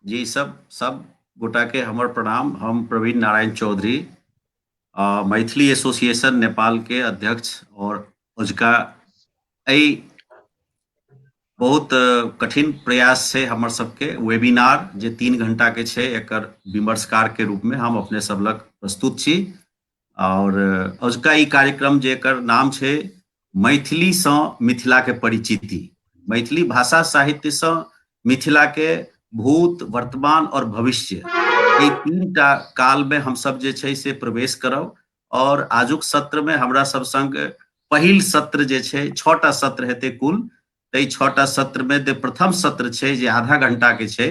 जी सब गोटा के हमर प्रणाम। हम प्रवीण नारायण चौधरी, मैथिली एसोसिएशन नेपाल के अध्यक्ष और उजका एहि बहुत कठिन प्रयास से हमर सबके वेबिनार जे 3 घंटा के छे एकर विमर्शकार के रूप में हम अपने सब लग प्रस्तुत छी। और अजुका ई कार्यक्रम जे एकर नाम छे मैथिली से मिथिला के परिचिति, मैथिली भाषा साहित्य से मिथिला के भूत वर्तमान और भविष्य, ये 3टा काल में हम सब जे छे से प्रवेश करब। और आजुक सत्र में हमरा सब संग पहिल सत्र जे छे 6टा सत्र हेते कुल, तई 6टा सत्र में जे प्रथम सत्र छे जे आधा घंटा के छे,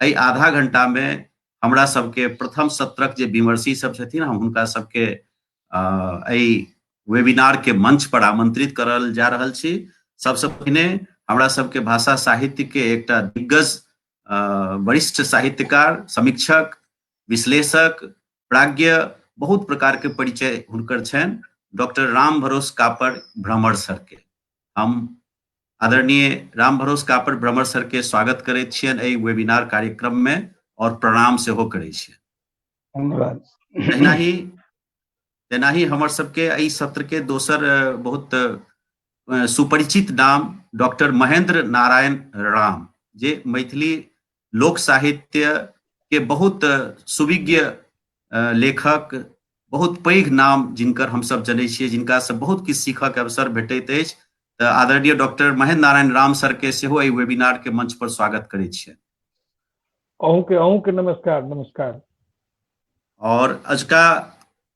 एहि आधा घंटा में हमरा सबके प्रथम सत्रक जे विमर्शी सब छथिन हम हुनका सबके एहि वेबिनार के मंच पर आमंत्रित करल जा रहल छी। सबसे पहिने हमरा सबके भाषा साहित्य के एकटा दिग्गज वरिष्ठ साहित्यकार, समीक्षक, विश्लेषक, प्राज्ञ, बहुत प्रकार के परिचय हुनकर छनि, डॉक्टर राम भरोस कापड़ भ्रमर सर के। हम आदरणीय राम भरोस कापड़ भ्रमर सर के स्वागत करैत छियनि एहि वेबिनार कार्यक्रम में और प्रणाम सेहो करै छियनि। धन्यवाद। तेनाही हमर सबके एहि सत्र के दोसर बहुत सुपरिचित नाम डॉक्टर महेंद्र नारायण राम, जे मैथिली लोक साहित्य के बहुत सुविज्ञ लेखक, बहुत पैघ नाम जिनकर हम सब जनै छियै, जिनका से बहुत किछु सीखऽ के अवसर भेटैत अछि। तो आदरणीय डॉक्टर महेंद्र नारायण राम सर के सेहो एहि वेबिनार के मंच पर स्वागत करै छियै। अहूँ के नमस्कार। नमस्कार। और अजुका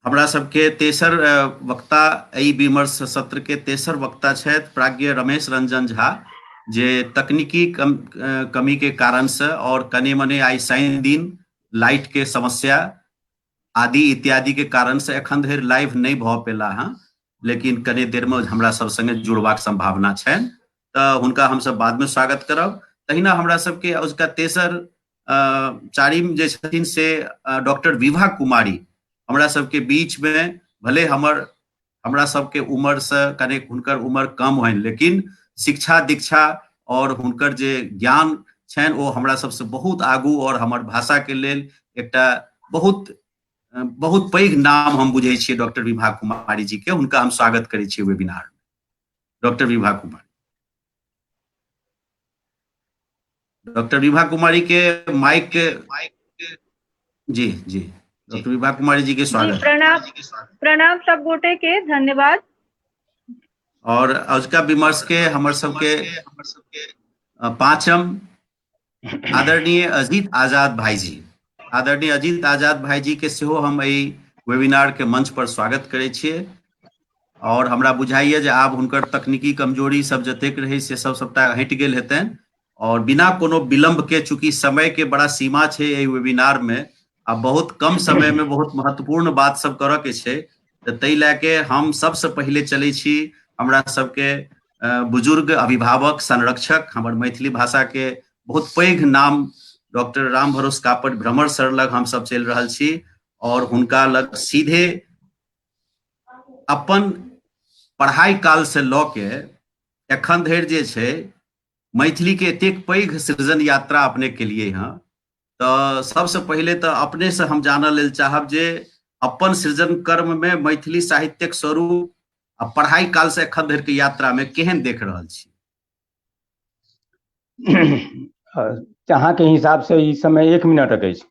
हमरा सबके तेसर वक्ता, एहि विमर्श सत्र के तेसर वक्ता छथि प्राज्ञ रमेश रंजन झा, जे तकनीकी कमी के कारण से और कने मने आई शनि दिन लाइट के समस्या आदि इत्यादि के कारण से एखन धरि लाइव नहीं भ पेला हँ, लेकिन कने देर में हमरा सब संगे जुड़बाक संभावना छनि, तो हुनका हम सब बाद में स्वागत करब। तहिना हमरा सबके उसका तेसर चारिम जे छथिन से डॉक्टर विभा कुमारी हमरा सबके बीच में, भले हमरा सबके उम्र से कने हुनकर उम्र कम होइन, लेकिन शिक्षा दीक्षा और हुनकर जे ज्ञान छनि ओ हमरा सबसे बहुत आगू, और हमर भाषा के लेल एकटा बहुत पैघ नाम हम बुझै छियै डॉक्टर विभा कुमारी जी के। हुनका हम स्वागत करै छियै वेबिनार में। डॉक्टर विभा कुमारी के माइक जी डॉक्टर विभा कुमारी जी के स्वागत। प्रणाम सब गोटे के, धन्यवाद। और अजुका विमर्श के हमर सबके पांचम आदरणीय अजीत आजाद भाईजी, आदरणीय अजीत आजाद भाईजी के सेहो हम एहि वेबिनार के मंच पर स्वागत करै छियै। और हमरा बुझाइए जे आब हुनकर तकनीकी कमजोरी सब जतेक रहै से सब सबटा हटि गेल हेतनि, और बिना कोनो विलंब के, चूंकि समय के बड़ा सीमा छै एहि वेबिनार में, आ बहुत कम समय में बहुत महत्वपूर्ण बात सब करऽ के छै, तो तै लैके हम सबसे पहले चलै छी हमरा सबके बुजुर्ग अभिभावक संरक्षक, हमर मैथिली भाषा के बहुत पैघ नाम डॉक्टर राम भरोस कापड़ भ्रमर सर लग हम सब चलि रहल छी, और हुनका लग सीधे अपन पढ़ाई काल से लऽ के एखन धरि जे छै मैथिली के एतेक पैघ सृजन यात्रा अपने केलिए हँ, तो सबसे पहले तो अपने से हम जानऽ लेल चाहब जे अपन सृजन कर्म में मैथिली साहित्यक स्वरूप आ पढ़ाई काल से एखन धरि के यात्रा में केहन देख रहल छी? अहाँ के हिसाब से ई समय 1 मिनट अकै छै।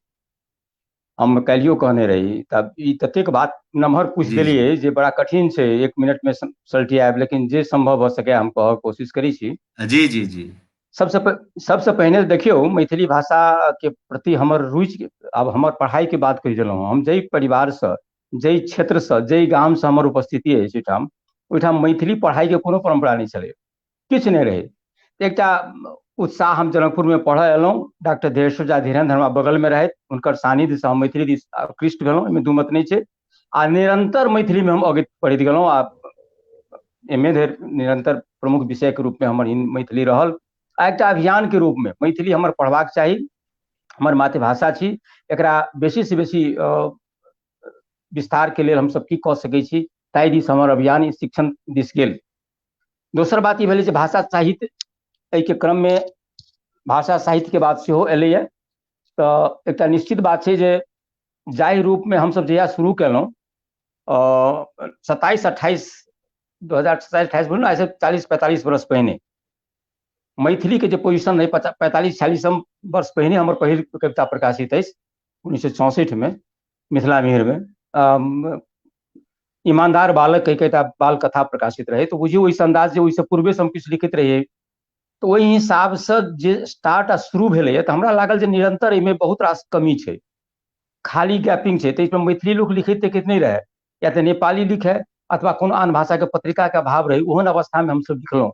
हम काल्हियो कहने रही, तब ई ततेक बात नमहर पूछ देलिए जे बड़ा कठिन छै 1 मिनट में सलटी आयब, लेकिन जे संभव भ सके हम कहऽ कोशिश करै छी। जी सबसे पहिने देखियो, मैथिली भाषा के प्रति हमर रुचि, अब हमर पढ़ाई के बात कहि देलहुँ। हम जै परिवार से, जै क्षेत्र से, जै गाम से हमर उपस्थिति अछि ओहिठाम मैथिली पढ़ाई के कोनो परंपरा नहीं छलै, किछु नहीं रहे। एकटा उत्साह, हम जनकपुर में पढ़ एलहुँ, डॉक्टर धीरेश्वर झा धीरेन्द्र हमरा बगल में रहथि, हुनकर सानिध्य से हम मैथिली दिस आकृष्ट भेलहुँ, एहिमे दू मत नहीं छै। आ निरंतर मैथिली में हम अग्रसर पढ़ैत गेलहुँ, आ एम.ए. धरि निरंतर प्रमुख विषय के रूप में हमर मैथिली रहल। आ एकटा अभियान के रूप में मैथिली हमर पढ़बाक चाही, हमर मातृभाषा छी, एकरा बेसी से बेसी विस्तार के लेल हम सब की कऽ सकै छी, ताहि दिस हमर अभियान शिक्षण दिस गेल। दोसर बात ई भेलै जे भाषा साहित्य, एहि के क्रम में भाषा साहित्य के बात सेहो एलैए। तो एक निश्चित बात है जे जाहि रूप में हम सब जहिया शुरू केलहुँ 27-28 2027-28 बोलू ना, ऐसे 40-45 वर्ष पहिने मैथिली के जो पोजिशन रहे 45-46 वर्ष पहिने हमर पहिल कविता प्रकाशित अछि 1964 में मिथिला मिहिर में ईमानदार बालक कई कविता बाल कथा प्रकाशित रहे। तो बुझियो ओहि अंदाज जे ओहिसँ पूर्वे से हम किछु लिखित रहिए, तो ओहि हिसाब से जे स्टार्ट आ शुरू भेलैए तऽ हमरा लागल जे निरंतर एहिमे बहुत रास कमी छै, खाली गैपिंग छै। तो मैथिली लोग लिखित तखित नहीं रहे, या तो नेपाली लिखे अथवा कोनो आन भाषा के पत्रिका के अभाव रहे, ओहन अवस्था में हमसब लिखलहुँ,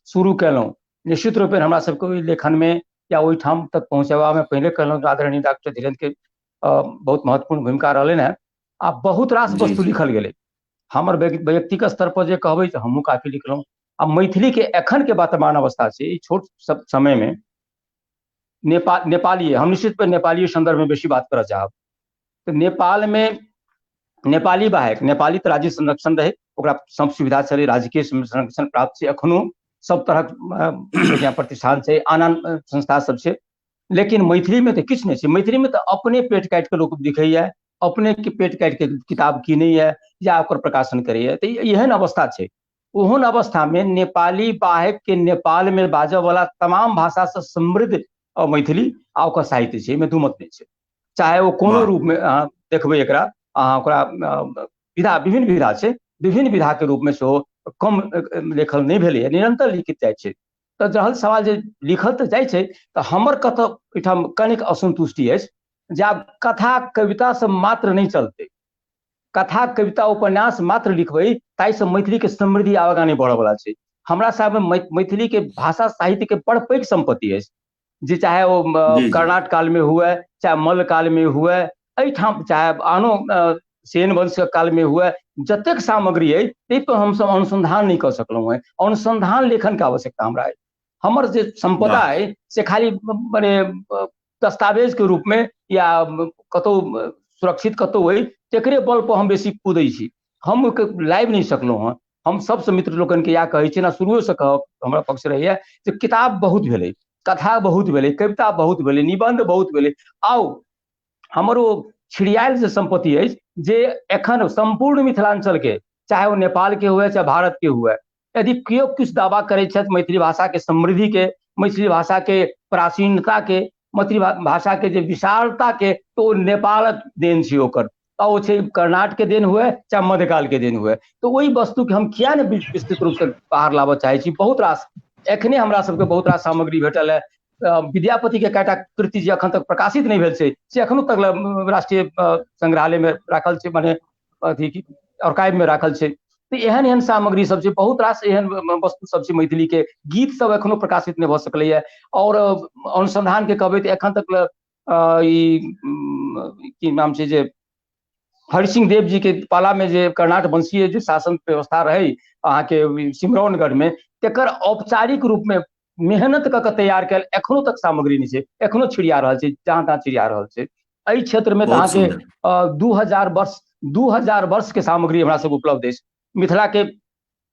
शुरू केलहुँ। निश्चित रूपे हमरा सबके ओहि लेखन में या ओहिठाम तक पहुँचबा में पहले कहलहुँ आदरणीय डॉक्टर धीरेन्द्र के बहुत महत्वपूर्ण भूमिका रहलनि हैं। आ बहुत रास वस्तु लिखल गेलै। हमर व्यक्तिगत स्तर पर जे कहबै तऽ हमहूँ काफी लिखलहुँ। आ मैथिली के एखन के वर्तमान अवस्था छै, छोट सब समय में नेपाली हम निश्चित पर नेपाली संदर्भ में बेसी बात करऽ चाहब। तो नेपाल में नेपाली बाहेक नेपाली तो राज्य संरक्षण रहे, ओकरा सब सुविधा चले, राजकीय संरक्षण प्राप्त छै, अखनो सब तरह प्रतिष्ठान छै, आन संस्था सब छै। लेकिन मैथिली में तो किछु नहीं छै। मैथिली में तो अपने पेट काटि के लोग लिखैया, अपने के पेट काटि के किताब कीनैया या ओकर प्रकाशन करैया। तो एहन अवस्था छै। ओहन अवस्था में नेपाली बाहेक के नेपाल में बाजऽ वाला तमाम भाषा से समृद्ध मैथिली आ ओकर साहित्य छै, एहिमे दू मत नहीं छै। चाहे वो कोनो रूप में देखबै एकरा, अहाँ ओकरा विधा विभिन्न विधा छै, विभिन्न विधा के रूप में सेहो कम लेखल नहीं भेलैया, निरंतर लिखित जाइ छै। तो रहल सवाल जे लिखल तो जाइ छै, तो हमर कतऽ एहिठाम कनिक असंतुष्टि अछि जे आब कथा कविता से मात्र नहीं चलते, कथा कविता उपन्यास मात्र लिखबै ताहिसँ मैथिली के समृद्धि आगाँ नहीं बढ़ऽ वाला छै। हमरा साहब मैथिली के भाषा साहित्य के बड़ पैघ संपत्ति अछि, जे चाहे वो कर्णाट काल में हुए, चाहे मल्ल काल में हुए, एहिठाम चाहे आनो सेन वंश के काल में हुए, जतेक सामग्री है ताहि पर हमसब अनुसंधान नहीं कर सकलहुँ हैं। अनुसंधान लेखन के आवश्यकता हमरा है। हमर जे संपदा है से खाली मने दस्तावेज के रूप में या कतौ सुरक्षित कतौ है तेकरे बल पर हम बेसी कूदै छी, हम लाइव नहीं सकलहुँ हैं। हम सबसे मित्र लोकन के या कहै छी ना, शुरुओ से कहब हमरा पक्ष रहैया जे किताब बहुत भेलै, कथा बहुत भेलै, कविता बहुत भेलै, निबंध बहुत भेलै। आओ हमर ओ छिड़ियाल जे संपत्ति अछि जे एखन संपूर्ण मिथिलांचल के, चाहे वो नेपाल के हुए चाहे भारत के हुए, यदि केओ किछु दावा करै छथि मैथिली भाषा के समृद्धि के, मैथिली भाषा के प्राचीनता के, मैथिली भाषा के जे विशालता के, तो नेपालक देन छै ओकर। ओ छै कर्नाट के देन हुए चाहे मध्यकाल के देन हुए। तो वही वस्तु के हम किया ने विस्तृत रूप से बाहर लाबऽ चाहै छी। बहुत रास एखने हमरा सबके बहुत रास सामग्री भेटल है। विद्यापति के कएटा कृति जे अखन तक प्रकाशित नहीं भेल छै से अखनो तक राष्ट्रीय संग्रहालय में राखल छै, माने अथी आर्काइव में राखल छै। तो एहन एहन सामग्री सब छै, बहुत रास एहन वस्तु सब छै मैथिली के, गीत सब एखनो प्रकाशित नहीं भऽ सकलैया। और अनुसंधान के कहबै तऽ एखन तक की नाम छै जे हरिसिंह देव जी के पाला में जे कर्नाट वंशीय जे शासन व्यवस्था रहे अहाँ के सिमरौनगढ़ में, तेकर औपचारिक रूप में मेहनत कऽ के तैयार कयल एखनो तक सामग्री नहीं छै, एखनो छिड़िया रहल छै, जहाँ तहाँ छिड़िया रहल छै। एहि क्षेत्र में अहाँ के 2000 वर्ष के सामग्री हमरा सब उपलब्ध अछि। मिथिला के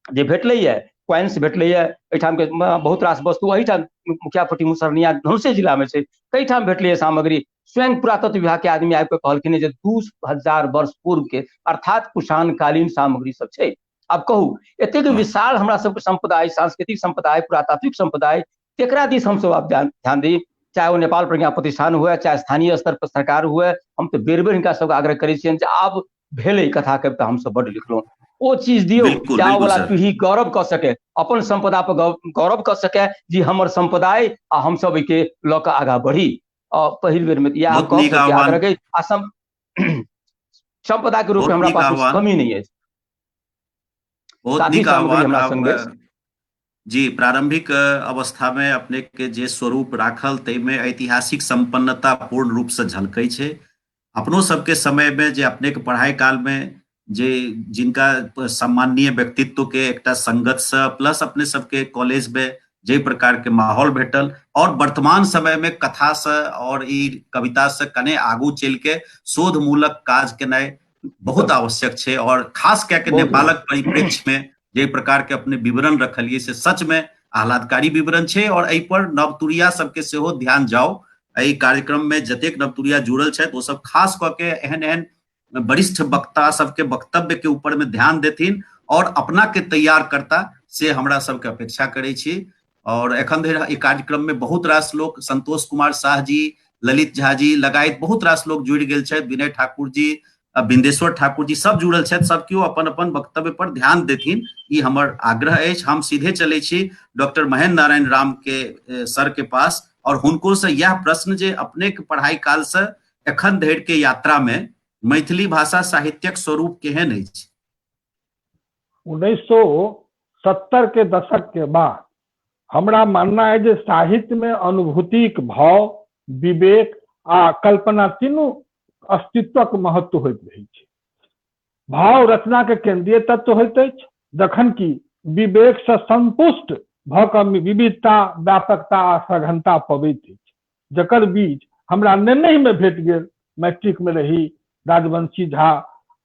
जे भेटलैया क्वाइंस भेटलैया, एहिठाम के बहुत रास वस्तु एहिठाम मुखियापट्टी मुसरनिया धनुषे जिला में छै, कईठाम भेटलैया सामग्री। स्वयं पुरातत्व विभाग के आदमी आबि कऽ कहलखिन जे 2000 वर्ष पूर्व के अर्थात कुषाण कालीन सामग्री सब छै। अब कहू एतेक विशाल हमरा सबके संपदा है, सांस्कृतिक संपदा है, पुरातात्विक संपदा है, तेकरा दिस हम सब ध्यान दी। चाहे वो नेपाल प्रज्ञा प्रतिष्ठान हुए, चाहे स्थानीय स्तर पर सरकार हुए, हम तो बेर बेर हिनका सबके आग्रह करै छियनि जे आब भेलै कथा कविता हम सब बड्ड लिखलहुँ, ओ चीज दियौ जे आबऽ वाला पीढ़ी गौरव कऽ सके, अपन संपदा पर गौरव कऽ सके जी हमर संपदा है आ हम सब एके लऽ कऽ आगाँ बढ़ी। पहिल बेर में या आग्रह संपदा के रूप में हमरा पास कमी नहीं है। बहुत नीक आह्वान। जी, प्रारंभिक अवस्था में अपने के जे स्वरूप राखल तै में ऐतिहासिक संपन्नता पूर्ण रूप से झलकै छै। अपनो सबके समय में जे अपने के पढ़ाई काल में जे जिनका सम्माननीय व्यक्तित्व के एकटा संगत से प्लस अपने सबके कॉलेज में जे प्रकार के माहौल भेटल, और वर्तमान समय में कथा से और ई कविता से कने आगू चल के शोध मूलक काज केनाइ बहुत आवश्यक छै। और खास कऽ के नेपालक परिप्रेक्ष्य में जे प्रकार के अपने विवरण रखलिए से सच में आह्लादकारी विवरण छै। और एहि पर नवतुरिया सबके सेहो ध्यान जाओ एहि कार्यक्रम में जतेक नवतुरिया जुड़ल छथि ओ सब खास कऽ के एहन एहन वरिष्ठ वक्ता सबके वक्तव्य के ऊपर में ध्यान देथिन और अपना के तैयार करता से हमरा सबके अपेक्षा करै छी। और एखन धरि ई कार्यक्रम में बहुत रास लोग, संतोष कुमार शाह जी, ललित झा जी लगायत बहुत रास लोग जुड़ि गेल छथि, विनय ठाकुर जी, बिंदेश्वर ठाकुर जी सब जुड़ल छथि। सब केओ अपन अपन वक्तव्य पर ध्यान देथिन, ई हमर आग्रह अछि। हम सीधे चलै छी डॉक्टर महेंद्र नारायण राम के सर के पास और हुनको से यह प्रश्न जे अपने के पढ़ाई काल से एखन धरि के यात्रा में मैथिली भाषा साहित्यक स्वरूप केहन अछि? 1970 के दशक के बाद हमरा मानना है जे साहित्य में अनुभूतिक भाव, विवेक आ कल्पना तीनों अस्तित्वक महत्व होइत रहै छै। भाव रचना के केंद्रीय तत्व होइत अछि, जखन कि विवेक से संपुष्ट भ क विविधता, व्यापकता आ सघनता पबैत अछि, जकर बीच हमरा निर्णय में भेट गेल। मैट्रिक में रही राजवंशी झा,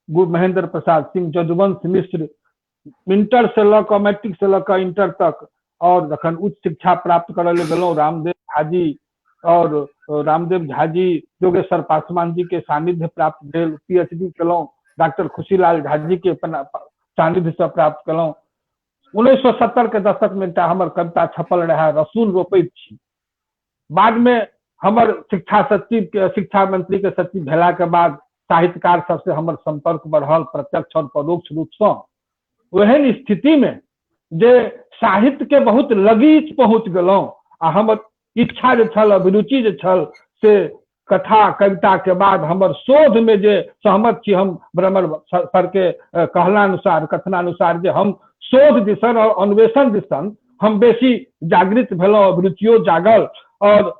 महेंद्र प्रसाद सिंह, जदुवंश मिश्र, इंटर से लऽ कऽ मैट्रिक से लऽ कऽ इंटर तक, और जखन उच्च शिक्षा प्राप्त करऽ ले गेलहुँ रामदेव झा जी, योगेश्वर पासवान जी के सानिध्य प्राप्त भेल। पीएचडी केलहुँ, डॉक्टर खुशीलाल झा जी के सानिध्य से प्राप्त केलहुँ। 1970 के दशक में एकटा हमर कविता छपल रहे, रसूल रोपैत छी। बाद में हमर शिक्षा मंत्री के सचिव भेला के बाद साहित्यकार सबसे हमर संपर्क बढ़ल, प्रत्यक्ष और परोक्ष रूप से। ओहन स्थिति में जे साहित्य के बहुत लगीच पहुंच गेलहुं आ हमर इच्छा जे छल, अभिरुचि जे छल से कथा कविता के बाद हमर शोध में जे सहमत छी हम ब्रह्मर सर के कहलानुसार, कथनानुसार, जे हम शोध दिसन और अन्वेषण दिसन हम बेसी जागृत भेलहुं, अभिरुचियो जागल। और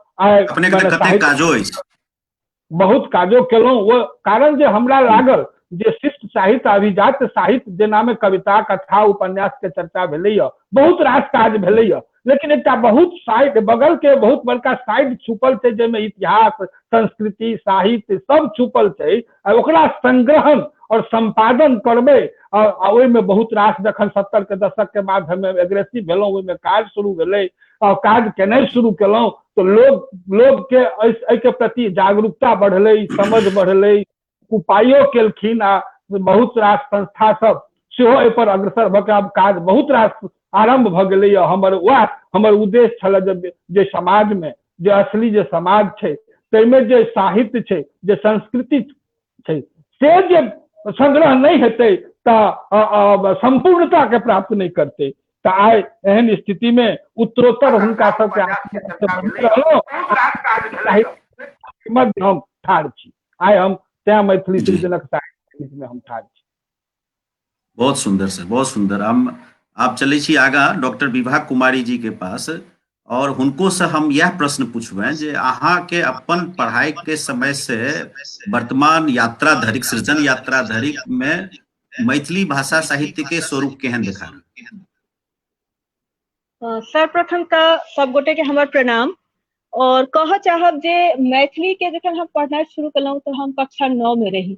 बहुत काजो केलहुं। वो कारण जे हमरा लागल जे शिष्ट साहित्य, अभिजात साहित्य जेना में कविता, कथा, उपन्यास के चर्चा भेलैया, बहुत रास काज भेलैया, लेकिन एक बहुत साइड बगल के बहुत बड़का साइड छुपल है, जेमे इतिहास, संस्कृति, साहित्य सब छुपल है। ओकरा संग्रहण और संपादन करबे और में बहुत रास जखन 70 के दशक के बाद हमें एग्रेसिव भेलौं, ओहि में काज शुरू भेलै और काज केनाइ शुरू केलौं तो लोग के प्रति जागरूकता बढ़लै, समझ बढ़लै, उपायो केलखिन आ बहुत रास संस्था सब सेहो एहि पर अग्रसर भऽ कऽ काज बहुत रास आरंभ भऽ गेलै। हमर उद्देश्य छल जे समाज में जे असली जे समाज छै ताहिमे जे साहित्य छै, जे संस्कृति छै, से जे संग्रह नहीं हेतै तऽ संपूर्णता के प्राप्त नहीं करतै। तऽ आइ एहन स्थिति में उत्तरोत्तर हुनका सबके हम ठाढ़ छी। आइ हम त्या मैथिली सृजनक साहित्य में हम ठाढ़ छी। बहुत सुंदर सर, बहुत सुंदर। हम आप चले छी आगा डॉक्टर विभा कुमारी जी के पास और हुनको से हम यह प्रश्न पूछबे जे अहाँ के अपन पढ़ाई के समय से वर्तमान यात्रा धरि, सृजन यात्रा धरि में मैथिली भाषा साहित्य के स्वरूप केहन देखा? सर्वप्रथम तऽ सब गोटे के हमर प्रणाम और कह चाहब जे मैथिली के जखन हम पढ़नाइ शुरू केलहुँ तो हम कक्षा 9 में रही।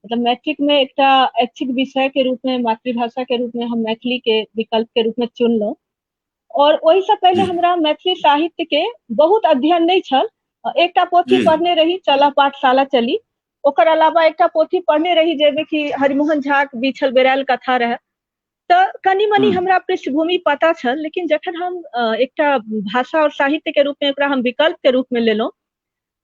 मतलब मैट्रिक में एक ऐच्छिक विषय के रूप में, मातृभाषा के रूप में हम मैथिली के विकल्प के रूप में चुनलहुँ और वही से पहले हमरा मैथिली साहित्य के बहुत अध्ययन नहीं छल। एकटा पोथी पढ़ने रही, चला पाठशाला चली, ओकर अलावा एकटा पोथी पढ़ने रही जेमे कि हरिमोहन झा के बिछल बेरायल कथा रहे, तो कनी मनी हमरा पृष्ठभूमि पता छल। लेकिन जखन हम एकटा भाषा और साहित्य के रूप में एकरा हम विकल्प के रूप में लेलहुँ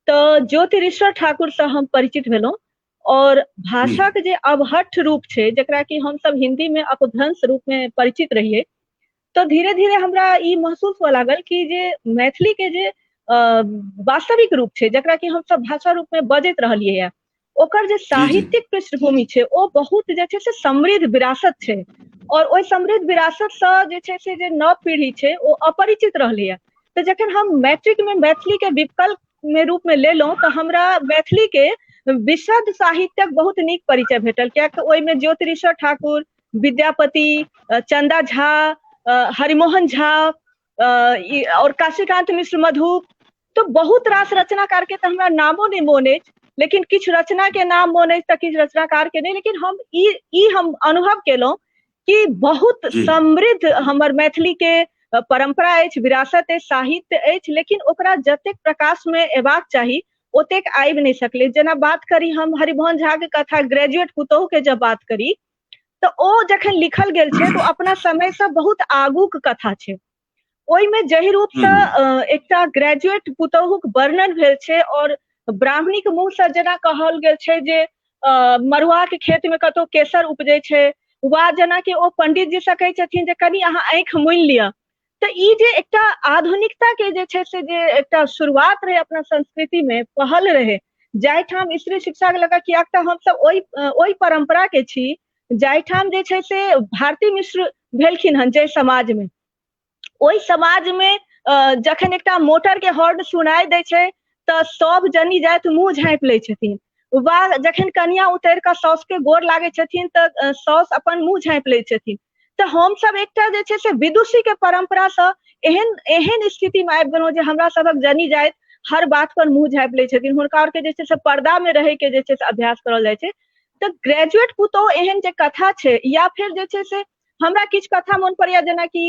तो ज्योतिरीश्वर ठाकुर से हम परिचित भेलहुँ और भाषा के जे अवहट्ठ रूप छै जकरा कि हम सब हिंदी में अपभ्रंश रूप में परिचित रहिए, तो धीरे धीरे हमरा ई महसूस हो लागल कि जे मैथिली के जे वास्तविक रूप छै जकरा कि हम सब भाषा रूप में बजैत रहलियै है, ओकर जे साहित्यिक पृष्ठभूमि छै ओ बहुत जे छै से समृद्ध विरासत छै और ओहि समृद्ध विरासत से जे छै से जे नव पीढ़ी छै ओ अपरिचित रहलै है। तो जखन हम मैट्रिक में मैथिली के विकल्प में रूप में लेलहुँ तो हमरा मैथिली के विशद साहित्यक बहुत नीक परिचय भेटल, कियाकि ओहिमे ज्योतिरीश्वर ठाकुर, विद्यापति, चंदा झा, हरिमोहन झा और काशीकांत मिश्र मधु, तो बहुत रास रचनाकार के तो हमरा नामो नहीं मोन अछि, लेकिन किछु रचना के नाम मोन अछि तऽ किछु रचनाकार के नहीं। लेकिन हम ई हम अनुभव केलहुँ कि बहुत समृद्ध हमर मैथिली के परंपरा अछि, विरासत अछि, साहित्य अछि, लेकिन ओकरा जतेक प्रकाश में एबाक चाही ओतेक आबि नहीं सकले। जेना बात करी हम हरिमोहन झा के कथा ग्रेजुएट पुतोहु के जब बात करी तो ओ जखन लिखल गेल छै तो अपना समय से बहुत आगूक कथा छै। ओहिमे जहि रूप से एकटा ग्रेजुएट पुतोहुक वर्णन भेल छै और ब्राह्मणिक मुँह से जेना कहल गेल छै जे मड़ुआ के खेत में कतौ केसर उपजै छै, वा जेना कि ओ पंडित जी से कहै छथिन जे कनी अहाँ आँखि मुनि लिअ। तो ई जे एकटा आधुनिकता के जे छै से जे एकटा शुरुआत रहे अपना संस्कृति में, पहल रहे, जाहिठाम स्त्री शिक्षा के लगा कियाक तऽ हम सब ओहि परंपरा के छी जाहिठाम जे छै से भारती मिश्र भेलखिन हन जै समाज में, ओहि समाज में जखन एकटा मोटर के हॉर्न सुनाई दै छै तऽ सब जनी जाति मुंह झाँपि लै छथिन, वा जखन कनिया उतर कऽ साउस के गोर लागै छथिन तऽ साउस अपन मुंह झाँपि लै छथिन। तऽ हम सब एकटा जे छै से विदुषी के परंपरा से एहन स्थिति में आबि गेलहुँ जे हमरा सबक जनी जाति हर बात पर मुंह झाँपि लै छथिन, हुनका और के जे छै से पर्दा में रहे के जे छै से अभ्यास करल जाइ छै। तऽ ग्रेजुएट पुतोहु एहन जे कथा छै, या फिर जे छै से हमरा किछु कथा मन पड़ैया जेना कि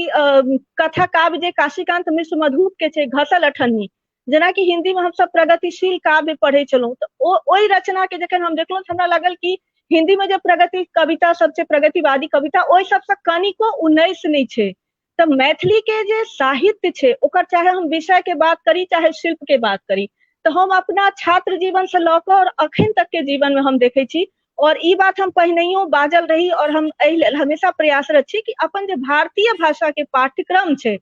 कथा काव्य जे काशीकांत मिश्र मधुप के छै घसल अठन्नी, जेना कि हिंदी में हम सब प्रगतिशील काव्य पढ़े छलहुँ, तो ओहि रचना के जखन हम देखलहुँ हमरा लागल कि हिंदी में जो प्रगति कविता सब छै, प्रगतिवादी कविता, ओहि सबसे कनिको 19 नहीं छै। तो मैथिली के जे साहित्य छै ओकर चाहे हम विषय के बात करी चाहे शिल्प के बात करी, तो हम अपना छात्र जीवन से लऽ कऽ और अखन तक के जीवन में हम देखै छी, और ई बात हम पहिनैयो बाजल रही और हम एहि लेल हमेशा प्रयासरत छी कि अपन जे भारतीय भाषा के पाठ्यक्रम छै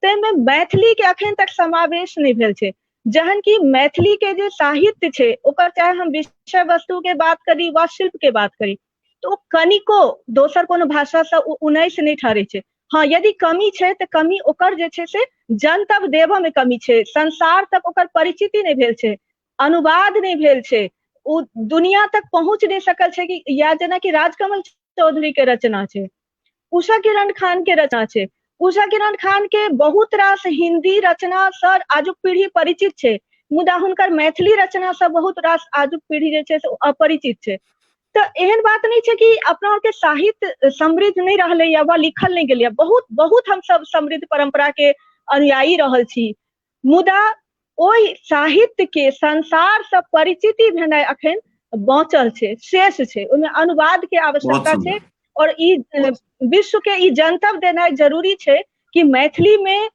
ताहिमे मैथिली के अखन तक समावेश नहीं भेल छै। जहन कि मैथिली के जे साहित्य छै ओकर चाहे हम विषय वस्तु के बात करी वा शिल्प के बात करी, तो कनिको दोसर कोनो भाषा से 19 नहीं ठहरै छै। हाँ, यदि कमी छै तऽ कमी ओकर जे छै से जनतब देबऽ में कमी छै, संसार तक ओकर परिचिति नहीं भेल छै, अनुवाद नहीं भेल छै, ओ दुनिया तक पहुंच नहीं सकल छै कि या जेना कि राजकमल चौधरी के रचना छै, उषा किरण खान के रचना छै, उषा किरण खान के बहुत रास हिंदी रचना सर आजुक पीढ़ी परिचित छै, मुदा हुनकर मैथिली रचना से बहुत रास आजुक पीढ़ी जे छै से अपरिचित छै। तो एहन बात नहीं छै कि अपना और के साहित्य समृद्ध नहीं रहले या वा लिखल नहीं गेलै, बहुत बहुत हम सब समृद्ध परंपरा के अनुयायी रहल छी, मुदा ओहि साहित्य के संसार से परिचिति भेनाइ अखन बाँचल छै, शेष छै, ओहिमे अनुवाद के आवश्यकता छै, और ई विश्व के ई जनतब देनाइ जरूरी छै कि मैथिली में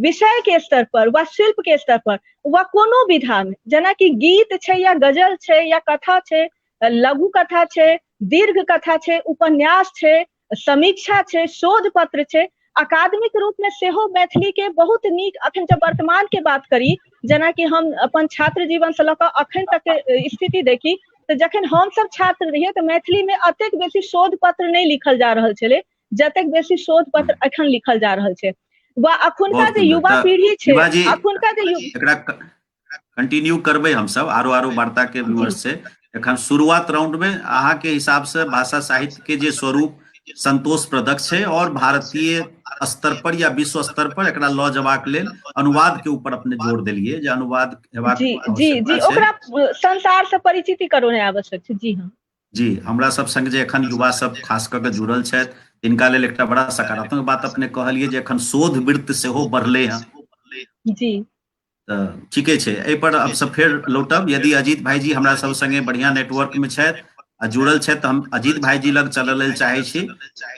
विषय के स्तर पर वा शिल्प के स्तर पर वा कोनो विधा में, जेना कि गीत छै या गजल छै या कथा छै, लघु कथा छै, दीर्घ कथा छै, उपन्यास छै, समीक्षा छै, शोध पत्र छै, अकादमिक रूप में सेहो मैथिली के बहुत नीक, अखन जब वर्तमान के बात करी, जेना कि हम अपन छात्र जीवन से लऽ कऽ अखन तक के स्थिति देखी, तो जखन हम सब छात्र रहिए तो मैथिली में अतेक बेसी शोध पत्र नहीं लिखल जा रहल छलै जतेक बेसी शोध पत्र अखन लिखल जा रहल छै। वा अखुनका जे युवा पीढ़ी छै, अखुनका जे कंटिन्यू करबै हम सब आरो वार्ता के विमर्श से। एखन शुरुआत राउंड में अहाँ के हिसाब से भाषा साहित्य के जे स्वरूप संतोषप्रदक छै और भारतीय स्तर पर या विश्व स्तर पर एकरा लऽ जबाक लेल अनुवाद के ऊपर अपने जोर देलिए जे अनुवाद हेबाक जी ओकरा संसार से परिचिति करौनाइ आवश्यक छै। जी हाँ जी, हमरा सब संग जे एखन युवा सब खास कऽ के जुड़ल छथि तिनका लेल एकटा बड़ा सकारात्मक बात अपने कहलिए जे एखन शोध वृत्ति सेहो बढ़लै हँ। जी तऽ ठीके छै, एहि पर अब सब फेर लौटब। यदि अजीत भाईजी हमरा सब संगे बढ़िया नेटवर्क में छथि आ जुड़ल छथि तऽ हम अजीत भाईजी लग चलऽ लेल चाहै छी।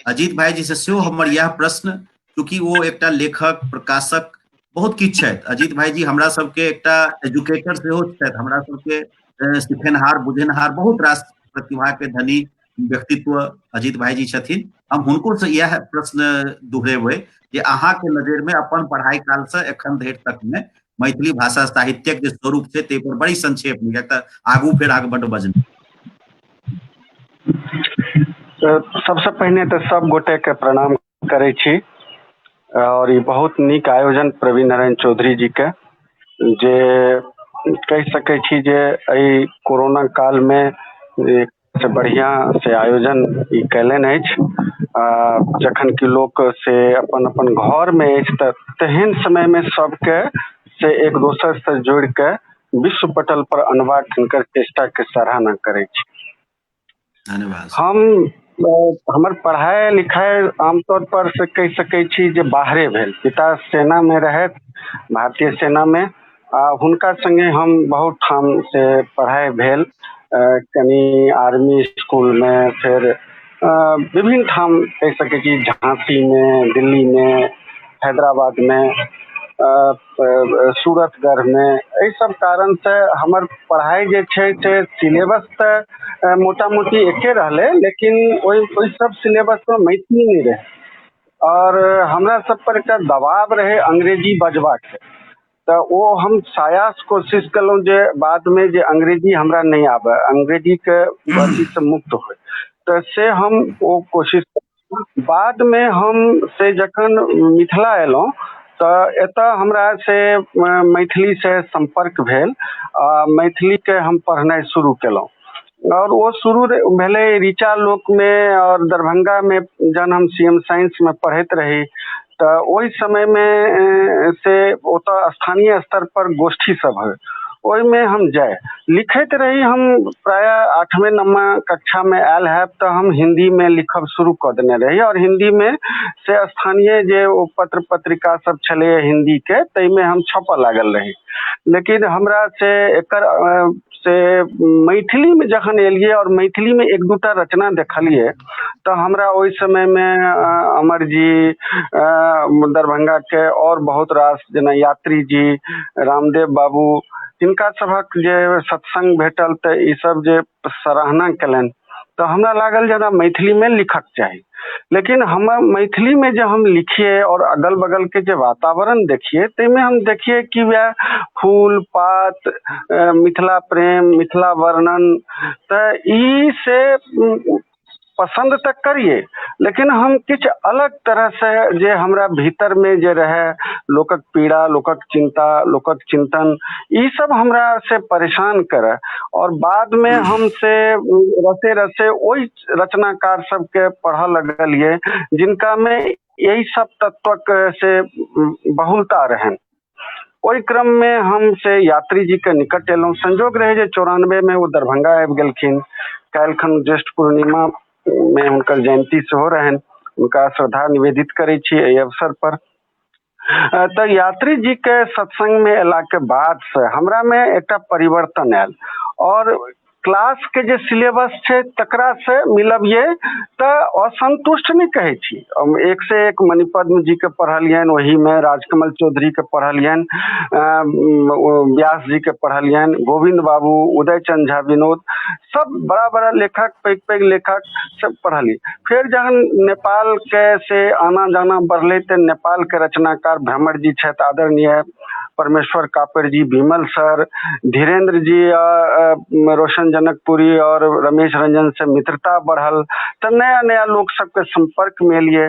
अजीत भाईजी से सेहो हमर यह प्रश्न, चूँकि वो एकटा लेखक प्रकाशक बहुत किछु छथि। अजीत भाईजी हमरा सबके एकटा एजुकेटर सेहो छथि, हमरा सबके सिखेनहार बुझेनहार बहुत रास प्रतिभा के धनी व्यक्तित्व अजीत भाईजी छथिन। हम हुनको से यह प्रश्न दोहरेबै जे अहाँ के नजर में अपन पढ़ाई काल से एखन धरि तक में मैथिली भाषा साहित्यक जे स्वरूप छै ताहि पर बड़ी संक्षेप में, कियाक तऽ आगू फेर आगे बड्ड बजना। सबसे पहिने तऽ सब गोटे के प्रणाम करै छी, और ये बहुत नीक आयोजन प्रवीण नारायण चौधरी जी के, जे कहि सकै छी जे एहि कोरोना काल में से बढ़िया से आयोजन ई कैलनि अछि। जखन कि लोक से अपन अपन घर में अछि तऽ तेहन समय में सबके से एक दोसर से जोड़ के विश्व पटल पर अनबाक हिनकर चेष्टा के सराहना करै छी। धन्यवाद। हम हमर पढ़ाई लिखाई आमतौर पर से कह सकै छी जे बाहरे भेल। पिता सेना में रहत, भारतीय सेना में, हुनका संगे हम बहुत ठाम से पढ़ाई भेल, कनी आर्मी स्कूल में, फिर विभिन्न ठाम कह सकै छी, झांसी में, दिल्ली में, हैदराबाद में, सूरतगढ़ में। एहि सब कारण से हमर पढ़ाई जे छै से सिलेबस तो मोटा मोटी एके रहले, लेकिन ओइ सब सिलेबस में मैथिली नहीं रहे, और हमरा सब पर एक दबाव रहे अंग्रेजी बजबा के। तो वो हम सायास कोशिश कलूँ जे बाद में जे अंग्रेजी हमरा नहीं आवे, अंग्रेजी के अथी से मुक्त हो, तो से हम वो कोशिश। बाद में हम से जखन मिथिला एलहुँ तो एतऽ हमरा से मैथिली से संपर्क भेल, मैथिली के हम पढ़नाइ शुरू केलहुँ, और वो शुरू भेले ऋचा लोक में और दरभंगा में। जन हम सीएम साइंस में पढ़त रही तो वही समय में से ओतऽ स्थानीय स्तर पर गोष्ठी सब है, ओहि में हम जाए लिखत रही। हम प्राय 8वें 9वें कक्षा में आयल है तो हम हिंदी में लिखब शुरू कर देने रही, और हिंदी में से स्थानीय जे पत्र पत्रिका सब चले हिंदी के, तई में हम छपा लागल रही। लेकिन हमरा से एकर से मैथिली में जखन एलिए और मैथिली में एक दूटा रचना देखलिए तो हमरा ओहि समय में अमर जी, दरभंगा के और बहुत रास जेना यात्री जी, रामदेव बाबू, हिनका सबक जे सत्संग भेटल तो ई सब जे सराहना कलन, तो हमरा लागल जना मैथिली में लिखक चाहिए। लेकिन हम मैथिली में जो हम लिखिए और अगल बगल के जो वातावरण देखिए, तेमें हम देखिए कि वह फूल पात, मिथिला प्रेम, मिथिला वर्णन, तो ई से पसंद तक करिए, लेकिन हम किछ अलग तरह से जे हमरा भीतर में जे रहे लोकक पीड़ा, लोकक चिंता, लोकक चिंतन, ई सब हमरा से परेशान करे। और बाद में हम से रसे रसे वही रचनाकार सब के पढ़ लगलिए जिनका में यही सब तत्वक से बहुलता रहन। ओहि क्रम में हम से यात्री जी के निकट एलहुँ। संजोग रहे जे 94 में वो दरभंगा आबि गेलखिन। काल्हिखन ज्येष्ठ पूर्णिमा में हुनकर जयंती सेहो रहन, उनका श्रद्धा निवेदित करे छी एहि अवसर पर। तो यात्री जी के सत्संग में एला के बाद से हमरा में एक परिवर्तन आयल, और क्लास के जे सिलेबस है तकरा से मिलबिए तो असंतुष्ट नहीं कहे छी। एक से एक मणिपद्म जी के पढ़लियन, वही में राजकमल चौधरी के पढ़लियन, व्यास जी के पढ़लियन, गोविंद बाबू, उदय चंद झा, विनोद, सब बड़ा बड़ा लेखक, पैघ पैघ लेखक सब पढ़ली। फिर जहन नेपाल के से आना जाना बढ़ले तो नेपाल के रचनाकार भ्रमर जी छथि, आदरणीय परमेश्वर कापर जी, विमल सर, धीरेन्द्र जी, रोशन जनकपुरी और रमेश रंजन से मित्रता बढ़ल, तो नया नया लोग सबके संपर्क में लिए।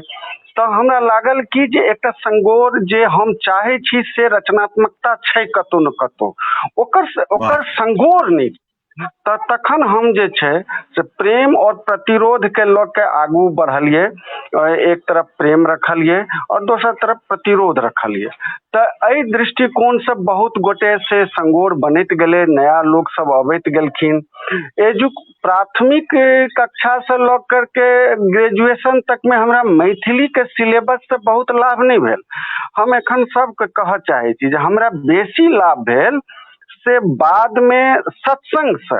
तो हमरा लागल कि जे एक संगोर जे हम चाहे छी से रचनात्मकता छै कतौ न कतौ, ओकर संगोर नहीं। तो तखन हम जे छै से प्रेम और प्रतिरोध के लऽ के आगू बढ़लिए। एक तरफ प्रेम रखलिए और दोसर तरफ प्रतिरोध रखलिए। तो एहि दृष्टिकोण से बहुत गोटे से संगोर बनत गेले, नया लोग सब अबैत गेलखिन। एजुक प्राथमिक कक्षा से लऽ करके ग्रेजुएशन तक में हमरा मैथिली के सिलेबस से बहुत लाभ नहीं भेल। हम एखन सबके कह चाहे छी जे हमरा बेसी लाभ भेल से बाद में सत्संग से।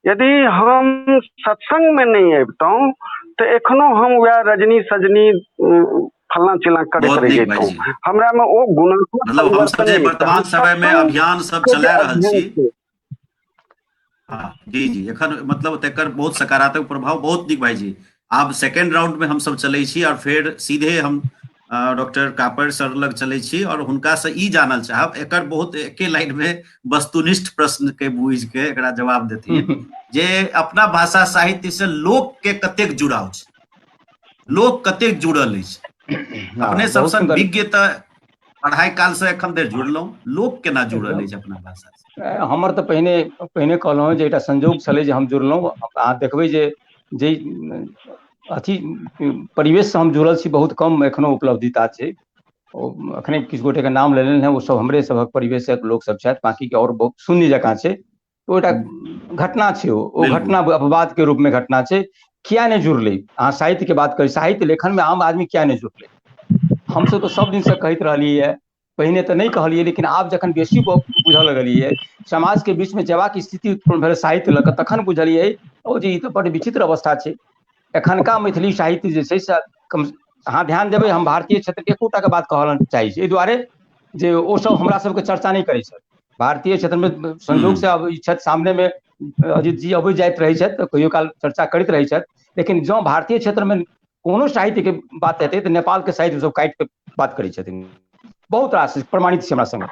यदि हम सत्संग में नहीं अबतौं तो एखनो हम वह रजनी सजनी फलना चिलना करते रह जैतौं। हमरा में ओ गुणात्मक मतलब हम सब जे वर्तमान समय में अभियान सब चला रहल छी, हाँ जी जी, एखन मतलब तेकर बहुत सकारात्मक प्रभाव बहुत नीक भाई जी। आब सेकेंड राउंड में हम सब चले छी और फिर सीधे हम डॉक्टर कापर सर लग चले छी और हुनका से ई जानल चाहब, एकर बहुत एके लाइन में वस्तुनिष्ठ प्रश्न के बुझ के एकरा जवाब देथिन जे अपना भाषा साहित्य से लोक के कतेक जुड़ाव छै, लोक कतेक जुड़ल अछि। अपने सबसे विज्ञ त पढ़ाई काल से एखन देर जुड़लहुँ, लोक केना जुड़ल अछि अपना भाषा से? हमर तो पहिने कहलहुँ जे एकटा संजोग छलै जे हम जुड़लहुँ। अहाँ देखबै जे अथी परिवेश से हम जुड़ल छी, बहुत कम एखनो उपलब्धिता छै। अखने किछु गोटे के नाम लेने हैं, वो सब हमरे सबक परिवेशक लोक सब छथि, बाकी के और बहुत शून्य जकाँ छै। तो एकटा घटना छै, ओ घटना अपवाद के रूप में घटना छै। किया नहीं जुड़ले। अहाँ साहित्य के बात करी, साहित्य लेखन में आम आदमी किया नहीं जुड़ले। हमसे तो सब दिन से कहते रहिए है, पहिने तो नहीं कहलिए, लेकिन आब जखन बेसी बुझऽ लगलिए, समाज के बीच में जेबाक स्थिति उत्पन्न भेल साहित्य लऽ कऽ, तखन बुझलिए ओ जी ई तो बड़ विचित्र अवस्था छै। एखनका मैथिली साहित्य जे छै से अहाँ ध्यान देबै, हम भारतीय क्षेत्र के एकोटा के बात कहल चाही छी, एहि दुआरे जे ओ सब हमरा सबके चर्चा नहीं करै छथि। भारतीय क्षेत्र में संजोग से अब ई छथि सामने में, अजित जी अबै जाइत रहै छथि, कहियो काल चर्चा करैत रहै छथि, लेकिन जँ भारतीय क्षेत्र में कोनो साहित्य के बात हेतै तऽ नेपाल के साहित्य सब काटि के बात करै छथिन। बहुत रास प्रमाणित छै हमरा संगे।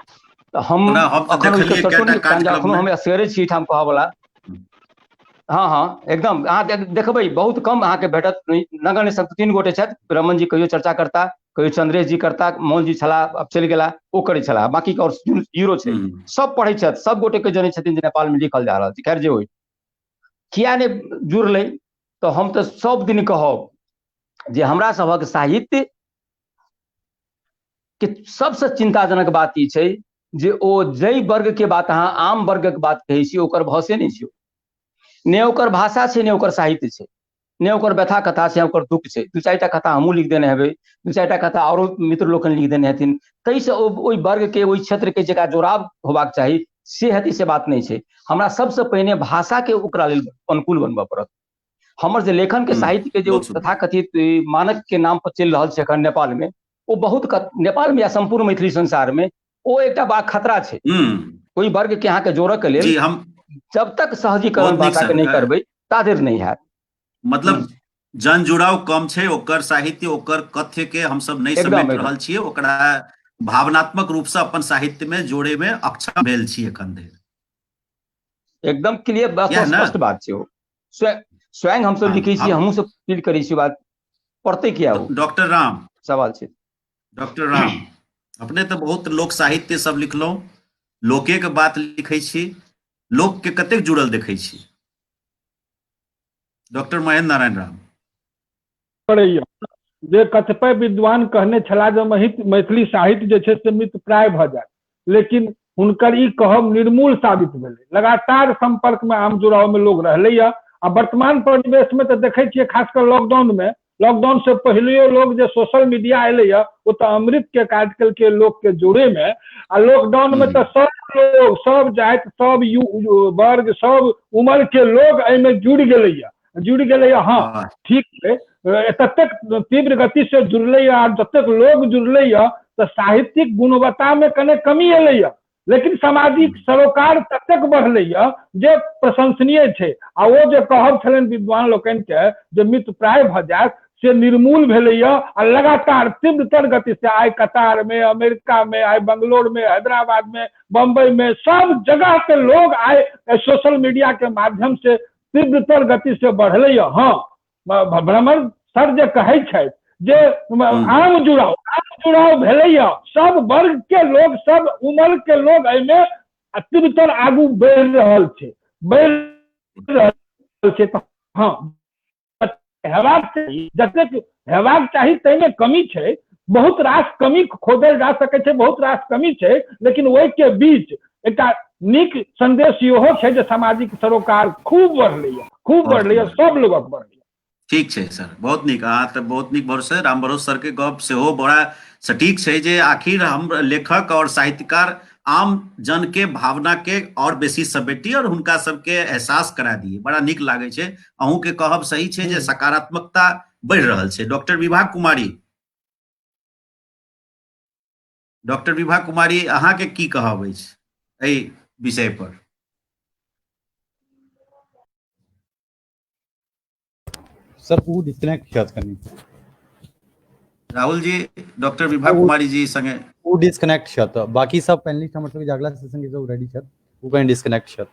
तऽ हम हम अखन ओहि देखलिए चर्चो कएटा नहीं, कार्यक्रम अखनो में हम असगरे छी ठाम कहऽवला। हाँ हाँ एकदम, अहाँ देखबै बहुत कम अहाँके भेटत, नगण्य सब 3 गोटे छथि, रमन जी कहियो चर्चा करता, कहियो चंद्रेश जी करता, मोहन जी छलाह, अब चलि गेला, ओ करै छलाह, बाकी के और जीरो छै। सब पढ़ै छथि, सब गोटे के जनै छथिन जे नेपाल में लिखल जा रहल छै। खैर जे होय, किया नहीं जुड़लै, तो हम तो सब दिन कहब जे हमरा सभक साहित्य के सबसे चिंताजनक बात ई छै जे ओ जई वर्ग के बात अहाँ आम वर्गक बात कहै छी, ओकर भौसे नहीं छै। ने ओकर भाषा छै, ने ओकर साहित्य छै, ने ओकर व्यथा कथा छै, ओकर दुख छै। 2-4 टा कथा हमहूँ लिख देने हेबै, 2-4 टा कथा औरो मित्र लोकनि लिख देने हेथिन, ताहिसँ ओहि वर्ग के, ओहि क्षेत्र के जेकरा जोड़ाव होबाक चाही से हेतै, से बात नहीं छै। हमरा सबसे पहिने भाषा के ओकरा लेल अनुकूल बनबऽ पड़त। हमर जे लेखन के साहित्य के जो तथाकथित मानक के नाम पर चलि रहल छै अखन नेपाल में, ओ बहुत नेपाल में या संपूर्ण मैथिली संसार में ओ एकटा बड़ा खतरा छै। कोई वर्ग के अहाँ के जोड़ऽ के लेल जब तक सहजीकरण भाषा के नहीं करबै ता देर नहीं हैत। मतलब जन जुड़ाव कम छै, ओकर साहित्य, ओकर कथ्य के हम सब नहीं समेट रहल छियै, ओकरा भावनात्मक रूप से अपन साहित्य में जोड़े में अक्षम भेल छी एखन धरि। एकदम क्लियर, स्पष्ट बात छै। ओ स्वयं हम सब लिखै छी, हमहूँ सब फील करै छी बात, पढ़ते किया हो। डॉक्टर राम सवाल छै। डॉक्टर राम, अपने तो बहुत लोक साहित्य सब लिखलहुँ, लोके के बात लिखै छी, लोक के कतेक जुड़ल देखै छी। डॉक्टर महेंद्र नारायण राम जे कतिपय विद्वान कहने छला जे मैथिली साहित्य जे छै से मृतप्राय भऽ जायत, लेकिन हुनकर ई कहब निर्मूल साबित भेलै। लगातार संपर्क में आम जुड़ाव में लोग रहलैया। आ वर्तमान परिवेश में तो देखे छियै, खासकर लॉकडाउन में, लॉकडाउन से पहले लोग जो सोशल मीडिया अयलैया वो तो अमृत के काज केलकै लोग के जोड़े में। आ लॉकडाउन में तो सब लोग, सब जाति, सब वर्ग, सब उम्र के लोग एहिमे जुड़ि गेलैया। हाँ ठीक है, ततेक तीव्र गति से जुड़लैया, जतेक लोग जुड़लैया तो साहित्यिक गुणवत्ता में कने कमी एलैया, लेकिन सामाजिक सरोकार ततेक बढ़लैया जे प्रशंसनीय छै। आ वो जे कहब छलनि विद्वान लोकनि के जे मृतप्राय भऽ जायत, से निर्मूल भेलैया। आ लगातार तीव्रतर गति से आइ कतार में, अमेरिका में, आइ बंगलोर में, हैदराबाद में, बम्बई में, सब जगह के लोग आइ सोशल मीडिया के माध्यम से तीव्रतर गति से बढ़लैया। हाँ, भ्रमर सर जे कहै छथि जे आम जुड़ाव भेलैया, सब वर्ग के लोग, सब उम्र के लोग एहिमे तीव्रतर आगू बढ़ि रहल छै। हाँ, हेबाक चाही, जतेक हेबाक चाही ताहिमे कमी छै। बहुत रास कमी खोजल जा सकै छै, बहुत रास कमी छै, लेकिन ओहि के बीच एकटा नीक संदेश इहो छै जे सामाजिक सरोकार खूब बढ़लैया, सब लोगक बढ़लैया। ठीक छै सर, बहुत नीक, अहाँ तऽ बहुत नीक भरोसे राम भरोस सर के गप सेहो बड़ा सटीक छै जे आखिर हम लेखक और साहित्यकार आम जन के भावना के और बेसी समेटी और हुनका सबके एहसास करा दिए। बड़ा नीक लागे छै। अहूँ के कहब सही छै जे सकारात्मकता बढ़ि रहल छै। डॉक्टर विभा कुमारी अहाँ के की कहब अछि एहि विषय पर? सर वो डिस्कनेक्ट क्या करनी राहुल जी, डॉक्टर विभा कुमारी जी संगे वो डिस्कनेक्ट छत, बाकी सब पैनलिस्ट मतलब कि अगला सेशन के जो रेडी छत वो कहीं डिस्कनेक्ट छत।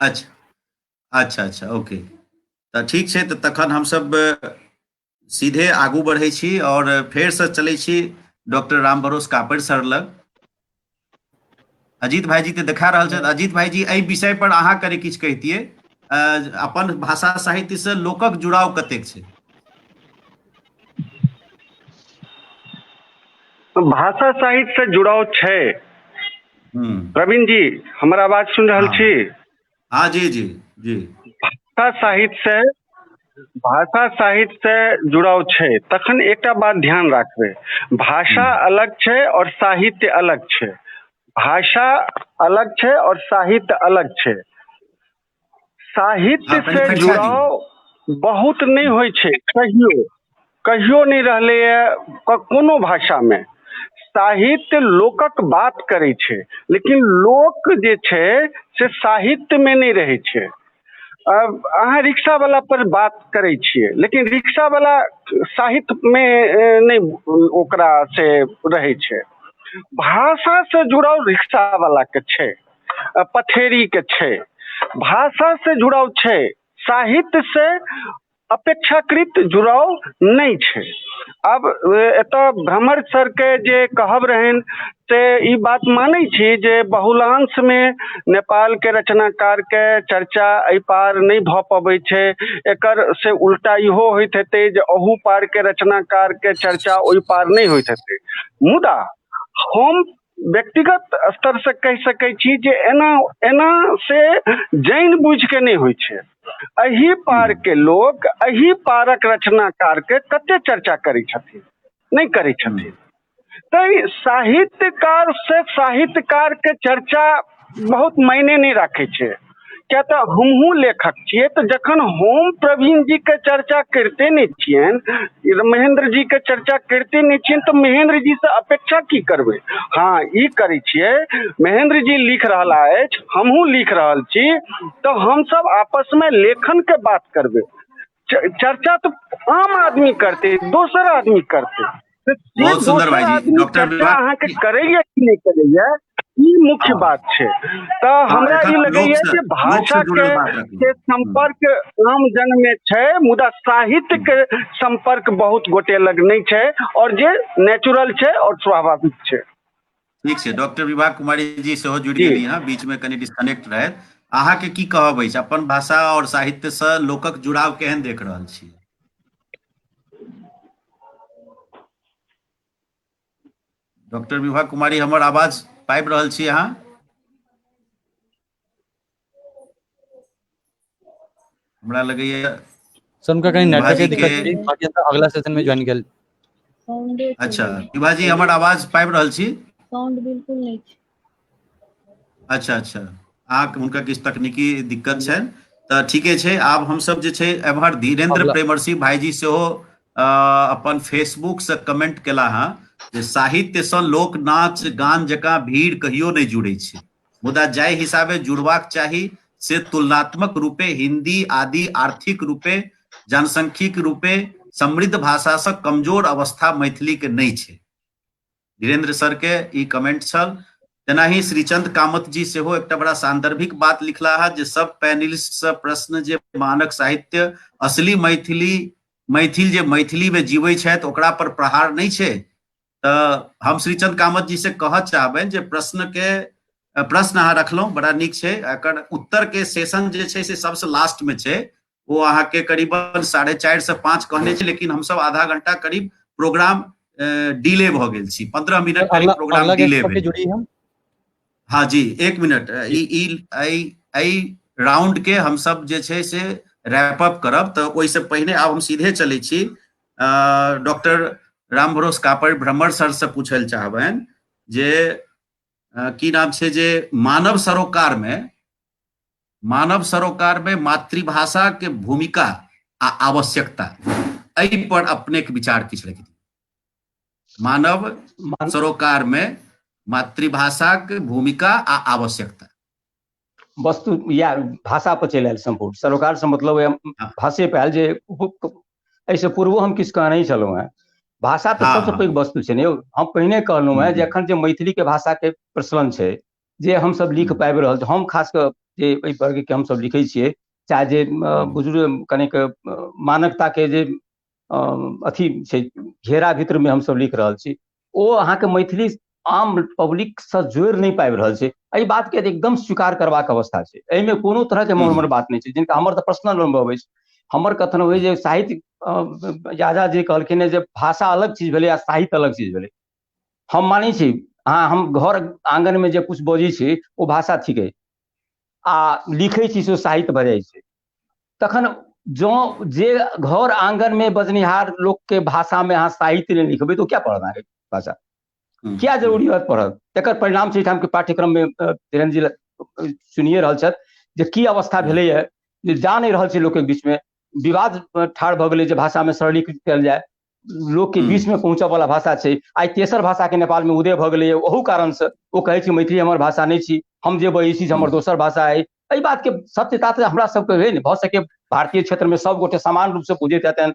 अच्छा ओके, तऽ ठीक छै। तऽ तखन हम सब सीधे आगू बढ़ै छी और फेर से चलै छी डॉक्टर राम भरोस कापड़ सर लग। अजीत भाईजी तऽ देखा रहल छथि। अजीत भाईजी, एहि विषय पर अहाँ करे किछु कहितियै, अपन भाषा साहित्य से लोकक जुड़ाव कतेक छै? भाषा साहित्य से जुड़ाव छै। प्रवीण जी, हमारा आवाज सुन रहल छी? हाँ जी। भाषा साहित्य से भाषा साहित्य से जुड़ाव छे तखन एकटा बात ध्यान राखबे, भाषा अलग छे और साहित्य अलग छे। भाषा अलग छे और साहित्य अलग छे। साहित्य से जुड़ाव बहुत नहीं होय छे, कहियो नहीं रहले कोनो भाषा में। साहित्य लोकक बात करे छे, लेकिन लोक जे छे से साहित्य में नहीं रहे छे। अहाँ रिक्शा वाला पर बात करे छिए, लेकिन रिक्शा वाला साहित्य में नहीं ओकरा से रहे छे। भाषा से जुड़ाव रिक्शा वाला के छे, पथेरी के छे। भाषा से जुड़ाव छे, साहित्य से अपेक्षाकृत जुड़ाव नहीं छे। अब एतऽ भ्रमर सर के जे कहब रहन से ई बात मानै छी जे बहुलांश में नेपाल के रचनाकार के चर्चा एहि पार नहीं भ पबै छै। एकर से उल्टा इहो होइत हेतै जे अहू पार के रचनाकार के चर्चा ओहि पार नहीं होइत हेतै। मुदा हम व्यक्तिगत स्तर से कह सकै छी जे एना से जानि बुझ के नहीं होइ छै। एही पार के लोग एही पारक रचनाकार के कते चर्चा करै छथिन, नहीं करै छथिन। तो साहित्यकार से साहित्यकार के चर्चा बहुत मायने नहीं राखे छे। क्या तो हमहू लेखक छिए, तो जखन हम प्रवीण जी के चर्चा करते नहीं छियन, महेंद्र जी के चर्चा करते नहीं छियन, तो महेंद्र जी से अपेक्षा की करबे। हाँ ई करे छिए, महेंद्र जी लिख रहला अछि, हमहू लिख रहल छी, तो हम सब आपस में लेखन के बात करबे। चर्चा तो आम आदमी करते, दोसर आदमी करते। बहुत सुंदर भाई जी। डॉक्टर विभा करैया कि नहीं करैया ई मुख्य बात छे। तो हमरा ई लगैया कि भाषा के संपर्क आम जन में छे, मुदा साहित्य के संपर्क बहुत गोटे लग नहीं छे, और जे नेचुरल छे और स्वाभाविक छे। ठीक छै, डॉक्टर विभा कुमारी जी सेहो जुड़ गेली हैं, बीच में कनी डिस्कनेक्ट रहे। अहाँ के की कहब अछि, अपन भाषा और साहित्य से लोकक जुड़ाव केहन देख रहल छी? डॉक्टर विभा कुमारी हमर आवाज पाबि रहल छी अहाँ? हमरा लगैया सर उनका कहीं नेटवर्क के दिक्कत थी, बाकी अगला सेशन में ज्वाइन कर। अच्छा विभा जी, हमर आवाज पाबि रहल छी? साउंड बिल्कुल नहीं छै। अच्छा अच्छा, अहाँ हुनका किछु तकनीकी दिक्कत छनि, तऽ ठीके छै। आब हमसब जे छै एम्हर धीरेन्द्र प्रेमर्षि भाईजी सेहो अपन फेसबुक से कमेंट केला हँ जे साहित्य सँ लोक नाच गान जकाँ भीड़ कहियो नहीं जुड़े छै, मुदा जाहि हिसाबे जुड़बाक चाही से तुलनात्मक रूपे हिंदी आदि आर्थिक रूपे जनसांख्यिक रूपे समृद्ध भाषा से कमजोर अवस्था मैथिली के नहीं छै। धीरेन्द्र सर के ई कमेंट छल। तेनाही श्रीचंद कामत जी सेहो एकटा बड़ा सांदर्भिक बात लिखला है जे सब पैनलिस्ट से प्रश्न जे मानक साहित्य असली मैथिल जे मैथिली में जीवै छथि ओकरा पर प्रहार नहीं छै। तऽ हम श्रीचंद कामत जी से कहऽ चाहबनि जे प्रश्न अहाँ रखलहुँ बड़ा नीक छै, एकर उत्तर के सेशन जे छै से सबसे लास्ट में छै। वो अहाँ के करीबन 4:30 से 5 कहने छै, लेकिन हम सब आधा घंटा करीब प्रोग्राम डिले भ गेल छी, 15 मिनट करीब प्रोग्राम डिले भेल। हाँ जी, 1 मिनट, राउंड के हम सब जे छै से रैप अप करब, तऽ ओहिसे पहिने आब हम सीधे चलै छी डॉक्टर राम भरोस कापड़ भ्रमर सर से पूछल चाहबनि जे की नाम छै जे मानव सरोकार में मातृभाषा के भूमिका आ आवश्यकता एहि पर अपने के विचार किछु रखि दी। मानव सरोकार में मातृभाषा के भूमिका आ आवश्यकता। वस्तु या भाषा पर चलि आयल संपूर्ण सरोकार से मतलब भाषे पे आयल जे ऐसे पूर्व हम किछु कहने ही छलहुँ हैं। भाषा तो सबसे पैघ वस्तु छै ने। हम पहिने कहलहुँ हैं जे एखन जे मैथिली के भाषा के प्रचलन छै, जे हम सब लिख पाबि रहल छी, हम खास कर जे एहि वर्ग के हम सब लिखै छियै, चाहे जे बुजुर्ग कनिक मानवता के जे अथी छै घेरा भीतर में हम सब लिख रहल छी, ओ अहाँके मैथिली आम पब्लिक से जोड़ि नहीं पाबि रहल छै। एहि बात के एकदम स्वीकार करबाक अवस्था छै, एहिमे कोनो तरह के मर्मर बात नहीं छै। जिनका हमर तो पर्सनल अनुभव अछि, हमर कथन होइ जे साहित्य यादा जी कहलखिन जे भाषा अलग चीज भेलै आ साहित्य अलग चीज भेलै। हम मानै छी, हाँ हम घर आंगन में जे कुछ बजै छी ओ भाषा थिकै, आ लिखै छी से साहित्य भऽ जाइ छै। तखन जो जे घर आंगन में बजनिहार लोग के भाषा में अहाँ साहित्य नहीं लिखबे तो क्या पढ़ना है भाषा, क्या जरूरी है पढ़ल। एकर परिणाम छै ठाम के पाठ्यक्रम में धीरेन्द्र जी सुनिए रहल छथि जे की अवस्था भेलै है, जे जा नहीं रहल छै लोक के बीच में विवाद ठाढ़ भ गेलै जे भाषा में सरलीकृत कयल जाय, लोक के बीच में पहुंचऽ वाला भाषा छै। आइ तेसर भाषा के नेपाल में उदय भ गेलै, ओहू कारण से ओ कहै छै मैथिली हमर भाषा नहीं छी, हम जे बजै छी हमर दोसर भाषा है। एहि बात के सत्यता तऽ हमरा सबके है ने भऽ सके भारतीय क्षेत्र में सब गोटे समान रूप से बुझैत हेतनि,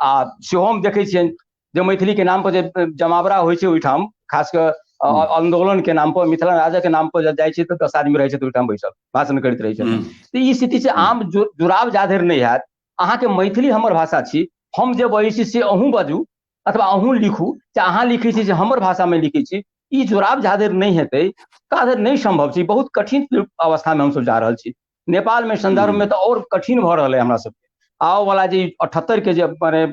आ सेहो हम देखै छियनि जे मैथिली के नाम पर जे जमावड़ा होइ छै ओहिठाम, खास कर आंदोलन के नाम पर, मिथिला राजा के नाम पर जाइ छै तऽ 10 आदमी रहै छै ओहिठाम बैसल भाषण करैत रहै छथिन। तऽ ई स्थिति से आम जुड़ाव जाधरि नहीं हैत। अहाँके मैथिली हमर भाषा छी, हम जे बजै छी से अहूँ बाजू अथवा अहूँ लिखू, चाहे अहाँ लिखै छी से हमर भाषा में लिखै छी, ई जुड़ाव जाधरि नहीं हेतै ताधरि नहीं संभव छै। बहुत कठिन अवस्था में हमसब जा रहल छी। नेपाल में संदर्भ में तो और कठिन भऽ रहल है हमरा सबके। आओ वाला जे 78 के जे माने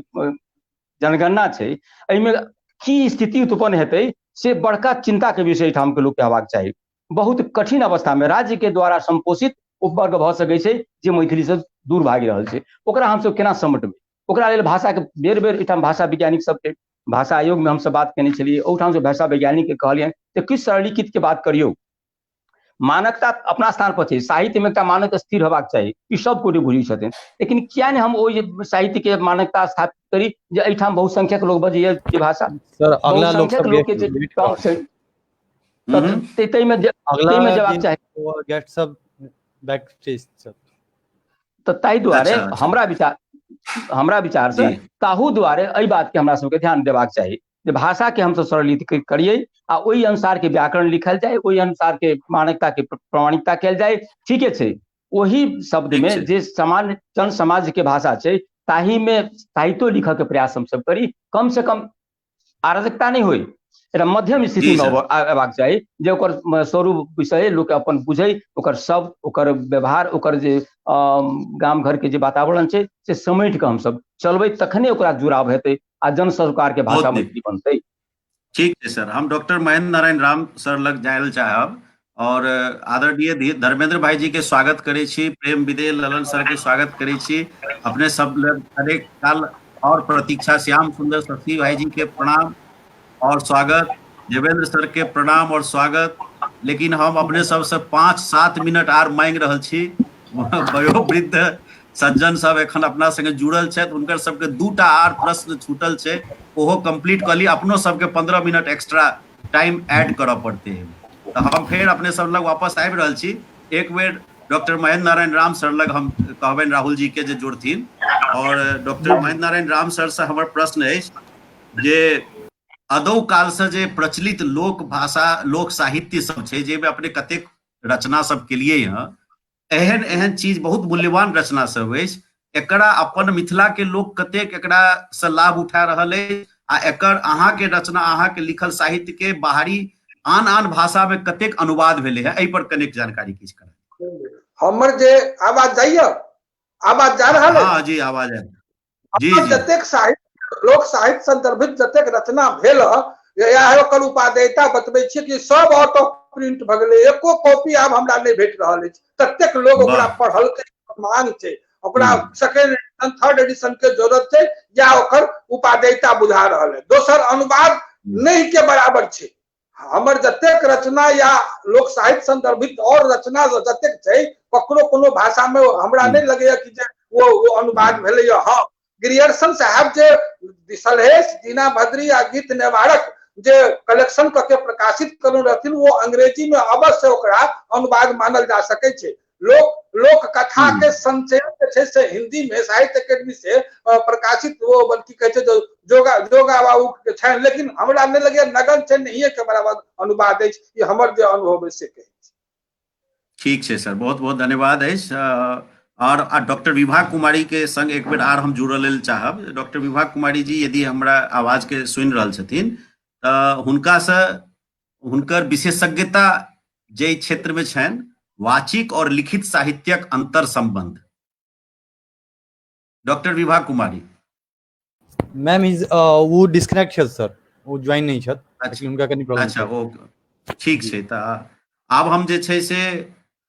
जनगणना छै, एहिमे की स्थिति उत्पन्न हेतै से बड़का चिंता के विषय ठाम के लोक के हेबाक चाही। बहुत कठिन अवस्था में राज्य के द्वारा संपोषित उपवर्ग भऽ सकै छै जे मैथिली से दूर भागि रहल छै, ओकरा हमसब केना समेटबै। ओकरा लेल भाषा के बेर बेर एहिठाम भाषा वैज्ञानिक सबके भाषा आयोग में हमसब बात केने छलियै, ओहिठाम से भाषा वैज्ञानिक के कहलियनि जे किछु सरलीकृत के बात करियौ। मानकता अपना स्थान पर छै, साहित्य में एकटा मानक स्थिर हेबाक चाही, ई सब कोई बुझै छथिन, लेकिन किया ने हम ओहि साहित्य के मानकता स्थापित करी जे एहिठाम बहुसंख्यक लोग बजैया जे भाषा, सर अगला लोग बहुसंख्यक सब लोग के जे कम छै तै में जवाब चाही। गेट सब बैक स्टेज सर। तो ताहि दुआरे अच्छा। हमरा विचार से ताहू दुआरे एहि बात के हमरा सबके ध्यान देबाक चाही जे भाषा के हमसब सरलीकृत करिए आ ओहि अनुसार के व्याकरण लिखल जाए, ओहि अनुसार के मानकता के प्रमाणिकता कयल जाए। ठीके छै, ओही शब्द में जे सामान्य जन समाज के भाषा छै ताही में साहित्य लिखऽ के प्रयास हमसब करी। कम से कम अराजकता नहीं होई, एकटा मध्यम स्थिति में अयबाक चाही जे ओकर स्वरूप विषय लोक अपन बुझै, ओकर शब्द, ओकर व्यवहार, ओकर जे गाम घर के जे वातावरण छै से समेट के हमसब चलबै, तखने ओकरा जुड़ाव हेतै आ जन सरकार के भाषा मैथिली बनतै। ठीक है सर, हम डॉक्टर महेंद्र नारायण राम सर लग जायल चाहब और आदरणीय धर्मेंद्र भाई जी के स्वागत करै छी, प्रेम विदे ललन सर के स्वागत करै छी, अपने सब हरेक काल और प्रतीक्षा श्याम सुंदर शशि भाई जी के प्रणाम और स्वागत, देवेंद्र सर के प्रणाम और स्वागत। लेकिन हम अपने सबसे 5-7 मिनट आर मांग रहल छी। वयोवृद्ध सज्जन सब एखन अपना संगे जुड़ल छथि, हुनकर सबके 2टा आर प्रश्न छूटल छै, ओहो कंप्लीट कर ली। अपनो सबके 15 मिनट एक्स्ट्रा टाइम ऐड करऽ पड़ते है, तो हम फिर अपने सब लग वापस आबि रहल छी। एक बेर डॉक्टर महेंद्र नारायण राम सर लग हम कहबनि राहुल जी के जे जुड़थिन। और डॉक्टर महेंद्र नारायण राम सर से हमर प्रश्न अछि जे अदौ काल से जे प्रचलित लोक भाषा लोक साहित्य सब छै, जेमे अपने कतेक रचना सब केलिए हैं, एहन एहन चीज बहुत मूल्यवान रचना सब अछि, एकरा अपन मिथिला के लोक कतेक एकरा से लाभ उठा रहल अछि आ एकर अहाँ के रचना, अहाँ के लिखल साहित्य के बाहरी आन आन भाषा में कतेक अनुवाद भेले है, एहि पर कनेक जानकारी किछ करा। हमर जे आवाज जाइए, आवाज जा रहल है? हाँ जी, आवाज है जी जी। जतेक साहित्य लोक साहित्य संदर्भित जतेक रचना भेल या ओकर उपादेयता बतबै छी कि सब ऑटो प्रिंट भ गेलै, एको कॉपी आब हमरा नहीं भेट रहल अछि। ततेक लोग ओकरा पढ़ल के मांग छै, ओकरा सेकेंड एडिशन थर्ड एडिशन के जरूरत छै या ओकर उपादेयता बुझा रहल है। दोसर अनुवाद नहीं के बराबर छै। हमर जतेक रचना या लोक साहित्य संदर्भित और रचना जतेक छै, ककरो कोनो भाषा में हमरा नहीं लगैया कि जे वो अनुवाद भेलै। हाँ, ग्रियर्सन साहब जे सलहेश दीना भद्री आ गीत निवारक जे कलेक्शन करके प्रकाशित करने रहथिन, वो अंग्रेजी में अवश्य ओकरा अनुवाद मानल जा सकै छै। लोक कथा के संचयन छै से हिंदी में साहित्य अकेडमी से प्रकाशित वो बल्कि कहै छै जोगा बाबू के छै, लेकिन हमरा नहीं लगे नगन छै नहीं के बराबर अनुवाद अछि। ये हमर जे अनुभव है से कहै छै। ठीक छै सर, बहुत बहुत धन्यवाद अछि। और डॉक्टर विभा कुमारी के संग एक बेर आर हम जुड़ल लेल चाहब। डॉक्टर विभा कुमारी जी यदि हमरा आवाज के सुनि रहल छथिन तऽ हुनका से हुनकर विशेषज्ञता जे क्षेत्र में छनि, वाचिक और लिखित साहित्यक अंतर संबंध। डॉक्टर विभा कुमारी मैम वो डिस्कनेक्ट छथि सर, वो ज्वाइन नहीं छथि। अच्छा, उनका कनी प्रॉब्लम अच्छा ओ ठीक छै। तऽ आब हम जे छै से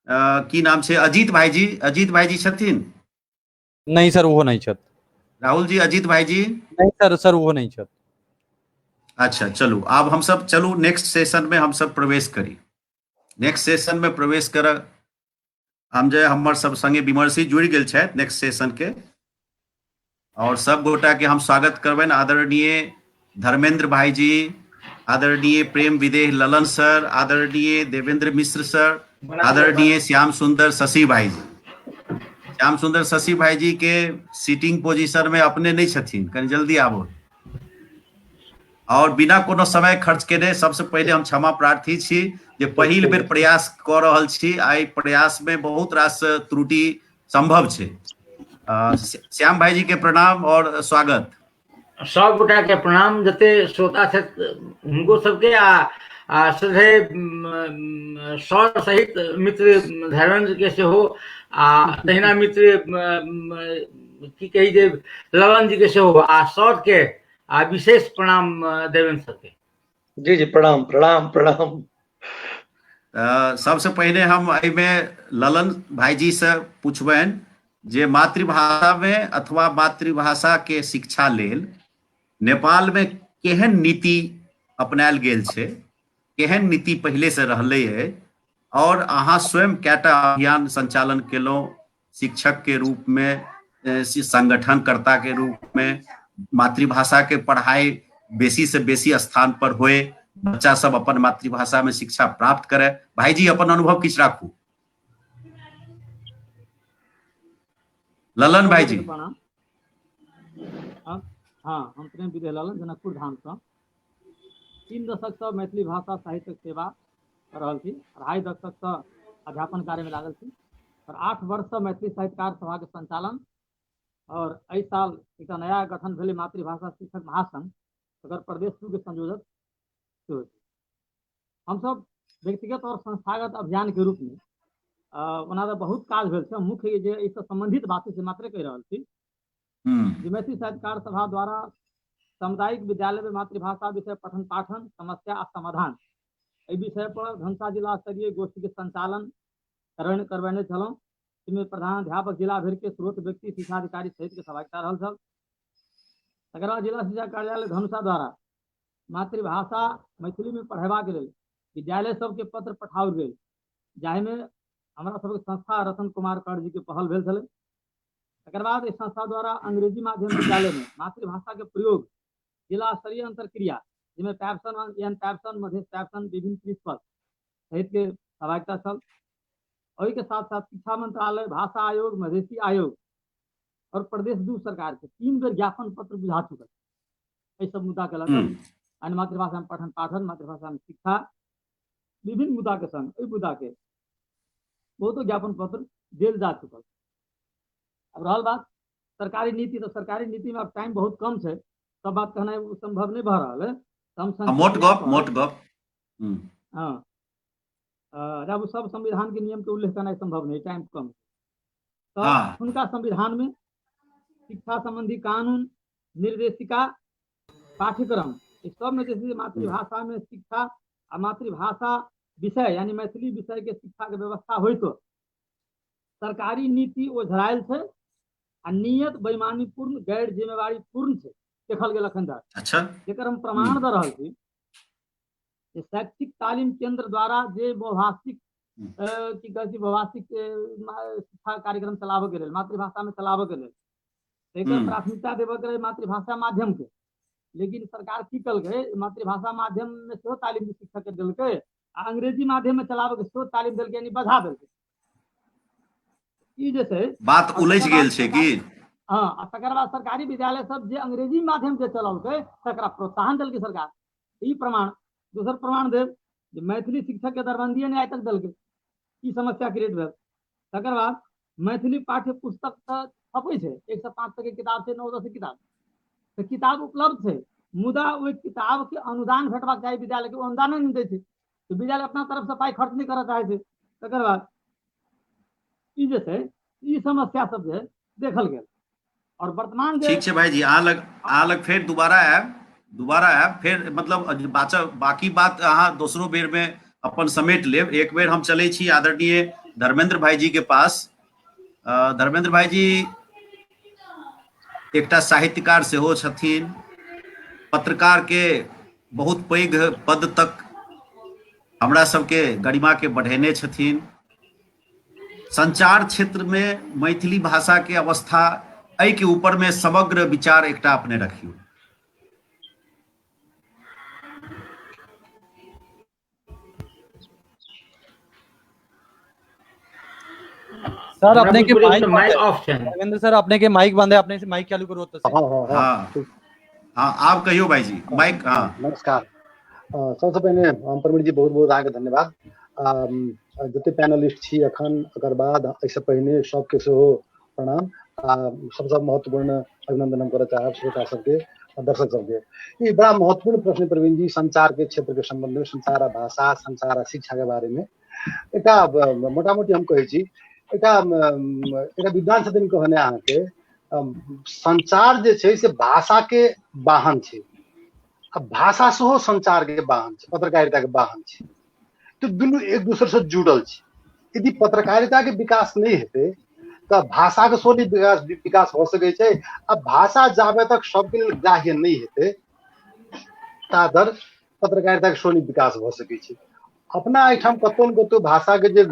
की नाम छै, अजीत भाईजी छथिन? नहीं सर वो नहीं छत। राहुल जी, अजीत भाई जी। नहीं सर वो नहीं छत। अच्छा चलो, अब हम सब चलो नेक्स्ट सेशन में हम सब प्रवेश करी। नेक्स्ट सेशन में प्रवेश कर हम जे हमर सब संगे विमर्शी जुड़ गेल छथि नेक्स्ट सेशन के, और सब गोटा के हम स्वागत करबनि। आदरणीय धर्मेंद्र भाई जी, आदरणीय प्रेम विदेह ललन सर, आदरणीय देवेंद्र मिश्र सर, आदरणीय श्याम सुंदर शशि भाई जी। श्याम सुंदर शशि भाई जी के सीटिंग पोजीशन में अपने नहीं छथिन, कनि जल्दी आबो। और बिना कोनो समय खर्च केने सबसे पहले हम क्षमा प्रार्थी छी जे पहिल बेर प्रयास कऽ रहल छी। आई प्रयास में बहुत रास त्रुटि संभव छै। श्याम भाई जी के प्रणाम और स्वागत। सब गोटा के प्रणाम, जते श्रोता छथि हुनको सबके आ सधे सर सहित मित्र धर्मेंद्र के सेहो आ तहिना मित्र की कही जे ललन जी के सेहो आ सर के आ विशेष प्रणाम देवेंद्र सर के। जी जी प्रणाम प्रणाम प्रणाम। सबसे पहले हम एहिमे ललन भाईजी से पूछबनि जे मातृभाषा में अथवा मातृभाषा के शिक्षा लेल नेपाल में केहन नीति अपनायल गेल छै, केहन नीति पहले से रहले है, और अहाँ स्वयं कैटा अभियान संचालन केलहुँ शिक्षक के रूप में, संगठनकर्ता के रूप में, मातृभाषा के पढ़ाई बेसी से बेसी स्थान पर होए, बच्चा सब अपन मातृभाषा में शिक्षा प्राप्त करे। भाई जी अपन अनुभव किछ राखू। ललन भाई जी। हाँ, हम प्रेम विदेह ललन जनकपुर धाम से 3 दशक से मैथिली भाषा साहित्य सेवा कर रहल छी। 2.5 दशक से अध्यापन कार्य में लागल छी और 8 वर्ष से मैथिली साहित्यकार सभा के संचालन, और एहि साल एक नया गठन भेले मातृभाषा शिक्षक महासंघ, अगर प्रदेश 2 के संयोजक सेहो छी। हम सब व्यक्तिगत और संस्थागत अभियान के रूप में ओना बहुत काज भेल छै। मुख्य जे इससे संबंधित बात से मात्र कहि रहल छी। मैथिली साहित्यकार सभा द्वारा सामुदायिक विद्यालय में मातृभाषा विषय पठन पाठन समस्या आ समाधान एहि विषय पर धनुषा जिला स्तरीय गोष्ठी के संचालन करबेने छलहुँ। इसमें प्रधान अध्यापक जिला भर के स्रोत व्यक्ति शिक्षाधिकारी सहित के सहभागिता रहल छल। तकर बाद जिला शिक्षा कार्यालय धनुषा द्वारा मातृभाषा मैथिली में पढ़ेबा के लेल विद्यालय सबके पत्र पठाओल गेल, जाहिमे हमरा सबके संस्था रतन कुमार कर जी के पहल भेल छलै। तकर बाद इस संस्था द्वारा अंग्रेजी माध्यम विद्यालय में मातृभाषा के प्रयोग जिला स्तरीय अंतरक्रिया, जिसमें पैप्सन मध्य पैप्सन विभिन्न प्रिंसिपल सहित के सहभागिता छल। और के साथ साथ शिक्षा मंत्रालय, भाषा आयोग, मधेसी आयोग और प्रदेश 2 सरकार के 3 बेर ज्ञापन पत्र बुझा चुकल एहि सब मुद्दा के लऽ अन्य मातृभाषा में पठन पाठन, मातृभाषा में शिक्षा, विभिन्न मुद्दा के संग एहि मुद्दा के बहुतो ज्ञापन पत्र देल जा चुकल। अब रहल बात सरकारी नीति, तो सरकारी नीति में अब टाइम बहुत कम है, सब बात कहना संभव नहीं भऽ रहल है। मोट गप। हाँ, जब सब संविधान के नियम के उल्लेख करना संभव नहीं, टाइम कम। तो उनका संविधान में शिक्षा संबंधी कानून, निर्देशिका, पाठ्यक्रम इस सब में जैसे मातृभाषा में शिक्षा और मातृभाषा विषय यानी मैथिली विषय के शिक्षा के व्यवस्था हो, तो सरकारी नीति ओझरायल है आ नियत बेईमानीपूर्ण गैर जिम्मेवारी पूर्ण है देखल गेल अखन तक। अच्छा, जेकर हम प्रमाण दे रहल छी। शैक्षिक तालीम केंद्र द्वारा जे बहुभाषिक की कहै छै बहुभाषिक शिक्षा कार्यक्रम चलाबऽ के लेल मातृभाषा में चलाबऽ के लेल एकर प्राथमिकता देबऽ के मातृभाषा माध्यम के, लेकिन सरकार की कलकै मातृभाषा माध्यम में सेहो तालीम शिक्षा के देलकै आ अंग्रेजी माध्यम में चलाबऽ के सेहो तालीम देलकै, यानी बढ़ा देलकै। ई जे छै बात उलझ गेल छै कि हाँ, तकर बाद सरकारी विद्यालय सब जे अंग्रेजी माध्यम से चलौलकै तकरा प्रोत्साहन देलकै सरकार। ई प्रमाण। दोसर प्रमाण देव जे मैथिली शिक्षक के दरबंदिये ने आइ तक देलकै, ई समस्या क्रिएट भेल। तकर बाद मैथिली पाठ्य पुस्तक तऽ छपै छै, 105 तक के किताब छै, 9-10 किताब, तो किताब उपलब्ध छै, मुदा ओहि किताब के अनुदान भेटबाक चाही विद्यालय के, अनुदान नहीं दै छै, तो विद्यालय अपना तरफ से पाई खर्च नहीं करऽ चाहै छै। तकर बाद ई जे छै ई समस्या सब जे देखल गेल। और वर्तमान ठीक है भाई जी, अहाँ लग फिर दोबारा आयब फिर मतलब बाकी बात अहाँ दोसरो बेर में अपन समेट लेब। एक बेर हम चले छी आदरणीय धर्मेंद्र भाई जी के पास। धर्मेंद्र भाई जी, एकटा साहित्यकार सेहो छथिन, पत्रकार के बहुत पैघ पद तक हमरा सबके गरिमा के बढ़ेने छथिन। संचार क्षेत्र में मैथिली भाषा के अवस्था एहि के ऊपर में समग्र विचार एकटा अपने रखियो। सर अपने के माइक ऑफ है। रविंद्र सर अपने के माइक बंद है, अपने से माइक चालू करो तो सही। हाँ आप कहियो भाई जी माइक। हाँ नमस्कार। सबसे पहले प्रवीण जी बहुत बहुत अहाँके धन्यवाद। जते पैनलिस्ट छी अखन एकर बाद एहिसँ पहिने सबके सेहो प्रणाम। सबसे महत्वपूर्ण अभिनंदन हम करऽ चाहब श्रोता सबके, दर्शक सबके। ई बड़ा महत्वपूर्ण प्रश्न प्रवीण जी, संचार के क्षेत्र के संबंध में, संचार आ भाषा, संचार आ शिक्षा के बारे में एकटा मोटा मोटी हम कहै छी, एकटा विद्वान छथिन कहने अहाँके संचार जे छै से भाषा के वाहन छै, भाषा सेहो संचार के वाहन छै, पत्रकारिता के वाहन छै। तो दुनू एक दूसरे से जुड़ल छै। यदि पत्रकारिता के विकास नहीं हेतै तो भाषा के सोनी विकास हो सकै छै। अब भाषा जाबे तक सबके लेल ग्राह्य नहीं हेतै ताधर पत्रकारिता के सोनी विकास हो सकै छै। अपना एहिठाम कतौ न कतौ भाषा के जे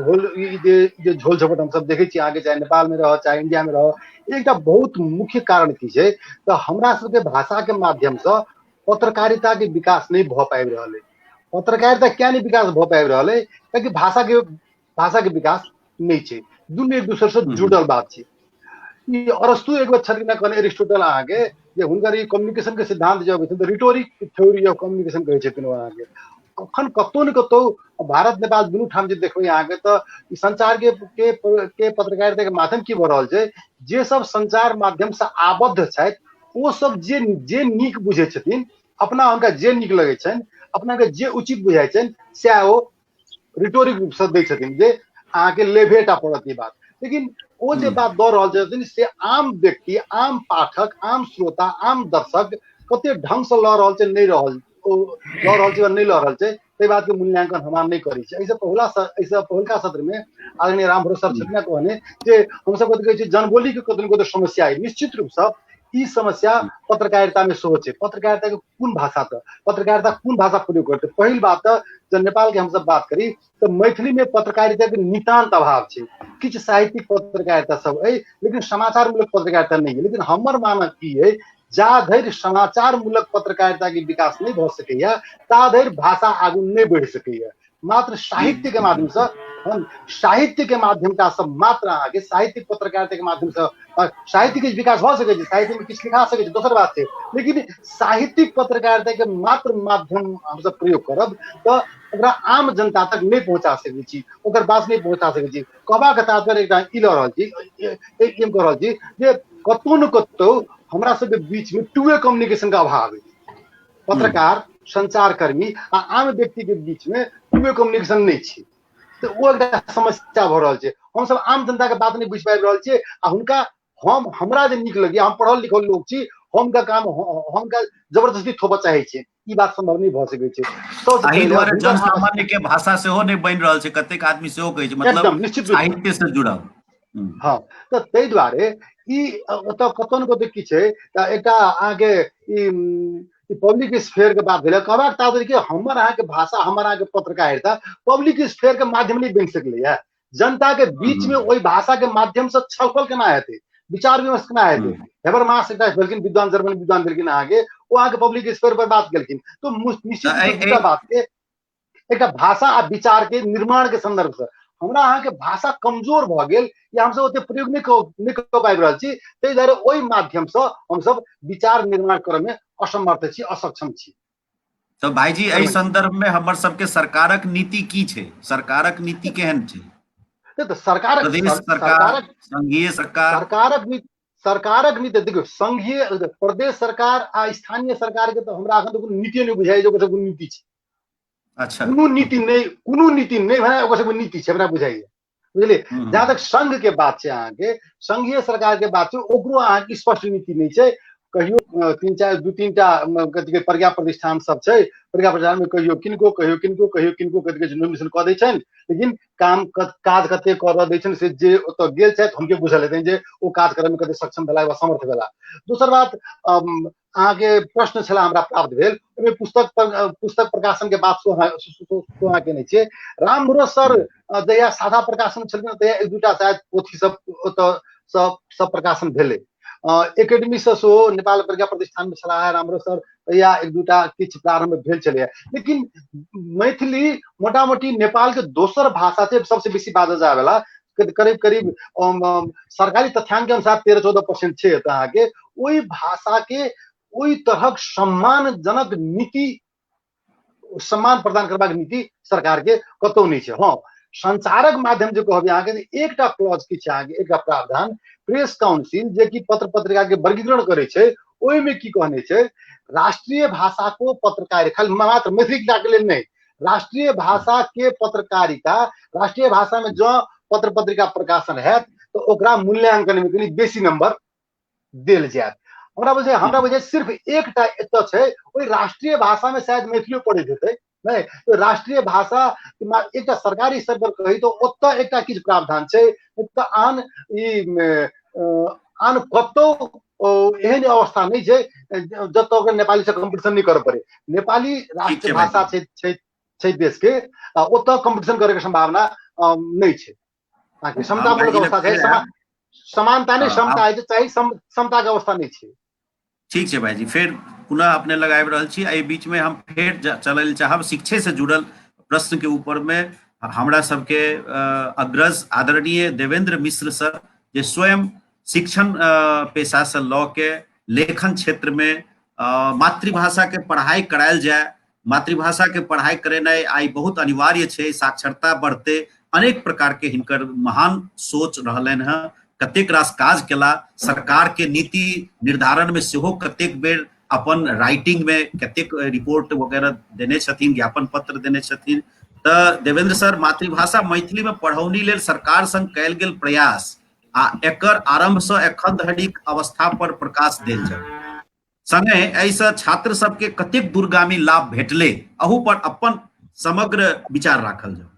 झोल झपट हम सब देखे छी, आगे चाहे नेपाल में रहो चाहे इंडिया में रहो, एकटा बहुत मुख्य कारण की छै तो हमरा सबके भाषा के माध्यम से पत्रकारिता के विकास नहीं भ पाबि रहल है। पत्रकारिता क्या नहीं विकास भ पाबि रहल है कियाकि भाषा के विकास नहीं छै। दुनू एक दूसरे से जुड़ल बात छै। ई अरस्तु एक बार छथिन कहने एरिस्टोटल अहाँके जे हुनकर ई कम्युनिकेशन के सिद्धांत जब होइ छै तो रिटोरिक थ्योरी ऑफ कम्युनिकेशन कहै छथिन अहाँके। अखन कतौ न कतौ भारत नेपाल दुनू ठाम जे देखबै अहाँके तो ई संचार के पत्रकारिता के माध्यम की भ रहल छै, जे सब संचार माध्यम से आबद्ध छथि वो सब जे नीक बुझै छथिन, अपना हुनका जे नीक लगै छनि, अपना के जे उचित बुझाइ छनि सएह ओ रिटोरिक रूप से दै छथिन जे अहाँके लेभेटा पड़त ई बात। लेकिन वो जे बात दऽ रहल छथिन से आम व्यक्ति, आम पाठक, आम श्रोता, आम दर्शक कते ढंग से लऽ रहल छै नहीं लऽ रहल छै नहीं लऽ रहल छै, ताहि बात के मूल्यांकन हमरा नहीं करै छै। एहिसँ पहिलका सत्र में आदरणीय रामभरोस सर छथिन कहने जे हम सब कहै छै जनबोली के कतौ न कतौ समस्या है। निश्चित रूप से ई समस्या पत्रकारिता में सेहो छै। पत्रकारिता के कोन भाषा त पत्रकारिता कोन भाषा प्रयोग करते। पहिल बात जब नेपाल के हम सब बात करी तो मैथिली में पत्रकारिता के नितांत अभाव छै। किछ साहित्यिक पत्रकारिता सब है लेकिन समाचार मूलक पत्रकारिता नहीं है। लेकिन हमर मानक की है, जा धरि समाचार मूलक पत्रकारिता के विकास नहीं भ सकैया ता धरि भाषा आगू नहीं बढ़ सकैया। मात्र साहित्य के माध्यम से साहित्य के माध्यम का सब मात्र आगे साहित्यिक पत्रकारिता के माध्यम से साहित्य के विकास हो सके, साहित्य में किछ लिखा सके दोसर बात है। लेकिन साहित्यिक पत्रकारिता के मात्र माध्यम हम सब प्रयोग करब तो ओकरा आम जनता तक नहीं पहुंचा सकै छी, ओकर बात नहीं पहुंचा सकै छी। कहबा के तात्पर्य एकटा ई ल रहल छी, एम कह रहल छी जे कतौ न कतौ हमरा सबके बीच में टू वे कम्युनिकेशन का अभाव है। पत्रकार, संचारकर्मी आ आम व्यक्ति के बीच में टू वे कम्युनिकेशन नहीं छै। तो वो एकटा समस्या भ रहल छै। हम सब आम जनता के बात नहीं बुझ पाबि रहल छियै आ हुनका हमरा जे नीक लगैया, हम पढ़ल लिखल लोग छी, हमका काम हमका जबरदस्ती थोपऽ चाहै छियै, ई बात संभव नहीं भ सकै छै। एहि दुआरे जनसामान्य के भाषा सेहो नहीं बनि रहल छै। कतेक आदमी सेहो कहै छै मतलब साहित्य से जुड़ल। हाँ तो ताहि दुआरे ई कतौ न कतौ की छै एकटा अहाँके ई पब्लिक स्फेयर के बात भेल। कहबाक तात्पर्य कि हमर अहाँके भाषा, हमर अहाँके पत्रकारिता पब्लिक स्फेयर के माध्यम नहीं बनि सकलैया। जनता के बीच में ओहि भाषा के माध्यम से छलफल केना हेतै, विचार विमर्श केना हेतै। हेबरमास एकटा भेलखिन विद्वान, जर्मन विद्वान भेलखिन अहाँके, वो अहाँके पब्लिक स्फेयर पर बात केलखिन। तो निश्चित बात के एकटा भाषा आ विचार के निर्माण के संदर्भ से हमरा अहाँके भाषा कमजोर भ गेल या हमसब ओते प्रयोग नहीं कऽ पाबि रहल छी। ताहि दुआरे ओहि माध्यम से हमसब विचार निर्माण करऽ में असमर्थ छी, असक्षम छी। तो भाईजी एहि संदर्भ में हमर सबके सरकारक नीति की छै? सरकारक नीति केहन छै? तो सरकारक संघीय सरकारक नीति देखियौ, संघीय प्रदेश सरकार आ स्थानीय सरकार के तो हमरा अखन कोनो नीति नहीं बुझाइ जे ओकर कोनो नीति छै। अच्छा, कोनो नीति नहीं भने ओकर सबके नीति छै हमरा बुझाइए, बुझलिए। जहाँ तक संघ के बात छै, अहाँके संघीय सरकार के बात छै, ओकरो अहाँके स्पष्ट नीति नहीं छै। कहियो 2-3टा प्रज्ञा प्रतिष्ठान सब छै, प्रज्ञा प्रतिष्ठान में कहियो किनको कथि के नोमिनेशन कऽ दै छनि, लेकिन काज कते करऽ दै छनि से जे ओतऽ गेल छथि हुनके बुझल हेतनि जे ओ काज करऽ में कते सक्षम भेला वा समर्थ भेला। दोसर बात अहाँके प्रश्न छला हमरा प्राप्त भेल, ओहिमे पुस्तक प्रकाशन के बात अहाँ केने छियै। राम भरोस सर जहिया साझा प्रकाशन छलखिन तहिया 1-2टा शायद पोथी सब ओतऽ सब प्रकाशन भेलै। एकेडमी से सेहो नेपाल प्रज्ञा प्रतिष्ठान में छलाह रामभरोस सर, तहिया 1-2टा किछु प्रारंभ भेल छलैया। लेकिन मैथिली मोटा मोटी नेपाल के दोसर भाषा छै सबसे बेसी बाजल जाय वाला, करीब सरकारी तथ्याङ्क के अनुसार 13-14% छै एतऽ अहाँके। ओहि भाषा के ओहि तरहक सम्मानजनक नीति, सम्मान प्रदान करबाक नीति सरकार के कतौ नहीं छै। हाँ, संचारक माध्यम जे कहबे अहाँके एकटा क्लॉज की छै, अहाँके एकटा प्रावधान प्रेस काउंसिल जे कि पत्र पत्रिका के वर्गीकरण करे छै, ओहि में की कहने छै, राष्ट्रीय भाषा को पत्रकारिता, खाली मात्र मैथिली के लेल नहीं, राष्ट्रीय भाषा के पत्रकारिता, राष्ट्रीय भाषा में जो पत्र पत्रिका प्रकाशन है तो ओकरा मूल्यांकन में कनी बेसी नंबर देल जायत। हमरा बुझे सिर्फ एकटा एतऽ छै, ओहि राष्ट्रीय भाषा में शायद मैथिली पढ़ैत हेतै नहीं, तो राष्ट्रीय भाषा एक सरकारी स्तर पर कही तो ओतऽ एकटा किछु प्रावधान छै, आन कतौ एहन अवस्था नहीं छै जतऽ नेपाली से कंपटीशन नहीं कर पड़े। नेपाली राष्ट्रीय भाषा छै देश के, ओतऽ कंपटीशन करे के संभावना नहीं छै। समतामूलक अवस्था छै, समानता नहीं क्षमता है, चाहे समता के अवस्था नहीं छै। ठीक है भाई जी, फिर पुनः अपने लगाए रहल छी। एहि बीच में हम फिर चलल चाहब शिक्षे से जुड़ल प्रश्न के ऊपर में हमरा सबके अग्रज आदरणीय देवेंद्र मिश्र सर, जे स्वयं शिक्षण पेशा से लऽ के लेखन क्षेत्र में मातृभाषा के पढ़ाई करायल जाए, मातृभाषा के पढ़ाई करेनाइ आई बहुत अनिवार्य छै। साक्षरता बढ़ते अनेक प्रकार के हिनकर महान सोच रहलनि हैं, कतेक रास काज केला, सरकार के नीति निर्धारण में सेहो कतेक बेर अपन राइटिंग में कतेक रिपोर्ट वगैरह देने छथिन, ज्ञापन पत्र देने छथिन। तऽ देवेंद्र सर, मातृभाषा मैथिली में पढ़ौनी लेल सरकार संग कयल गेल प्रयास आ एकर आरंभ से एखन धरिक अवस्था पर प्रकाश देल जाय, संगे एहिसँ छात्र सबके कतेक दूरगामी लाभ भेटले, अहू पर अपन समग्र विचार राखल जाय।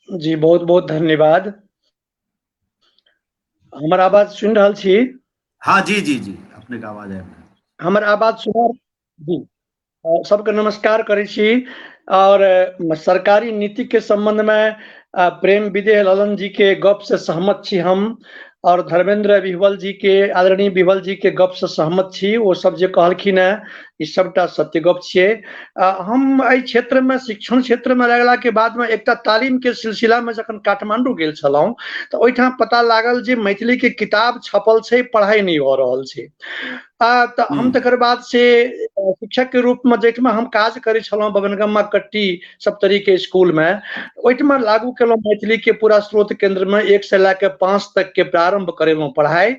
जी बहुत बहुत धन्यवाद। हमर आवाज सुन रहल छी? हाँ जी जी जी, अपने का आवाज है। हमर आवाज सुन जी, सबके नमस्कार करै छी। और सरकारी नीति के संबंध में प्रेम विदेह ललन जी के गप से सहमत छी हम, और धर्मेंद्र बिहवल जी के, आदरणीय बिहवल जी के गप से सहमत छी। वो सब जे कहलखिन है ई सबटा सत्य गप छियै। हम एहि क्षेत्र में, शिक्षण क्षेत्र में लगला के बाद में एकटा तालीम के सिलसिला में जखन काठमांडू गेल छलहुँ तऽ ओहिठाम पता लागल जे मैथिली के किताब छपल छै, पढ़ाई नहीं हो रहल छै। तऽ हम तकर बाद से शिक्षक के रूप में जैठमा हम काज करै छलहुँ बबनगम्मा कट्टी सप्तरी के स्कूल में, ओहिठमा लागू केलहुँ मैथिली के पूरा स्रोत केंद्र में 1 से लए के 5 तक के प्रारंभ करेलहुँ पढ़ाई।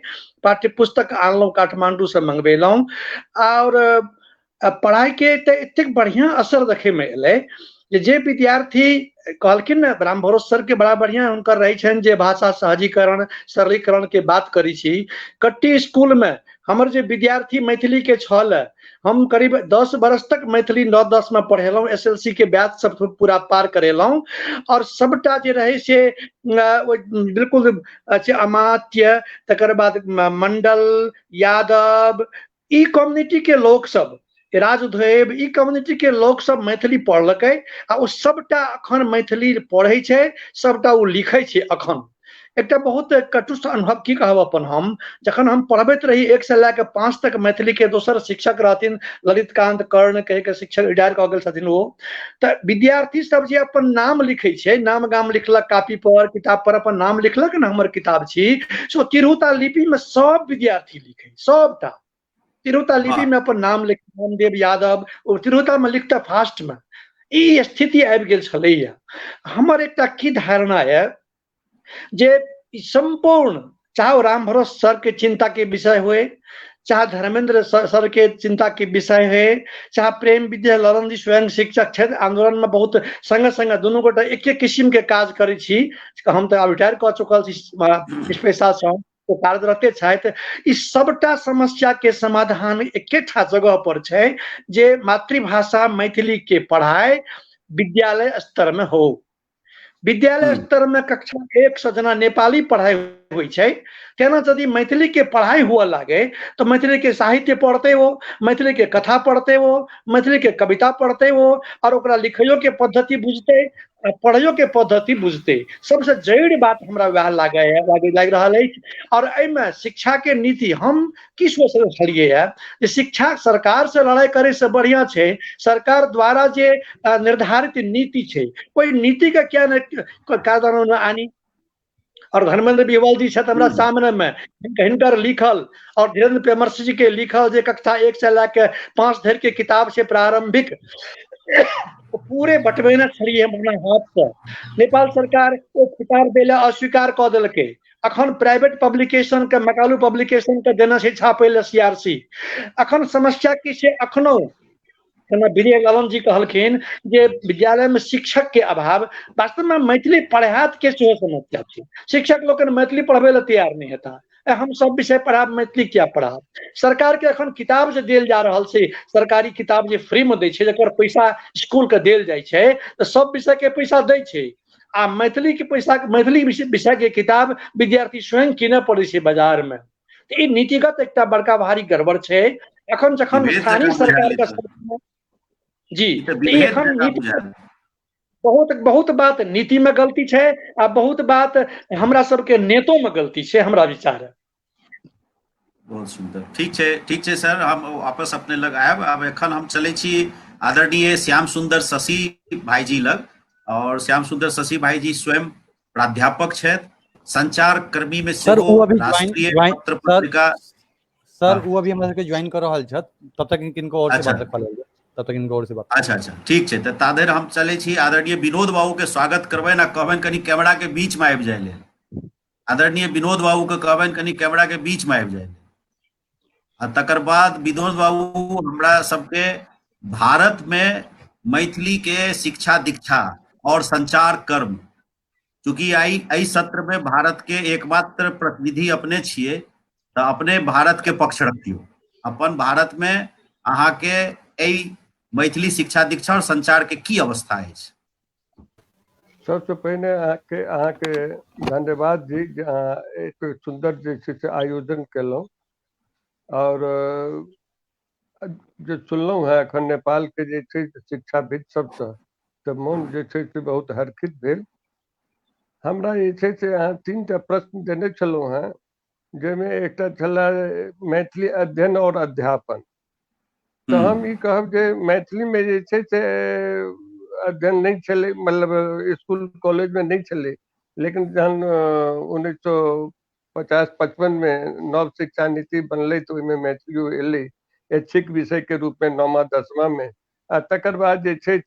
पाठ्य पुस्तक आनलहुँ काठमांडू से मंगवेलहुँ, और पढ़ाई के एतेक बढ़िया असर देखे में एलै जे विद्यार्थी कहलखिन ने, रामभरोस सर के बड़ा बढ़िया हुनकर रहे छनि जे भाषा सहजीकरण सरलीकरण के बात करी छी। कट्टी स्कूल में हमर जे विद्यार्थी मैथिली के छल, हम करीब 10 बरस तक मैथिली 9-10 में पढ़ेलहुँ, SLC के बैच सब पूरा पार करेलहुँ, और सबटा जे रहे से बिल्कुल अमात्य, तकर बाद मंडल, यादव, ई कम्युनिटी के लोक सब, राजधेव, ई कम्युनिटी के लोक सब मैथिली पढ़लकै, आ ओ सबटा अखन मैथिली पढ़ै छै, सबटा ओ लिखै छै अखन। एकटा बहुत कटुष्ट अनुभव की कहब अपन, हम जखन हम पढ़बैत रही 1 से लए के 5 तक मैथिली के, दोसर शिक्षक रहथिन ललितकांत कर्ण कह के शिक्षक रिटायर कऽ गेल छथिन, वो तऽ विद्यार्थी सब जे अपन नाम लिखै छै, नाम गाम लिखलक कापी पर, किताब पर अपन नाम लिखलक ने, हमर किताब छी सो तिरहुता लिपि में सब विद्यार्थी लिखे, सबटा तिरहुता लिपि में अपन नाम लिख, रामदेव यादव, और तिरहुता में लिखता फास्ट में। ई स्थिति आबि गेल छलैया। हमर एकटा की धारणा है जे संपूर्ण, चाहे वो रामभरोस सर के चिंता के विषय हुए, चाहे धर्मेंद्र सर के चिंता के विषय है, चाहे प्रेम विद्या ललन जी स्वयं शिक्षक क्षेत्र आंदोलन में बहुत संगे संगे दुनू गोटे एक किस्म के काज करे छी। हम तो रिटायर कर चुकल छी इस पेशा से, ओ कार्यरते छथि। ई सबटा समस्या के समाधान एकेठा जगह पर छै जे मातृभाषा मैथिली के पढ़ाई विद्यालय स्तर में हो। विद्यालय स्तर में कक्षा 1 से जना नेपाली पढ़ाई होइ छै, तेना यदि मैथिली के पढ़ाई हुआ लागे तो मैथिली के साहित्य पढ़ते हो, मैथिली के कथा पढ़ते हो, मैथिली के कविता पढ़ते हो और ओकरा लिखैयो के पद्धति बुझते आ पढ़ैयो के पद्धति बुझते। सबसे जरूरी बात हमरा वह लाग रहल अछि। और एहिमे शिक्षा के नीति हम की सोच रहलिए है जे शिक्षा सरकार से लड़ाई करे से बढ़िया छै सरकार द्वारा जे निर्धारित नीति छै कोई नीति का क्या कानून में आनी। और धर्मेंद्र बिहवल जी छथि हमरा सामने में, हिनकर लिखल और धीरेन्द्र पेमर्स जी के लिखल जे कक्षा 1 से लेके 5 धरि के किताब से प्रारंभिक पूरे बटबेने छलिए अपना हाथ से। नेपाल सरकार ओ किताब देला अस्वीकार क देलकै। अखन प्राइवेट पब्लिकेशन के मकालू पब्लिकेशन के देना छै छापै ले सीआरसी। अखन समस्या की छै, अखनो जेना विजय लालन जी कहलखिन जे विद्यालय में शिक्षक के अभाव, वास्तव में मैथिली पढ़ात के सेहो समस्या छै। शिक्षक लोग मैथिली पढ़बे ला तैयार नहीं हेता। हम सब विषय पढ़ाब, मैथिली क्या पढ़ाब। सरकार के अखन किताब जे देल जा रहल छै, सरकारी किताब जे फ्री में दै छै, जकर पैसा स्कूल के देल जाइ छै, तो सब विषय के पैसा दै छै आ मैथिली के पैसा, मैथिली विषय के किताब विद्यार्थी स्वयं कीने पड़े छै बाजार में। तो ई नीतिगत एकटा बड़का भारी गड़बड़ छै। अखन जखन स्थानीय सरकार का जी एखन नीति बहुत बात नीति में गलती छै आ बहुत बात हमरा सबके नेतो में गलती छै, हमरा विचार है। बहुत सुंदर, ठीक छै सर, हम वापस अपने लग आयब। अब एखन हम चले छी आदरणीय श्याम सुंदर शशि भाईजी लग, और श्याम सुंदर शशि भाईजी स्वयं प्राध्यापक छथि, संचार कर्मी में राष्ट्रीय पत्र पत्रिका। सर वो अभी हमरा सबके ज्वाइन कर रहल छथि, तब तक किनको और से बात रखल जाए, तब तक इनको और से बात। अच्छा ठीक छै। तऽ ताधर हम चले छी आदरणीय विनोद बाबू के स्वागत करबनि आ कहबनि कनि कैमरा के बीच में आबि जाय लेल। आदरणीय विनोद बाबू के कहबनि कनि कैमरा के बीच में आबि जाय लेल। आ तकर बाद विनोद बाबू हमरा सबके भारत में मैथिली के शिक्षा दीक्षा और संचार कर्म, चूंकि आई सत्र में भारत के एकमात्र प्रतिनिधि अपने छिए, तो अपने भारत के पक्ष रखियो। अपन भारत में अहाँ के मैथिली शिक्षा दीक्षा और संचार के की अवस्था है? सबसे पहले अहाँ के धन्यवाद जी, एक सुंदर जे आयोजन केलहुँ और जो सुनलहुँ है अखन नेपाल के जे शिक्षाविद सबसे, तो मन जे से बहुत हर्षित भेल। हमरा जे से अहाँ 3टा प्रश्न देने छलहुँ हैं, जेमे एकटा छला मैथिली अध्ययन और अध्यापन। तो हम ई कहब जे मैथिली में जे से अध्ययन नहीं चले, मतलब स्कूल कॉलेज में नहीं चले, लेकिन जहन 1950-55 में नव शिक्षा नीति बनले तो इनमें मैथिली एले ऐच्छिक विषय के रूप में 9मा-10मा में। तकर बाद जे से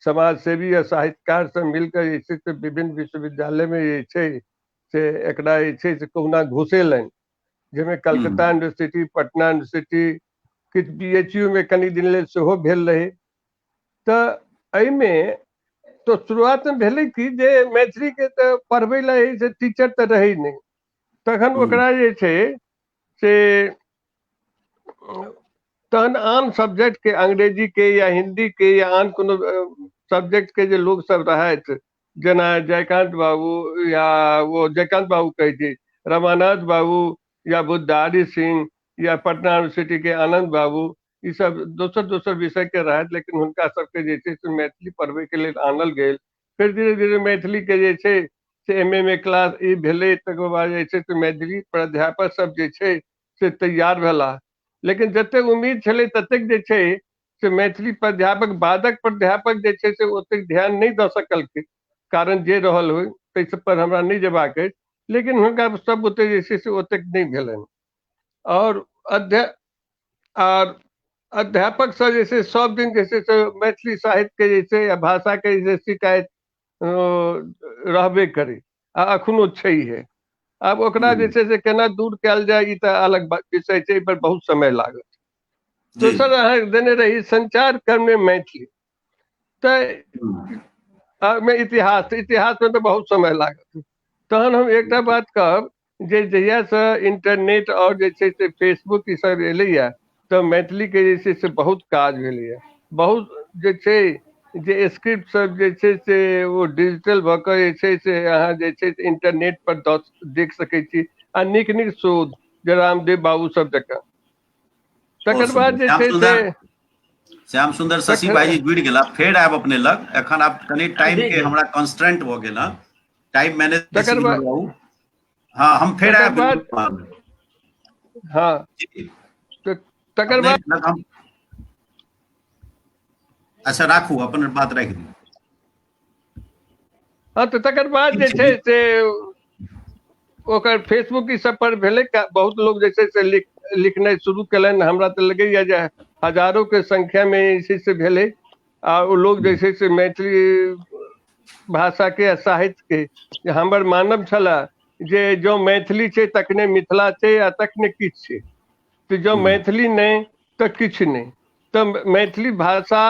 समाज सेवी या साहित्यकार से मिलकर जे विभिन्न विश्वविद्यालय में जे से एकरा जे से कहुना घुसेलनि, जेमे कलकत्ता यूनिवर्सिटी, पटना यूनिवर्सिटी, किछु बीएचयू में कनी दिन लेल सेहो भेल रहे। तो एहिमे तो शुरुआत में भेलै कि जे मैथिली के तो पढ़बै ला से टीचर तो रही नहीं, तखन ओकरा जे छै से तहन आन सब्जेक्ट के, अंग्रेजी के या हिंदी के या आन कोनो सब्जेक्ट के जे लोग सब रहथि, जेना जयकांत बाबू या वो जयकांत बाबू कहै छै, रमानाथ बाबू या बुद्धारी सिंह या पटना यूनिवर्सिटी के आनंद बाबू, ये सब दोसर विषय के रहथि, लेकिन हुनका सबके जे छै से मैथिली पढ़बै के लेल आनल गेल। फिर धीरे धीरे मैथिली के जे छै से एमए में क्लास ई भेलै, तकर बाद जे छै से मैथिली प्राध्यापक सब जे छै से तैयार भेला, लेकिन जतेक उम्मीद छलै ततेक जे छै से मैथिली प्राध्यापक, बादक प्राध्यापक जे छै से ओतेक ध्यान नहीं दऽ सकलखिन, कारण जे रहल होइ ताहि सब पर हमरा नहीं जेबाक अछि, लेकिन हुनका सब ओते जे छै से ओतेक नहीं भेलनि। और अध्यापक सब जे छै सब दिन जे छै से मैथिली साहित्य के जे छै या भाषा के जे शिकायत रहबे करे, आ अखनो छैहे। अब ओकरा जे छै से केना दूर कयल जाय, ई तऽ अलग विषय छै, पर बहुत समय लागत। दोसर अहाँ देने रही संचार कर्म में मैथिली, तो में इतिहास में तो बहुत समय लागत। तहन हम एकटा बात कहब जे जहिया से इंटरनेट और जे छै से फेसबुक ई सब एलैया तो मैथिली के जे छै से बहुत काज भेलैया। बहुत जे छै जे स्क्रिप्ट सब जे छै से वो डिजिटल भऽ कऽ जे छै से अहाँ जे छै से इंटरनेट पर देख सकै छी आ नीक नीक शोध जे रामदेव बाबू सब जकाँ। तकर बाद जे छै से श्याम सुंदर शशि भाईजी जुड़ि गेला, फेर आयब अपने लग। एखन आब कनी टाइम जी, के जी। हमरा कंस्ट्रेंट भ गेल हँ, टाइम मैनेज तकर बाद हाँ हम फेर तकर आयब बाद बिल्कुल। हाँ जी, तो तकर अपने बाद लग हम अच्छा राखू, अपन बात राखि दी। हाँ तो तकर बाद जे छै से ओकर फेसबुक ई सब पर भेलै बहुत लोग जे छै से लिखनाइ शुरू केलनि। हमरा तऽ लगैया जे हजारों के संख्या में जे छै से भेलै आ ओ लोग जे छै से मैथिली भाषा के साहित्य के हमर मानब छला जे जो मैथिली छै तखने मिथिला छै आ तखने किछु छै, तो जो मैथिली नहीं तो किछु नहीं। तो मैथिली भाषा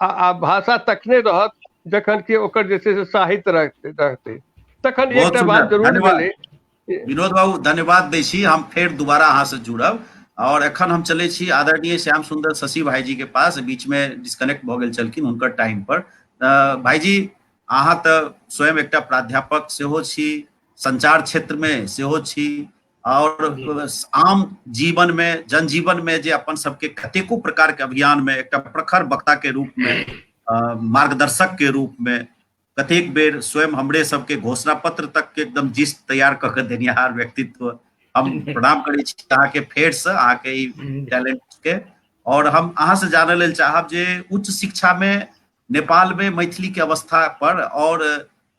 आ भाषा तखने रहत जखन कि ओकर जे छै से साहित्य रहतै तखन बहुत एकटा बात सुंदर, जरूर धन्यवाद भेलै। विनोद बाबू, धन्यवाद दै छी। हम फेर दोबारा अहाँ से जुड़ब और एखन हम चले छी आदरणीय श्याम सुंदर शशि भाईजी के पास। बीच में डिस्कनेक्ट भ गेल छलखिन हुनकर टाइम पर। भाईजी अहाँ तऽ स्वयं एकटा प्राध्यापक सेहो छी, संचार क्षेत्र में सेहो छी और आम जीवन में जनजीवन में जे अपन सबके कतेको प्रकार के अभियान में एकटा प्रखर वक्ता के रूप में, मार्गदर्शक के रूप में कतेक बेर स्वयं हमरे सबके घोषणा पत्र तक के एकदम जिस्ट तैयार कऽ के देनिहार व्यक्तित्व। हम प्रणाम करै छी अहाँके फेर से, अहाँके ई टैलेंट के। और हम अहाँ से जानय लेल चाहब जे उच्च शिक्षा में नेपाल में मैथिली के अवस्था पर और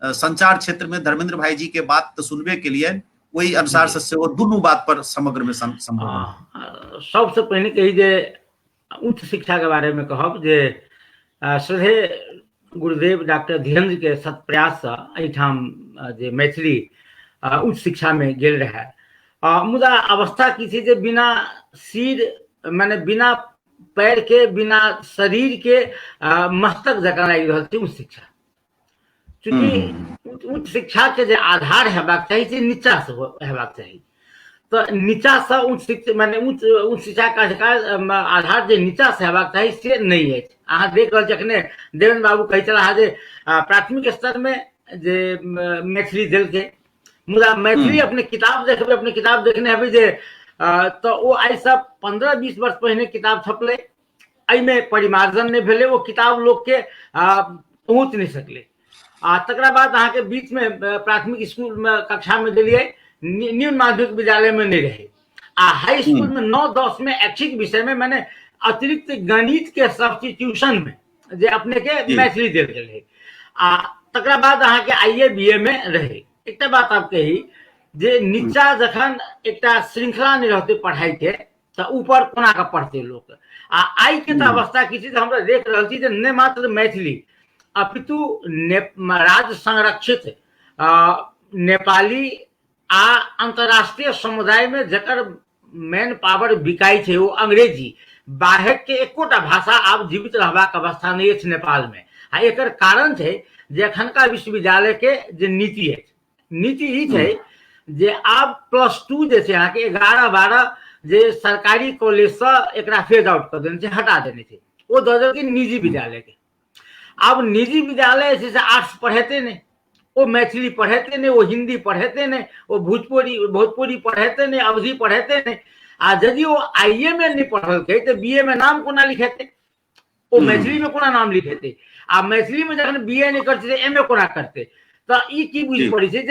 संचार क्षेत्र में धर्मेंद्र भाई जी के बात तो सुनबे के लिए, वही अनुसार से सेहो दुनू बात पर समग्र में संबोधन। सबसे पहिने कही जे उच्च शिक्षा के बारे में कहब जे श्रद्धेय गुरुदेव डॉक्टर धीरेन्द्र के सत प्रयास से एहिठाम जे मैथिली उच्च शिक्षा में गेल रहे। मुदा अवस्था की थी जे बिना सिर माने बिना पैर के बिना शरीर के मस्तक जकाँ लागि रहल छै उच्च शिक्षा। चूंकि उच्च शिक्षा के जे आधार हेबाक चाही से नीचा से हेबाक चाही। तो नीचा से उच्च शिक्षा माने उच्च शिक्षा के अधिकार आधार जे नीचा से हेबाक चाही से नहीं है। अहाँ देख रहल छी अखने देवेंद्र बाबू कहै छलाह जे प्राथमिक स्तर में जे मैथिली देलकै, मुदा मैथिली अपने किताब देखबै, अपने किताब देखने हेबै जे तो ओ आई से 15-20 वर्ष पहिने किताब छपलै, एहिमे परिमार्जन नहीं भेलै, वो किताब लोग के पहुँच नहीं सकलै। तकरा बाद अहाँ के बीच में प्राथमिक स्कूल में कक्षा में गेलिए, निम्न माध्यमिक विद्यालय में नहीं रहे, हाई स्कूल में 9-10 में ऐच्छिक विषय में मैंने अतिरिक्त गणित के सब्स्टिट्यूशन में जे अपने के मैथिली देल गेल है। तकरा बाद अहाँ के आईए बीए में रहे। एक बात आप कही जे नीचा जखन एकटा श्रृंखला नहीं रहते पढ़ाई के तो ऊपर कोना के पढ़ते लोग। आई के तो अवस्था की चीज हमरा देख रहा छी जे न मात्र मैथिली अपितु राज्य संरक्षित नेपाली आ अंतरराष्ट्रीय समुदाय में जकर मेन पावर बिकाई है वो अंग्रेजी, बाहर के एकोटा भाषा आब जीवित रहबाक अवस्था नहीं है नेपाल में। एकर कारण है जे अखनका विश्वविद्यालय के जे नीति है, नीति ई है जे आब +2 जे अहाँ के 11-12 जे सरकारी कॉलेज से एकरा फेज आउट कर देने, हटा देने थे, वो दऽ देलकै निजी विद्यालय के। अब निजी विद्यालय से आर्ट्स पढ़ेते नहीं, वो मैथिली पढ़ेते नहीं, वो हिंदी पढ़ेते नहीं, वो भोजपुरी पढ़ेते नहीं, अवधी पढ़ेते नहीं। यदि वो आईए में नहीं पढ़लकै तो बीए में नाम कोना लिखेते, वो मैथिली में कोना नाम लिखेते, आ मैथिली में जखन बीए नहीं करते एमए कोना करते। तो ई की बुझि पड़ै छै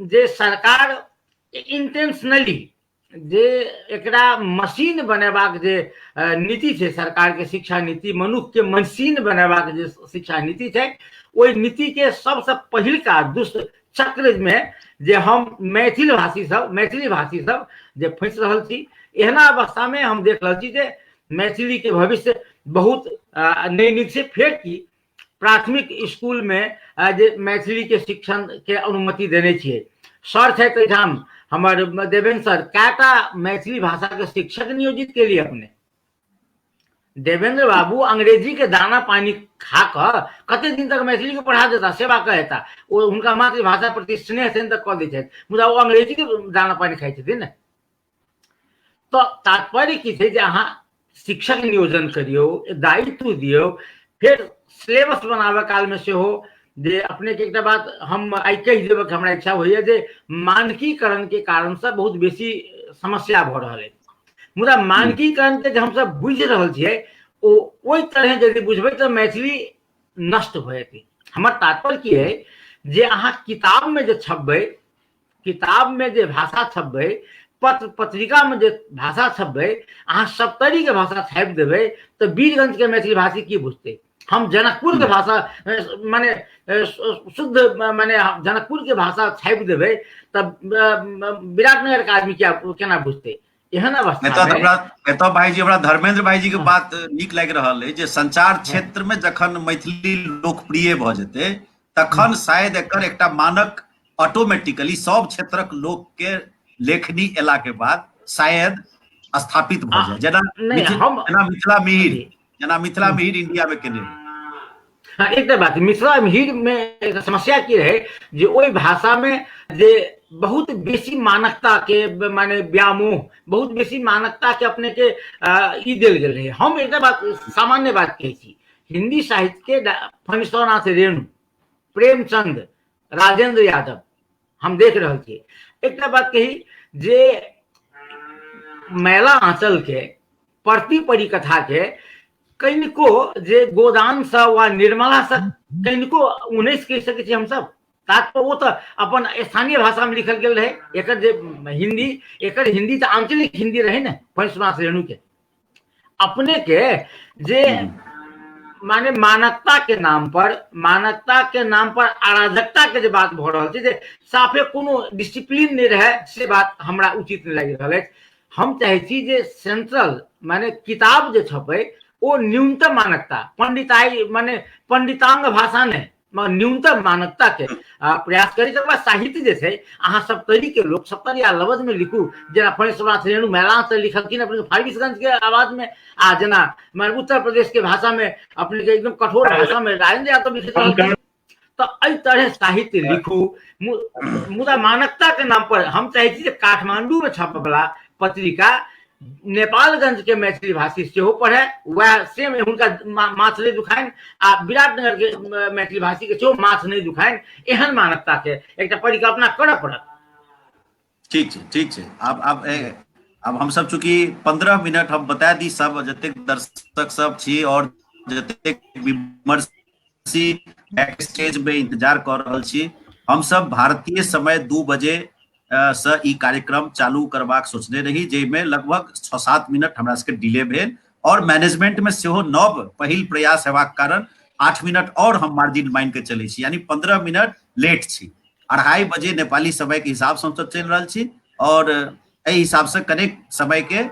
जे सरकार इंटेंशनली जे एकरा मशीन बनेबाक जे नीति छै, सरकार के शिक्षा नीति मनुष्य के मशीन बनेबाक जे शिक्षा नीति छै, ओहि नीति के सबसे पहिलका दुष्ट चक्र में जे हम मैथिली भाषी सब जे फंस रहल छी। एहना अवस्था में हम देख रहल छी जे मैथिली के भविष्य बहुत नहीं नीक छै। फेर की प्राथमिक स्कूल में जे मैथिली के शिक्षण के अनुमति देने छियै, सर छै एहिठाम हमर देवेंद्र सर, कैटा मैथिली भाषा के शिक्षक नियोजित के लिए अपने देवेंद्र बाबू अंग्रेजी के दाना पानी खा कर कते दिन तक मैथिली के पढ़ा देता, सेवा कहता, वो उनका मातृभाषा प्रति स्नेह से तक कह दी मुदा वो अंग्रेजी के दाना पानी खाई थे ना। तो तात्पर्य की थे अहाँ शिक्षक नियोजन करियो, दायित्व दियो, फिर सिलेबस बनावे काल में से हो जे अपने के एक बात हम आई कह देव कि हमरा इच्छा होइए जे मानकीकरण के कारण से बहुत बेसी समस्या भ रहा है। मुदा मानकीकरण के हम सब बुझ रहल छियै ओहि तरह यदि बुझबै तो मैथिली नष्ट भ जेतै। हमर तात्पर्य की है जे अहाँ किताब में जे छपबै, किताब में जे भाषा छपबै, पत्र पत्रिका में जे भाषा छपबै, अहाँ सप्तरी के भाषा छापि देबै तो वीरगंज के मैथिली भाषी की बुझतै। हम जनकपुर के भाषा माने शुद्ध माने जनकपुर के भाषा छापि देबै तब विराटनगर के आदमी क्या केना बुझतै। एहन अवस्था में तो भाई जी हमरा धर्मेंद्र भाई जी के बात नीक लागि रहल है जे संचार क्षेत्र में जखन मैथिली लोकप्रिय भ जेतै तखन शायद एकर एकटा मानक ऑटोमेटिकली सब क्षेत्रक लोक के लेखनी एला के बाद शायद स्थापित भ जाय। जना मिथिला मिहिर इंडिया में केने। हाँ, एक बात मिथिला मिहिर में समस्या की रहे जे ओई भाषा में जे बहुत बेसी मानकता के माने व्यामोह, बहुत बेसी मानकता के अपने के ई देल गेल रहे। हम एक बात सामान्य बात कही छी, हिंदी साहित्य के फणीश्वरनाथ रेणु, प्रेमचंद, राजेंद्र यादव हम देख रहे थे। एक बात कही जे मैला आंचल के प्रति परिकथा के कनिको जे गोदान से वा निर्मला से कनिको 19 कह सके छी हम सब। तात्पर्य वो तो अपन स्थानीय भाषा में लिखल गेल रहे। एकर जे हिंदी तो आंचलिक हिंदी रहे ना फणीश्वरनाथ रेणु के। अपने के जे माने मानकता के नाम पर अराजकता के जे बात भ रहल छै जे साफे कोनो डिसिप्लिन नहीं रहे से बात हमरा उचित नहीं लागि रहल है। हम चाहे छी जे सेंट्रल माने किताब जे छपे वो न्यूनतम मानकता पंडिताई माने पंडितांग भाषा ने न्यूनतम मानकता के प्रयास करी। तकर बाद साहित्य जे छै अहाँ सप्तरी के लोग सप्तरी आ लवज में लिखू, जना फणीश्वरनाथ रेणु मैला से लिखलखिन अपने फारबिसगंज के आवाज में, आ जना माने उत्तर प्रदेश के भाषा में अपने के एकदम कठोर भाषा में राजेंद्र यादव लिखित। तो एहि तरह साहित्य लिखू। मुदा मानकता के नाम पर हम चाहे छी काठमांडू में छपे वाला पत्रिका नेपालगंज के मैथिली भाषी से पढ़े, वह सेम उनका माथ नहीं दुखाइन, आ विराटनगर के मैथिली भाषी के सेहो माथ नहीं दुखाइन। एहन मानकता के एक परिकल्पना करऽ पड़त। ठीक है। अब हम सब चूंकि 15 मिनट हम बता दी सब जतेक दर्शक सब छी और जतेक विमर्शी बैक स्टेज में इंतजार कर रहल छी। हम सब भारतीय समय 2 बजे से ई कार्यक्रम चालू करबाक सोचने रही, जेमे लगभग 6-7 मिनट हमरा सबके डिले भेल और मैनेजमेंट में सेहो नव पहिल प्रयास हेबाक कारण 8 मिनट और हम मार्जिन मान के चले छी, यानी 15 मिनट लेट छी। 2:30 बजे नेपाली समय के हिसाब से हम सब चल रहल छी और एहि हिसाब से कनेक समय के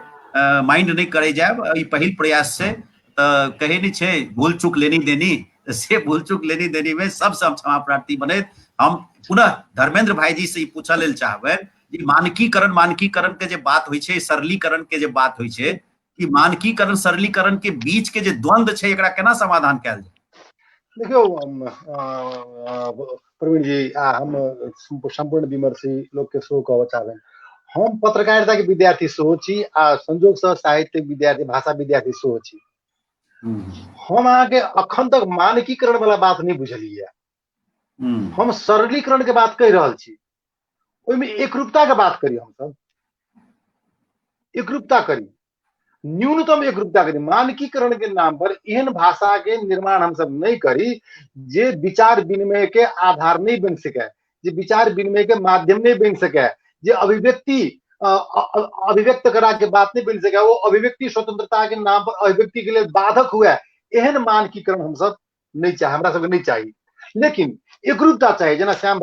माइंड नहीं करे जाए। ई पहिल प्रयास से कहे नहीं छे भूल चूक लेनी देनी, से भूल चूक लेनी देनी में सबसे हम क्षमा प्रार्थी बने। हम पुनः धर्मेंद्र भाई जी से पूछा लेल चाहबै कि मानकीकरण के जे बात होइ छै, सरलीकरण के जे बात होइ छै, कि मानकीकरण सरलीकरण के बीच के जे द्वंद्व छै एकरा केना समाधान कैल जाय। देखियो प्रवीण जी, हम संपूर्ण विमर्शी लोग के शो कहब चाहबे, हम पत्रकारिता के विद्यार्थी सेहो छी आ संजोग से साहित्य विद्यार्थी, भाषा विद्यार्थी सेहो छी। हम अहाँके अखन तक मानकीकरण वाला बात नहीं बुझलिए। हम सरलीकरण के बात कह रहल छी, ओहिमे एकरूपता के बात करी। हम सब एकरूपता करी, न्यूनतम एकरूपता करी। मानकीकरण के नाम पर एहन भाषा के निर्माण हम सब नहीं करी जे विचार विनिमय के आधार नहीं बन सके, जे विचार विनिमय के माध्यम नहीं बन सके, जे अभिव्यक्त करा के बात नहीं बन सके, वो अभिव्यक्ति स्वतंत्रता के नाम पर अभिव्यक्ति के लिए बाधक हुआ। एहन मानकीकरण हम सब नहीं चाहे, हमरा सबके नहीं चाहिए। लेकिन एकरूपता चाहिए। जना श्याम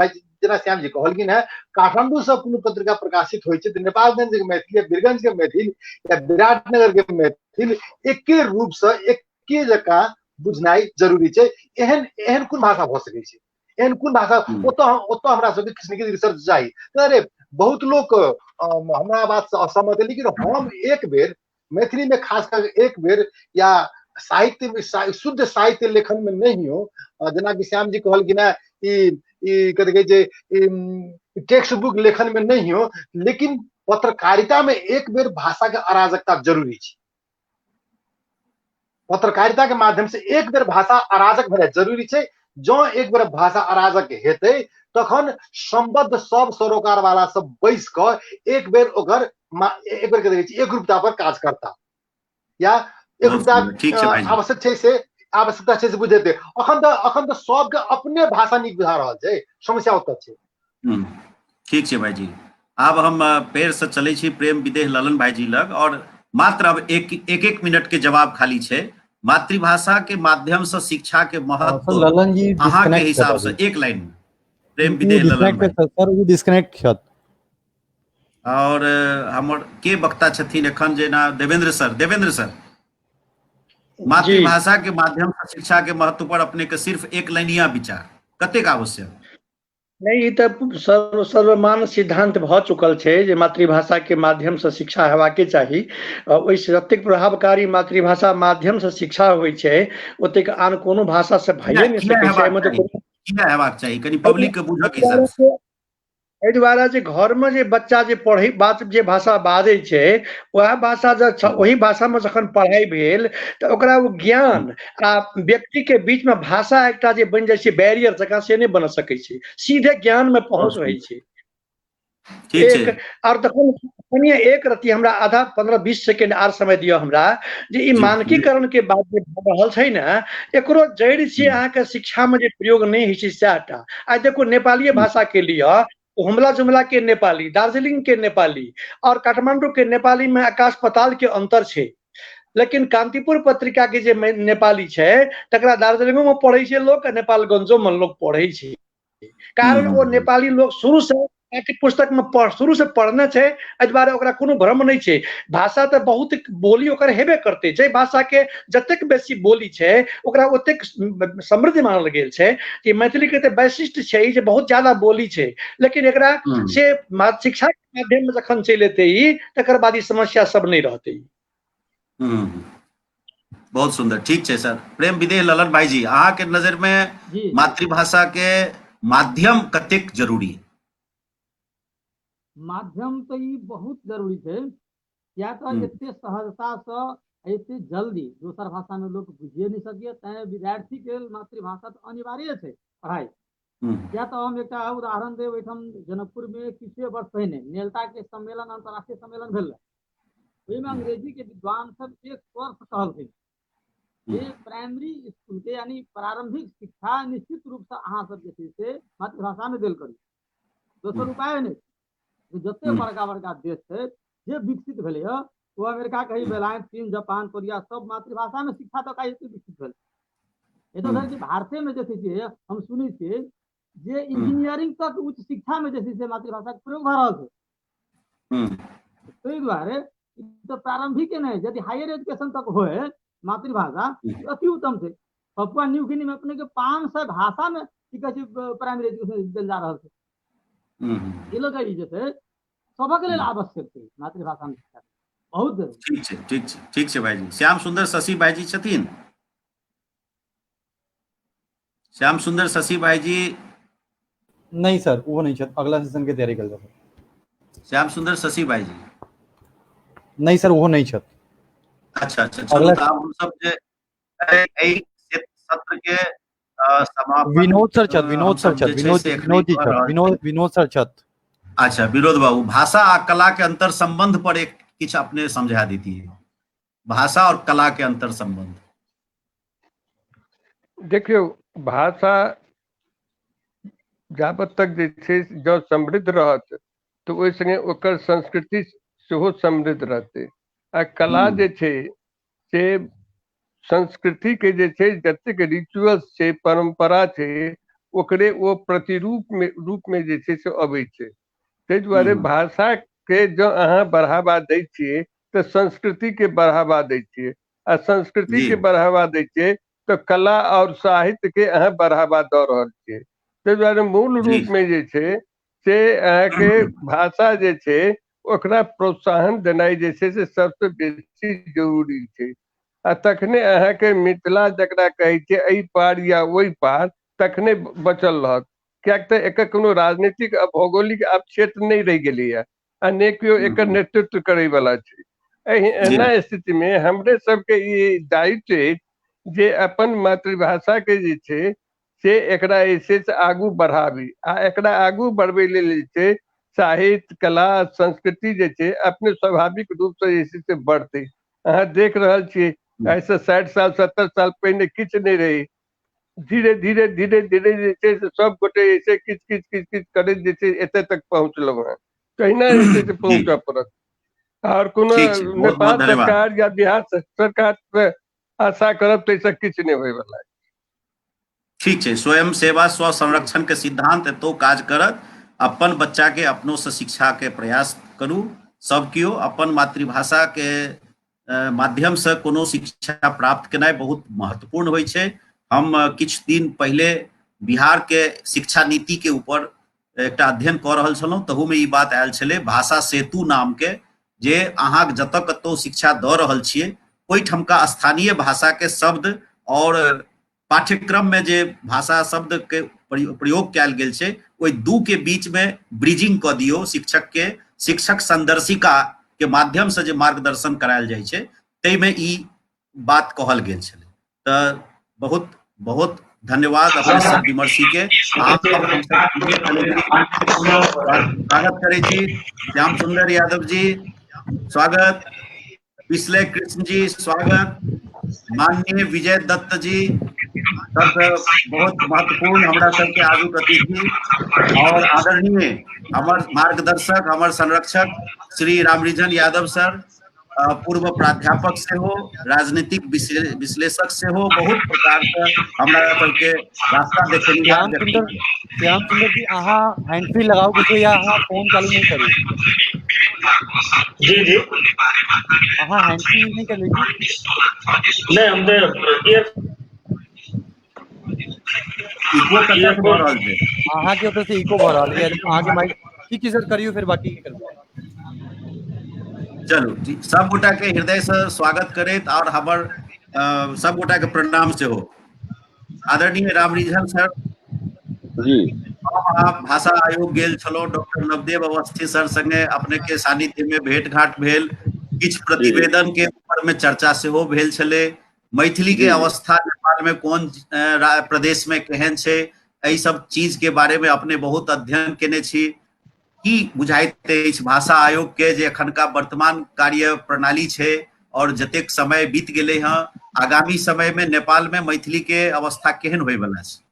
जी कहलखिन है, काठमांडू से कोनो पत्रिका प्रकाशित होइ छै त नेपालगंज के मैथिल, वीरगंज के मैथिल या विराटनगर के मैथिल एके रूप से एके जकां बुझनाइ जरूरी छै। एहन कोन भाषा भ सकै छै, एहन कोन भाषा ओतो हमरा सबके किसी ने किसी रिसर्च चाही। अरे बहुत लोग हमरा बात से असहमत है, लेकिन हम एक बेर मैथिली में खास कर एक बेर या साहित्य में शुद्ध साहित्य लेखन में नहीं हो, जना कि श्याम जी कहल कि ना कथी कहै छै टेक्स्ट बुक लेखन में नहीं हो, लेकिन पत्रकारिता में एक बेर भाषा के अराजकता जरूरी है। पत्रकारिता के माध्यम से एक बेर भाषा अराजक भेनाइ जरूरी है। जो एक बेर भाषा अराजक हेतै तखन संबद्ध सब सरोकार वाला सब बैस क एक बेर ओकर एकरूपता पर काज करता या एकरूपता आवश्यक छै से आवश्यकता छै से बुझेतै। अखन त सबके अपने भाषा नीक बुझा रहल छै, समस्या ओतऽ छै। ठीक छै भाईजी, आब हम पेड़ से चले छी प्रेम विदेह ललन भाईजी लग, और मात्र अब एक मिनट के जवाब खाली छै। मातृभाषा के माध्यम से शिक्षा के महत्व ललन जी अहाँ के हिसाब से एक लाइन में प्रेम विदेह ललन भाई सर वो डिस्कनेक्ट छत। और हमर के वक्ता छथिन एखन जेना देवेंद्र सर मातृभाषा के माध्यम से शिक्षा के महत्व पर अपने के सिर्फ एक लाइनिया विचार कतेक आवश्यक? नहीं, ई तो सर्वमान्य सिद्धांत भ चुकल छै जे मातृभाषा के माध्यम से शिक्षा हेबाके चाही। ओहिसँ जतेक प्रभावकारी मातृभाषा माध्यम से शिक्षा होइ छै ओतेक आन कोनो भाषा से भइए नहि सकै छै। किया हेबाक चाही कनी पब्लिक के बुझक हिसाब से। एहि दुआरे जे घर में जे बच्चा जे पढ़ै बात जे भाषा बाजै छै वह भाषा वही भाषा में जखन पढ़ाई भेल तऽ ओकरा वो ज्ञान आ व्यक्ति के बीच में भाषा एकटा जे बनि जाइ छै बैरियर जकाँ से नहीं बन सकै छै, सीधे ज्ञान में पहुंच रहै छै। एक और तखन एक रति हमरा आधा 15-20 सेकेंड आर समय दियो हमरा जे ई मानकीकरण के बात जे भ रहल छै ने एकरो जड़ छियै अहाँके शिक्षा में जे प्रयोग नहीं होइ छै सएहटा। आइ देखो नेपाली भाषा के लिए हुमला जुमला के नेपाली, दार्जिलिंग के नेपाली और काठमांडू के नेपाली में आकाश पताल के अंतर छै। लेकिन कांतिपुर पत्रिका के जे नेपाली छै तकरा दार्जिलिंगो में पढ़ै छै लोग, नेपालगंजो में लोग पढ़ै छै। कारण वो नेपाली लोग शुरू से पाठ्य पुस्तक में शुरू से पढ़ने छै, एहि दुआरे ओकरा कोनो भ्रम नहीं छै। भाषा तो बहुत बोली ओकर हेबे करते छै, भाषा के जतेक बेसी बोली छै ओकरा ओतेक समृद्ध मानल गेल छै कि मैथिली के तो वैशिष्ट छै जे बहुत ज्यादा बोली छै। लेकिन एकरा से शिक्षा के माध्यम में जखन चलि एतै तकर बाद ई समस्या सब नहीं रहतै। बहुत सुंदर, ठीक है सर। प्रेम विदेह ललन भाई जी, अहाँ के नजर में मातृभाषा के माध्यम कतेक जरूरी है? माध्यम तो ये बहुत जरूरी है, या तो एते सहजता से एते जल्दी दोसर भाषा में लोग बुझे नहीं सकिए, तैं विद्यार्थी के मातृभाषा तो अनिवार्य है पढ़ाई। या तो हम एक उदाहरण देव, एठम जनकपुर में किछुए वर्ष पहले नेल्टा के सम्मेलन अंतर्राष्ट्रीय सम्मेलन भेल, ओहिमे अंग्रेजी के विद्वान सब एक वर्ष कहलखिन जे प्राइमरी स्कूल के यानी प्रारंभिक शिक्षा निश्चित रूप से अहाँ सब जे से मातृभाषा में देल करी। दोसर उपाय नहीं, जते बड़का बड़का देश है जे विकसित भेले वो अमेरिका कही बेलायत, चीन, जापान, कोरिया सब मातृभाषा में शिक्षा तो कहीं विकसित भेल। एतऽ भारते में जैसे छियै हम सुनै छियै जे इंजीनियरिंग तक उच्च शिक्षा में जैसे मातृभाषा के प्रयोग भ रहल छै। ताहि दुआरे तो प्रारंभिक नहीं, यदि हायर एजुकेशन तक होए मातृभाषा अति उत्तम है। पपुआ न्यू गिनी में अपने के 500 भाषा में प्राइमरी एजुकेशन देल जा रहा है। ये लोग जैसे सबक लेल आवश्यक है मातृभाषा में शिक्षा, बहुत जरूरी। ठीक है भाई जी। श्याम सुंदर शशि भाई जी छथिन? श्याम सुंदर शशि भाई जी नहीं सर, वो नहीं छत, अगला सेशन के तैयारी कर रहा है। श्याम सुंदर शशि भाई जी नहीं सर, वो नहीं छत। अच्छा, चलो तो हम सब सत्र के समापन विनोद सर छत, विनोद सर छत। अच्छा, विनोद बाबू, भाषा आ कला के अंतर संबंध पर एक किछ अपने समझा देती है। भाषा और कला के अंतर संबंध। देखियो, भाषा जाबत तक जे छै जो समृद्ध रहत तो ओहि संगे ओकर संस्कृति सेहो समृद्ध रहते। आ कला जे छै से संस्कृति के जे छै जतेक रिचुअल्स छै, परंपरा छै, ओकरे वो रूप में जे छै से अबै छै। ताहि दुआरे भाषा के जो अहाँ बढ़ावा दै छियै तो संस्कृति के बढ़ावा दै छियै, आ संस्कृति के बढ़ावा दै छियै तो कला और साहित्य के अहाँ बढ़ावा दऽ रहल छियै। ताहि दुआरे मूल रूप में जे छै से अहाँके भाषा जे छै ओकरा प्रोत्साहन देनाइ जे छै से सबसे बेसी जरूरी छै। आ तखने अहाँके मिथिला जकरा कहै छै एहि पार या ओहि पार तखने बचल रहत। कियाक तऽ एकर कोनो राजनीतिक आ भौगोलिक आब क्षेत्र नहीं रह गेलैया आ ने केओ एकर नेतृत्व करे वाला छै। एना स्थिति में हमरे सबके ई दायित्व छै जे अपन मातृभाषा के जे छै से एकरा ऐसे से आगू बढ़ाबी आ एकरा आगू बढ़बै लेल जे छै साहित्य कला संस्कृति जे छै अपने स्वाभाविक रूप से ऐसे से बढ़ते। अहाँ देख रहल छियै ऐसे 60 साल 70 साल पहिने किछु नहीं रही, धीरे धीरे धीरे धीरे जे छै से सब गोटे ऐसे किच किच किच किच करैत जे छै एते तक पहुंचलौ हैं। कहिना ऐसे से पहुंचऽ पड़त और कोनो नेपाल सरकार या बिहार सरकार से आशा करब तैसे किछु नहीं होय वाला है। ठीक है, स्वयं सेवा स्व संरक्षण के सिद्धांत एतो काज करत। अपन बच्चा के अपनों से शिक्षा के प्रयास करू। सब कियो अपन मातृभाषा के माध्यम से कोनो शिक्षा प्राप्त केनाइ बहुत महत्वपूर्ण होय छै। हम किछु दिन पहले बिहार के शिक्षा नीति के ऊपर एकटा अध्ययन कऽ रहल छलहुँ, तहू में ई बात आयल छलै भाषा सेतु नाम के, जे अहाँ जतऽ कतौ शिक्षा दऽ रहल छियै ओहि ठमका स्थानीय भाषा के शब्द और पाठ्यक्रम में जे भाषा शब्द के प्रयोग कयल गेल छै ओहि दू के बीच में ब्रिजिंग कऽ दियौ। शिक्षक के शिक्षक संदर्शिका के माध्यम से जे मार्गदर्शन करायल जाइ छै तै में ई बात कहल गेल छलै। तऽ बहुत बहुत धन्यवाद अपने सब विमर्शी के। स्वागत करै छी श्याम सुंदर यादव जी, स्वागत। विश्लेष कृष्ण जी स्वागत। माननीय विजय दत्त जी सब बहुत महत्वपूर्ण हमरा सबके आगू अतिथि और आदरणीय हमर मार्गदर्शक हमर संरक्षक श्री रामरिजन यादव सर, पूर्व प्राध्यापक से हो, राजनीतिक विश्लेषक से हो, बहुत प्रकार से हमरा सबके रास्ता देखेनिहार व्यक्ति। श्याम सुंदर जी अहाँ हैंड फ्री लगाओ कुछ या अहाँ फोन चालू नहीं करू? जी जी अहाँ हैंड फ्री नहीं कर लीजिए। नहीं हम इको कतऽ से भऽ रहल छै? अहाँ के ओतऽ से इको भऽ रहल है, अहाँ के माइक ठीक है सर करियो फिर बाकी कर। चलू सब गोटा के हृदय से स्वागत करैत और हमर सब गोटा के प्रणाम से हो। आदरणीय रामरिजन सर जी, आप भाषा आयोग गेल छलो, डॉक्टर नवदेव अवस्थी सर संगे अपने के सानिध्य में भेंट घाट भेल, किछु प्रतिवेदन के ऊपर में चर्चा से हो भेल छले। मैथिली के अवस्था नेपाल में कोन प्रदेश में केहन छै, एहि सब चीज के बारे में अपने बहुत अध्ययन केने छी। की बुझाइत अछि भाषा आयोग के जे अखनका वर्तमान कार्य प्रणाली छै और जतेक समय बीत गेले हैं, आगामी समय में नेपाल में मैथिली के अवस्था केहन होय वाला छै?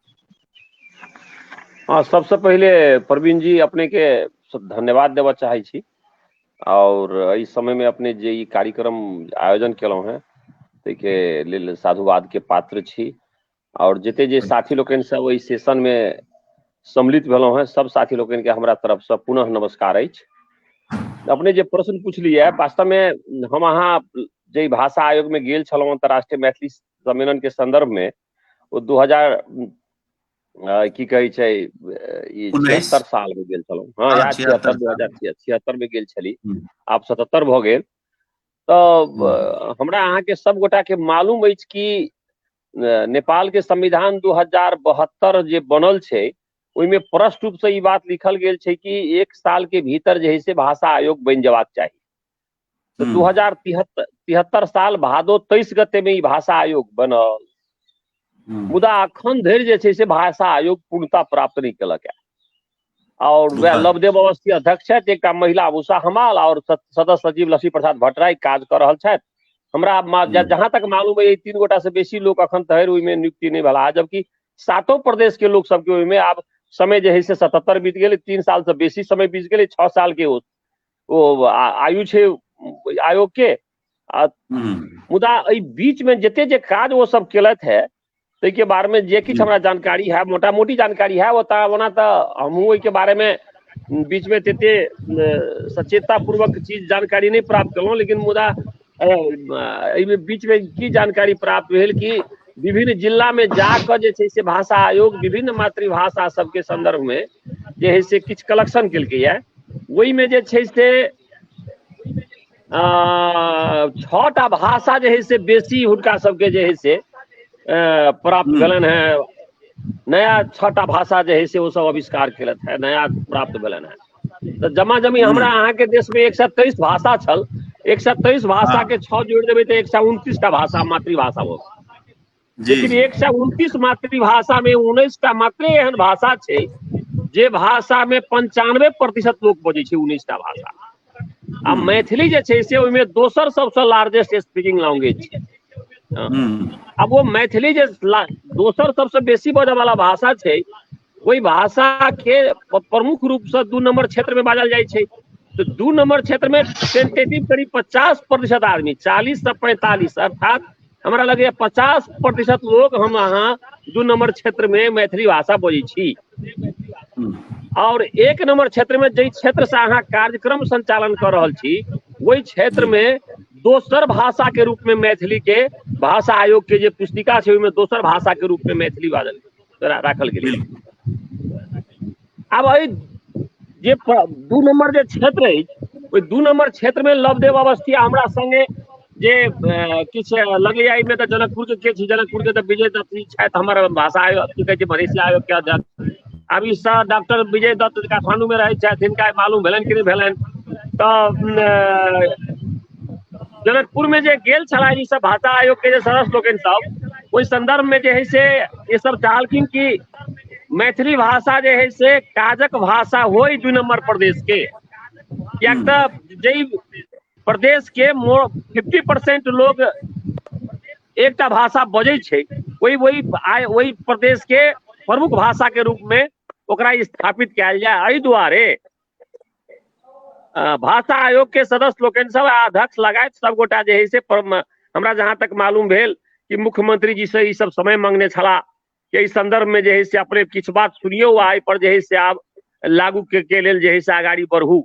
हाँ, सबसे पहले प्रवीण जी अपने के धन्यवाद देवा चाहे छी और इस समय में अपने जे कार्यक्रम आयोजन केलौ हैं के लेल साधुवाद के पात्र छी और जते जे साथी लोकन सब ओहि सेशन में सम्मिलित भेलौ हैं सब साथी लोकन के हमरा तरफ से पुनः नमस्कार अछि। अपने जे प्रश्न पूछलिए वास्तव में हम अहाँ जे भाषा आयोग में गेल छलौ अंतर्राष्ट्रीय मैथिली सम्मेलन के संदर्भ में वो 2000 की कहे छै ई 76 साल में गेल छलौ। हाँ याद 2076 में गेल छली, आप 77 भ गेल। तो हमरा अहाँ के सब गोटा के मालूम अछि कि नेपाल के संविधान 2072 जे बनल छै ओहि में स्पष्ट रूप से ई बात लिखल गेल छै कि 1 साल के भीतर जे है से भाषा आयोग बन जबाक चाही। तो 2073 साल भादो 23 गते में ई भाषा आयोग बनल, मुदा अखन धरि जे छै से भाषा आयोग पूर्णता प्राप्त नहीं केलक है। और वह लवदेव अवस्थी अध्यक्ष है, एक महिला उषा हमाल और सदस्य सचिव लक्ष्मी प्रसाद भट्टराय काज कर रहल छथि। हमरा जहां तक मालूम है 3 गोटा से बेसी लोग अखन तहर ओहि में नियुक्ति नहीं भला, जबकि 7 प्रदेश के लोग सबके ओहि में आब समय जे है से 77 बीत गेले, 3 साल से बेसी समय बीत गेले, 6 साल के वो आयु छे आयोग के। मुदा एहि बीच में जते जे काज वो सब केलत है ते के बारे में जे किछ हमरा जानकारी है, मोटा मोटी जानकारी है, ओना तो हमहू के बारे में बीच में तेते सचेतता पूर्वक चीज जानकारी नहीं प्राप्त कलहुँ। लेकिन मुदा बीच में की जानकारी प्राप्त भेल कि विभिन्न जिला में जाकर जे छै से भाषा आयोग विभिन्न मातृभाषा सबके संदर्भ में जे है से किछ कलेक्शन केलकै है। ओहि में जे छै से छटा भाषा जे है से बेसी हुनका सबके जे है से प्राप्त भेलन है। नया छटा भाषा जे है से वो सब आविष्कार केलत है, नया प्राप्त भेलन है। तो जमा जमी हमरा अहाँ के देश में 123 भाषा छल, 123 भाषा के 6 जोड़ देवे तो 129 टा भाषा मातृभाषा हो। लेकिन 129 मातृभाषा में 19 टा मात्र एहन भाषा छे जे भाषा में 95% लोग बजे छे, 19 टा भाषा। आ मैथिली जे छे से ओइमे दोसर सबसे लार्जेस्ट स्पीकिंग लैंग्वेज छे। अब वो मैथिली जे दोसर सबसे बेसी बजे वाला भाषा छे, वही भाषा के प्रमुख रूप से 2 नंबर क्षेत्र में बाजल जाए छे। तो 2 नंबर क्षेत्र में टेंटेटिव करीब 50% आदमी, 40 से 45 अर्थात हमारा लगे 50% लोग हम अहाँ 2 नंबर क्षेत्र में मैथिली भाषा बोली छी। और 1 नंबर क्षेत्र में जे क्षेत्र से अहाँ कार्यक्रम संचालन कर रहल छी, वही क्षेत्र में दोसर भाषा के रूप में मैथिली के भाषा आयोग के जे पुस्तिका छे ओइमे दोसर भाषा के रूप में मैथिली बाजल राखल गेल। अब अई जे 2 नंबर जे क्षेत्र है, ओइ 2 नंबर क्षेत्र में लवदेव अवस्थी हमरा संगे जे किछ लगे आई में तो जनकपुर के छी, जनकपुर के तो विजय दत्त जी छथि हमर भाषा आयोग की कहे छै मधेसी आयोग के अध्यक्ष। अब इस डॉक्टर विजय दत्त काठमांडू में रहे छथि, इनका मालूम भेलन कि नहीं भेलन। तो जनकपुर में जे गेल छला ई सब भाषा आयोग के जे सदस्य लोकन सब, ओइ संदर्भ में जे है से ये सब चाहलखिन कि मैथिली भाषा जे है से काजक भाषा होई 2 नंबर प्रदेश के। कियाक त जई प्रदेश के 50% लोग एकटा भाषा बजे छे, वही प्रदेश के प्रमुख भाषा के रूप में ओकरा स्थापित किया जाए। एहि दुआरे भाषा आयोग के सदस्य लोकन सब अध्यक्ष लगाए सब गोटा जे है से हमरा जहां तक मालूम भेल कि मुख्यमंत्री जी से ई सब समय मांगने छला कि इस संदर्भ में जे है से अपने किछ बात सुनियो आई पर जे है से आप लागू के लेल जे है से आगाड़ी बढ़ू।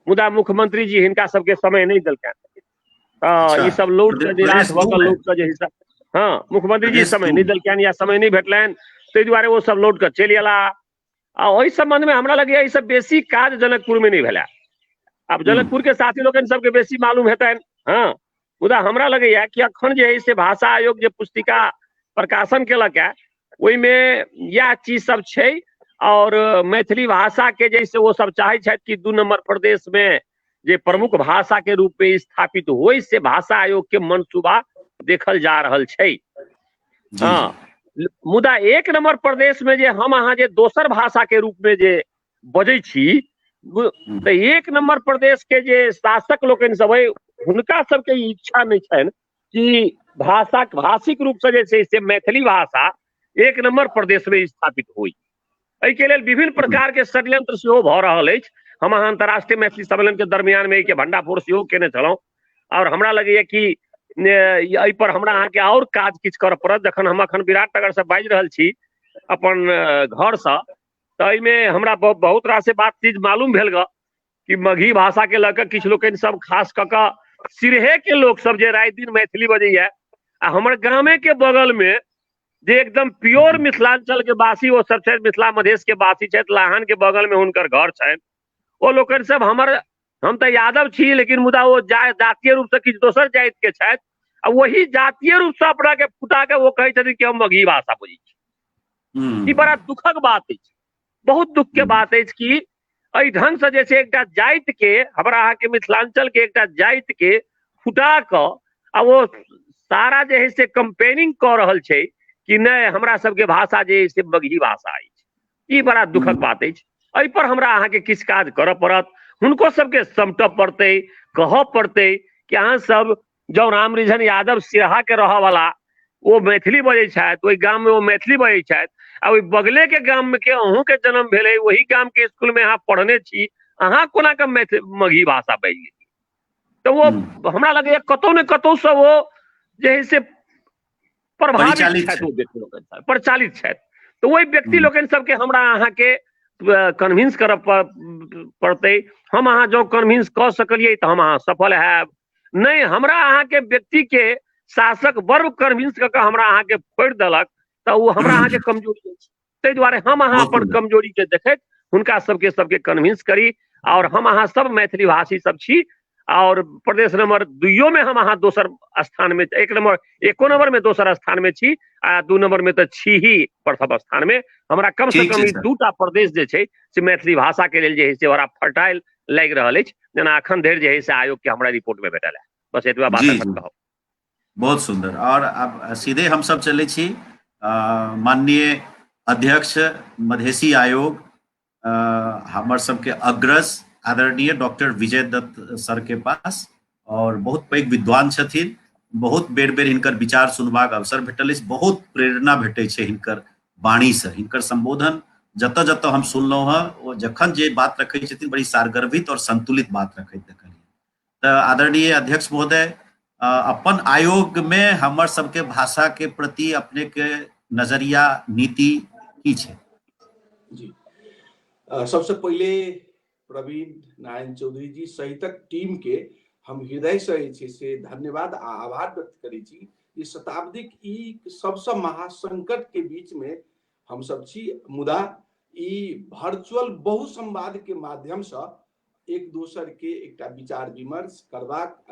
मुदा मुख्यमंत्री जी हिनका सबके समय नहीं देलकन। ई सब लोड के निराश भ क लोग के जे है से हाँ मुख्यमंत्री जी समय नहीं देलकन या समय नहीं भेटलन, ताहि दुआरे वो सब लोड के चलि गेला। आ ओहि संबंध में हमरा लगे ई सब बेसी काज जनकपुर में नहीं भेला। अब जनकपुर के साथी लोगन सबके बेसी मालूम हेतन। हाँ मुदा हमरा लगैया कि अखन जे है से भाषा आयोग जे पुस्तिका प्रकाशन केलक है ओइमे यह चीज सब छै। और मैथिली भाषा के जैसे वो सब चाहे छथि कि 2 नंबर प्रदेश में जे प्रमुख भाषा के रूप में स्थापित होई से भाषा आयोग के मनसूबा देखल जा रहल छै। हाँ मुदा 1 नंबर प्रदेश में जे हम अहाँ जे दोसर भाषा के रूप में जे बजै छी, तो 1 नंबर प्रदेश के जे शासक लोकन सब है हुनका सबके इच्छा नहीं छन कि भाषिक रूप से जे से मैथिली भाषा 1 नंबर प्रदेश में स्थापित हुई। एहि के लेल विभिन्न प्रकार के षड्यंत्र सेहो भ रहल अछि। हम अहाँ अंतर्राष्ट्रीय मैथिली सम्मेलन के दरमियान में के भंडाफोड़ सेहो केने छलहुँ और हमरा लगैया कि एहि पर हमरा अहाँ के और काज किछु करऽ पड़त। जखन हम अखन विराटनगर से बाजि रहल छी अपन घर से, तो एहिमे हमरा बहुत रास बात चीज मालूम भेल ग कि मगही भाषा के लऽ कऽ किछु लोकनि सब खास कऽ कऽ सिरहे के लोग सब जे राति दिन मैथिली बजैया, आ हमर गामे के बगल में जे एकदम प्योर मिथिलांचल के वासी वो सब छथि, मिथिला मधेश के वासी छथि, लाहन के बगल में हुनकर घर छनि। ओ लोकनि सब हम तो यादव छी लेकिन मुदा वो जातीय रूप से किछु दोसर जाति के छथि, आ वही जातीय रूप से अपना के फुटा के वो कहै छथिन कि हम मगही भाषा बजै छी। ई बड़ा दुखक बात अछि, बहुत दुख के बात अछि कि एहि ढंग से जैसे एकटा जाति के हमरा अहाँ के मिथिलांचल के एकटा जाति के फुटा कऽ आ वो सारा जे है से कंपेनिंग कऽ रहल छै कि नहीं हमरा सबके भाषा जे है से मगही भाषा अछि। ई बड़ा दुखक बात अछि। एहि पर हमरा अहाँ के किछु काज करऽ पड़त, हुनको सबके समटऽ पड़तै, कहऽ पड़तै कि अहाँ सब जौ राम रिझन यादव सिरहा के रहऽ वाला वो मैथिली बजै छथि, ओहि गाम में वो मैथिली बजै छथि, आ ओहि बगले के गाम में के अहूँ के जन्म भेलै, वही गाम के स्कूल में अहाँ पढ़ने छी, अहाँ कोना के मगही भाषा बाजि गेलियै। तो वो हमरा लगैया कतौ ने कतौ से वो जे है से प्रभावित छथि, वो व्यक्ति लोकनि सब प्रचालित छथि। तो वही व्यक्ति लोकनि सबके हमरा अहाँ के कन्विंस करऽ पड़तै। हम अहाँ जो कन्विंस कऽ सकलियै तो हम अहाँ सफल हैब, नहीं हमरा अहाँ के व्यक्ति के शासक वर्ग कन्विंस कऽ के हमरा अहाँ के फोड़ि देलक तो वो हमरा अहाँ के कमजोरी अछि। ताहि दुआरे हम अहाँ अपन कमजोरी के देखैत हुनका सबके कन्विंस करी। और हम अहाँ सब मैथिली भाषी सब छी और प्रदेश नंबर 2 में हम अहाँ दोसर स्थान में, एको नंबर में दोसर स्थान में छी आ 2 नंबर में तो छी ही प्रथम स्थान में। हमरा कम से कम ई 2टा प्रदेश जे छै से मैथिली भाषा के लेल जे है से बड़ा फर्टाइल लागि रहल अछि, जेना अखन धरि जे है से आयोग के हमरा रिपोर्ट में भेटल है। बस एतबा बात अखन कहब। बहुत सुंदर। और अब सीधे हम सब चले छी माननीय अध्यक्ष मधेसी आयोग हमर सबके अग्रज आदरणीय डॉक्टर विजय दत्त सर के पास, और बहुत पैघ विद्वान छथिन, बहुत बेर बेर हिनकर विचार सुनबाक अवसर भेटल अछि, बहुत प्रेरणा भेटै छै हिनकर वाणी से, हिनकर संबोधन जतऽ जतऽ हम सुनलहुँ हँ ओ जखन जे बात रखै छथिन बड़ी सारगर्भित और संतुलित बात रखैत देखलियै। तऽ आदरणीय अध्यक्ष महोदय, अपन आयोग में हमर सबके भाषा के प्रति अपने के नजरिया नीति की छै? जी, सबसे पहले प्रवीण नारायण चौधरी जी सहितक टीम के हम हृदय से धन्यवाद आ आभार व्यक्त करै छी। ई शताब्दीक ई सबसे महासंकट के बीच में हम सब छी, मुदा ई वर्चुअल बहुसंवाद के माध्यम से एक दोसर के एकटा विचार विमर्श करबाक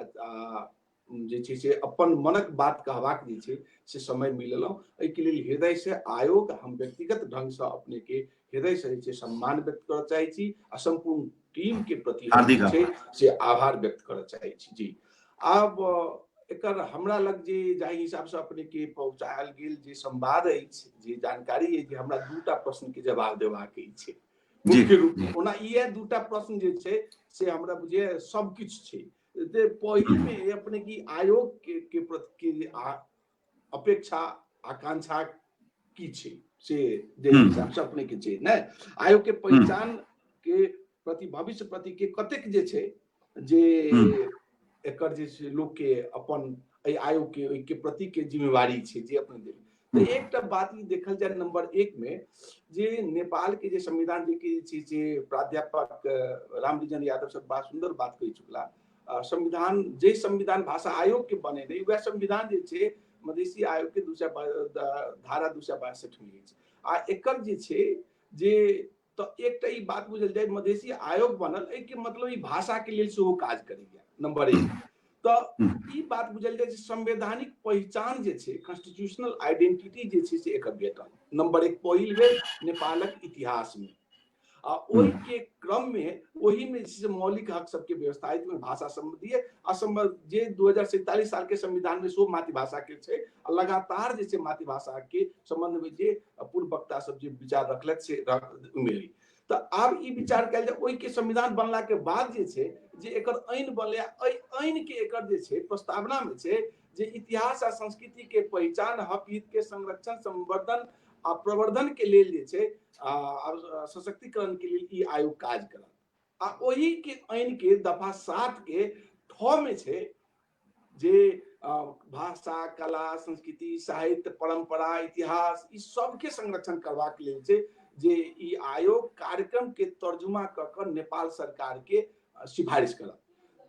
जे छै से अपन मनक बात कहबाक जे छै से समय मिलल। एहि के लेल हृदय से आयोग हम व्यक्तिगत ढंग से अपने के हृदय से सम्मान व्यक्त करऽ चाहै छी आ संपूर्ण टीम के प्रति हम छै से आभार व्यक्त करऽ चाहै छी। जी, आब एकर हमरा लग जे जाहि हिसाब से अपने के पहुंचायल गेल जे संवाद अछि, जे जानकारी अछि, जे हमरा 2टा प्रश्न के जवाब देबाक अछि मुख्य रूप में। ओना इहे 2टा प्रश्न जे छै से हमरा बुझे सब किछु छै। पहिल में अपने की आयोग के प्रति के अपेक्षा आकांक्षा की छै से जे हिसाब से अपने के छै ने, आयोग के पहचान के प्रति, भविष्य प्रति के कतेक जे छै जे एकर जे छै लोग के अपन आयोग के प्रति के जिम्मेवारी छै जे अपने देल। तो एक बात ई देखल जाए नंबर 1 में जे नेपाल के जे संविधान जे छै से प्राध्यापक रामविजन यादव सब बात सुंदर बात कहि चुकला। संविधान जे संविधान भाषा आयोग के बने नहीं, वह संविधान जे छै मधेसी आयोग के धारा 262 में छै। आ एकर जे छै जे तो एकटा ई बात बुझल जाए मधेसी आयोग बनल, एहि के मतलब ई भाषा के लेल सेहो काज करैया नंबर 1। तो ई बात बुझल जाए संवैधानिक पहचान जे छै, कॉन्स्टिट्यूशनल आइडेंटिटी जे छै से एकर भेटल नंबर 1 पहिल बेर नेपालक इतिहास में। ओहि के क्रम में वही में जैसे मौलिक हक सबके व्यवस्था में भाषा संबंधी जे 2047 साल के संविधान में सो मातृभाषा के छै, लगातार जैसे मातृभाषा के संबंध में जे पूर्व वक्ता सब जे विचार रखलक से मिली। तो आब ई विचार कल जाए ओहि के संविधान बनला के बाद जे छै जे एकर आइन बनले, आइन के एकर जे छै प्रस्तावना में छै जे इतिहास आ संस्कृति के पहचान, हक हित के संरक्षण, संवर्धन आ प्रवर्धन के लेल जे छै सशक्तिकरण के लिए ई आयोग काज करत। आ ओही के आइन के दफा 7 के ठ में छै जे भाषा, कला, संस्कृति, साहित्य, परंपरा, इतिहास ई सब के संरक्षण करबाक लेल छै जे ई आयोग कार्यक्रम के तर्जुमा क नेपाल सरकार के सिफारिश करत।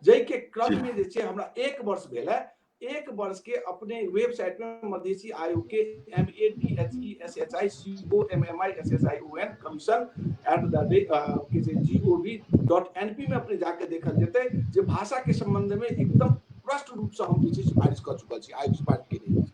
जै के क्रम में जे छै हमरा 1 वर्ष भेल है, 1 वर्ष के अपने वेबसाइट में मधेसी आयोग के MADHESSICOMMISSION commission@gov.np में अपने जाके देखल जेतै जे भाषा के संबंध में एकदम स्पष्ट रूप से हम जे सिफारिश कर चुकल छी, आयोग सिफारिश केने छी।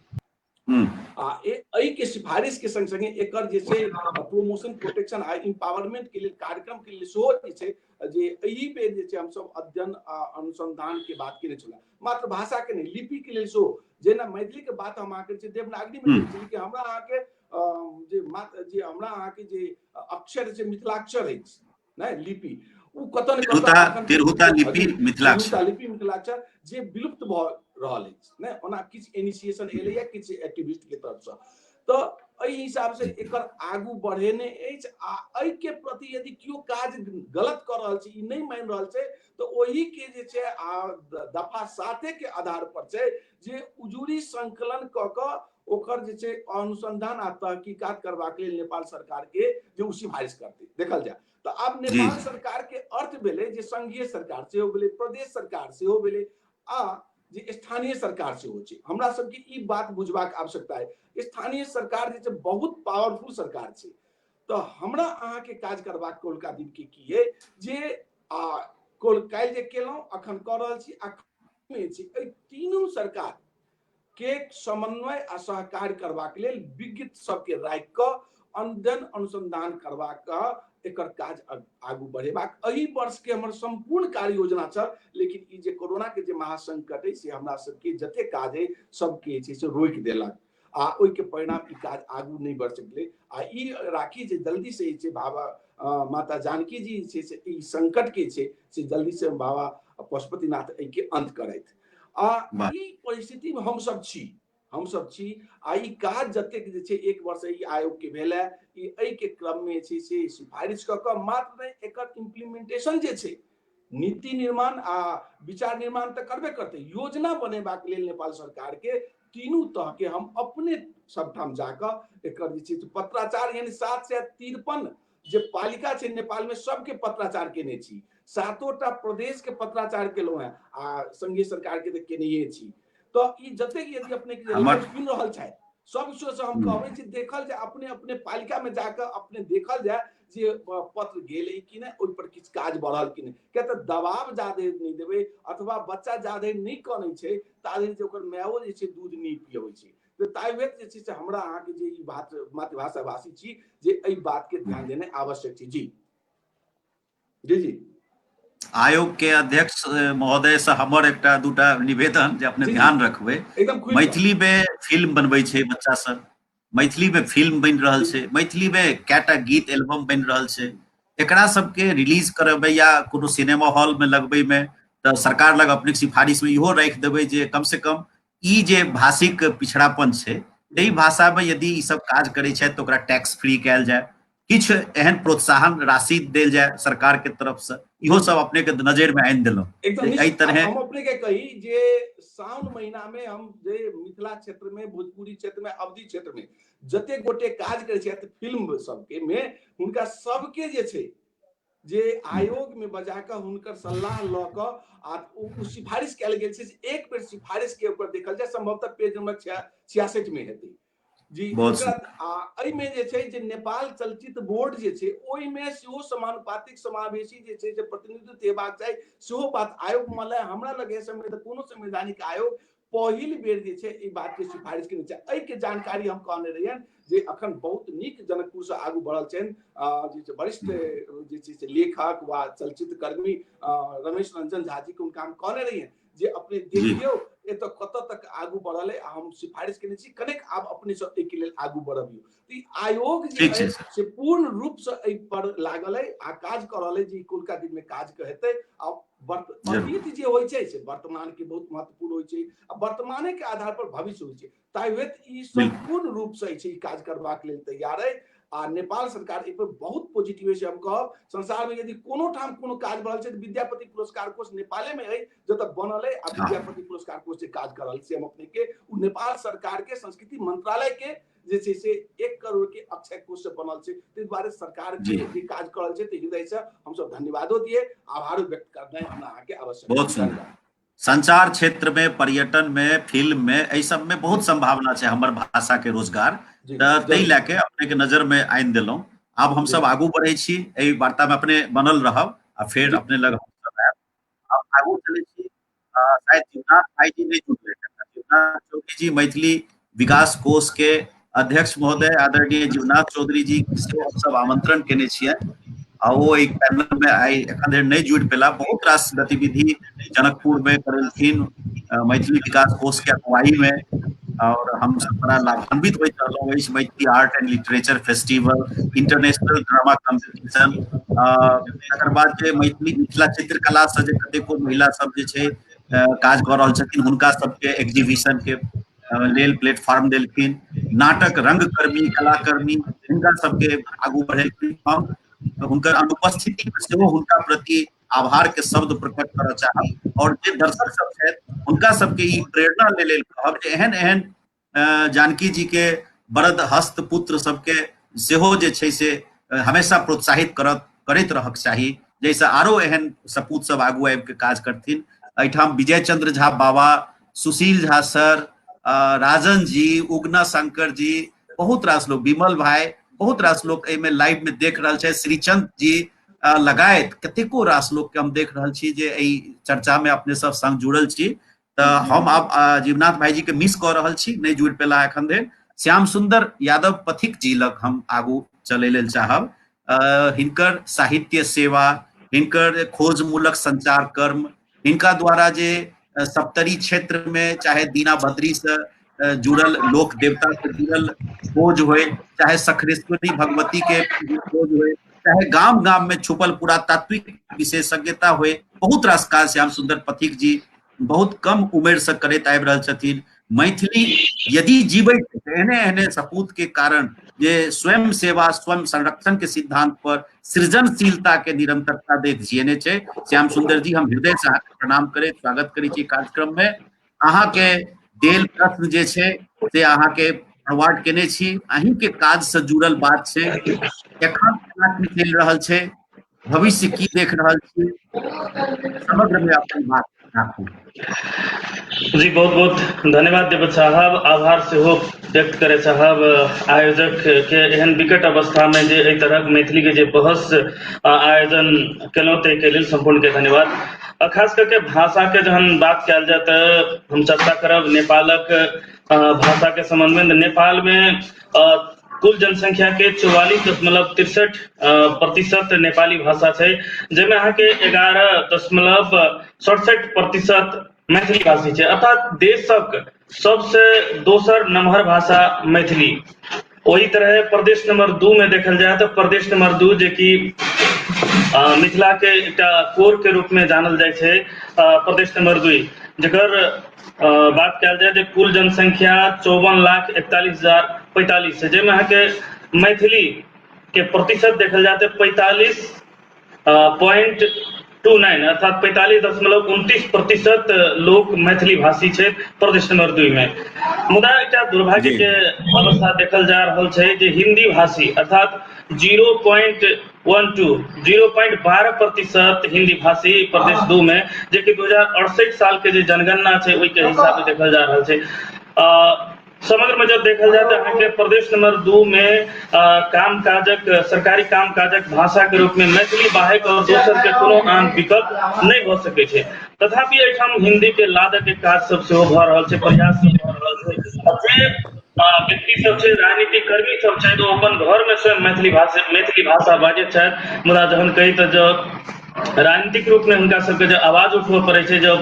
एहि के सिफारिश के संग संगे एकर जे छै प्रमोशन, प्रोटेक्शन आ एम्पावरमेंट के लिए कार्यक्रम के लिए सेहो जे छै जे एही पे जे छै हम सब अध्ययन अनुसंधान के बात केने छला। मात्र भाषा के नहीं, लिपि के लिए सेहो जेना मैथिली के बात हम आके छै देवनागरी में लिखली कि हमरा आके जे हमरा आके जे अक्षर छै मिथिलाक्षर है नै लिपि, उ कतन तिरहुता लिपि मिथिलाक्षर जे विलुप्त भ रहल अछि नै। ओना किछ इनिशिएशन एलै या किछ एक्टिविस्ट के तरफ से, तो एहि हिसाब से एकर आगू बढ़ेने अछि। आ एहि के प्रति यदि कियो काज गलत कर रहल छै, ई नहीं मान रहल छै, तो ओही के जे छै दफा 7 के आधार पर छै जे उजूरी संकलन क क ओकर जे छै अनुसंधान आ तहकीकात करबाक लेल नेपाल सरकार के जे सिफारिश करतै देखल जाए। तो अब नेपाल सरकार के अर्थ भेलै जे संघीय सरकार सेहो भेलै, प्रदेश सरकार सेहो भेलै आ जे स्थानीय सरकार सेहो छै। हमरा सबके ई बात बुझबाक आवश्यकता है, स्थानीय सरकार जे छै बहुत पावरफुल सरकार छै। तो हमरा अहाँ के काज करबाक कोलका दिन के की है जे काल्हि जे केलहुँ अखन कऽ रहल छी में छी एहि तीनू सरकार के समन्वय आ सहकार करबाक लेल विज्ञ सबके राखि कऽ अध्ययन अनुसंधान करबाक एकर काज आगू बढ़ेबाक एहि वर्ष के हमर संपूर्ण कार्य योजना छल। लेकिन ई जे कोरोना के जे महासंकट है से हमरा सबके जते काज है सबके छै से रोकि देलक आ ओहि के परिणाम ई काज आगू नहीं बढ़ सकले। आ ई राखी जे जल्दी से छै बाबा माता जानकी जी छै से ई संकट के छै से जल्दी से बाबा पशुपतिनाथ एहि के अंत करैत। आ ई परिस्थिति में हम सब छी आ ई काज जतेक जे छै एक वर्ष ई आयोग के भेल है ई एहि के क्रम में छै से सिफारिश कऽ कऽ मात्र नहीं एकर इम्प्लीमेंटेशन जे छै नीति निर्माण आ विचार निर्माण तो करबे करते योजना बनेबाक लेल नेपाल सरकार के तीनू तह के हम अपने सबठाम जाकर एकर जे छै पत्राचार यानी 753 जे पालिका छै नेपाल में सबके पत्राचार केने छी 7टा प्रदेश के पत्राचार केलहुँ हैं आ संघीय सरकार के तो केने छी। तो ई जतेक यदि अपने के रिपोर्ट सुनि रहल छै सब विषय से हम कहबै छी देखल जाए अपने अपने पालिका में जाकर अपने देखल जाए जे पत्र गेलै कि नहीं ओहि पर किछु काज बढ़ल कि नहीं क्या तो दबाव ज्यादा नहीं देबै अथवा बच्चा ज्यादा नहीं कनै छै ताधरि जे ओकर मायो जे छै दूध नहीं पियबै छै। तो ताइवेत जे छै से हमरा अहाँ के जे ई बात मातृभाषा भाषी छी जे एहि बात के ध्यान देने आवश्यक छै। जी जी जी आयोग के अध्यक्ष महोदय से हमर एकटा दूटा निवेदन जे अपने ध्यान रखबै मैथिली में फिल्म बनबै छै बच्चा सब मैथिली में फिल्म बन रहल छै मैथिली में कैटा गीत एल्बम बन रहल छै एकरा सबके रिलीज करबै या कोनो सिनेमा हॉल में लगबै में तो सरकार लग अपने सिफारिश में इहो राखि देबै जे कम से कम ई जे भाषिक पिछड़ापन छै ताहि भाषा में यदि ई सब काज करै छै तो ओकरा टैक्स फ्री कयल जाए किछ एहन प्रोत्साहन राशि देल जाए सरकार के तरफ से इहो सब अपने के नजर में आनि देलहुं। एकदम तरह हम अपने के कही जे साउन महीना में हम जे मिथिला क्षेत्र में भोजपुरी क्षेत्र में अवधि क्षेत्र में जते गोटे काज करे छै फिल्म सबके में हुनका सबके जे छै जे आयोग में बजाकर हुनकर सलाह ल क आ सिफारिश कयल गेल छै एक बेर सिफारिश के ऊपर देखल जाए संभवतः पेज नंबर 66 में हेतै जी। में जे छै जे नेपाल चलचित्र बोर्ड जे छै ओहि में सेहो समानुपातिक समावेशी जे छै जे प्रतिनिधित्व हेबाक चाही सेहो बात आयोग में हमरा लगे कोनो संवैधानिक आयोग पहिल बेर जे छै ई बात के सिफारिश केने छै। एहि के जानकारी हम कहने रहियन जे अखन बहुत नीक जनकपुर से आगू बढ़ल छनि जे वरिष्ठ जे छै से लेखक वा चलचित्र कर्मी रमेश रंजन झा जी के हुनका हम कहने रहियन जे अपने देखियो ए तो कत तक आगू बढ़ल है हम सिफारिश केने छी कनेक आब अपने सब के लेल आगू बढ़बियो। तो आयोग जे है से पूर्ण रूप से एहि पर लागल है आ काज कर रहल है जे कोलका दिन में काज हेतै। अब अतीत जे होय छै से वर्तमान के बहुत महत्वपूर्ण होय छै आ वर्तमाने के आधार पर भविष्य होय छै ताइवेत ई संपूर्ण रूप से छै काज करबाक लेल तैयार है आ नेपाल सरकार एहि पर बहुत पॉजिटिव है। हम कहब संसार में यदि कोनो ठाम कोनो काज बढ़ल छै विद्यापति पुरस्कार कोष नेपाले में है जतऽ बनल है आ विद्यापति पुरस्कार कोष से काज कर रहल छै हम अपने के नेपाल सरकार के संस्कृति मंत्रालय के जे छै से 1 करोड़ के अक्षय कोष से बनल छै ताहि दुआरे सरकार के जे काज कर रहल छै तऽ हृदय से हम सब धन्यवादो दिए आभार व्यक्त करनाइ हमरा अहाँ के आवश्यक बहुत सुंदर। संचार क्षेत्र में पर्यटन में फिल्म में एहि सब में बहुत संभावना छै हमर भाषा के रोजगार ताहि लैके अपने के नजर में आनि देलहुं। आब हम सब आगू बढ़े छी एहि वार्ता में अपने बनल रहब आ फिर अपने लग हम सब आयब अब आगू चले छी। शायद जीवनाथ भाई जी नहीं जुड़ले जीवनाथ चौधरी जी मैथिली विकास कोष के अध्यक्ष महोदय आदरणीय जीवनाथ चौधरी जी से हम सब आमंत्रण केने छियै आ वो एक पैनल में आई एखन धरि नहीं जुड़ पेला बहुत रास गतिविधि जनकपुर में करेलखिन मैथिली विकास कोष के अगुवाई में और हम सब बड़ा लाभान्वित होइत रहलहुँ। Maithili art and literature festival international drama competition तकर बाद जे मैथिली मिथिला चित्रकला से जे कतेको महिला सब जे छै काज कऽ रहल छथिन हुनका सबके एग्जीबिशन के लेल प्लेटफॉर्म देलखिन नाटक रंगकर्मी कलाकर्मी हिनका सबके आगू बढ़ेलखिन। हम हुनकर अनुपस्थिति सेहो हुनका प्रति आभार के शब्द प्रकट करऽ चाहब और जे दर्शक सब छथि हुनका सबके ई प्रेरणा लेल कहब जे एहन एहन जानकी जी के बरद हस्त पुत्र सबके सेहो जे छै से हमेशा प्रोत्साहित करैत रहक चाही जैसे आरो एहन सपूत सब आगू आबि के काज करथिन। एहिठाम विजय चंद्र झा बाबा सुशील झा सर राजन जी उगना शंकर जी बहुत रास लोग विमल भाई बहुत रास लोग एहिमे लाइव में देख रहल छै श्रीचंद जी लगायत कतेको रास लोग के हम देख रहल छी जे एहि चर्चा में अपने सब संग जुड़ल छी। तो हम आब जीवनाथ भाईजी के मिस कऽ रहल छी, नहीं जुड़ पेला एखन धरि। श्याम सुंदर यादव पथिक जी लग हम आगू चले लेल चाहब। हिनकर साहित्य सेवा, हिनकर खोज मूलक संचार कर्म, हिनका द्वारा जे सप्तरी क्षेत्र में चाहे दीना बद्री से जुड़ल लोक देवता से जुड़ल खोज होए, चाहे सखरेश्वरी भगवती के खोज होए, चाहे गाम गाम में छुपल पुरातात्विक विशेषज्ञता होए, बहुत रास काज श्याम सुंदर पथिक जी बहुत कम उम्र से करैत आबि रहल छथिन। मैथिली यदि जीवै एहने एहने सपूत के कारण जे स्वयं सेवा स्वयं संरक्षण के सिद्धांत पर सृजनशीलता के निरंतरता देख जियने छै। श्याम सुंदर जी हम हृदय से प्रणाम करैत स्वागत करै छी कार्यक्रम में। अहाँ के देल प्रश्न जे छै से अहाँ के फॉरवर्ड केने छी, अहीं के काज से जुड़ल बात छै। एखन केना की चलि रहल छै, भविष्य की देख रहल छी, समग्र में अपन बात राखू। जी बहुत बहुत धन्यवाद देव साहब, आभार से हो व्यक्त करे साहब आयोजक के एहन विकट अवस्था में जे एहि तरह मैथिली के जे बहस आयोजन केलहुँ ताहि के लेल संपूर्ण के धन्यवाद। खास करके भाषा के जहन बात कयल जाए तो हम चर्चा करब नेपालक भाषा के संबंध में। नेपाल में कुल जनसंख्या के 44.63% नेपाली भाषा है, जिसमें अहाँ के 11.67% मैथिली भाषी है, अर्थात देशक सबसे दोसर नम्हर भाषा मैथिली। वही तरह प्रदेश नंबर 2 में देखल जाए तो प्रदेश नंबर 2 जे कि मिथिला के एकटा कोर के रूप में जानल जाए छै, प्रदेश नंबर 2 जकर बात कयल जाए तो कुल जनसंख्या 54,41,045 है, जिसमें अहाँ के मैथिली के प्रतिशत देखल जाए तो 45.29 अर्थात 45.29% लोग मैथिली भाषी है प्रदेश नंबर 2 में। मुदा एक दुर्भाग्य के अवस्था देखल जा रहा है जे हिंदी भाषी अर्थात 0.12% हिंदी भाषी प्रदेश 2 में, जे कि 2068 साल के जे जनगणना है वही के हिसाब से देखल जा रहा है। समग्र में जब देखल जाए तो अहाँ के प्रदेश नंबर 2 में काम काजक सरकारी काम काजक भाषा के रूप में मैथिली बाहेक और दोसर के कोनो आन विकल्प नहीं भ सकै छै। तथापि एठाम हिंदी के लादक के काज सब सेहो भ रहल छै, प्रयास सब भ रहल छै। व्यक्ति सब छै, राजनीतिक कर्मी सब छै, तो अपन घर में स्वयं मैथिली भाषा बाजै छै, मुदा जहन कही तो जो राजनीतिक रूप में हुनका सबके जो आवाज उठबऽ पड़े छै, जब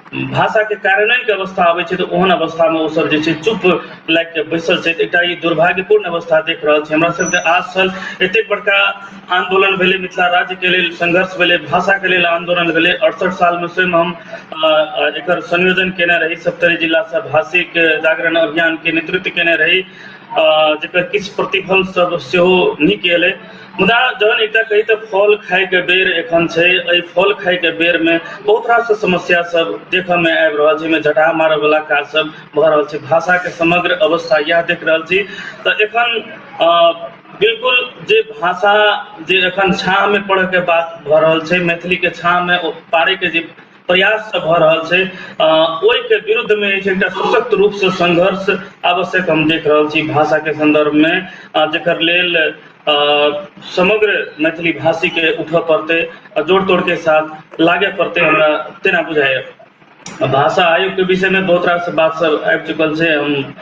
भाषा के कार्यान्वयन के अवस्था आबै छै तो ओहन अवस्था में ओ सब जे छै चुप लागि के बैसल छै। एकटा ई दुर्भाग्यपूर्ण अवस्था देख रहल छै। हमरा सबके आज साल एतेक बड़का आंदोलन भेलै, मिथिला राज्य के लेल संघर्ष भेलै, भाषा के लेल आंदोलन भेलै। 68 साल में स्वयं हम एकर संयोजन केने रही, सप्तरी जिला से भाषिक जागरण अभियान के नेतृत्व केने रही, जेकर किछु प्रतिफल सब सेहो नीक एलै। मुदा जहन एकटा कही तो फल खाए के बेर एखन छै, एहि फल खाए के बेर में बहुत रास समस्या सब देखऽ में आबि रहल छै, में झटा मारऽ वाला काज सब भ रहल छै। भाषा के समग्र अवस्था यह देख रहल छी तो एखन बिल्कुल जे भाषा जे एखन छाह में पढ़े के बात भ रहल छै, मैथिली के छाह में पारे के जे प्रयास सब भ रहल छै, ओहि के विरुद्ध में एकटा सशक्त रूप से संघर्ष आवश्यक हम देख रहल छी भाषा के संदर्भ में, जेकर लेल समग्र मैथिली भाषी के उठऽ पड़ते, जोड़ तोड़ के साथ लागे पड़ते। हमरा तेना बुझाय भाषा आयोग के विषय में बहुत रास बात सब आबि चुकल है, हम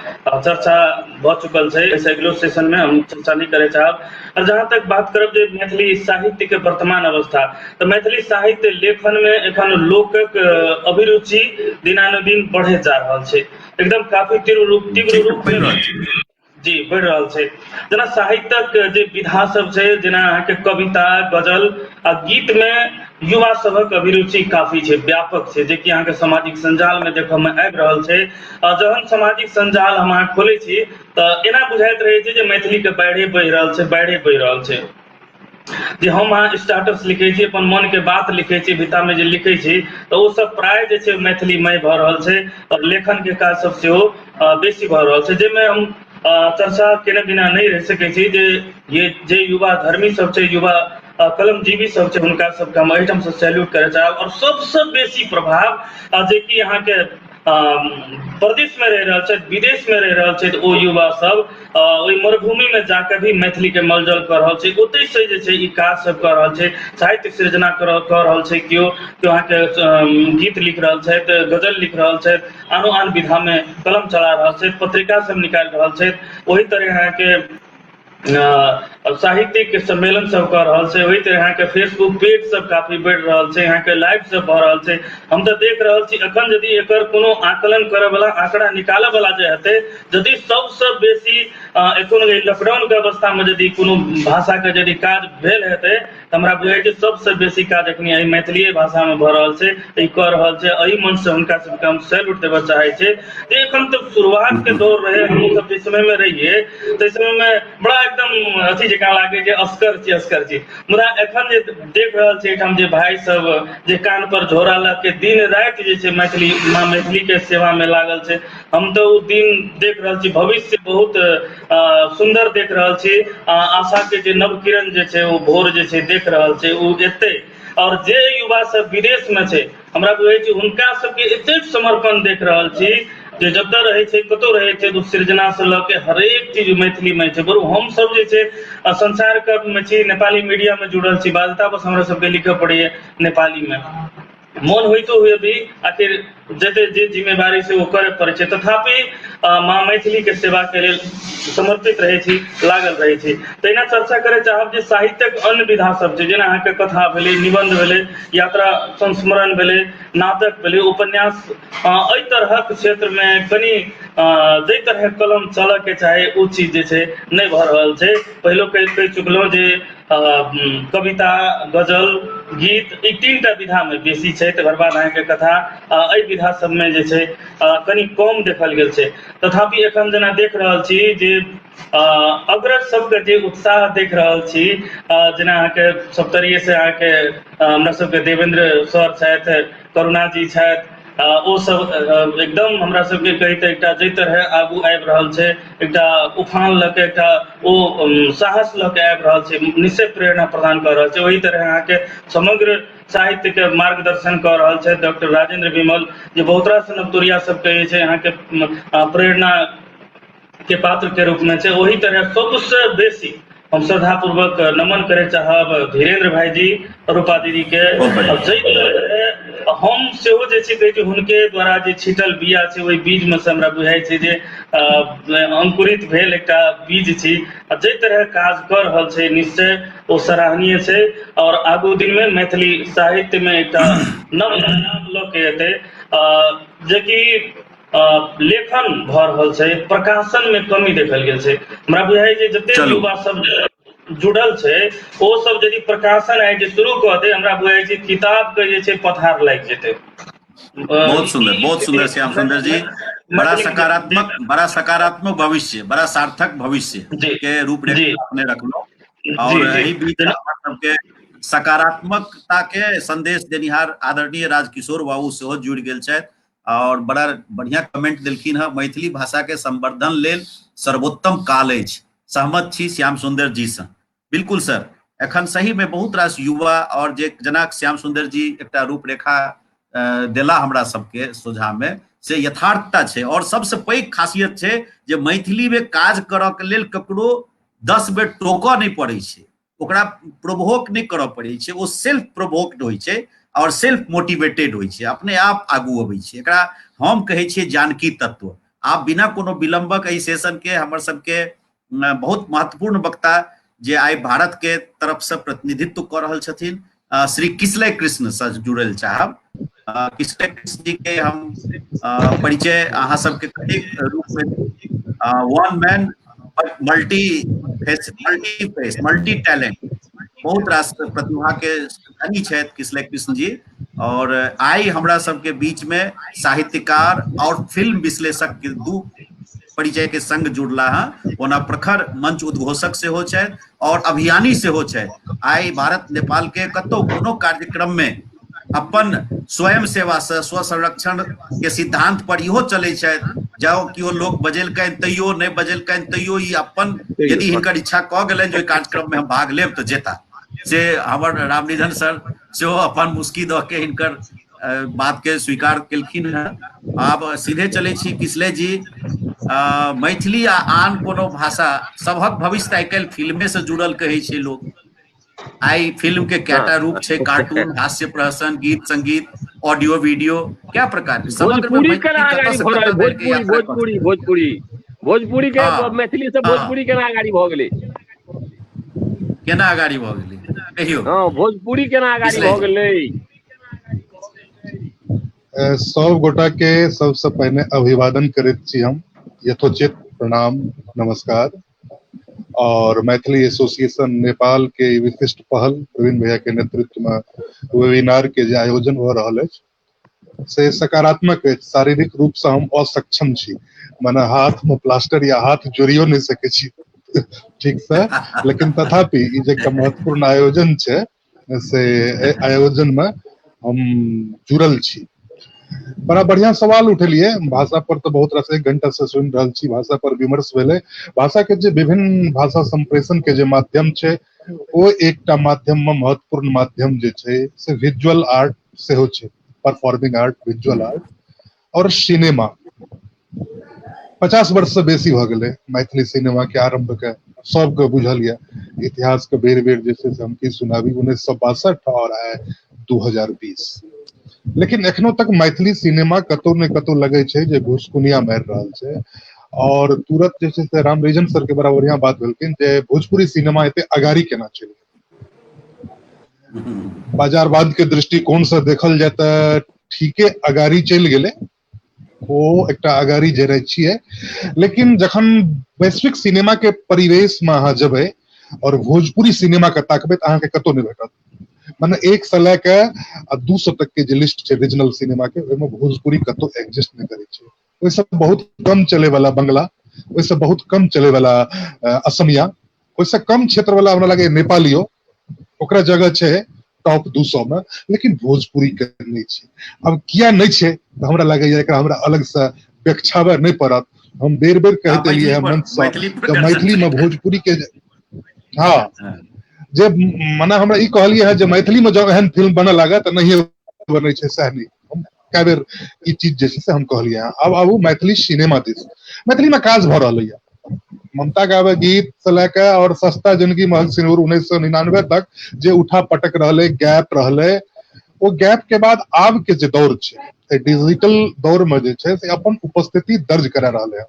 चर्चा भ चुकल है, इस अगलो सेशन में हम चर्चा नहीं करे चाहब। और जहाँ तक बात करब जे मैथिली साहित्य के वर्तमान अवस्था, तो मैथिली साहित्य लेखन में एखन लोकक अभिरुचि दिनानुदिन बढ़े जा रहल छै, एकदम काफी तीव्र रूप में जी बढ़ रहल छै। जेना साहित्यक जे विधा सब छै, जेना अहाँ के कविता, गजल आ गीत में युवा सबक अभिरुचि काफी छै, व्यापक छै, जे कि अहाँ के सामाजिक संजाल में देखऽ में आबि रहल छै। जहन सामाजिक संजाल हम अहाँ खोले छी तो एना बुझाइत रहे छै जे मैथिली के बाढ़े बहि रहल छै। जे हम अहाँ स्टेटस लिखे छी, अपन मन के बात लिखे छी, भिता में जे लिखे छी तो वो सब प्राय जे छै मैथिलीमय भ रहल छै, और लेखन के काज सब सेहो बेसी भ रहल छै, जेमे हम चर्चा केने बिना नहीं रह सके छी जे युवा धर्मी सब छै, युवा कलमजीवी सब छै, हुनका सबके हम एहिठाम से सैल्यूट करे चाहब। और सबसे बेसी प्रभाव जे कि अहाँ के प्रदेश में रह रहल छथि, विदेश में रह रहल छथि, ओ युवा सब ओहि मरुभूमि में जाके भी मैथिली के मलजल कर रहल छै, ओतै से जे छै ई काज सब कर रहल छै, साहित्य सृजना कर रहल छै, केओ अहाँके गीत लिख रहल छथि, गजल लिख रहल छथि, आनो आन विधा में कलम चला रहल छथि, पत्रिका सब निकालि रहल छथि, ओहि तरह अहाँके साहित्यिक सम्मेलन सब कर रहल छै, वही तरह यहाँ के फेसबुक पेज सब काफी बढ़ रहल छै, यहाँ के लाइव सब भ रहल छै। हम तो देख रहल छी अखन यदि एकर कोनो आकलन करे वाला आंकड़ा निकाले वाला जे हेतै, यदि सबसे बेसी एखन लॉकडाउन के अवस्था में यदि कोनो भाषा के यदि काज भेल हेतै त हमरा बुझाइ छै सबसे बेसी काज एखन एहि मैथिली भाषा में भ रहल छै, ई कर रहल छै। एहि मंच से हुनका सबके हम सैल्यूट देबे चाहे छै जे एखन तो शुरुआत के दौर रहे, हम सब जिस समय में रहिए तो समय में बड़ा एकदम अथी जकाँ लागे जे अस्कर छी, मुदा एखन जे देख रहल छी हम जे भाई सब जे कान पर झोरा ल के दिन रात जे छै मैथिली के सेवा में लागल छै, हम तो उ दिन देख रहल छी, भविष्य बहुत सुंदर देख रहल छी, आशा के जे नव किरण जे छै वो भोर जे छै देख रहल छै उ एते। और जे युवा सब विदेश में छै हमरा बुझै छै हुनका सबके एतेक समर्पण देख रहल छी जे जतऽ रहे छै कतौ रहे छै तो सृजना से ल के हरेक चीज मैथिली में छै। बरु हम सब जे छै संसार कप में छी, नेपाली मीडिया में जुड़ल छी, बाध्यता बस हमरा सबके लिखे पड़ैए नेपाली में, मन होइतो हुए भी आखिर जते जे जिम्मेवारी से वो करे पड़े छै, तथापि माँ मैथिली के सेवा के लेल समर्पित रहे छी, लागल रहे छी। तहिना चर्चा करे चाहब जे साहित्यक अन्य विधा सब छै, जेना अहाँके कथा भेलै, निबंध भेलै, यात्रा संस्मरण भेलै, नाटक भेलै, उपन्यास, एहि तरहक क्षेत्र में कनी जाहि तरह कलम चलऽ के चाहे ओ चीज जे छै नहीं भ रहल छै। पहिलो कहि चुकलहुँ जे कविता, गजल, गीत ई तीनटा विधा में बेसी छै, तकर बाद अहाँके कथा एहि विधा सब में जे छै कनी कम देखल गेल छै। तथापि एखन जेना देख रहल छी जे अग्रज सबके जे उत्साह देख रहल छी, जेना अहाँके सप्तरिये से अहाँके हमरा सबके देवेंद्र सर छथि, करुणा जी छथि, ओ सब एकदम हमरा सबके कहिते एकटा जाहि तरह आगू आबि रहल छै, एकटा उफान लऽ के एकटा ओ साहस लऽ के आबि रहल छै, निश्चय प्रेरणा प्रदान कर रहल छै। वही तरह अहाँके समग्र साहित्य के मार्गदर्शन कर रहल छै डॉक्टर राजेंद्र विमल, जे बहुत रास नवतुरिया सबके जे छै अहाँके प्रेरणा के पात्र के रूप में छै। वही तरह सबसे बेसी हम श्रद्धा पूर्वक नमन करे चाहब धीरेन्द्र भाई जी, रूपा दीदी के, हम सेहो जे छै कहै छै हुनके द्वारा जे छिटल बिया छै ओहि बीज में से हमरा बुझाइ छै जे अंकुरित भेल एकटा बीज छी, जाहि तरह काज कर रहल छै निश्चय ओ सराहनीय छै। और आगू दिन में मैथिली साहित्य में एकटा नव लऽ के एतै, जेकि लेखन भ रहल छै, प्रकाशन में कमी देखल गेल छै। हमरा बुझाइ छै जते युवा सब जुड़ल छै ओ सब यदि प्रकाशन आइ जे शुरू कऽ दे, हमरा बुझाइ छै किताब के जे छै पथार लागि जेतै। बहुत सुंदर श्याम सुंदर जी, बड़ा सकारात्मक भविष्य, बड़ा सार्थक भविष्य के रूपरेखा अपने रखलो, और यही बीच सबके सकारात्मकता के संदेश देनिहार आदरणीय राजकिशोर बाबू सेहो जुड़ गेल छथि और बड़ा बढ़िया कमेंट देलखिन है। मैथिली भाषा के संवर्धन लेल सर्वोत्तम काल अछि, सहमत छी श्याम सुंदर जी से, बिल्कुल सर। एखन सही में बहुत रास युवा और जे जेना श्याम सुंदर जी एकटा रूपरेखा देला हमरा सबके सोझा में से यथार्थता छै, और सबसे पैघ खासियत छै जे मैथिली में काज करऽ के लेल ककरो 10 बेर टोकऽ नहीं पड़ै छै, ओकरा प्रोवोक नहीं करऽ पड़ै छै, ओ सेल्फ प्रोवोक्ड होइ छै और सेल्फ मोटिवेटेड होइ छै, अपने आप आगू अबै छै। एकरा हम कहै छियै जानकी तत्व। आप बिना कोनो विलंबक एहि सेशन के हमर सबके बहुत महत्वपूर्ण वक्ता जे आइ भारत के तरफ से प्रतिनिधित्व कर रहल छथिन, श्री किसलय कृष्ण से जुड़ल चाहब। किसलय कृष्ण जी के हम परिचय अहाँ सबके कतेक रूप में, वन मैन मल्टी टैलेंट, बहुत रास प्रतिभा के धनी छथि किसलय कृष्ण जी, और आई हमरा सबके बीच में साहित्यकार और फिल्म विश्लेषक के दू परिचय के संग जुड़ला है। ओना प्रखर मंच उद्घोषक सेहो छथि और अभियानी सेहो छथि। आई भारत नेपाल के कतौ कोनो कार्यक्रम में अपन स्वयं सेवा से स्व संरक्षण के सिद्धांत पर इहो चलै छथि, जाओ किओ लोग बजेलकनि तैयो नहीं बजेलकनि तैयो ई अपन यदि हिनकर इच्छा कऽ गेलनि जे कार्यक्रम में हम भाग लेब तऽ जेता। से हमर रामनिधन सर सेहो अपन मुस्की दऽ के हिनकर बात के स्वीकार केलखिन है। आब सीधे चले छी किसले जी। मैथिली आ आन कोनो भाषा सभक भविष्य आइ काल्हि फिल्मे से जुड़ल कहै छै लोक। आई फिल्म के कैटा रूप छै, कार्टून, हास्य प्रहसन, गीत संगीत, ऑडियो वीडियो, क्या प्रकार के समग्र में भोजपुरी केना मैथिली कतऽ आगाड़ी से भऽ रहल कतऽ धरि के भोजपुरी यात्रा भोजपुरी भोजपुरी भोजपुरी के हाँ, मैथिली से हाँ, भोजपुरी केना आगाड़ी भऽ गेलै? केना आगाड़ी भऽ गेलै कहियौ। हाँ, भोजपुरी केना आगाड़ी किसले भऽ जी गेलै? सब गोटा के सबसे पहले अभिवादन करैत छी हम, यथोचित प्रणाम नमस्कार। और मैथिली एसोसिएशन नेपाल के ई विशिष्ट पहल प्रवीण भैया के नेतृत्व में वेबिनार के जे आयोजन हो रहल अछि से सकारात्मक अछि। शारीरिक रूप से हम असक्षम छी, माने हाथ में प्लास्टर या हाथ जोड़ियो नहीं सके छी ठीक से, लेकिन तथापि ई जे एकटा महत्वपूर्ण आयोजन छै से आयोजन में हम जुड़ल छी। बड़ा बढ़िया सवाल उठेलिए। भाषा पर तो बहुत रास 1 घंटा से सुनि रहल छी, भाषा पर विमर्श भेलै। भाषा के जे विभिन्न भाषा संप्रेषण के जे माध्यम छै ओ एकटा माध्यम में महत्वपूर्ण माध्यम जे छै से विजुअल आर्ट सेहो छै, परफॉर्मिंग आर्ट, विजुअल आर्ट और सिनेमा। 50 वर्ष से बेसी भ गेलै मैथिली सिनेमा के आरंभ के, सबके बुझल ये। इतिहास के बेर बेर जे छै से हम की सुनाबी, 1962 और 2020। लेकिन एखनो तक मैथिली सिनेमा कतौ ने कतौ लगे छै जे घुसकुनिया मारि रहल छै। और तुरंत जे छै से रामरिजन सर के बड़ा बढ़िया बात भेलखिन जे भोजपुरी सिनेमा एते अगाड़ी केना चलि गेलै। बाजारवाद के दृष्टिकोण से देखल जाय त ठीके अगाड़ी चलि गेलै, ओ एकटा अगाड़ी जरै छियै। लेकिन जखन वैश्विक सिनेमा के परिवेश में अहाँ जेबै और भोजपुरी सिनेमा के ताकबै त अहाँ के कतौ नहीं भेटत। माने 1 से लेके 200 तक के जे लिस्ट छै रीजनल सिनेमा के, ओहिमे भोजपुरी कतौ एग्जिस्ट नहीं करे छै। ओइसे बहुत कम चले वाला बंगला, ओइसे बहुत कम चले वाला असमिया, ओइसे कम क्षेत्र वाला हमरा लगे नेपालियो, ओकरा जगह छै टॉप 200 में, लेकिन भोजपुरी के नहीं छै। अब किया नहीं छै त हमरा लगे एकरा हमरा अलग से व्याख्यावे नहीं पड़त। हम बेर बेर कहते लिए है मंच से जब मैथिली में भोजपुरी के हाँ जे मने हमरा ई कहलिए है जे मैथिली में जब एहन फिल्म बनऽ लागे त नहीं बनै छै, सह नहीं। हम कई बेर ई चीज जे छै से हम कहलिए हैं। अब आबू मैथिली सिनेमा दिस। मैथिली में काज भ रहल है। ममता गावे गीत से लेके और सस्ता जिंदगी महक सिंदूर 1999 तक जे उठा पटक रहले, गैप रहले, वो गैप के बाद आब के जे दौर छै डिजिटल दौर में जे छै से अपन उपस्थिति दर्ज करा रहले है।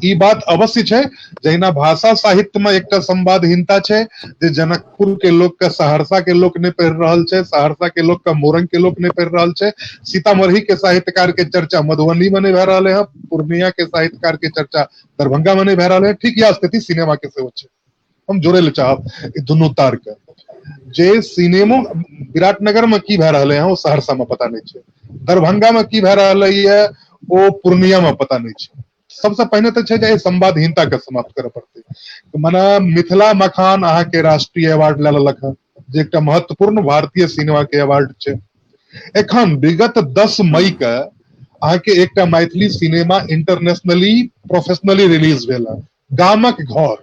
ई बात अवश्य छै। जहिना भाषा साहित्य में एकटा संवादहीनता छै जे जनकपुर के लोग के सहरसा के लोग नहीं पढ़ रहल छै, सहरसा के लोग के मोरंग के लोग नहीं पढ़ रहल छै, सीतामढ़ी के साहित्यकार के चर्चा मधुबनी में नहीं भे रहले है, पूर्णिया के साहित्यकार के चर्चा दरभंगा में नहीं भे रहले है। ठीक यह स्थिति सिनेमा के सेहो छै। हम जोड़े ले चाहब ई दुनू तार के। जे सिनेमो विराटनगर में की भे रहले है वो सहरसा में पता नहीं छै, दरभंगा में की भे रहले है वो पूर्णिया में पता नहीं छै। सबसे पहले तो छै जे संवादहीनता के समाप्त करे पड़ते। मने मिथिला मखान अहाँ के राष्ट्रीय अवार्ड ले लेलक है, जे एकटा महत्वपूर्ण भारतीय सिनेमा के अवार्ड छै। एखन विगत 10 मई के अहाँ के एकटा Maithili cinema internationally professionally release भेल है, गामक घर,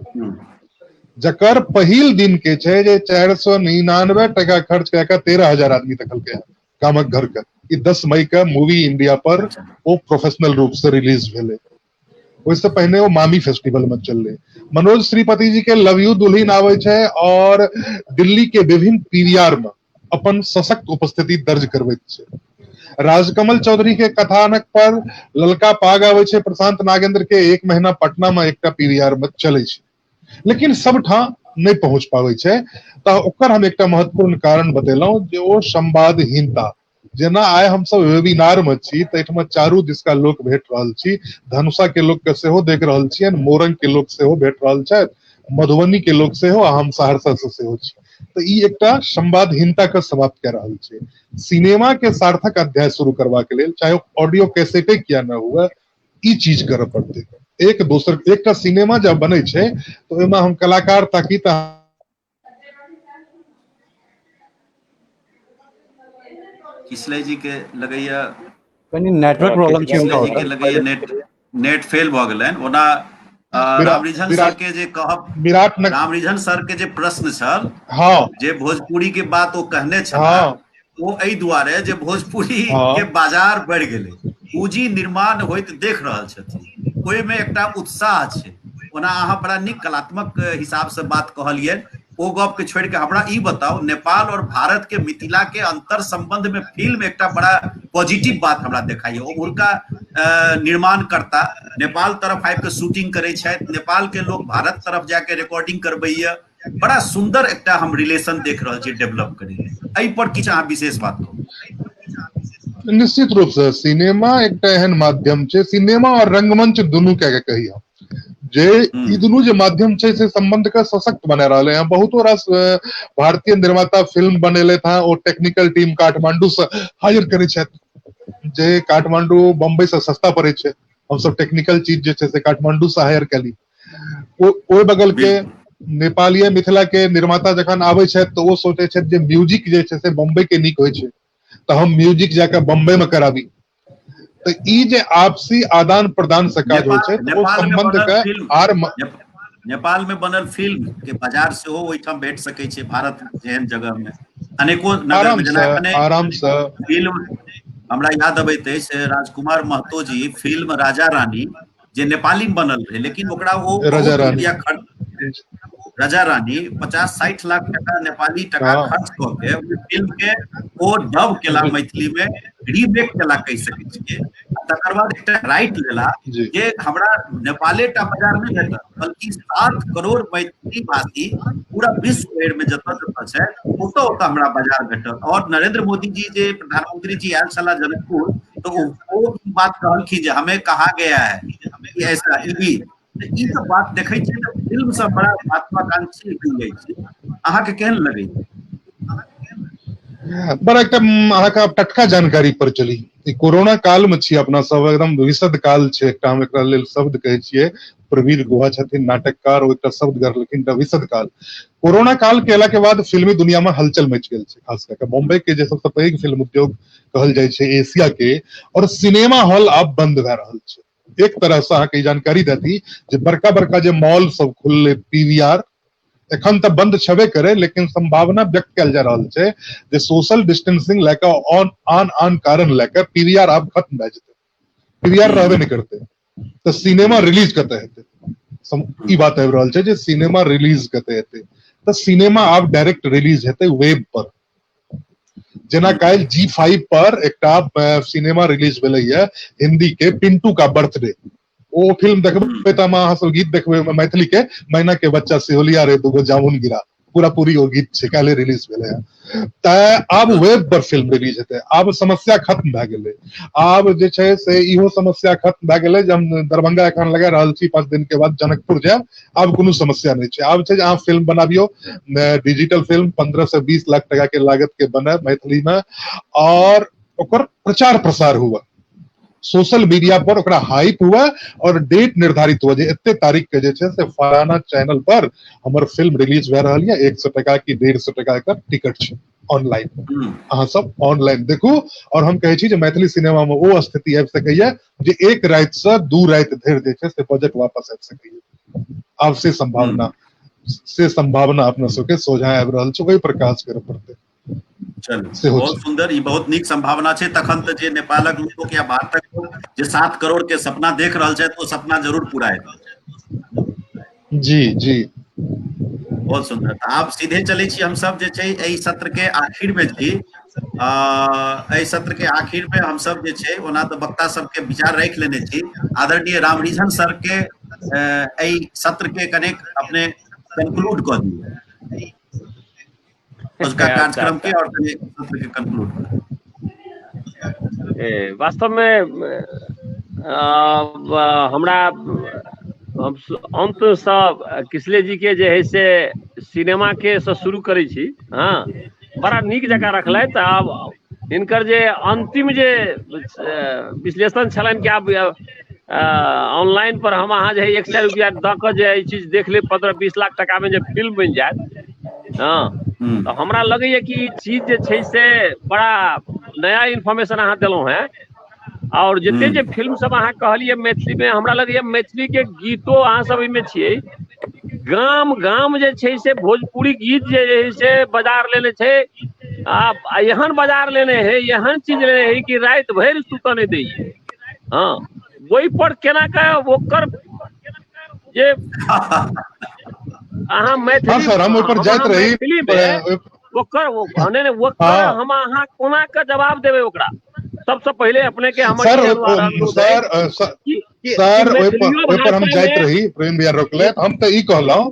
जकर पहिल दिन के छै जे 499 टका खर्च कय के 13,000 आदमी देखलकै है गामक घर के। ई 10 मई के मूवी इंडिया पर वो प्रोफेशनल रूप से रिलीज भेले। उससे पहले वो मामी फेस्टिवल में चल रहे। मनोज श्रीपति जी के लव यू दुल्हन आवे छै और दिल्ली के विभिन्न पीवीआर में अपन सशक्त उपस्थिति दर्ज करबैत छै। राजकमल चौधरी के कथानक पर ललका पाग आवे छै प्रशांत नागेंद्र के 1 महीना पटना में एकटा पीवीआर में चले छै, लेकिन सब ठाम नहीं पहुंच पावे छै। त ओकर हम एकटा महत्वपूर्ण कारण बतेलौं जे ओ संवादहीनता। जेना आइ हम सब वेबिनार में छी त एठमा चारू दिसका लोक भेट रहल छी, धनुषा के लोक के सेहो देख रहल छियै, मोरंग के लोक सेहो भेट रहल छथि, मधुबनी के लोक सेहो, हम सहरसा से सेहो छी। तो ई एकटा संवादहीनता के समाप्त कर रहल छै। सिनेमा के सार्थक अध्याय शुरू करबा के लेल चाहे ऑडियो कैसेटे किया न हुए, ई चीज करे पड़ते। एक दोसर एकटा सिनेमा जब बने छै तो ओहिमे हम कलाकार ताकि त किसले जी के लगैया कनी नेटवर्क प्रॉब्लम छै किसले जी के लगैया नेट फेल भ गेलैन। ओना रामरिझन सर के जे कहब रामरिझन सर के जे प्रश्न छल, हाँ, जे भोजपुरी के बात वो कहने छल, हाँ, वो एहि दुआरे जे भोजपुरी हाँ। के बाजार बढ़ गेलै, पूंजी निर्माण होइत देख रहल छथिन, ओहिमे एकटा उत्साह छै। ओना अहाँ बड़ा नीक कलात्मक हिसाब से बात कहलियै। ओ गप के छोड़ के हमरा ई बताओ, नेपाल और भारत के मिथिला के अंतर संबंध में फिल्म एकटा बड़ा पॉजिटिव बात हमरा देखाइए। उनका निर्माणकर्ता नेपाल तरफ आबि के शूटिंग करे छथि, नेपाल के लोग भारत तरफ जाके रिकॉर्डिंग करबैया, बड़ा सुंदर एकटा हम रिलेशन देख रहल छी डेवलप करे। एहि पर किछु अहाँ विशेष बात कहू। निश्चित रूप से सिनेमा एकटा एहन माध्यम छै, सिनेमा और रंगमंच दुनू के कही हम जे ई दुनू जे माध्यम छै से संबंध के सशक्त बना रहे हैं। बहुतो रास भारतीय निर्माता फिल्म बनेले था, ओ टेक्निकल टीम काठमांडू से हायर करे छथि, जे काठमांडू बम्बई से सस्ता पड़े छै। हम सब टेक्निकल चीज जे छै से काठमांडू से हायर कली। ओहि बगल के नेपाली मिथिला के निर्माता जखन आबै छथि तो वो सोचे छथि जे म्यूजिक जे छै से बम्बई के नीक होइ छै, तो हम म्यूजिक जाके बम्बई में कराबी। तो ई जे आपसी आदान प्रदान से काज होइ छै, तो संबंध के आर नेपाल में बनल फिल्म के बाजार से हो ओहिठाम भेट सकै छै। भारत जेहन जगह में अनेको नगर में जेना आराम से फिल्म हमरा याद अबैत अछि, राजकुमार महतो जी फिल्म राजा रानी जे नेपाली में बनल रहे, लेकिन ओकरा वो राजा रानी 50-60 लाख टका नेपाली टका खर्च क के फिल्म के ओ डब केला, मैथिली में रीमेक केला कहि सकै छियै। तकर बाद एकटा राइट लेला जे हमरा नेपाले टा बाजार में भेटल, बल्कि 7 करोड़ मैथिली भाषी पूरा विश्व भर में जतऽ जतऽ छै ओतऽ हमरा बाजार भेटल। और नरेंद्र मोदी जी जे प्रधानमंत्री जी आयल छला जनकपुर, तो वो बात कहलखिन जे हमें कहा गया है कि ऐसा ई सब बात देखे छियै तो फिल्म सब बड़ा महत्वाकांक्षी बन जाइ छै। अहाँ के केहन लगे? बड़ा एकटा अहाँके टटका जानकारी पर चली। कोरोना काल में छी अपना सब, एकदम विशद काल छै एकटा, हम एकरा लेल शब्द कहै छियै। प्रवीर गुहा छथिन नाटककार, ओ एकटा शब्द गढ़लखिन विशद काल। कोरोना काल केला के बाद फिल्मी दुनिया में हलचल मच गेल छै, खास करके बॉम्बे के जे सबसे पैघ फिल्म उद्योग कहल जाइ छै एशिया के, और सिनेमा हॉल आब बंद भए रहल छै। एक तरह से अहाँके जानकारी देती जे बड़का बड़का जे मॉल सब खुलले, पीवीआर एखन तक बंद छेबे करे, लेकिन संभावना व्यक्त कल जा रहा है जे सोशल डिस्टेंसिंग लेकर आन कारण लेकर पीवीआर अब खत्म भए जेते, पीवीआर रहबे नहीं करते, तो सिनेमा रिलीज कते हेते। ई बात आबि रहल छै जे सिनेमा रिलीज कते हेते, तो सिनेमा अब डायरेक्ट रिलीज हेते वेब पर। जेना काल G5 पर एकटा सिनेमा रिलीज भेलै है हिंदी के, पिंटू का बर्थडे। ओ फिल्म देखबे त अहाँ सब गीत देखबे मैथिली के, मैना के बच्चा सिहोलिया रे दूगो जामुन गिरा, पूरा पूरी ओ गीत छै, काले रिलीज भेलै है। त आब वेब पर फिल्म रिलीज हेतै, आब समस्या खत्म भए गेलै। आब जे छै से इहो समस्या खत्म भए गेलै जे हम दरभंगा एखन लगा रहल छी 5 दिन के बाद जनकपुर जायब, आब कोनो समस्या नहीं छै। आब छै जे अहाँ फिल्म बनाबियो, डिजिटल फिल्म 15 से 20 लाख टका के लागत के बने मैथिली में, और ओकर प्रचार प्रसार हुआ सोशल मीडिया पर, ओकरा हाइप हुआ और डेट निर्धारित हुआ जे एते तारीख के जे छै से फलाना चैनल पर हमर फिल्म रिलीज भए रहल है, 100 टका की 150 टका के टिकट छै ऑनलाइन, अहाँ सब ऑनलाइन देखू। और हम कहै छी जे मैथिली सिनेमा में वो स्थिति आबि सकैया जे 1 राति से 2 राति धरि जे छै से बजट वापस आबि सकैया। आब से संभावना अपना सबके सोझा आबि रहल छै, ओहि पर काज करऽ पड़तै। चलू बहुत सुंदर, ई बहुत नीक संभावना छै। तखन तऽ जे नेपालक लोक या भारतक लोक जे 7 करोड़ के सपना देख रहल छथि, ओ सपना जरूर पूरा हेतै। जी जी बहुत सुंदर। आब सीधे चले छी हम सब जे छै एहि सत्र के आखिर में छी। एहि सत्र के आखिर में हम सब जे छै ओना तऽ वक्ता सबके विचार राखि लेने छी। आदरणीय रामरिझन सर के एहि सत्र के कनेक अपने कंक्लूड कऽ दियौ, उसका कार्यक्रम के और सत्र के कंक्लूड कर। वास्तव में हमरा अंत से किसले जी के जे है से सिनेमा के से शुरू करे छी, हाँ बड़ा नीक जगह रखलथि। आब हिनकर जे अंतिम जे विश्लेषण छलनि कि आब ऑनलाइन पर हम अहाँ जे 100 रुपया दऽ कऽ जे चीज देख ले 15-20 लाख टका में जे फिल्म बन जायत, हाँ तो हमरा लगैया कि ई चीज जे छै से बड़ा नया इन्फॉर्मेशन अहाँ देलहुँ हैं। और जते जे फिल्म सब अहाँ कहलिए मैथिली में, हमरा लगैया मैथिली के गीतो अहाँ सब में छियै, गाम गाम जे छै से भोजपुरी गीत जे है से बाजार लेने छै, आप एहन बाजार लेने है, एहन चीज लेने है कि रात भर सुत नहीं दी। हाँ, वही पर केना का ओकर जे अहाँ मैथिली, हाँ सर, हम ऊपर जाइत रही मैथिली में ओकर ओकर हम अहाँ कोना का जवाब देबे ओकरा। सबसे पहले अपने के हम सर ओहि पर हम जाइत रही, प्रवीण भैया रोकले। हम तो ई कहलहुं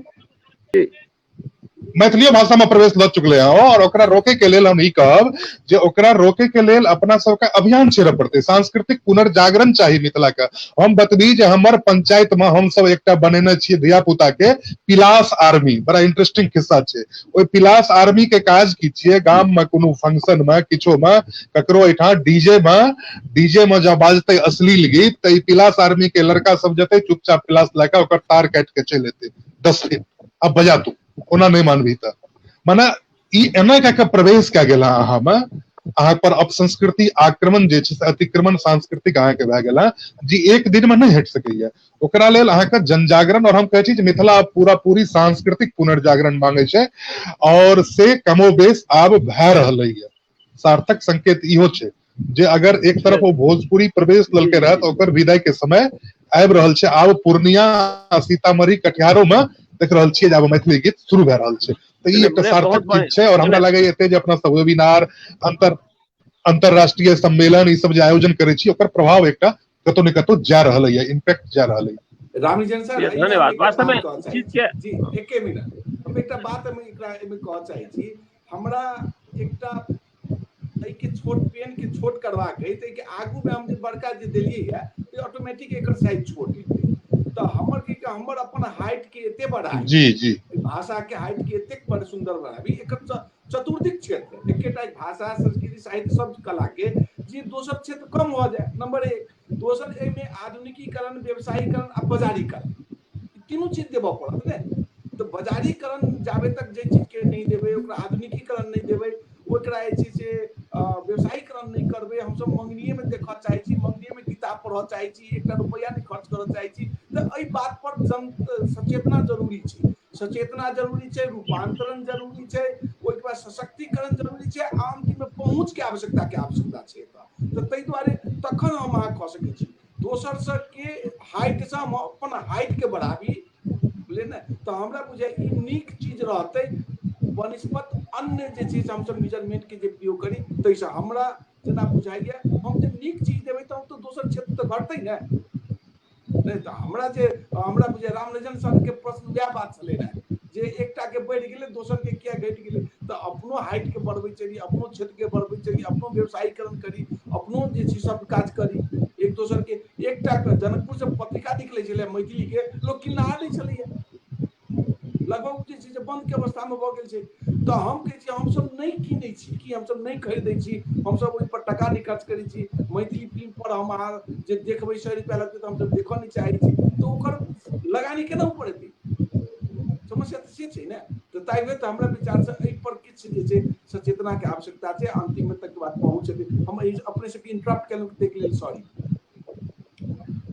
मैथिली भाषा में प्रवेश ल चुकले हैं और ओकरा रोके के लेल हम ई कहब जे ओकरा रोके के लेल अपना सबका अभियान छेड़े पड़ते, सांस्कृतिक पुनर्जागरण चाहिए मिथिला का। हम बतबी जे हमर पंचायत में हम सब एकटा बनेने छियै धिया पुता के पिलास आर्मी, बड़ा इंटरेस्टिंग किस्सा छै। ओइ पिलास आर्मी के काज की छियै, गाम में कोनो फंक्शन में किछो में ककरो एठा डीजे में जब बाजते अश्लील गीत त ई पिलास आर्मी के लड़का सब जते चुपचाप पिलास लेके ओकर तार काट के चल एते 10 फीट, अब बजा तू ओना नहीं मानबी त माने ई एना के प्रवेश क्या गेला अहाँ में, अहाँ पर अपसंस्कृति आक्रमण जे छै अतिक्रमण सांस्कृतिक अहाँ के भए गेला जी, एक दिन में नहीं हट सकैया। ओकरा लेल अहाँ के जनजागरण, और हम कहै छी जे मिथिला पूरा पूरी सांस्कृतिक पुनर्जागरण मांगे छै और से कमोबेश आब भए रहलै है। सार्थक संकेत इहो छै जे अगर एक तरफ वो भोजपुरी प्रवेश ललके रहे तो ओकर विदाई के समय आबि रहल छै। आब पूर्णिया, सीतामढ़ी, कटिहारो में देख रहल छियै आब मैथिली गीत शुरू भए रहल छै। तो ई एकटा सार्थक चीज छै और हमरा लागै एते जे अपना सब वेबिनार, अंतरराष्ट्रीय सम्मेलन ई सब जे आयोजन करे छी ओकर प्रभाव एकटा कतौ न कतौ जा रहल है, इम्पैक्ट जा रहल है। रामनिजन सर धन्यवाद। वास्तव में चीज के जी एके मिनट हम एकटा बात हम एकरा एमे कह चाहै छी। हमरा एकटा के छोट पेन के छोट करवा के त के आगू में हम जे बड़का जे देलिए है तो ऑटोमेटिक एकर साइज छोट हेतै। तो हमर के हमर अपन हाइट के एते बढ़ाई, जी भाषा के हाइट के एते बड़ सुंदर बनाबी। एकर चतुर्दिक क्षेत्र एकेटा भाषा, संस्कृति, साहित्य सब कला के जे दोसर क्षेत्र कम हो जाए, नंबर 1। दोसर एमे आधुनिकीकरण, व्यवसायीकरण आ बाजारीकरण तीनों चीज देबो पड़त ने। तो बाजारीकरण जाबे तक जे चीज के नहीं देबे, ओकरा आधुनिकीकरण नहीं देबे, ओकरा जे से व्यवसायीकरण नहीं करबे, हम सब मंगनीये में देखा चाहे छी, मंगनीये में किताब पढ़ा चाहे छी, एक रुपया नहीं खर्च करऽ चाहे छी। तो एई बात पर सचेतना जरूरी छै, सचेतना जरूरी छै, रूपांतरण जरूरी छै, ओइ के बाद सशक्तिकरण जरूरी छै, आम में पहुंच के आवश्यकता छै। तो तै दुआरे तखन हम अहाँ कह सकै छी। दोसर से के हाइट से हम अपन हाइट के बढ़ाबी, बुझलियै ने। तो हमरा बुझाय ई नीक चीज रहतै बनिस्पत अन्य जे चीज हम सब मेजरमेंट के जे प्रयोग करी तैसे हमरा जेना बुझाइए। हम जे नीक चीज देबै त तो दोसर क्षेत्र तो घटतै ने। नहीं तो हमरा बुझे रामनिजन सर के प्रश्न वह बात चले रहे जे एकटा के बढ़ गेले, दोसर के किया घट गेले। तो अपनो हाइट के बढ़बै चली, अपनो क्षेत्र के बढ़बै चली, अपनो व्यवसायीकरण करी, अपनो जे छी सब काज करी। एक दोसर के एकटा जनकपुर से पत्रिका निकले छले मैथिली के, लोग किन्ना नहीं चलिए, लगभग जे चीज बंद के अवस्था में भ गेल छै। तो हम कहै छी हम सब नहीं किनै छी कि हम सब नहीं खरीदै छी, हम सब ओइ पर टका नहीं खर्च करै छी। मैथिली फिल्म पर हम अहाँ जे देखबै 100 रुपया लगतै तो हम सब देखऽ नहीं चाहै छी। तो ओकर लगानी केना पड़तै, समस्या तो से छै ने। तो ताइवे तो हमरा विचार से एहि पर किछ जे छै सचेतना के आवश्यकता छै, अंतिम तक बात पहुंचतै। हम अपने से इंटरप्ट केलहुं देख लेल सॉरी।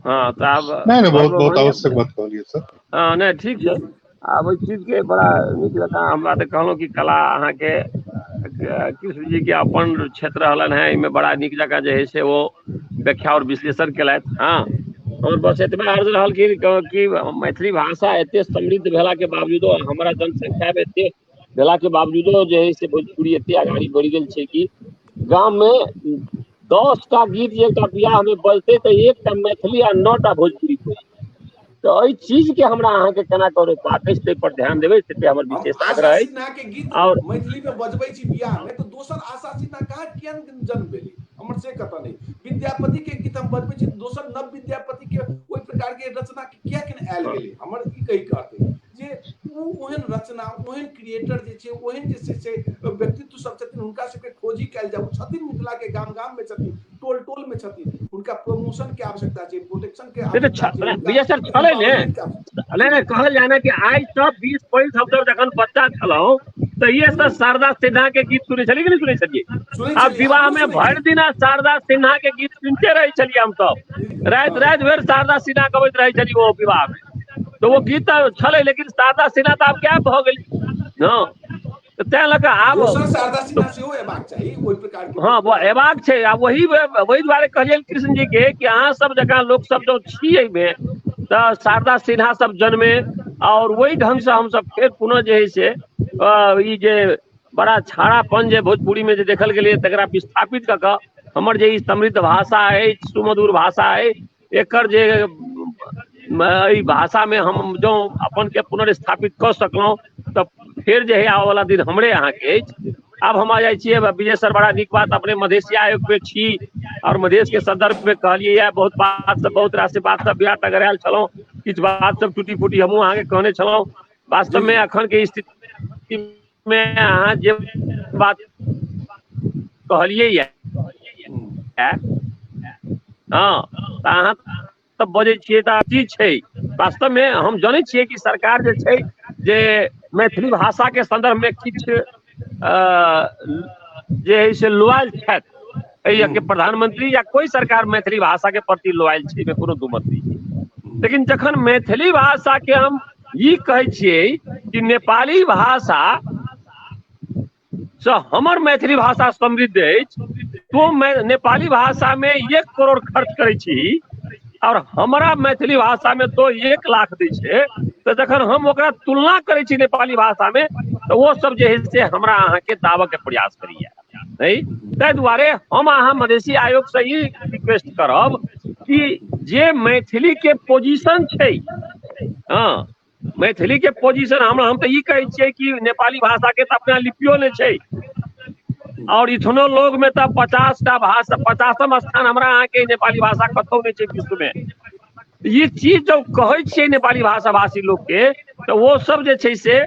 हाँ तो अब नहीं बहुत आवश्यक बात कहलिए सर। हाँ नहीं ठीक है। आब ओहि चीज के बड़ा नीक लगा हमरा। तो कहलहुँ कि कला अहाँ के कृष्ण जी के अपन क्षेत्र हलन है, इनमें बड़ा नीक जगह जो है से वो व्याख्या और विश्लेषण केलथि। हाँ, और बस एतबे अर्ज रहल कि मैथिली भाषा एते समृद्ध भेला के बावजूदो, हमारा जनसंख्या में एते भेला के बावजूदो जो है से भोजपुरी एते आगाड़ी बढ़ि गेल छै कि गाँव में 10टा गीत जे एकटा बियाह में बजते तो 1टा मैथिली आ 9टा भोजपुरी होई। तो एहि चीज के हमरा अहाँ के केना करे पाकै छै पर ध्यान देबै, से हमर विशेष आग्रह आशा है। सिन्हा के गीत और मैथिली में बजबै छी बियाह में, तो दोसर आशा सिन्हा कहाँ किया जन्म भेली, हमर से कतऽ नहीं। विद्यापति के गीत हम बजबै छी, दोसर नव विद्यापति के ओइ प्रकार के रचना किया के आयल गेलै। हमर ई कहि कहते जे ओहन रचना, ओहन क्रिएटर जे छै, ओहन जे छै व्यक्तित्व सब छथिन, हुनका सबके खोजी कैल जाऊ छथिन। मिथिला के गाम गाम में छथिन, टोल टोल में छथिन, हुनका प्रमोशन के आवश्यकता छै, प्रोटेक्शन के आवश्यकता छै। विजय सर छलै ने कहल जाए कि आइ से 20-22 हम सब जखन बच्चा छलहुँ तहिए से शारदा सिन्हा के गीत सुनै छलियै कि नहीं सुनै छलियै। अब विवाह में भरि दिन शारदा सिन्हा के गीत सुनते रहे छलियै हम सब, राति भर शारदा सिन्हा गबैत रहे छलियै वो विवाह में। तो वो गीत छलै, लेकिन शारदा सिन्हा तो आब गायब भ गेली। हाँ, तो तैं लऽ कऽ आब दोसर शारदा सिन्हा सेहो एबाक चाही ओहि प्रकार के। हाँ वो एबाक छै आ वही दुआरे कहलियनि कृष्ण जी के कि अहाँ सब जकाँ लोक सब जो छी एहिमे तऽ शारदा सिन्हा सब जन्मे और वही ढंग से हम सब फेर पुनः जे है से ई जे बड़ा छाड़ापन जे भोजपुरी में जे देखल गेलै तकरा विस्थापित कऽ कऽ हमर जे ई समृद्ध भाषा है सुमधुर भाषा है एकर जे ई भाषा में हम जो अपन के पुनर्स्थापित कऽ सकलहुँ तऽ फिर जे है आवे वाला दिन हमरे अहाँ के अछि। अब हम आ जाइ छियै विजय सर बड़ा नीक बात अपने मधेसी आयोग पे छी और मधेश के संदर्भ में कहलियै यऽ बहुत बात सब बहुत रास बात सब बिहार तक आयल छलहुँ किछु बात सब टूटी फूटी हमहूँ अहाँके कहने छलहुँ। वास्तव में अखन के स्थिति में अहाँ जे बात कहलियै यऽ हाँ अहाँ तब बजै छियै तऽ चीज छै। वास्तव में हम जानै छियै कि सरकार जे छै जे मैथिली भाषा के संदर्भ में किछु जे है से लोआल छथि के प्रधानमंत्री या कोई सरकार मैथिली भाषा के प्रति लोआल छै में कोनो दुमत नहीं। लेकिन जखन मैथिली भाषा के हम ई कहै छियै कि नेपाली भाषा से हमर मैथिली भाषा समृद्ध अछि तो मैं नेपाली भाषा में 1 करोड़ खर्च करै छी और हमारा मैथिली भाषा में तो 1 लाख दै छै तो जखन हम ओकरा तुलना करै छी नेपाली भाषा में तो वो सब जे है से हमरा अहाँ के दावा के प्रयास करिए नहीं। ताहि दुआरे हम अहाँ मधेसी आयोग से ही रिक्वेस्ट करब कि जे मैथिली के पोजीशन छै हाँ मैथिली के पोजीशन हम तो ई कहै छियै कि नेपाली भाषा के तो अपना लिपियो नहीं छै और इथनो लोग में तो 50टा भाषा 50म स्थान हमरा अहाँ के नेपाली भाषा कतौ नहीं छै विश्व में। ये चीज जब कहै छियै नेपाली भाषा भाषी लोग के तो वो सब जे छै से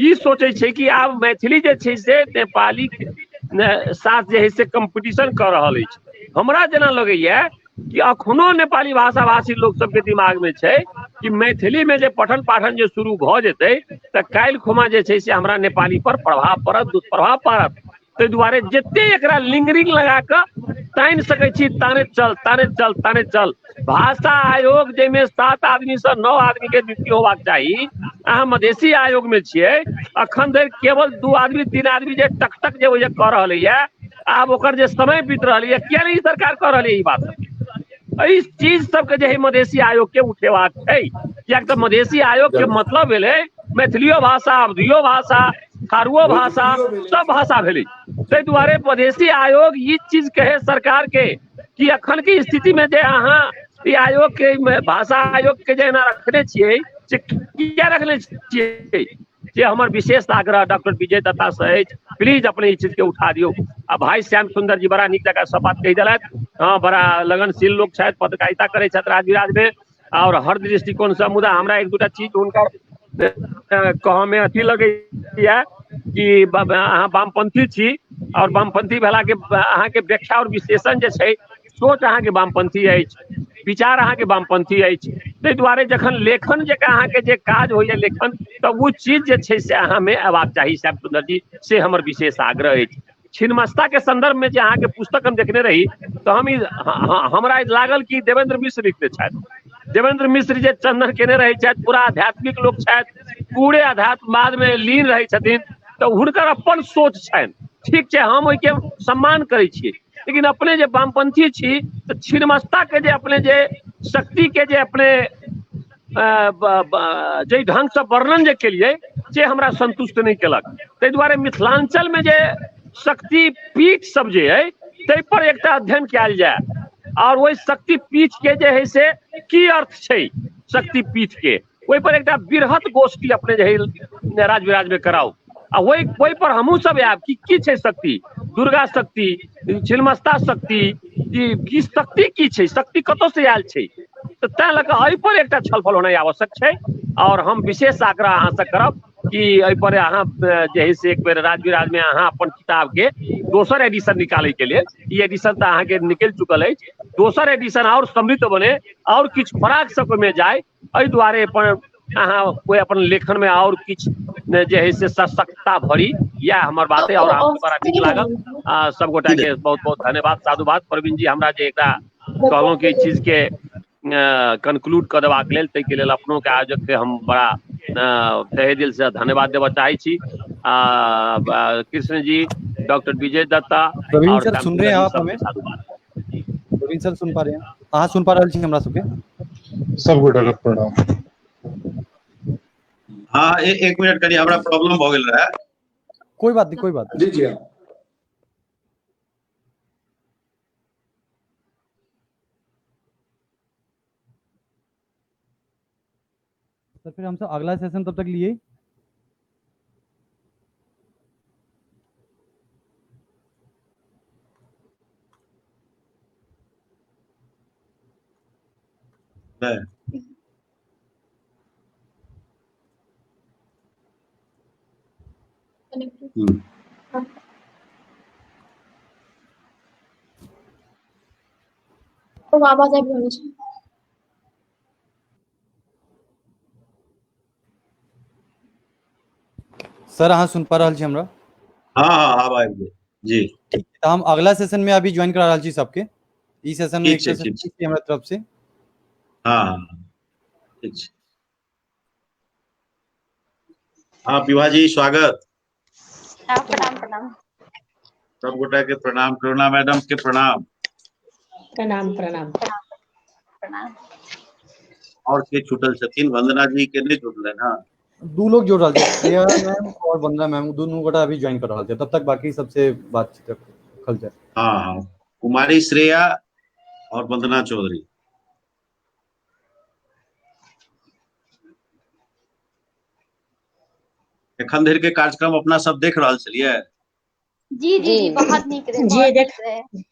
ई सोचे छै कि आब मैथिली जे छै से नेपाली साथ जे है से कंपटीशन कर रहल अछि। हमरा जेना लगैया कि अखनो नेपाली भाषा भाषी लोग सबके दिमाग में छै कि मैथिली में जे पठन पाठन जे शुरू भ जेतै तऽ काल्हि खुमा जे छै से हमरा नेपाली पर प्रभाव पड़त दुष्प्रभाव पड़त। ताहि दुआरे जते एकरा लिंगरिंग लगा कऽ तानि सकै छी ताने चल भाषा आयोग जाहिमे 7 आदमी से 9 आदमी के नियुक्ति होबाक चाही अहाँ मधेसी आयोग में छियै अखन धरि केवल 2 आदमी 3 आदमी जे टक जे ओजे कऽ रहल यऽ आब ओकर जे समय बीत रहल यऽ किया नहीं सरकार कऽ रहल है ई बात इस चीज सबके जे है मधेसी आयोग के उठेबाक छै कियाक तऽ मधेसी आयोग के मतलब भेलै मैथिलियो भाषा अवधियो भाषा थारुओ भाषा सब भाषा भेलै। ताहि दुआरे मधेसी आयोग ई चीज कहे सरकार के कि अखन की स्थिति में जे अहाँ ई आयोग के भाषा आयोग के जे एना रखने छियै से किया रखने छियै जे हमर विशेष आग्रह डॉक्टर विजय दत्ता से अछि प्लीज अपने इस चीज के उठा दियो। आ भाई श्याम सुंदर जी बड़ा नीक जगह सब बात कही दिलथि हाँ बड़ा लगनशील लोग छथि पत्रकारिता करे छथि राज विराज में और हर दृष्टिकोण से मुदा हमरा 1-2टा चीज हुनकर कह में अथी लगे कि अहाँ वामपंथी छी और वामपंथी भेला के अहाँ के व्याख्या और विश्लेषण जे छै सोच अहाँ के वामपंथी अछि विचार अहाँ के वामपंथी अछि। ताहि दुआरे जखन लेखन जकाँ अहाँ के जे काज होइए लेखन तऽ वो चीज जे छै से अहाँ में अयबाक चाही श्याम सुंदर जी से हमर विशेष आग्रह अछि। छिन्नमस्ता के संदर्भ में जे अहाँ के पुस्तक हम देखने रही तो हमरा लागल कि देवेंद्र मिश्र लिखने छथि। देवेंद्र मिश्र जे चंदन केने रहे छथि पूरा आध्यात्मिक लोक छथि पूरे अध्यात्मवाद में लीन रहे छथिन तो हुनकर अपन सोच छनि ठीक छै हम ओहि के सम्मान करै छियै लेकिन अपने जे वामपंथी छी तो छिन्नमस्ता के जे अपने जे शक्ति के जे अपने जे ढंग से वर्णन जे केलिए से हमरा संतुष्ट नहीं केलक। ताहि दुआरे मिथिलांचल में जे शक्ति पीठ सब जे है ताहि पर एकटा अध्ययन कयल जाय और वही शक्ति पीठ के जे है से की अर्थ छै शक्ति पीठ के ओहि पर एकटा बृहत गोष्ठी अपने जे है राज विराज में कराउ आ वही पर हमहूँ सब आयब कि की छै शक्ति दुर्गा शक्ति छिन्नमस्ता शक्ति की शक्ति की छै शक्ति कतौ से आयल छै तो तैं लऽ कऽ एहि पर एकटा छलफल होनाइ आवश्यक छै और हम विशेष आग्रह अहाँ से करब कि एहि पर अहाँ जे है से एक बेर राज विराज में अहाँ अपन किताब के दोसर एडिशन निकाले के लिए ई एडिशन तो अहाँ के निकल चुकल है दोसर एडिशन और समृद्ध बने और किछु फराक सब में जाए एहि दुआरे अपन अहाँ कोई अपन लेखन में और किछु जे है से सशक्तता भरी या हमर बातें और आपके बड़ा नीक लागल सब गोटा के बहुत बहुत धन्यवाद साधुवाद। प्रवीण जी हमरा जे एकटा कहलहुँ कि चीज के कंक्लूड कर देबाक लेल ताहि के लेल अपनों के आयोजक के हम बड़ा तहे दिल से धन्यवाद देबा चाहे छी। कृष्ण जी, डॉक्टर विजय दत्ता प्रवीण और सर सुन रहे हैं आप हमें? साधुवाद। प्रवीण सर सुन पा रहे हैं? हाँ सुन पा रहल छी हमरा सबके। सब गोटा के प्रणाम। हाँ एक मिनट करी, हमरा प्रॉब्लम हो गेल रहा। कोई बात नहीं, कोई बात नहीं। जी जी सर फिर हम सब अगला सेशन तब तक लिए। तो आवाज आबि रहल छै। सर अहाँ सुन पा रहल छी हमरा? हाँ आब आबि गेल जी। ठीक, तो हम अगला सेशन में अभी ज्वाइन करा रहल छी सबके। ई सेशन में ठीक एक छै, सेशन ठीक छै। छी हमरा तरफ से। हाँ ठीक छै। हाँ विभा जी स्वागत। प्रणाम प्रणाम सब गोटा के प्रणाम, करुणा मैडम के प्रणाम। प्रणाम प्रणाम प्रणाम। और के छूटल छथिन? वंदना जी के नहीं जुड़ले ना? दू लोग जुड़ रहल छै, श्रेया मैम और वंदना मैम, दोनों गोटा अभी ज्वाइन कर रहल छै। तब तक बाकी सबसे बातचीत रखल जाए। हाँ कुमारी श्रेया और वंदना चौधरी। एखन धरि के कार्यक्रम अपना सब देख रहल छलियै। जी जी जी बहुत नीक रहे, जी देख रहे।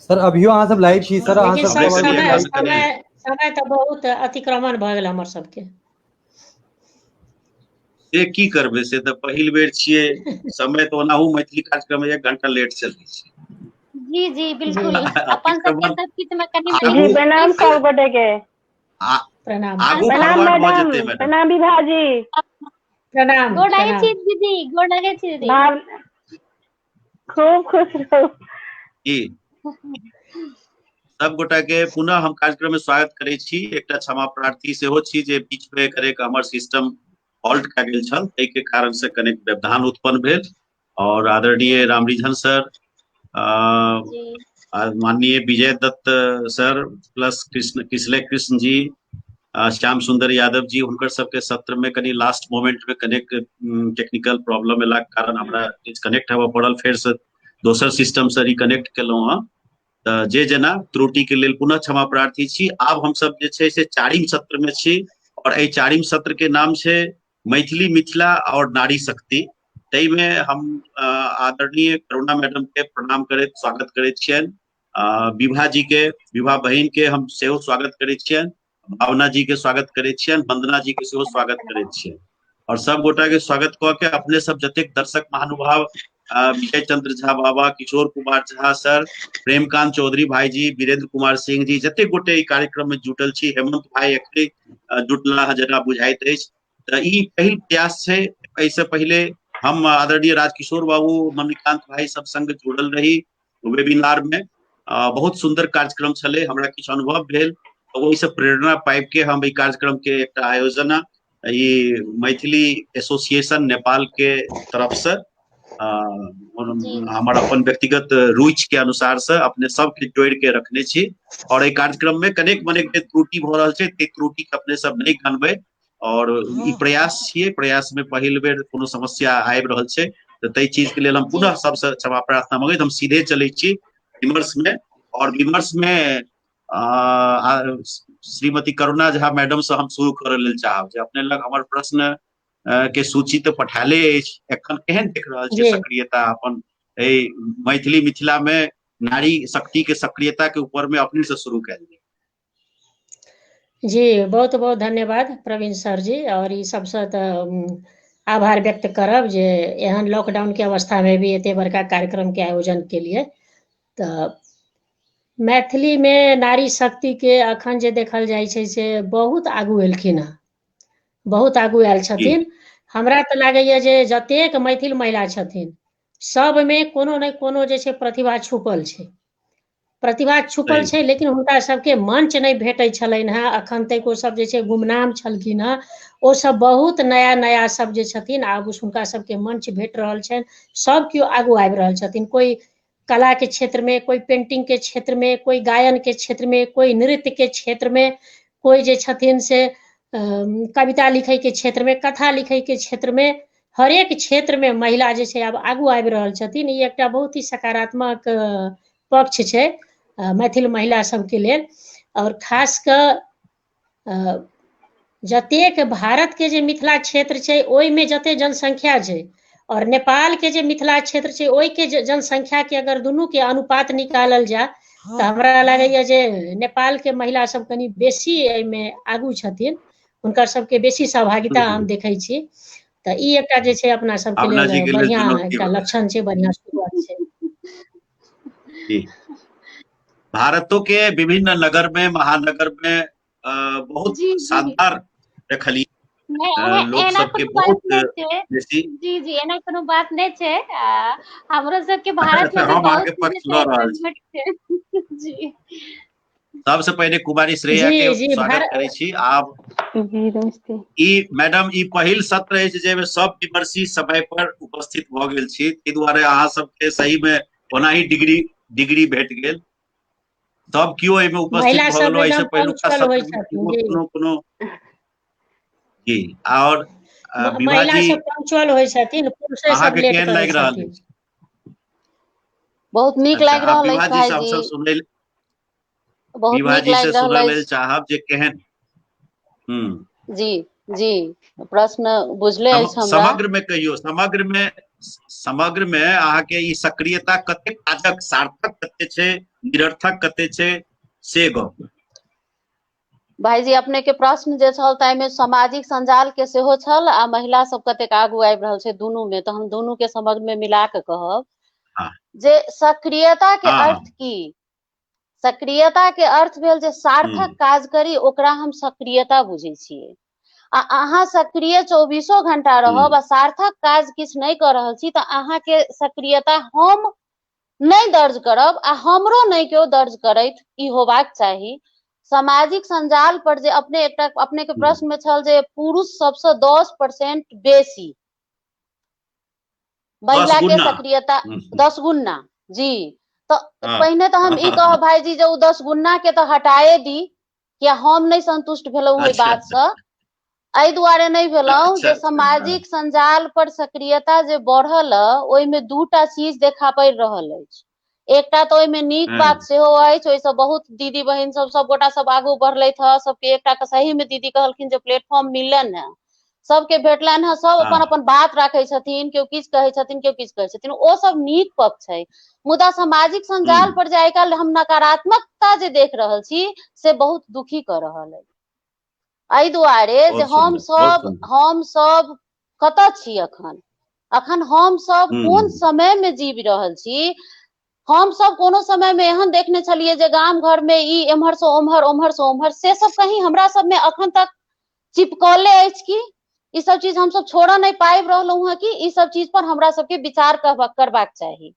सर अभियो अहाँ सब लाइव छी सर? अहाँ लेकिन सब सर समय समय तो बहुत अतिक्रमण भ गेल हमर सबके। से की करबै, से तऽ पहिल बेर छियै। समय तो ओनाहू मैथिली कार्यक्रम 1 घंटा लेट चलै छै। जी जी बिल्कुल अपन सबके तऽ कित में कनि जी प्रणाम सब गोटे के। प्रणाम फॉरवर्ड भ जेतै मैडम। प्रणाम विभा जी। प्रणाम गोड़ लागै छी दीदी, गोड़ लागै छी दीदी। खूब खुश रहू। जी सब गोटा के पुनः हम कार्यक्रम में स्वागत करै छी। एकटा क्षमा प्रार्थी सेहो छी जे बीच में करेक हमर सिस्टम फॉल्ट क गेल छल, ताहि के कारण से कनेक व्यवधान उत्पन्न भेल। और आदरणीय रामरिझन सर, माननीय विजय दत्त सर प्लस कृष्ण जी, श्याम सुंदर यादव जी, हुनकर सबके सत्र में कनी लास्ट मोमेंट में कनेक टेक्निकल प्रॉब्लम एला के कारण हमरा डिस्कनेक्ट होबऽ पड़ल। फेर से दोसर सिस्टम से रिकनेक्ट केलहुँ हँ। तऽ जे जेना त्रुटि के लेल पुनः क्षमा प्रार्थी छी। आब हम सब जे छै से 4म सत्र में छी और एहि 4म सत्र के नाम छै मैथिली, मिथिला और नारी शक्ति। तै में हम आदरणीय करुणा मैडम के प्रणाम करैत स्वागत करैत छियनि। विभा जी के, विभा बहिन के हम सेहो स्वागत करैत छियनि। भावना जी के स्वागत करैत छियनि, वंदना जी के सेहो स्वागत करैत छियनि। और सब गोटा के स्वागत कऽ के अपने सब जतेक दर्शक महानुभाव, विजय चंद्र झा बाबा, किशोर कुमार झा सर, प्रेमकांत चौधरी भाई जी, वीरेंद्र कुमार सिंह जी, जते गोटे ई कार्यक्रम में जुटल छी, हेमंत भाई एखने जुटला जेना बुझाइत अछि। तऽ ई पहिल प्रयास छै। एहिसँ पहिले हम आदरणीय राजकिशोर बाबू, मणिकांत भाई सब संग जुड़ल रही वेबिनार में। बहुत सुंदर कार्यक्रम छलै, हमरा किछु अनुभव भेल। ओहिसँ प्रेरणा पाबि के हम ई कार्यक्रम के एकटा आयोजन ई मैथिली एसोसिएशन नेपाल के तरफ से हमर अपन व्यक्तिगत रुचि के अनुसार से अपने सबके जोड़ि के रखने छी। और एहि कार्यक्रम में कनेक मनेक जे त्रुटि भऽ रहल छै, ते त्रुटि के अपने सब नहीं गनबै। और ई प्रयास छियै, प्रयास में पहिल बेर कोनो समस्या आबि रहल छै, तऽ ताहि चीज के लेल हम पुनः सबसे क्षमा प्रार्थना मंगैत हम सीधे चलै छी विमर्श में। और विमर्श में श्रीमती करुणा झा मैडम से हम शुरू करऽ लेल चाहब जे अपने लग हमर प्रश्न के सूची तऽ पठाले अछि। एखन केहन देख रहल छै सक्रियता अपन एहि मैथिली मिथिला में नारी शक्ति के सक्रियता के ऊपर में अपने से शुरू कयल जाय। जी बहुत बहुत धन्यवाद प्रवीण सर जी। और ई सबसे तऽ आभार व्यक्त करब जे एहन लॉकडाउन के अवस्था में भी एते बड़का कार्यक्रम के आयोजन के लिए। तऽ मैथिली में नारी शक्ति के अखन जे देखल जाइ छै से बहुत आगू एलखिन हँ, बहुत आगू आयल छथिन। हमरा तऽ लागैए जे जतेक मैथिल महिला छथिन सब में कोनो ने कोनो जे छै प्रतिभा छुपल छै। प्रतिभा छुपल छै, लेकिन हुनका सबके मंच नहीं भेटै छलनि हैं। अखन तक ओ सब जे छै गुमनाम छलखिन हैं। ओ सब बहुत नया नया सब जे छथिन आब हुनका सबके मंच भेट रहल छनि। सब केओ आगू आबि रहल छथिन, कोई कला के क्षेत्र में, कोई पेंटिंग के क्षेत्र में, कोई गायन के क्षेत्र में, कोई नृत्य के क्षेत्र में, कोई जे छथिन से कविता लिखै के क्षेत्र में, कथा लिखै के क्षेत्र में, हरेक क्षेत्र में महिला जे छै आब आगू आबि रहल छथिन। ई एकटा बहुत ही सकारात्मक पक्ष छै मैथिल महिला सबके लेल। और खास कऽ जतेक भारत के जे मिथिला क्षेत्र छै ओहिमे जते जनसंख्या छै और नेपाल के जे मिथिला क्षेत्र छै ओहि के जनसंख्या के अगर दुनू के अनुपात निकालल जाय तऽ हमरा लागैया जे नेपाल के महिला सब कनी बेसी एहिमे आगू छथिन, हुनकर सबके बेसी सहभागिता हम देखै छी। तऽ ई एकटा जे छै अपना सबके लेल बढ़िया एकटा लक्षण छै, बढ़िया शुरुआत छै। भारतों के विभिन्न नगर में, महानगर में बहुत शानदार देखलिए लोग सबके बहुत बेसी जी जी एना कोनो बात नहीं छै। हमरो सबके भारत में हम बहुत आगे पक्ष लऽ रहल छी। जी सबसे पहले कुमारी श्रेया के स्वागत करै छी। आप ई मैडम ई पहिल सत्र अछि जेमे सब विमर्शी समय पर उपस्थित भ गेल छी, ताहि दुआरे अहाँ सबके सही में ओनाही डिग्री भेट गेल। सब क्यों एमे उपस्थित भ गेलो, ऐसे पहिलुका सत्र कोनो जी। और विभा महिला जी सब पंक्चुअल होय छथिन, पुरुष सब लेट करै छथिन। बहुत नीक लाग रहल अछि भाईजी, बहुत नीक लाग रहल अछि। चाहब जे केहन जी जी प्रश्न बुझले अछि हमरा। समग्र में कहियो, समग्र में अहाँ के ई सक्रियता कते काजक, सार्थक कते छै, निरर्थक कते छै से गप। भाईजी अपने के प्रश्न जे छल ताहिमे सामाजिक संजाल के सेहो छल आ महिला सब कतेक आगू आबि रहल छै दुनू में, तो हम दुनू के समग्र में मिला के कहब जे सक्रियता के अर्थ की, सक्रियता के अर्थ भेल जे सार्थक काज करी, ओकरा हम सक्रियता बुझै छियै। आ अहाँ सक्रिय 24 घंटा रहब आ सार्थक काज किछु नहीं कर रहल छी तऽ अहाँ के सक्रियता हम नहीं दर्ज करब आ हमरो नहीं केओ दर्ज करैत ई होबाक चाही। सामाजिक संजाल पर जे अपने के प्रश्न में छल जे पुरुष सबसे 10% बेसी महिला के सक्रियता 10 गुना जी। तो पहिने तो हम ई कहब भाईजी जे 10 गुना के तो हटाए दी, किया हम नहीं संतुष्ट भेलहुँ ओहि बात से। एहि दुआरे नहीं भेलहुँ जे सामाजिक संजाल पर सक्रियता जे बढ़ल ओहिमे दूटा चीज देखा पड़ि रहल अछि। एकटा तो ओहिमे नीक बात सेहो अछि, ओहिसँ बहुत दीदी बहिन सब गोटा सब आगू बढ़लथि है। सबके एकटा के सही में दीदी कहलखिन जे प्लेटफॉर्म मिललन है, सबके भेटलनि है, सब अपन अपन बात राखै छथिन, केओ किछु कहै छथिन, केओ किछु कहै छथिन, ओ सब नीक पक्ष छै। मुदा सामाजिक संजाल पर जे आइ काल्हि हम नकारात्मकता जे देख रहल छी से बहुत दुखी कर रहल है। एहि दुआरे जे हम सब कतऽ छी अखन हम सब कोन समय में जीव रहल छी। हम सब कोनो समय में एहन देखने छलिए जे गाम घर में ई एम्हर से ओम्हर, ओम्हर से ओम्हर, से सब कहीं हमरा सब में अखन तक चिपकले अछि कि ई सब चीज हम सब छोड़ नहीं पाबि रहलहुँ हैं कि ई सब चीज पर हमरा सबके विचार करबाक चाही।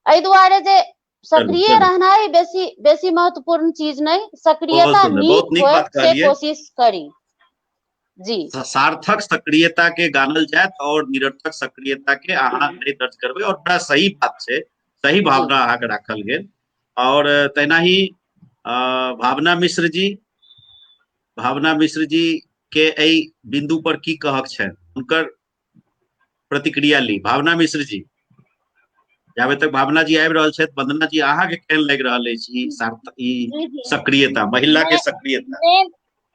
एहि दुआरे जे सक्रिय रहनाइ बेसी महत्वपूर्ण चीज नहीं, सक्रियता नीक होय से कोशिश करी जी। सार्थक सक्रियता के गानल जायत और निरर्थक सक्रियता के अहाँ नहीं दर्ज करबे, और बड़ा सही बात छै, सही भावना अहाँ के राखल गेल। और तहिना ही भावना मिश्र जी के एहि बिंदु पर की कहक छनि, हुनकर प्रतिक्रिया ली। भावना मिश्र जी, जाबे तक भावना जी आबि रहल छथि, वंदना जी अहाँ के केहन लागि रहल अछि ई सक्रियता, महिला के सक्रियता?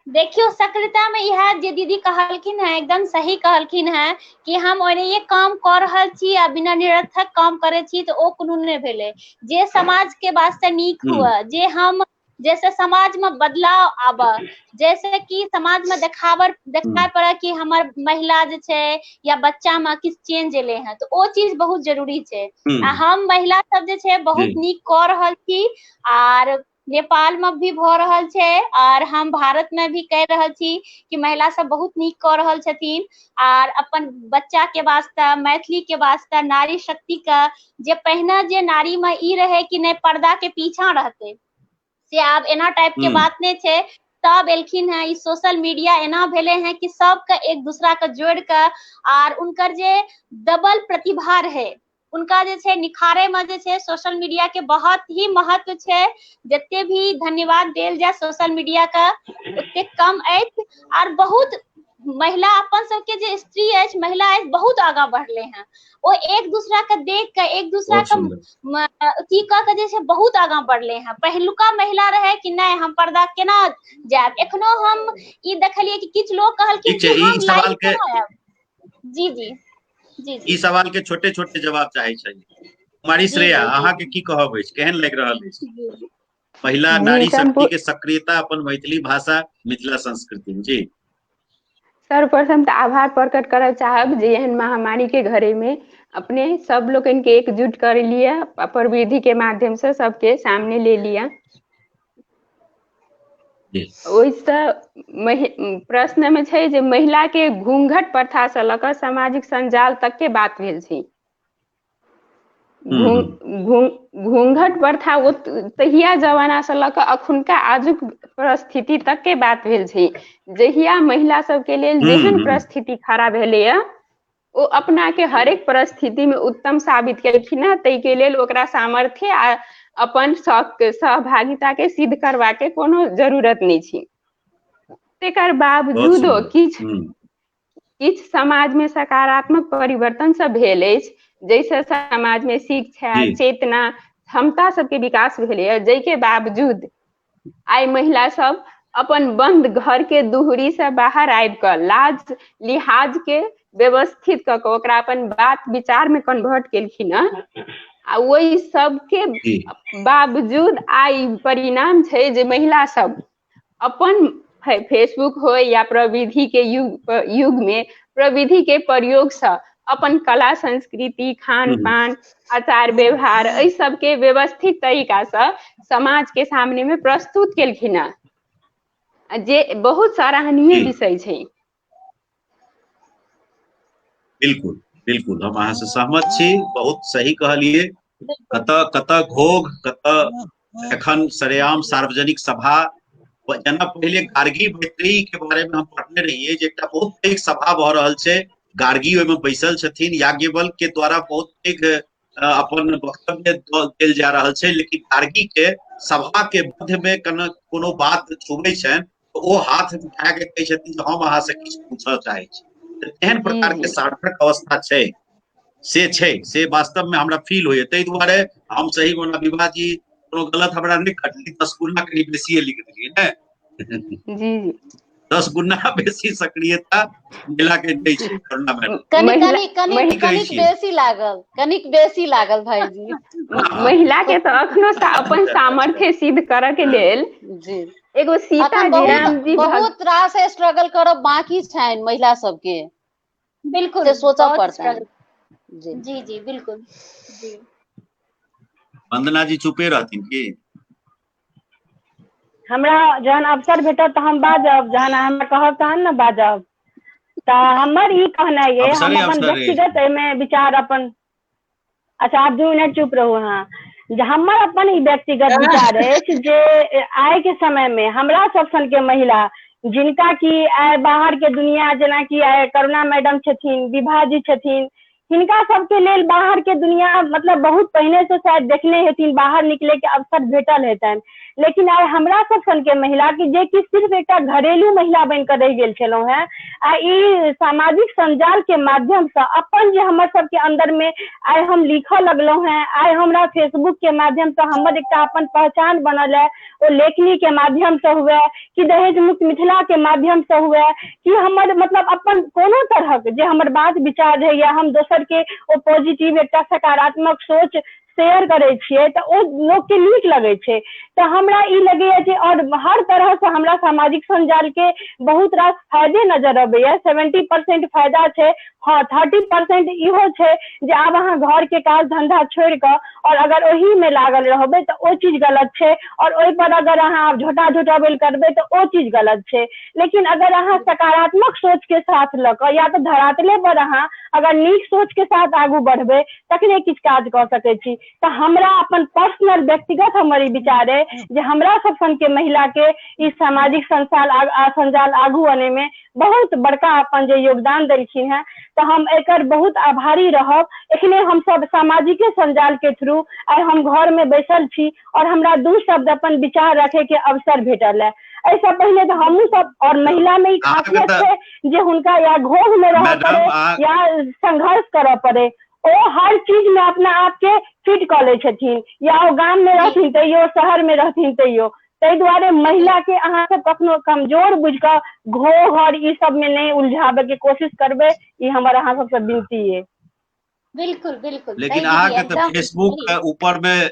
देखियो सक्रियता में यह जे दीदी कहलखिन है एकदम सही कहलखिन है कि हम ओनहिये काम कर रहल छी आ बिना निरर्थक काम करे छी तो ओ कोनो नहीं भेले। जे समाज के वास्ते नीक हुआ, जे हम जैसे समाज में बदलाव आबा, जैसे कि समाज में देखाई पड़े कि हमार महिला जे छै या बच्चा में किछ चेंज एले हैं, तो ओ चीज बहुत जरूरी छै। आ हम महिला सब जे छै बहुत नीक कर रहल छी। आर नेपाल में भी भ रहल छै और हम भारत में भी कह रहल छी कि महिला सब बहुत नीक कर रहल छथिन और अपन बच्चा के वास्ते, मैथिली के वास्ते, नारी शक्ति का जे पहिने जे नारी में ई रहे कि नहीं पर्दा के पीछा रहते से आब एना टाइप के बात नहीं छै। तब एलखिन है ई सोशल मीडिया एना भेले हैं कि सबके एक दूसरा के जोड़ के और उनकर जे डबल प्रतिभा रहे उनका जे छै निखारे में जे छै सोशल मीडिया के बहुत ही महत्व छै। जते भी धन्यवाद देल जाए सोशल मीडिया का उतने कम अछि और बहुत महिला अपन सबके जे स्त्री अछि, महिला अछि, बहुत आगा बढ़ले हैं। वो एक दूसरा के देख के एक दूसरा के की कह के जे छै बहुत आगा बढ़ले हैं। पहिलुका महिला रहे कि नहीं हम पर्दा केना जाब, एखनो हम ई देखलिए कि किछ लोग कहलखिन कि हम लाइव केना आब। जी जी जी ई सवाल के छोटे छोटे जवाब चाहे छै। कुमारी श्रेया अहाँ के की कहब अछि, केहन लग रहल अछि महिला नारी शक्ति के सक्रियता अपन मैथिली भाषा मिथिला संस्कृति में? जी सर्वप्रथम तो आभार प्रकट करना चाहब जे एहन महामारी के घड़ी में अपने सब लोग इनके एकजुट कर लिया, प्रविधि के माध्यम से सबके सामने ले लिया। प्रश्न में छै जे महिला के घूंघट प्रथा से लकर सामाजिक संजाल तक के बात भेल छै। घूंघट प्रथा वो तहिया जमाना से लकर अखुनका आजुक परिस्थिति तक के बात भेल छै। जहिया महिला सबके लेल जेहन परिस्थिति खड़ा भेले वो अपना के हरेक परिस्थिति में उत्तम साबित केलखिन है। तै के लेल ओकरा सामर्थ्य आ अपन सहभागिता के सिद्ध करवा के कोनो जरूरत नहीं छै। तेकर बावजूद किछ समाज में सकारात्मक परिवर्तन सब भेल अछि, जैसे समाज में शिक्षा, चेतना, क्षमता सबके विकास भेले। जै के बावजूद आई महिला सब अपन बंद घर के दुहरी से बाहर आबि कर लाज लिहाज के व्यवस्थित क के ओकरा अपन बात विचार में कन्वर्ट केलखिन आ वही सबके बावजूद आई परिणाम छै जे महिला सब अपन फेसबुक हो या प्रविधि के युग में प्रविधि के प्रयोग से अपन कला संस्कृति, खान पान, आचार व्यवहार ऐ सब के व्यवस्थित तरीका से समाज के सामने में प्रस्तुत केलखिन जे बहुत सराहनीय विषय छै। बिल्कुल बिल्कुल हम अहाँ से सहमत छी, बहुत सही कहलिए। कत घोघ कत एखन सरेआम सार्वजनिक सभा जना पहले गार्गी मैत्री के बारे में हम पढ़ने रहिए जे एकटा बहुत पैघ सभा भ रहल छै, गार्गी ओहिमे बैसल छथिन, याज्ञवल्क्य के द्वारा बहुत पैघ अपन वक्तव्य देल जा रहल छै, लेकिन गार्गी के सभा के मध्य में कोनो बात छुबै छनि तो ओ हाथ उठा के कहै छथिन जे हम अहाँ से किछु पूछऽ चाहै छी। एहन प्रकार के सार्थक अवस्था छै से वास्तव में हमरा फील होइए। तै दुआरे हम सही कोना विभा जी कोनो गलत हमरा नहीं कटली, 10 गुना कहीं बेसी लिख दिलिए ने। जी 10 गुना बेसी सक्रियता महिला के दै छै कोरोना में। कनिक बेसी लागल भाईजी। महिला के तो अखनो अपन सामर्थ्य सिद्ध करे के लेल एगो सीता जी राम जी बहुत रास स्ट्रगल करब बाकी छनि महिला सबके। बिल्कुल से सोचऽ पड़ता है। जी जी बिल्कुल जी। वंदना जी चुपे रहथिन की? हमरा जहन अवसर भेटत हम बाजब, जहन हमरा कहब तहन न बाजब। तो हमर ई कहना ये हम अपन व्यक्तिगत में विचार अपन, अच्छा आप 2 मिनट चुप रहो। हाँ हमर अपन ई व्यक्तिगत विचार है जे आय के समय में हमरा सब सन के महिला जिनका की आय बाहर के दुनिया जना की आय करुणा मैडम छथिन, विभा जी छथिन, हिनका सबके लेल बाहर के दुनिया मतलब बहुत पहले से शायद देखने हेथिन, बाहर निकले के अवसर भेटल हेतन। लेकिन आइ हमरा सब सन के महिला की जे कि सिर्फ एक घरेलू महिला बन कर रह गेल छलौं हैं, आई सामाजिक संजाल के माध्यम से अपन जे हमर सबके अंदर में आइ हम लिखऽ लगलौं हैं, आइ हमरा फेसबुक के माध्यम से हमर एक अपन पहचान बनल है, वो लेखनी के माध्यम से हुए कि दहेज मुक्त मिथिला के माध्यम से हुए कि हमर मतलब अपन कोनो तरह जे हमर बात विचार है या हम दोसर के ओ पॉजिटिव एक सकारात्मक सोच शेयर करे छियै तऽ ओ लोग के नीक लगे छै। तऽ हमरा ई लगैया जे और हर तरह से हमरा सामाजिक संजाल के बहुत रास फायदे नजर अबैया। 70% फायदा छै, हाँ 30% इहो छै जे आब अहाँ घर के काज धंधा छोड़ कऽ और अगर ओही में लागल रहबै तऽ ओ चीज गलत छै, और ओहि पर अगर अहाँ झोटा झोटाबैल करबै तऽ ओ चीज गलत छै। लेकिन अगर अहाँ सकारात्मक सोच के साथ लऽ कऽ या तऽ धरातले पर अहाँ अगर नीक सोच के साथ आगू बढ़बै तखने किछु काज कऽ सकै छी। तऽ हमरा अपन पर्सनल व्यक्तिगत हमर ई विचार है जे हमरा सब सन के महिला के ई सामाजिक संजाल आगू आने में बहुत बड़का अपन जे योगदान देलखिन हैं, तो हम एकर बहुत आभारी रहब। एखने हम सब सामाजिके संजाल के थ्रू आइ हम घर में बैसल छी और हमरा 2 शब्द अपन विचार रखे के अवसर भेटल है। ऐसा पहले तो हमू सब और महिला में खासियत है जे हुनका या घोघ में रह पड़े या संघर्ष करऽ पड़े, ओ हर चीज में अपना आप के फिट कऽ ले छथिन, या ओ गाम में रहथिन तैयो शहर में रहथिन तैयो। ताहि दुआरे महिला के अहाँ सब कखनो कमजोर बुझ कऽ घोघ और ई सब में नहीं उलझाबे के कोशिश करबे, ई हमर अहाँ सबसे विनती है। बिल्कुल बिल्कुल। लेकिन अहाँके तऽ फेसबुक के ऊपर में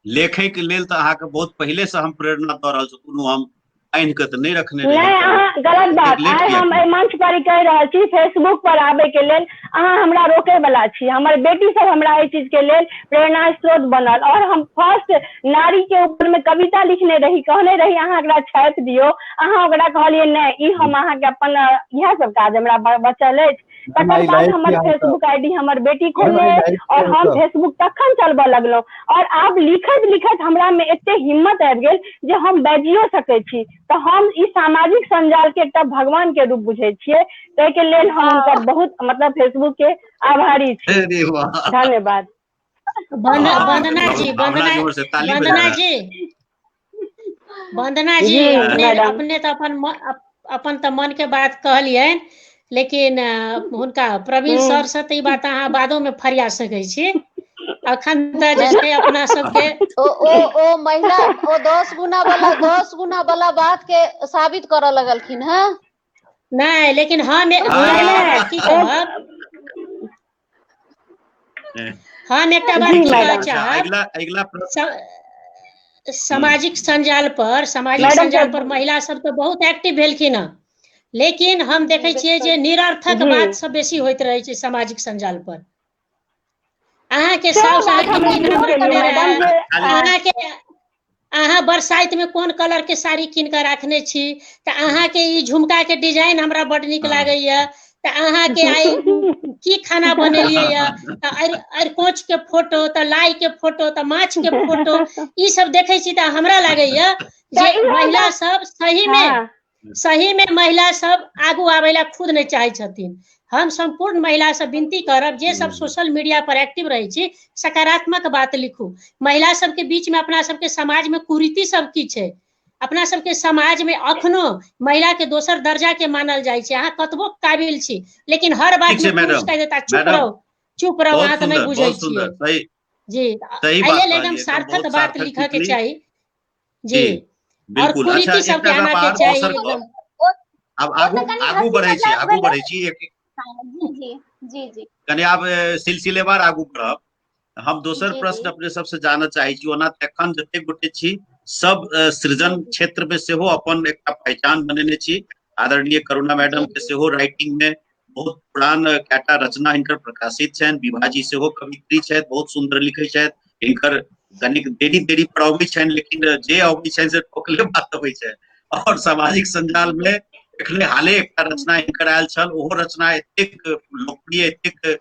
लेखे के लेल तऽ अहाँके बहुत पहले से हम प्रेरणा दऽ रहल छी, कोनो हम आइन के तऽ नहीं रखने रही। नहीं, अहाँ गलत बात, आइ हम एहि मंच पर कहि रहल छी फेसबुक पर आबे के लेल अहाँ हमरा रोके वाला छी। हमर बेटी सब हमरा एहि चीज के लेल प्रेरणा स्रोत बनल, और हम फर्स्ट नारी के ऊपर में कविता लिखने रही, कहने रही अहाँ एकरा छापि दियो, अहाँ ओकरा कहलिए नहीं, ई हम अहाँ के अपन इएह सब काज हमरा बचल अछि। तकर बाद हमर फेसबुक आईडी हमर बेटी खोलने और हम फेसबुक तखन चलबऽ लगलहुँ, और आब लिखत लिखत हमरा में एते हिम्मत आबि गेल जे हम बाजियो सकै छी। तो हम ई सामाजिक संजाल के एकटा भगवान के रूप बुझे छियै, ताहि के लेल हम उनकर बहुत मतलब फेसबुक के आभारी छी। धन्यवाद। वंदना जी अपने तो अपन तो मन के बात कहलियन, लेकिन हुनका प्रवीण सर से ई बात अहाँ बादो में फरिया सकै छी। अखन तऽ जे छै अपना सबके ओ महिला ओ 10 गुना वाला बात के साबित करऽ लगलखिन हैं। नहीं, लेकिन हम की कहब, हम एकटा बात की कहऽ चाहब, सामाजिक संजाल पर महिला सब तो बहुत एक्टिव भेलखिन हैं, लेकिन हम देखे छियै जे निरर्थक बात सब बेसी होइत रहे छै सामाजिक संजाल पर। अहाँ के अहाँ बरसाइत में कोन कलर के साड़ी कीन के रखने छी, तऽ अहाँ के ई झुमका के डिजाइन हमरा बड नीक लागैया, तऽ अहाँ के आई की खाना बनेलियै या, अरिकोंच के फोटो, तऽ लाई के फोटो, तऽ माछ के फोटो, ई सब देखे छी तऽ हमरा लागैया जे महिला सब सही में महिला सब आगू आबै ला खुद नहीं चाहे छथिन। हम संपूर्ण महिला से विनती करब जे सब सोशल मीडिया पर एक्टिव रहे छी, सकारात्मक बात लिखू। महिला सब के बीच में अपना सबके समाज में कुरीति सब की छै, अपना सबके समाज में अखनो महिला के दोसर दर्जा के मानल जाय छै। अहाँ कतबो काबिल छी, लेकिन हर बात में पुरुष कह देता चुप रहो अहाँ तो नहीं बुझे छियै जी। एहिले एकदम सार्थक बात लिखा के चाहिए जी, और कुरीति सब के आना के चाहिए। अब आगू बढ़े छी जी कनी आब सिलसिलेवार आगू बढ़ब। हम दोसर प्रश्न अपने सबसे जानऽ चाहे छी, ओना एखन जते गोटे छी सब सृजन क्षेत्र में सेहो अपन एकटा पहचान बनेने छी। आदरणीय करुणा मैडम के सेहो राइटिंग में बहुत पुरान कएटा रचना हिनकर प्रकाशित छनि। विभाजी सेहो कवित्री छथि, बहुत सुंदर लिखै छथि। हिनकर कनिक देरी पर अबै छनि, लेकिन जे अबै छनि से ठोकले बात अबै छै। और सामाजिक संजाल में एखने हाले एकटा रचना हिनकर आयल छल, ओहो रचना एतेक लोकप्रिय, एतेक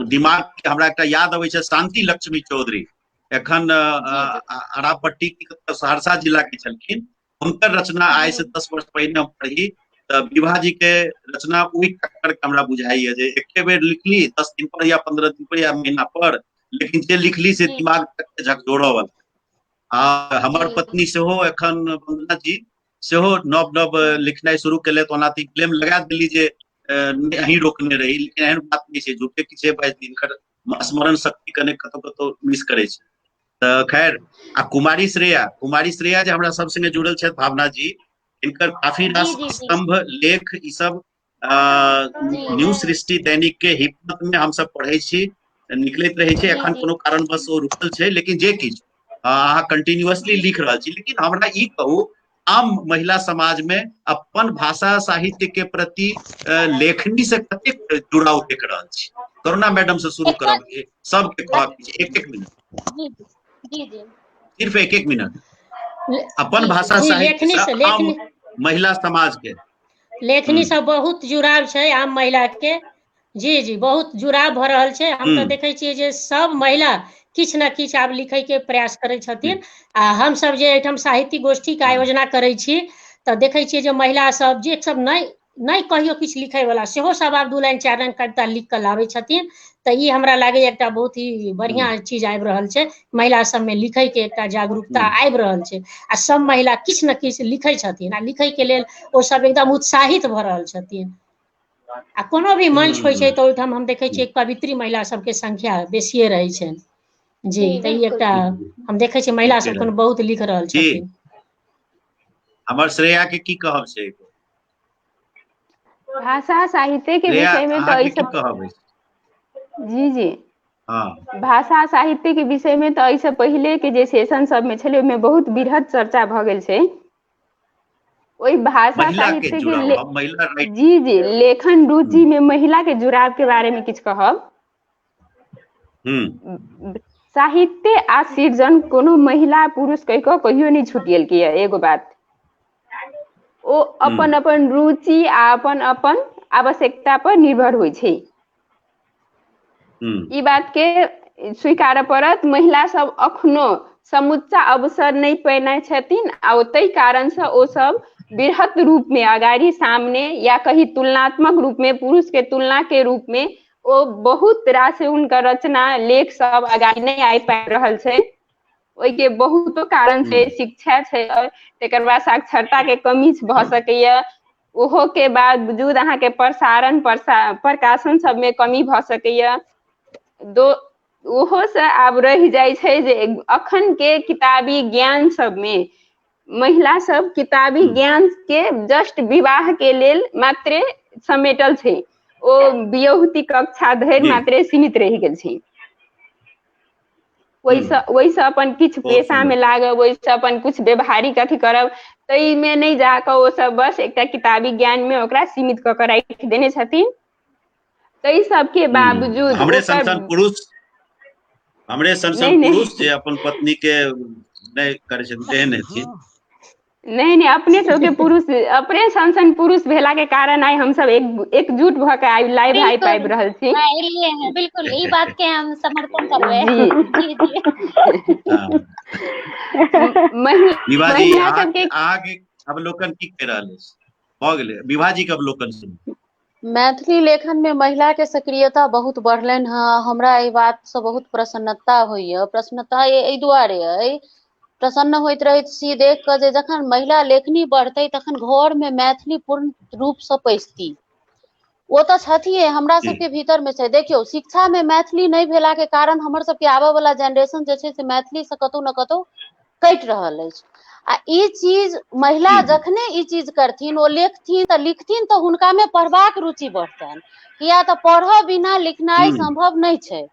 दिमाग के हमरा एकटा याद अबै छै, शांति लक्ष्मी चौधरी एखन अरापट्टी सहरसा जिला के छलखिन। हुनकर रचना आइ से 10 वर्ष पहिने हम पढ़ी तऽ विभाजी के रचना ओहि टक्कर के हमरा बुझाइए जे एके बेर लिखली 10 दिन पर या 15 दिन पर या महीना पर, लेकिन जे लिखली से दिमाग तक झकझोरऽ वाला। हमर पत्नी सेहो एखन वंदना जी सेहो नव नव लिखनाइ शुरू केलथि। ओना तऽ क्लेम लगा देली जे अहीं रोकने रही, लेकिन एहन बात नहीं छै, झूठे किछे बाजि हिनकर स्मरण शक्ति कने कतौ मिस करे छै। तऽ खैर, आ कुमारी श्रेया जे हमरा सब संगे जुड़ल छथि, भावना जी, इनकर काफी रास स्तंभ लेख ई सब न्यूज सृष्टि दैनिक के हिम्मत में हम सब पढ़े छी। निकलैत रहै छै, एखन कोनो कारणवश ओ रुकल छै, लेकिन जे किछु अहाँ कंटिन्यूअसली लिख रहल छी। लेकिन हमरा ई कहू, आम महिला समाज में अपन भाषा साहित्य के प्रति लेखनी से कतेक जुड़ाव देख रहल छी? करुणा मैडम से शुरू करब, सबके कहब एक मिनट, सिर्फ एक मिनट, अपन भाषा साहित्य से आम महिला समाज के लेखनी से बहुत जुड़ाव छै आम महिला के। जी जी, बहुत जुड़ाव भ रहल छै। हम तो देखे छियै जे सब महिला किछ न किछ आब लिखे के प्रयास करै छथिन। आ हम सब जे एठम साहित्यिक गोष्ठी के आयोजना करै छी तऽ देखे छियै जे महिला सब जे सब नहीं कहियो किछ लिखे वाला सेहो सब आब 2 लाइन 4 लाइन कविता लिख के लाबै छथिन। तऽ ई हमरा लागे एकटा बहुत ही बढ़िया चीज आबि रहल छै, महिला सब में लिखे के एकटा जागरूकता आबि रहल छै। आ सब महिला किछ न किछ लिखे छथिन, आ लिखे के लेल ओ सब एकदम उत्साहित भ रहल छथिन। आ कोनो भी मंच होइ छै तऽ ओहिठाम हम देखे छियै कवित्री महिला सबके संख्या बेसिए रहै छै। जी, तऽ ई एकटा हम देखे छियै महिला सब कोनो बहुत लिख रहल छथिन। हमर श्रेया के की कहब छै? भाषा साहित्य के विषय में तो जी जी, भाषा साहित्य के विषय में तो ऐसे पहले के जे सेशन सब में छलै ओहिमे बहुत बृहद चर्चा भ गेल छै। ओई भाषा साहित्य के जी जी, लेखन रुचि में महिला के जुड़ाव के बारे में किछ कहब। साहित्य आ सृजन कोनो महिला पुरुष कहि कऽ कहियो नहीं छुटियलकै है। एगो बात, ओ अपन अपन रुचि आ अपन अपन आवश्यकता पर निर्भर होइ छै। ई बात के स्वीकार पड़त। महिला सब अखनो समुच्चा अवसर नहीं पेने छथिन आ ओतै कारण से ओ सब बृहत रूप में अगाड़ी सामने या कहीं तुलनात्मक रूप में पुरुष के तुलना के रूप में ओ बहुत रास उनकर रचना लेख सब अगाड़ी नहीं आबि पाबि रहल छै। ओहि के बहुतो कारण छै, शिक्षा छै, और तेकर बाद साक्षरता के कमी भ सकैया। ओहो के बावजूद अहाँ के प्रसारण प्रकाशन सब में कमी भ सकैया। ओहो से आब रह जाइ छै जे अखन के किताबी ज्ञान सब में महिला सब किताबी ज्ञान के जस्ट विवाह के लेल मात्रे समेटल छै। ओ वियोहती कक्षा धरि मात्रे सीमित रह गेल छै। ओइसे अपन किछ पेशा में लागब, ओइसे अपन कुछ व्यवहारिक अथी करब, तई में नहीं जाकर ओ सब बस एकटा किताबी ज्ञान में ओकरा सीमित क के राखि देने छथिन। तई सब के बावजूद हमरे सन पुरुष जे अपन पत्नी के नहीं करे छथिन तेहन हेथिन। नहीं, अपने सबके पुरुष, अपने सन पुरुष भेला के कारण आइ हम सब एकजुट भ के आइ लाइव आइ पाबि रहल छी। बिल्कुल, ई बात के हम समर्थन करबै। जी जी, विभाजी आगे अवलोकन की कह रहल अछि? भ गेलै विभाजी के अवलोकन सुन। मैथिली लेखन में महिला के सक्रियता बहुत बढ़लनि हैं। हमरा ई बात से बहुत प्रसन्नता होइए। प्रसन्नता एहि दुआरे अइ, प्रसन्न होइत रहैत छी देख कऽ जे जखन महिला लेखनी बढ़तै तखन घर में मैथिली पूर्ण रूप से पैसती। ओ तऽ छथिए, हमरा सबके भीतर में छै। देखियौ, शिक्षा में मैथिली नहीं भेला के कारण हमर सबके आबऽ वाला जेनरेशन जे छै से मैथिली से कतौ न कतौ कटि रहल अछि। आ ई चीज महिला जखने ई चीज करथिन, ओ लेखथिन तऽ लिखथिन तऽ हुनका में पढ़बाक रुचि बढ़तनि। किया तऽ पढ़ऽ बिना लिखनाइ संभव नहीं छै।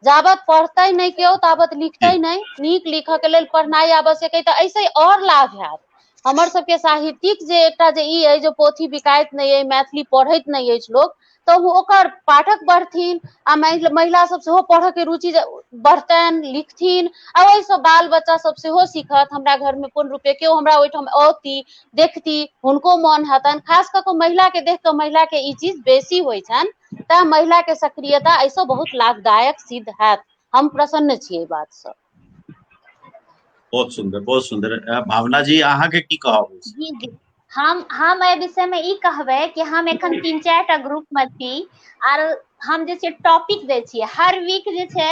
जाबत पढ़तै नहीं केओ ताबत लिखतै नहीं। नीक लिखऽ के लेल पढ़नाइ आवश्यक है। तऽ ऐसे और लाभ हैत। हमर सबके साहित्यिक जे एकटा जे ई अइ जे पोथी बिकाइत नहीं अइ, मैथिली पढ़ैत नहीं अछि लोक, तऽ ओकर पाठक बढ़थिन आ महिला सब सेहो पढ़ऽ के रुचि बढ़तनि, लिखथिन। आ ओहिसँ बाल बच्चा सब सेहो सीखत, हमरा घर में पूर्ण रूपे केओ हमरा ओहिठाम औती देखती, हुनको मन हेतनि। खास कऽ के महिला के देख कऽ महिला के ई चीज बेसी होइ छनि। तऽ महिला के सक्रियता ऐसे बहुत लाभदायक सिद्ध हैत। हम प्रसन्न छी एहि बात से। बहुत सुंदर, बहुत सुंदर। भावना जी, अहाँ के की कहब? जी जी, हम एहि विषय में ई कहबै कि हम एखन 3-4 टा ग्रुप में छी, आर हम जे छै टॉपिक दै छियै। हर वीक जे छै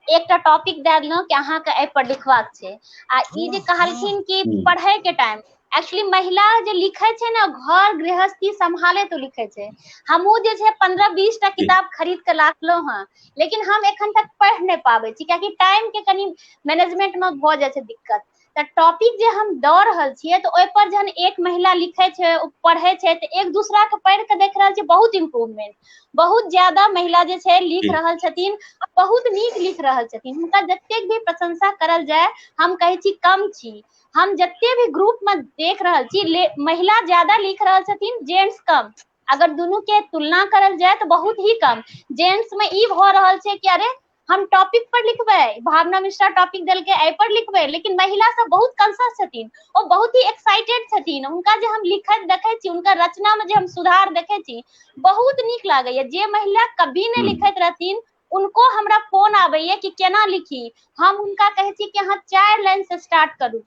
एकटा टॉपिक दे देलहुं कि अहाँ के एहि पर लिखबाक छै। आ ई जे कहलखिन कि पढ़े के टाइम, एक्चुअली महिला जे लिखे छै ना, घर गृहस्थी संभाले तो लिखे छै। हमहू जे छै 15-20 टा किताब खरीद के राखलहुं हैं, लेकिन हम एखन तक पढ़ नहीं पाबै छी, कियाकि टाइम के कनी मैनेजमेंट में भ जाय छै दिक्कत। त टॉपिक जे हम द रहल छियै तो ओइ पर जहन एक महिला लिखे छै पढ़े छै त एक दूसरा के पढ़ के देख रहल छै बहुत इम्प्रूवमेंट, बहुत ज्यादा महिला जे छै लिख रहल छथिन, बहुत नीक लिख रहल छथिन। हुनका जतेक भी प्रशंसा करल जाय हम कहै छी कम छी। हम जते भी ग्रुप में देख रहल छी महिला ज्यादा लिख रहल छथिन, जेंट्स कम। अगर दुनू के तुलना करल जाए तो बहुत ही कम। जेंट्स में ई भ रहल छै कि अरे हम टॉपिक पर लिखबै, भावना मिश्रा टॉपिक देलकै एहि पर लिखबै, लेकिन महिला सब बहुत कॉन्शियस छथिन, ओ बहुत ही एक्साइटेड छथिन। हुनका जे हम लिखैत देखै छी, हुनका रचना में जे हम सुधार देखै छी, बहुत नीक लागैया। जे महिला कभी नहीं लिखैत रहथिन उनको हमरा फोन आबैया कि केना लिखी, हम उनका कहै छी कि अहाँ 4 लाइन से स्टार्ट करू,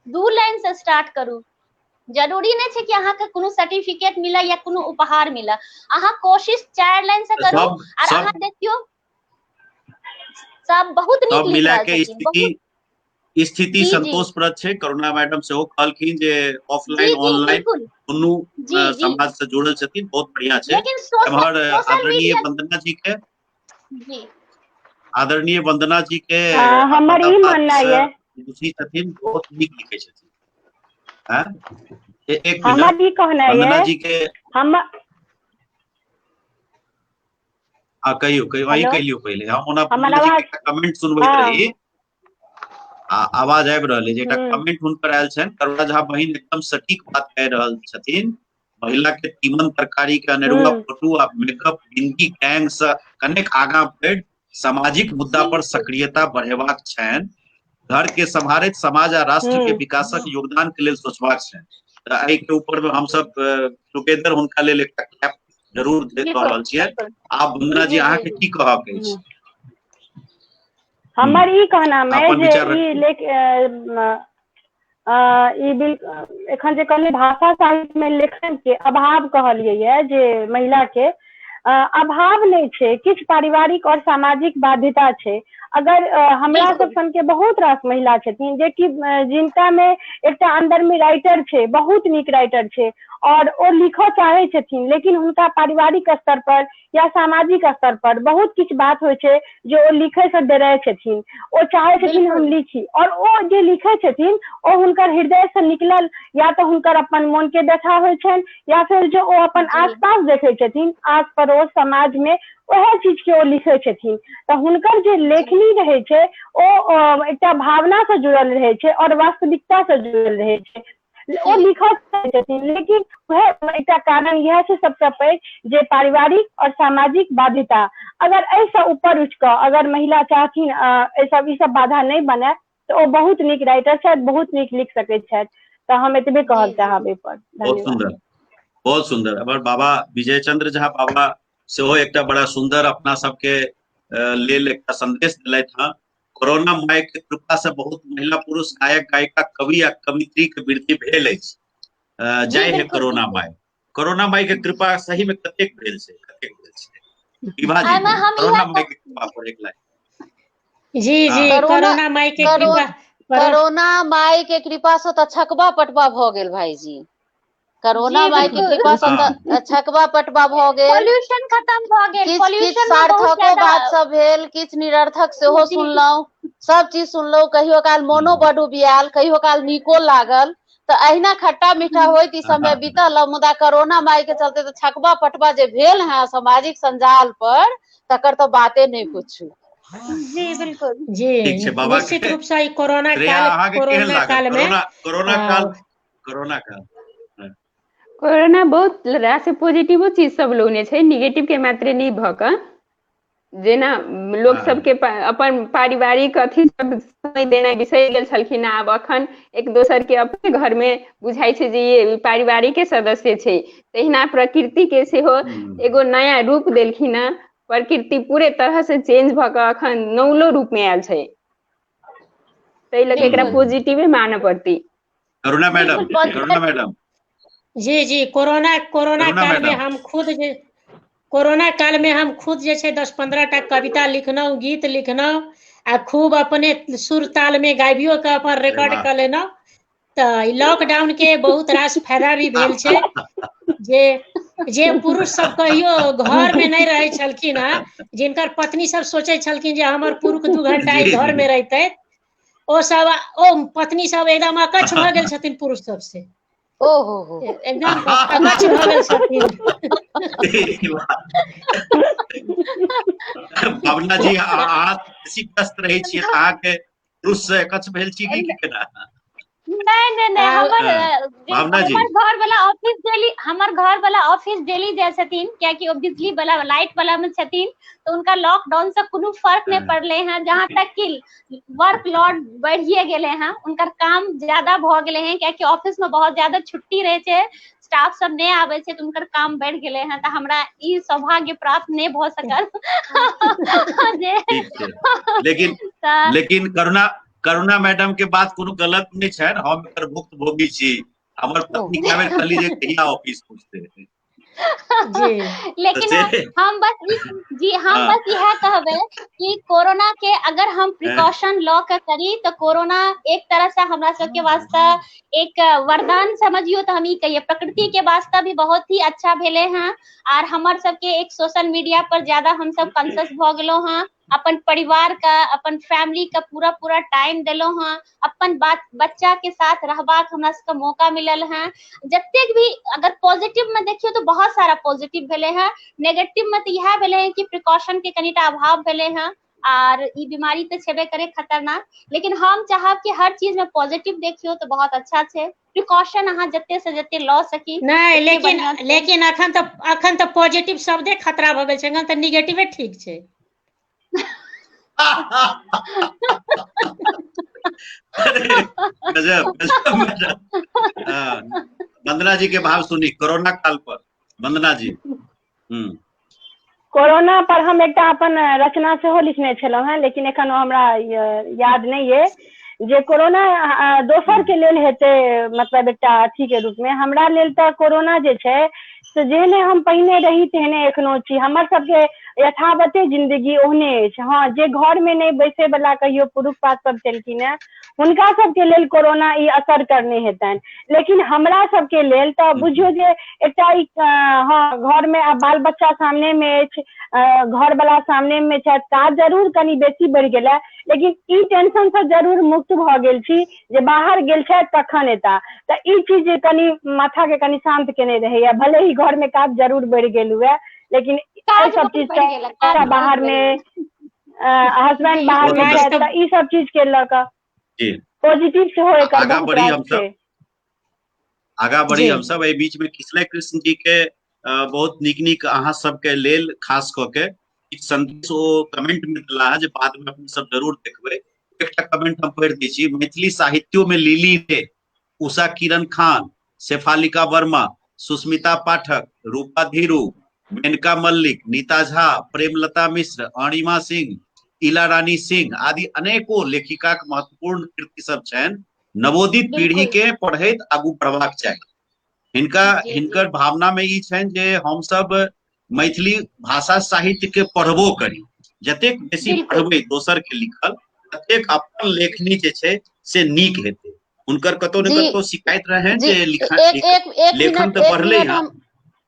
2 लाइन से स्टार्ट करू। जरूरी नहीं छै कि अहाँ के कोनो सर्टिफिकेट मिले या कोनो उपहार मिले, अहाँ कोशिश 4 लाइन से करू और अहाँ देखियो सब बहुत नीक लिख रहल छथिन। स्थिति संतोषप्रद छै। करुणा मैडम सेहो कहलखिन जे ऑफलाइन ऑनलाइन दुनू समाज से जुड़ल छथिन, बहुत बढ़िया छै। एम्हर आदरणीय वंदना जी के हमर ई मानना ये रुचि छथिन, बहुत नीक लिखै छथिन। एक हमर ई कहना वंदना ये जी के हम कहियो वही कहियो पहले हम ओना हमर आवाज कमेंट सुनबैत रही, आवाज आबि रहल है जे एकटा कमेंट हुनकर आयल छनि। करुणा झा बहिन एकदम सटीक बात कह रहल छथिन। महिला के तीमन तरकारी के अनेरुआ फोटो आ मेकअप बिंदी गैंग से कनेक आगां बढ़ि सामाजिक मुद्दा पर सक्रियता बढ़ेबाक छनि। घर के सम्हारैत समाज आ राष्ट्र के विकासक योगदान के लेल सोचबाक छनि। त एहि के ऊपर में हम सब टुगेदर हुनका लेल एकटा क्लैप जरूर दे रहल छियै। आप वंदना जी अहाँ के की कहब अछि? हमर ई कहना में अपन जे विचार ई एखन जे कहलिए भाषा साहित्य में लेखन के अभाव कहलिए ये जे महिला के अभाव नहीं छै, किछ पारिवारिक और सामाजिक बाध्यता छै। अगर हमरा सब सन के बहुत रास महिला छथिन जे कि जिनका में एकटा अंदर में राइटर छै, बहुत नीक राइटर छै और ओ लिखो चाहे छथिन, लेकिन हुनका पारिवारिक स्तर पर या सामाजिक स्तर पर बहुत किछ बात होइ छै जो ओ लिखे से डरै छथिन। ओ चाहे छथिन हम लिखी, और ओ जे लिखे छथिन ओ हुनकर हृदय से निकलल या तो हुनकर अपन मन के व्यथा होइ छनि, या फिर जो ओ अपन आसपास देखे छथिन, आस पड़ोस समाज में वह चीज के ओ लिखे छथिन। तो हुनकर जे लेखनी रहे छै ओ एकटा भावना से जुड़ल रहे छै और वास्तविकता से जुड़ल रहे छै। ओ लिखत छथिन, लेकिन वह एक कारण यह है सबसे पैघ जे पारिवारिक और सामाजिक बाध्यता। अगर ऐसा ऊपर उठ कर अगर महिला चाहथिन ई सब बाधा नहीं बने तो वो बहुत नीक राइटर छथि, बहुत नीक लिख सकैत छथि। तो हम एतबे कहल चाहब एहि पर। बहुत सुंदर, बहुत सुंदर। हमर बाबा विजय चंद्र झा बाबा सेहो एकटा बड़ा सुंदर अपना सबके लेल एकटा संदेश दिलथि हँ। कोरोना माय के कृपा से बहुत महिला पुरुष गायक गायिका कवि आ कवित्री के वृद्धि भेल अछि। जय हे कोरोना माय। कोरोना माय के कृपा सही में कतेक भेल छै, कतेक भेल छै। विभा जी कोरोना माय के कृपा पर एक लाइन। जी कोरोना माय के कृपा, कोरोना माय के कृपा से तो छकबा पटबा भ गेल भाईजी। कोरोना माय के कृपा से छकबा पटबा भ गेल, पॉल्यूशन खत्म भ गेल, किछ सार्थको बात सब भेल, किछ निरर्थक सेहो सुनलहुं, सब चीज सुनलहुं। कहियो काल मोनो बड उबियाल, कहियो काल नीको लागल। तो अहिना खट्टा मीठा होइत ई समय बीतल। मुदा कोरोना माय के चलते तो छकबा पटबा जे भेल है सामाजिक संजाल पर, तकर तो बाते नहीं पूछू। जी बिल्कुल जी निश्चित रूप से कोरोना काल में कोरोना बहुत रास पॉजिटिवो चीज सब लोग ने छै, निगेटिव के मात्रे नहीं भ क। जेना लोग सबके अपन पारिवारिक अथी सब समय देना बिसरि गेल छलखिन। आब अखन एक दोसर के अपने घर में बुझाई छै जे ये पारिवारिक के सदस्य छै। तहिना प्रकृति के सेहो एगो नया रूप देलखिन है। प्रकृति पूरे तरह से चेंज भ क अखन नौलो रूप में आयल छै, ताहि लए एकरा पॉजिटिवे मानऽ पड़ती। करुणा मैडम जी कोरोना काल में हम खुद जे छै 10-15 टा कविता लिखलहुँ, गीत लिखलहुँ आ खूब अपने सुर ताल में गाबियो के अपन रिकॉर्ड कर लेलहुँ। तो लॉकडाउन के बहुत रास फायदा भी भेल छै। जे पुरुष सब कहियो घर में नहीं रहे छलखिन, जिनकर पत्नी सब सोचे छलखिन जे हमर पुरुष 2 घंटा घर में रहते, ओ सब ओ पत्नी सब एकदम अकच्छ भ गेल छथिन पुरुष सब से। ओहो एकदम अकच्छ भ गेल छथिन। भावना जी अहाँ बेसी व्यस्त रहै छियै त अहाँके पुरुष से अकच्छ भेल छी कि केना? नहीं भावना जी हमर घर वाला ऑफिस डेली जाय छथिन, कियाकि ओ बिजली वाला लाइट वाला में छथिन, तो उनका लॉकडाउन से कोनो फर्क नहीं पड़ले हैं। जहाँ तक कि वर्क लोड बढ़िए गेले हैं, उनकर काम ज्यादा भ गेले हैं, कियाकि ऑफिस में बहुत ज्यादा छुट्टी रहे छे, स्टाफ सब नहीं आवे छे, तो उनकर काम बढ़ गेले हैं। तो हमरा ई सौभाग्य प्राप्त नहीं भ सकल। लेकिन करुणा मैडम के बात कोनो गलत नहीं है, हम एकर भुक्तभोगी छी। हमर पत्नी कहबे खाली जे कहिया ऑफिस पहुंचते लेकिन हम बस यह कहबे कि कोरोना के अगर हम प्रिकॉशन लॉ के करी तो कोरोना एक तरह से हमरा सबके वास्ते एक वरदान समझियो, तो हम ई कहिए प्रकृति के वास्ते भी बहुत ही अच्छा भेले हैं। और हमर सबके एक सोशल मीडिया पर ज्यादा हम सब कॉन्शियस भ गेलो हैं, अपन परिवार का अपन फैमिली का पूरा टाइम दिलो हैं, अपन बच्चा के साथ रहबाक हमरा सबके मौका मिलल है। जतेक भी अगर पॉजिटिव में देखियो तो बहुत सारा पॉजिटिव भेले हैं, नेगेटिव में तो यह भेले हैं कि प्रिकॉशन के कनिटा अभाव भेले हैं, और ई बीमारी तो छेबे करे खतरनाक। लेकिन हम चाहब कि हर चीज में पॉजिटिव देखियो तो बहुत अच्छा छे। प्रिकॉशन अहाँ जते से जते ल सकी नहीं, लेकिन अखन तो पॉजिटिव शब्दे खतरा भ गेल छै, अखन तो नेगेटिवे ठीक छै। गजब वंदना जी के भाव सुनी कोरोना काल पर। वंदना जी कोरोना पर हम एक अपन रचना सेहो लिखने छलहुँ हैं, लेकिन एखन हमरा याद नहीं है जे कोरोना दोसर के लेल हेते, मतलब एकटा अथी के रूप में। हमरा लेल तो कोरोना जे छै से जेहने हम पहिने रही तेहने एखनो छी। हमर सबके यथावते जिंदगी ओहने अछि। हाँ, जे घर में नहीं बैसे वाला कहियो पुरुष पात सब छलखिन हैं, हुनका सबके लेल कोरोना ई असर करने हेतनि, लेकिन हमरा सबके लेल तो बुझियो जे एकटा हाँ, घर में बाल बच्चा सामने में अछि, घर वाला सामने में छै, काज जरूर कनी बेसी बढ़ि गेलै, लेकिन ई टेंशन से जरूर मुक्त भ गेल छी जे बाहर गेल छै तखन एता। तो ई चीज कनी माथा के कनी शांत केने रहैया, भले ही घर में काज जरूर बढ़ि गेल हुए, लेकिन ई सब चीज बाहर में हस्बैंड बाहर में छै, तो ई सब चीज के लऽ कऽ पॉजिटिव से हो एकर बहुत राज छै। आगा बढ़ी हम सब। एहि बीच में किशलय कृष्ण जी के बहुत नीक अहाँ सबके लेल खास क के किछु संदेश ओ कमेंट में देला है, जे बाद में अपने सब जरूर देखबै। एकटा कमेंट हम पढ़ि दै छी। मैथिली साहित्यों में लिली रे, उषा किरण खान, शेफालिका वर्मा, सुस्मिता पाठक, रूपा धीरू, मेनका मल्लिक, नीता झा, प्रेमलता मिश्र, अणिमा सिंह, इला रानी सिंह आदि अनेकों लेखिका के महत्वपूर्ण कृति सब छनि। नवोदित पीढ़ी के पढ़ैत आगू बढ़बाक चाही। हिनकर भावना में ई छनि जे हम सब मैथिली भाषा साहित्य के पढ़बो करी। जतेक बेसी पढ़बै दोसर के लिखल, ततेक अपन लेखनी जे छै से नीक हेतै। हुनकर कतौ न कतौ शिकायत रहे जे लेखन तो बढ़ले है।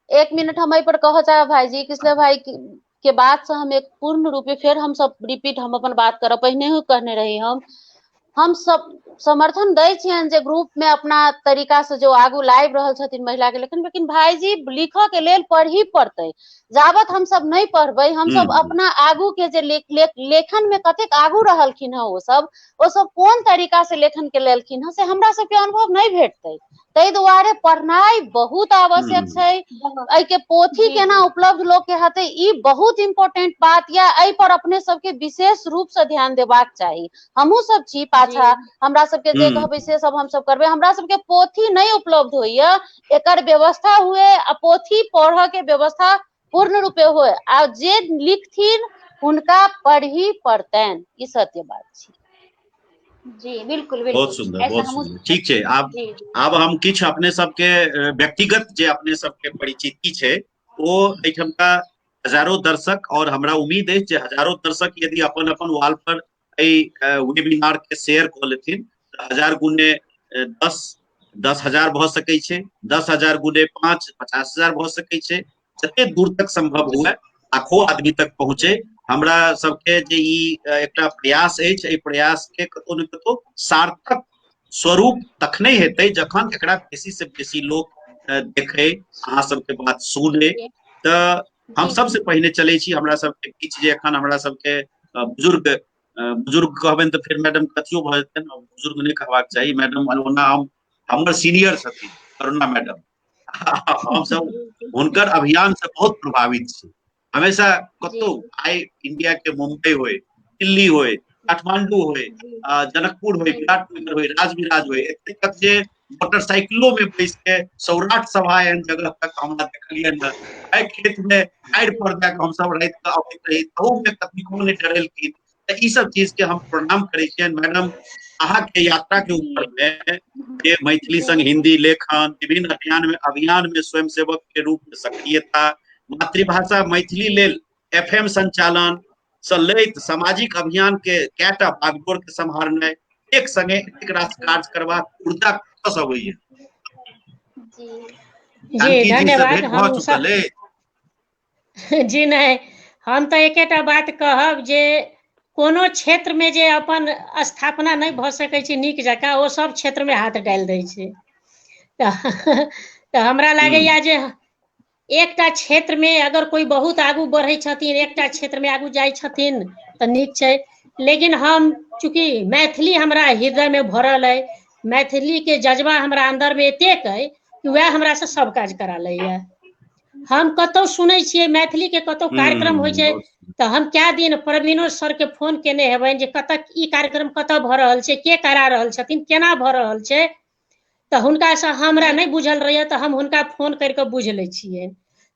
एक मिनट हम पर कह चाहे भाई जी, किसले भाई के बात से हम एक पूर्ण रूपे फिर हम सब रिपीट हम अपन बात करब। पहिने ही कहने रही हम सब समर्थन दै छियनि जे ग्रुप में अपना तरीका से जो आगू लाइव रहल छथिन महिला के लेकिन भाईजी लिखऽ के लेल पढ़ही पड़तै। जाबत हम सब नहीं पढ़बै, हम सब अपना आगू के जे लेखन में कतेक आगू रहलखिन है, ओ सब कोन तरीका से लेखन के लेलखिन है से हमरा सबके अनुभव नहीं भेटतै। ताहि दुआरे पढ़नाई बहुत आवश्यक छै। एहि के पोथी केना उपलब्ध लोग के हेतै, ई बहुत इम्पोर्टेंट बात या एहि पर अपने सबके विशेष रूप से ध्यान देबाक चाही। हमहू सब छी पाछा, हमरा सबके जे कहबै से सब हम सब करबै। हमरा सबके पोथी नहीं उपलब्ध होइया, एकर व्यवस्था हुए आ पोथी पढ़ के व्यवस्था पूर्ण रूपे हुए आ जे लिखथिन हुनका पढ़ही पड़तैन, ई सत्य बात छै। जी बिल्कुल बहुत सुंदर ठीक छै। आब हम किछ अपने सबके व्यक्तिगत जे अपने सबके परिचिति छै ओ एहिठमका हजारों दर्शक और हमरा उम्मीद है जे हजारों दर्शक यदि अपन अपन वाल पर वेबिनार के शेयर क लेथिन त 1000 गुने 10,000 भ सकै छै, 10,000 गुने 5 50,000 भ सकै छै। जते दूर तक संभव हुए लाखों आदमी तक पहुंचे हमरा सबके जे ई एकटा प्रयास अछि, एहि प्रयास के कतौ ने कतौ सार्थक स्वरूप तखने हेतै जखन एकरा बेसी से बेसी लोग देखे, अहाँ सबके बात सुने। तऽ हम सबसे पहिने चलै छी हमरा सबके बीच जे एखन हमरा सबके बुजुर्ग कहबनि तऽ फिर मैडम कथियो भऽ जेतनि, बुजुर्ग नहि कहबाक चाही मैडम, ओना हमर सीनियर छथिन अरुणा मैडम। हम सब हुनकर अभियान से बहुत प्रभावित छी। हमेशा कतौ आइ इंडिया के मुंबई होय, दिल्ली होय, काठमांडू होय, जनकपुर होय, विराटनगर होय, राजविराज होय, एते तक जे मोटरसाइकिलों में बैस के सौराठ सभा एहन जगह तक हमरा देखलियनि है। एहि खेत में आड़ि पर जाके हम सब राति के अबैत रही, तहू में कनिको नहीं डरेलखिन। तऽ ई सब चीज के हम प्रणाम करै छियनि मैडम। अहाँ के यात्रा के ऊपर में जे मैथिली संग हिंदी लेखन, विभिन्न अभियान में स्वयंसेवक के रूप में सक्रियता, मातृभाषा मैथिली लेल FM संचालन से लैत सामाजिक अभियान के कैटा बागडोर के सम्हारनाइ, एक संगे एक राष्ट्र कार्य करबाक ऊर्जा कतऽ सँ अबैया? जी धन्यवाद। जी नहीं, हम तो एकेटा बात कहब जे कोनो क्षेत्र में जे अपन स्थापना नहीं भऽ सकै छै नीक जकाँ, ओ सब क्षेत्र में हाथ डालि दै छै। तऽ हमरा लागैया जे एकटा क्षेत्र में अगर कोई बहुत आगू बढ़ै छथिन, एकटा क्षेत्र में आगू जाइ छथिन तऽ नीक छै। लेकिन हम चूंकि मैथिली हमरा हृदय में भरल है, मैथिली के जज्बा हमरा अंदर में एतेक है कि वह हमरा से सब काज करा लैया। हम कतौ सुनै छियै मैथिली के कतौ कार्यक्रम होइ छै तऽ हम क्या दिन प्रवीणो सर के फोन केने हेबनि जे कतऽ ई कार्यक्रम कतऽ भऽ रहल छै, के करा रहल छथिन, केना भऽ रहल छै। तऽ हुनका से हमरा नहीं बुझल रहैया तऽ हम हुनका फोन करके बुझ लै छियै।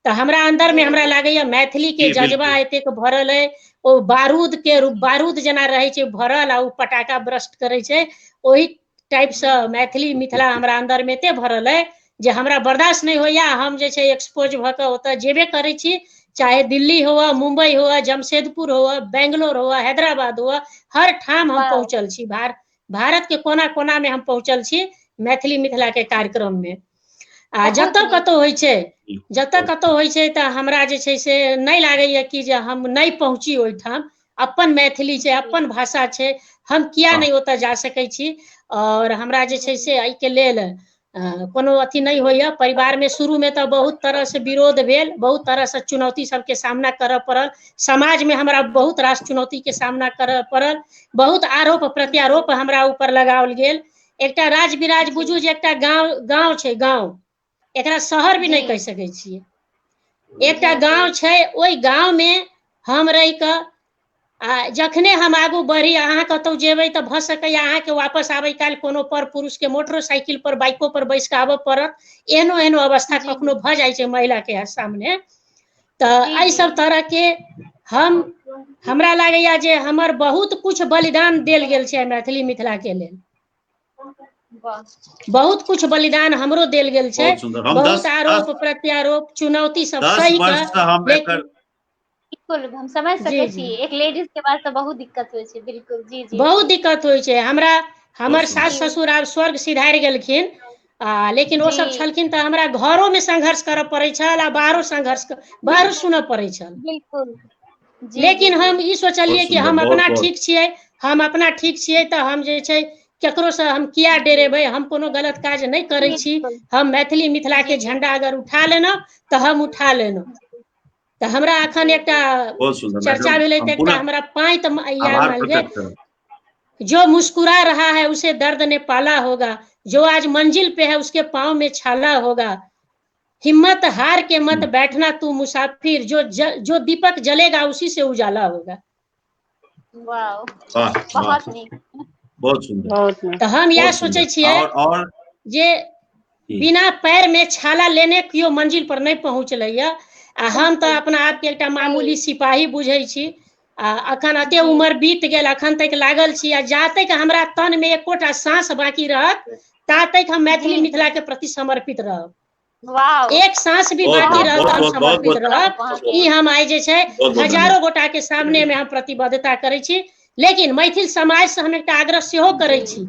तऽ हमरा अंदर में हमरा लागैया मैथिली के जज्बा एतेक भरल है, ओ बारूद जेना रहै छै भरल, आ ओ पटाखा ब्रस्ट करै छै, ओही टाइप से मैथिली मिथिला हमरा अंदर में एते भरल है जे हमरा बर्दाश्त नहीं होइया। हम जे छै एक्सपोज भऽ कऽ ओतऽ जेबे करै छी, चाहे दिल्ली हुआ, मुंबई हुआ, जमशेदपुर हुआ, बेंगलोर हुआ, हैदराबाद हुआ, हर ठाम हम पहुंचल छी। भारत के कोना कोना में हम पहुंचल छी मैथिली मिथिला के कार्यक्रम में। आ जतऽ कतौ होइ छै तऽ हमरा जे छै से नहीं लागैया कि जे हम नहीं पहुंची ओहिठाम। अपन मैथिली छै, अपन भाषा छै, हम किया नहीं ओतऽ जा सकै छी। और हमरा जे छै से एहि के लेल कोनो अथी नहीं होइया। परिवार में शुरू में तो बहुत तरह से विरोध भेल, बहुत तरह से चुनौती सबके सामना करऽ पड़ल, समाज में हमरा बहुत रास चुनौती के सामना करऽ पड़ल, बहुत आरोप प्रत्यारोप हमरा ऊपर लगाओल गेल। एकटा राज बिराज बुझू जे एकटा गाँव छै, गाँव एकरा शहर भी नहीं कह सकै छियै, एकटा गाँव छै, ओहि गाँव में हम रहि कऽ आ जखने हम आगू बढ़ी, अहाँ कतौ जेबै तऽ भऽ सकैया अहाँ के वापस आबै काल कोनो पर पुरुष के मोटरसाइकिल पर बाइको पर बैस कऽ आबऽ पड़त। एहनो अवस्था कखनो भऽ जाइ छै महिला के सामने। तऽ एहि सब तरह के हमरा लागैया जे हमर बहुत कुछ बलिदान देल गेल छै मैथिली मिथिला के लेल। बहुत कुछ बलिदान हमरो देल गेल छै, बहुत आरोप प्रत्यारोप चुनौती सब सही कऽ। बिल्कुल हम समझ सकै छी, एक लेडीज के पास तो बहुत दिक्कत होइ छै। बिल्कुल जी जी बहुत दिक्कत होइ छै। हमर सास ससुर आब स्वर्ग सिधारि गेलखिन, लेकिन ओ सब छलखिन तऽ हमरा घरों में संघर्ष करऽ पड़ै छल आ बाहरो सुनऽ पड़ै छल। बिल्कुल लेकिन हम ई सोचलियै कि हम अपना ठीक छियै, हम अपना ठीक छियै तऽ हम जे छै केकरो से हम किया डेरेबै, हम कोनो गलत काज नहीं करै छी। हम मैथिली मिथिला के झंडा अगर उठा लेलहुँ तऽ हम उठा लेलहुँ। तऽ हमरा अखन एकटा चर्चा भेलै तऽ एकटा हमरा पैंत याद आयल, जो मुस्कुरा रहा है उसे दर्द ने पाला होगा, जो आज मंजिल पे है उसके पाँव में छाला होगा, हिम्मत हार के मत बैठना तू मुसाफिर, जो दीपक जलेगा उसी से उजाला होगा। बहुत नीक, बहुत सुंदर। तऽ हम इएह सोचै छियै जे बिना पैर में छाला लेने कियो मंजिल पर नहीं पहुँचलैया। आ हम तऽ अपना आप के एकटा मामूली सिपाही बुझै छी। आ अखन एते उम्र बीत गेल, अखन तक लागल छी, आ जा तक हमरा तन में एकोटा सांस बाकी रहत ता तक हम मैथिली मिथिला के प्रति समर्पित रहब। एक सांस भी बाकी रहत हम समर्पित रहब। ई हम आइ जे छै हजारों गोटा के सामने में हम प्रतिबद्धता करै छी। लेकिन मैथिल समाज से हम एकटा आग्रह सेहो करै छी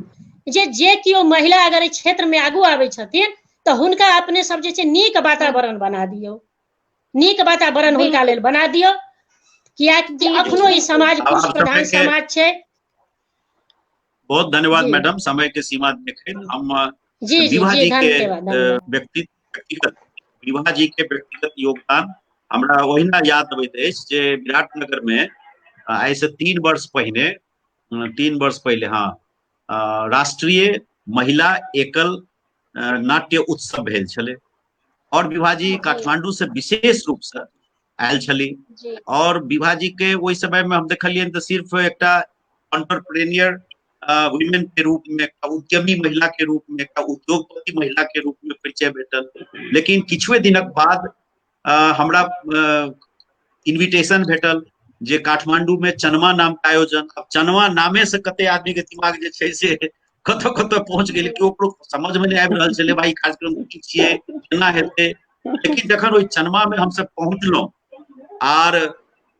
जे कियो महिला अगर क्षेत्र में आगू आबै छथिन तऽ हुनका अपने सब जे छै नीक वातावरण बना दियौ, नीक वातावरण हुनका लेल बना दियौ। कियाकि अखनो ई समाज पुरुष प्रधान समाज छै। बहुत धन्यवाद जी मैडम, समय के सीमा देखे हम जी जी विभा जी जी के धन्यवाद। व्यक्तिगत विभा जी के व्यक्तिगत योगदान हमरा ओहिना याद अबैत अछि जे विराटनगर में आइ से 3 वर्ष पहले हाँ राष्ट्रीय महिला एकल नाट्य उत्सव भेल छलै और विभा जी काठमांडू से विशेष रूप से आयल छली और विभा जी के ओहि समय में हम देखलियनि तो सिर्फ एकटा एंटरप्रेन्योर वुमेन के रूप में, एकटा उद्यमी महिला के रूप में, एकटा उद्योगपति महिला के रूप में परिचय भेटल। लेकिन किछुए दिनक बाद हमरा इन्विटेशन भेटल जे काठमांडू में चनमा नाम का आयोजन, अब चनमा नामे से कते आदमी के दिमाग जे छै से कतौ कतौ पहुंच गेल कि ओकरो समझ में नहीं आबि रहल छलै भाई कार्यक्रम की छियै केना हेतै। लेकिन जखन ओहि चनमा में हम सब पहुंचलौं आर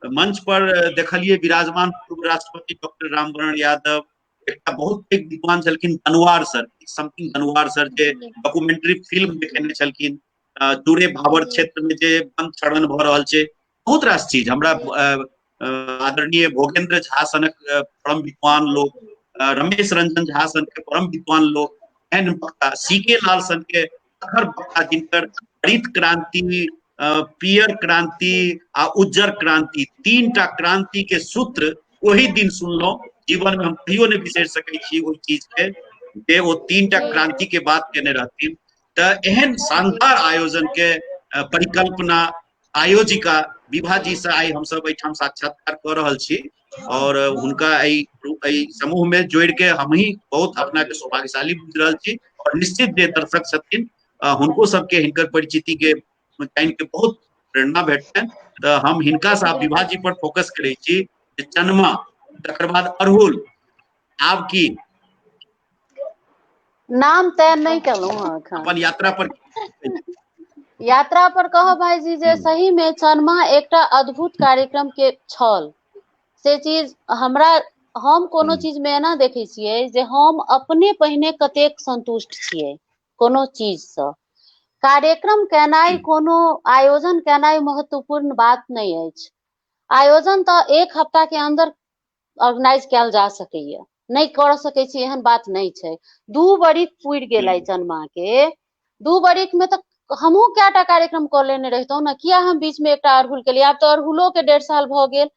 मंच पर देखलिए विराजमान पूर्व राष्ट्रपति डॉक्टर रामवरण यादव, एक बहुत पैघ विद्वान छलखिन धनुआर सर, समथिंग धनुआर सर जे डॉक्यूमेंट्री फिल्म देखेने छलखिन दूरे भावर क्षेत्र में जे वन क्षरण भ रहल छै, बहुत रास चीज हमरा आदरणीय भोगेंद्र झा सनक परम विद्वान लोग, रमेश रंजन झा सन के परम विद्वान लोग, एन वक्ता सीके लाल सन के अखर वक्ता जिनकर हरित क्रांति, पियर क्रांति आ उज्जर क्रांति 3टा क्रांति के सूत्र वही दिन सुनलो। जीवन में हम कहियो नहीं बिसर सकै छी ओहि चीज के जे वो 3टा क्रांति के बात केने रहथिन। त एहन शानदार आयोजन के परिकल्पना आयोजिका विभा जी से आई हम सब एठाम साक्षात्कार कर रहल छी और हुनका एहि समूह में जोड़ के हम ही बहुत अपना के सौभाग्यशाली बुझ रहल छी और निश्चित जे दर्शक छथिन हुनको सबके हिनकर परिचिति के जान के बहुत प्रेरणा भेटतनि। तो हम हिनका से विभा जी पर फोकस करे छी। चनमा तकर बाद अरहुल, आब की नाम तय नहीं केलहुँ अपन यात्रा पर कहो भाईजी जे सही में चनमा एकटा अद्भुत कार्यक्रम के छल। से चीज हमरा हम कोनो चीज में एना देखे छियै जे हम अपने पहिने कतेक संतुष्ट छियै कोनो चीज से। कार्यक्रम केनाई कोनो आयोजन केनाई महत्वपूर्ण बात नहीं अछि। आयोजन तो 1 हफ्ता के अंदर ऑर्गेनाइज कैल जा सकैया, नहीं कर सकै छी एहन बात नहीं छै। 2 बरिख पूरि गेलै चनमा के, 2 बरिख में तो हमहू कएटा कार्यक्रम कर लेने रहितौ ना, किया हम बीच में एकटा अरहुल के लिए, आब तो अरहुलो के 1.5 साल भ गेल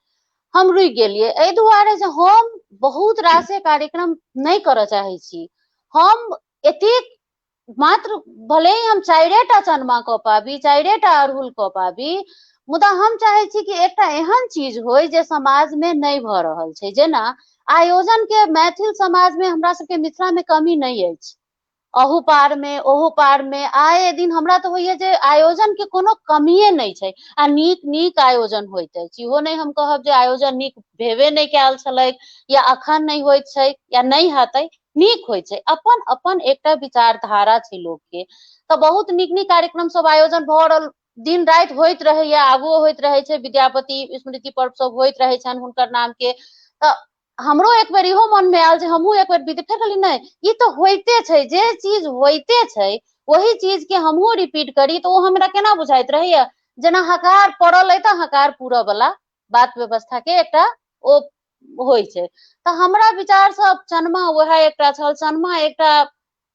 हम रुक गेलिए। एहि दुआरे जे हम बहुत रासे कार्यक्रम नहीं करऽ चाहे छी। हम एतेक मात्र भले ही हम 4टा चनमा कऽ पाबी, 4टा अरहुल कऽ पाबी, मुदा हम चाहे छी कि एकटा एहन चीज होय जे समाज में नहीं भ रहल छै। जेना आयोजन के मैथिल समाज में हमरा सबके मिथिला में कमी नहीं अछि। अहू पार में ओहू पार में आए दिन हमरा तो होइए जे आयोजन के कोनो कमिये नहीं छै आ नीक आयोजन होइत अछि। इहो नहीं हम कहब जे आयोजन नीक भेबे नहीं कैल छलै या अखन नहीं होइत छै या नहीं हेतै, नीक होइ छै। अपन अपन एकटा विचारधारा छै लोग के। तो बहुत नीक कार्यक्रम सब आयोजन भ रहल, दिन रात होइत रहैया, आगुओ होइत रहे छै, विद्यापति स्मृति पर्व सब होइत रहे छन हुनकर नाम के। तो हमरो एक बेर इहो मन में आयल जे हमहू एक बेर विधि फेरली नहीं, ई तो होइते छै, जे चीज होइते छै वही चीज के हमहू रिपीट करी तो वो हमरा केना बुझाइत रहैया जेना हकार पड़ल है तो हकार पूरा वाला बात व्यवस्था के एकटा ओ होइ छै। तो हमरा विचार से चनमा वह एकटा छल। चनमा एकटा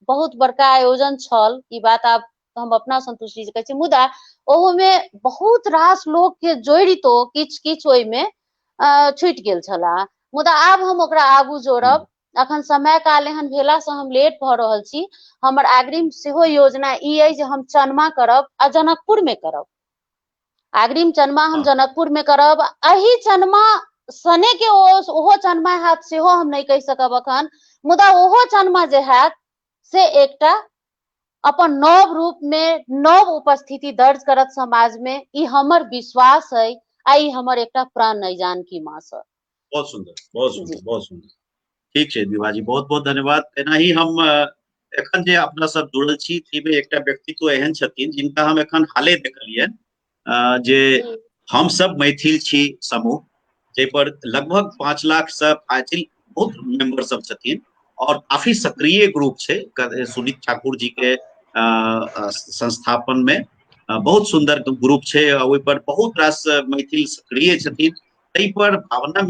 बहुत बड़का आयोजन छल, ई बात आब हम अपना संतुष्टि से कहै छी, मुदा ओहो में बहुत रास लोग के जोड़ितो किछ ओहि में छुटि गेल छला। मुदा आब हम ओकरा आगू जोड़ब। अखन समय काल एहन भेला से हम लेट भ रहल छी। हमर अग्रिम सेहो योजना ई अइ जे हम चनमा करब आ जनकपुर में करब। अग्रिम चनमा हम जनकपुर में करब। एही चनमा सने के ओहो चनमा हैत सेहो हम नहीं कहि सकब अखन, मुदा ओहो चनमा जे हैत से एकटा अपन नव रूप में नव उपस्थिति दर्ज करत समाज में, ई हमर विश्वास है। आई हमर एकटा प्राण है जानकी माँ से। बहुत सुंदर, बहुत सुंदर, बहुत सुंदर। ठीक है विभा जी, बहुत बहुत धन्यवाद। एना ही हम एखन जे अपना सब जुड़ल छी तीमे एकटा व्यक्तित्व एहन छथिन जिनका हम एखन हाले देखलिए जे हम सब मैथिल छी समूह, जे पर लगभग 5 लाख से फाजिल बहुत मेंबर सब छथिन और काफी सक्रिय ग्रुप छै सुनीत ठाकुर जी के संस्थापन में। बहुत सुंदर ग्रुप छै, ओहि पर बहुत रास मैथिल सक्रिय छथिन तै पर भावना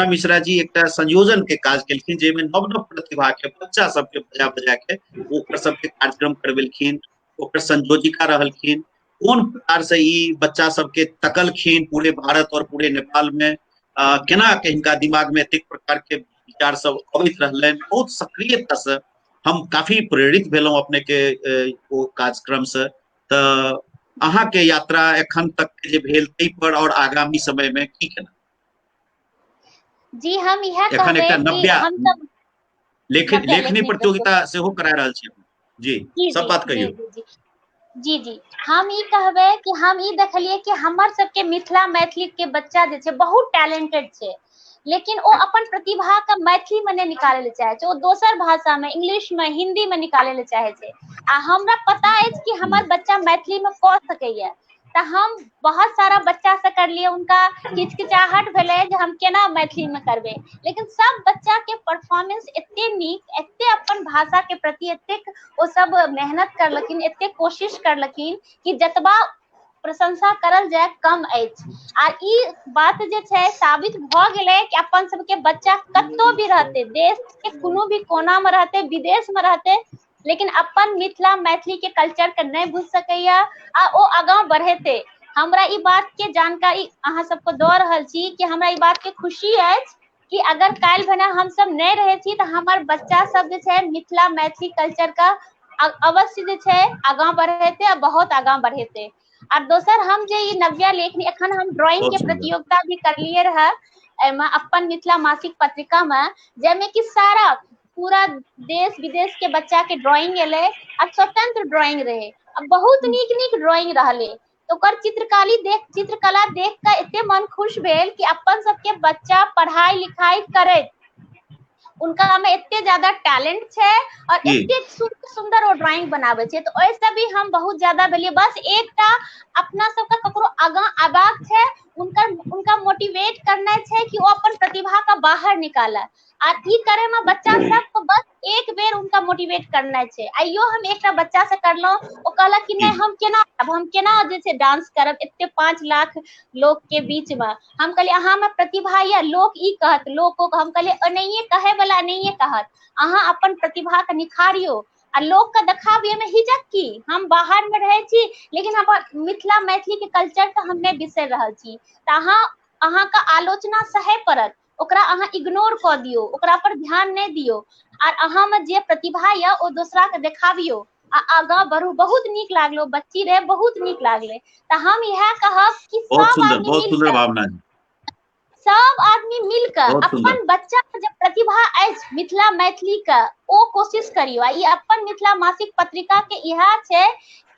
मिश्रा जी एक संयोजन के काज केलखिन, जेमे नव नव प्रतिभा के बच्चा सबके बजा बजा के ओकर सबके कार्यक्रम करवेलखिन, ओकर संयोजिका रहलखिन। कोन प्रकार से ई बच्चा सबके तकलखिन पूरे भारत और पूरे नेपाल में, केना के हिनका दिमाग में एतेक प्रकार के विचार सब अबैत रहलनि, बहुत सक्रियता से हम काफी प्रेरित भेलहुं अपने के ओ कार्यक्रम से। तऽ अहाँ के यात्रा एखन तक के जे भेल तै पर और आगामी समय में की केना? जी हम यह एखन एकटा कहबै कि नव्या हम सब लेखनी प्रतियोगिता सेहो करा रहल छी। जी सब बात कहियो। जी हम ई कहबै कि हम ई देखलिए कि हमर सबके मिथिला मैथिली के बच्चा जे छै बहुत टैलेंटेड छै, लेकिन ओ अपन प्रतिभा के मैथिली में नहीं निकाले ले चाहे छै, ओ दोसर भाषा में, इंग्लिश में, हिंदी में निकाले ले चाहे छै। आ हमरा पता है कि हमर बच्चा मैथिली में कह सकैया, तो हम बहुत सारा बच्चा से करलिए, उनका हिचकिचाहट भेले जे हम केना मैथिली में करबे, लेकिन सब बच्चा के परफॉर्मेंस एते नीक, एते अपन भाषा के प्रति एते ओ सब मेहनत करलखिन, एते कोशिश करलखिन कि जतबा प्रशंसा करल जाए कम अछि। आ ई बात जे छै साबित भ गेलै कि अपन सबके बच्चा कतौ भी रहते, देश के कोनो भी कोना में रहते, विदेश में रहते, लेकिन अपन मिथिला मैथिली के कल्चर के नहीं बुझ सकैया आ ओ आगां बढ़ेते। हमरा ई बात के जानकारी अहाँ सबको दऽ रहल छी कि हमरा ई बात के खुशी अछि कि अगर काल्हि भने हम सब नहीं रहे छी तो हमर बच्चा सब जे छै मिथिला मैथिली कल्चर का अवश्य जे छै आगां बढ़ेते आ बहुत आगां बढ़ेते। और दोसर हम जे ई नव्या लेखनी एखन हम ड्राइंग के प्रतियोगिता भी करलिए रहे, एमे अपन मिथिला मासिक पत्रिका में, जेमे कि सारा पूरा देश विदेश के बच्चा के ड्राइंग एले आ स्वतंत्र ड्राइंग रहे, बहुत नीक नीक ड्राइंग रहले। तो ओकर चित्रकला देख के एते मन खुश भेल कि अपन सबके बच्चा पढ़ाई लिखाई करे, उनका में एते ज्यादा टैलेंट छै और एते सुंदर वो ड्राइंग बनावे छै। तो ओइसे भी हम बहुत ज्यादा भेलिए, बस एकटा अपना सबका ककरो आगां आबाक छै, उनका मोटिवेट करना छै कि वो अपन प्रतिभा का बाहर निकाले। और ई करे में बच्चा सबको बस एक बेर उनका मोटिवेट करना छै। आइयो हम एकटा बच्चा से करलो, ओ कहला कि नहीं हम केना जे छै डांस करब एते 5 लाख लोग के बीच में। हम कहलिए अहाँ में प्रतिभा या लोग ई कहत, लोग को हम कहलिए अनैये कहे वाला अनैये कहत, अहाँ अपन प्रतिभा के निखारियो आ लोग के देखाबिए में हिचक की। हम बाहर में रहे छी लेकिन हम मिथिला मैथिली के कल्चर के हम नहीं बिसर रहल छी, त अहाँ का आलोचना सहे पड़त, ओकरा अहाँ इग्नोर क दियो, ओकरा पर ध्यान नहीं दियो और अहाँ में जे प्रतिभा या ओ दूसरा के देखाबियो आ आगां बढ़ू। बहुत नीक लागलो, बच्ची रहे बहुत नीक लागले। त हम यह कहब कि बहुत सुंदर भावना है। सब आदमी मिलकर अपन बच्चा के जे प्रतिभा अछि मिथिला मैथिली का ओ कोशिश करियो। ई अपन मिथिला मासिक पत्रिका के इहा छै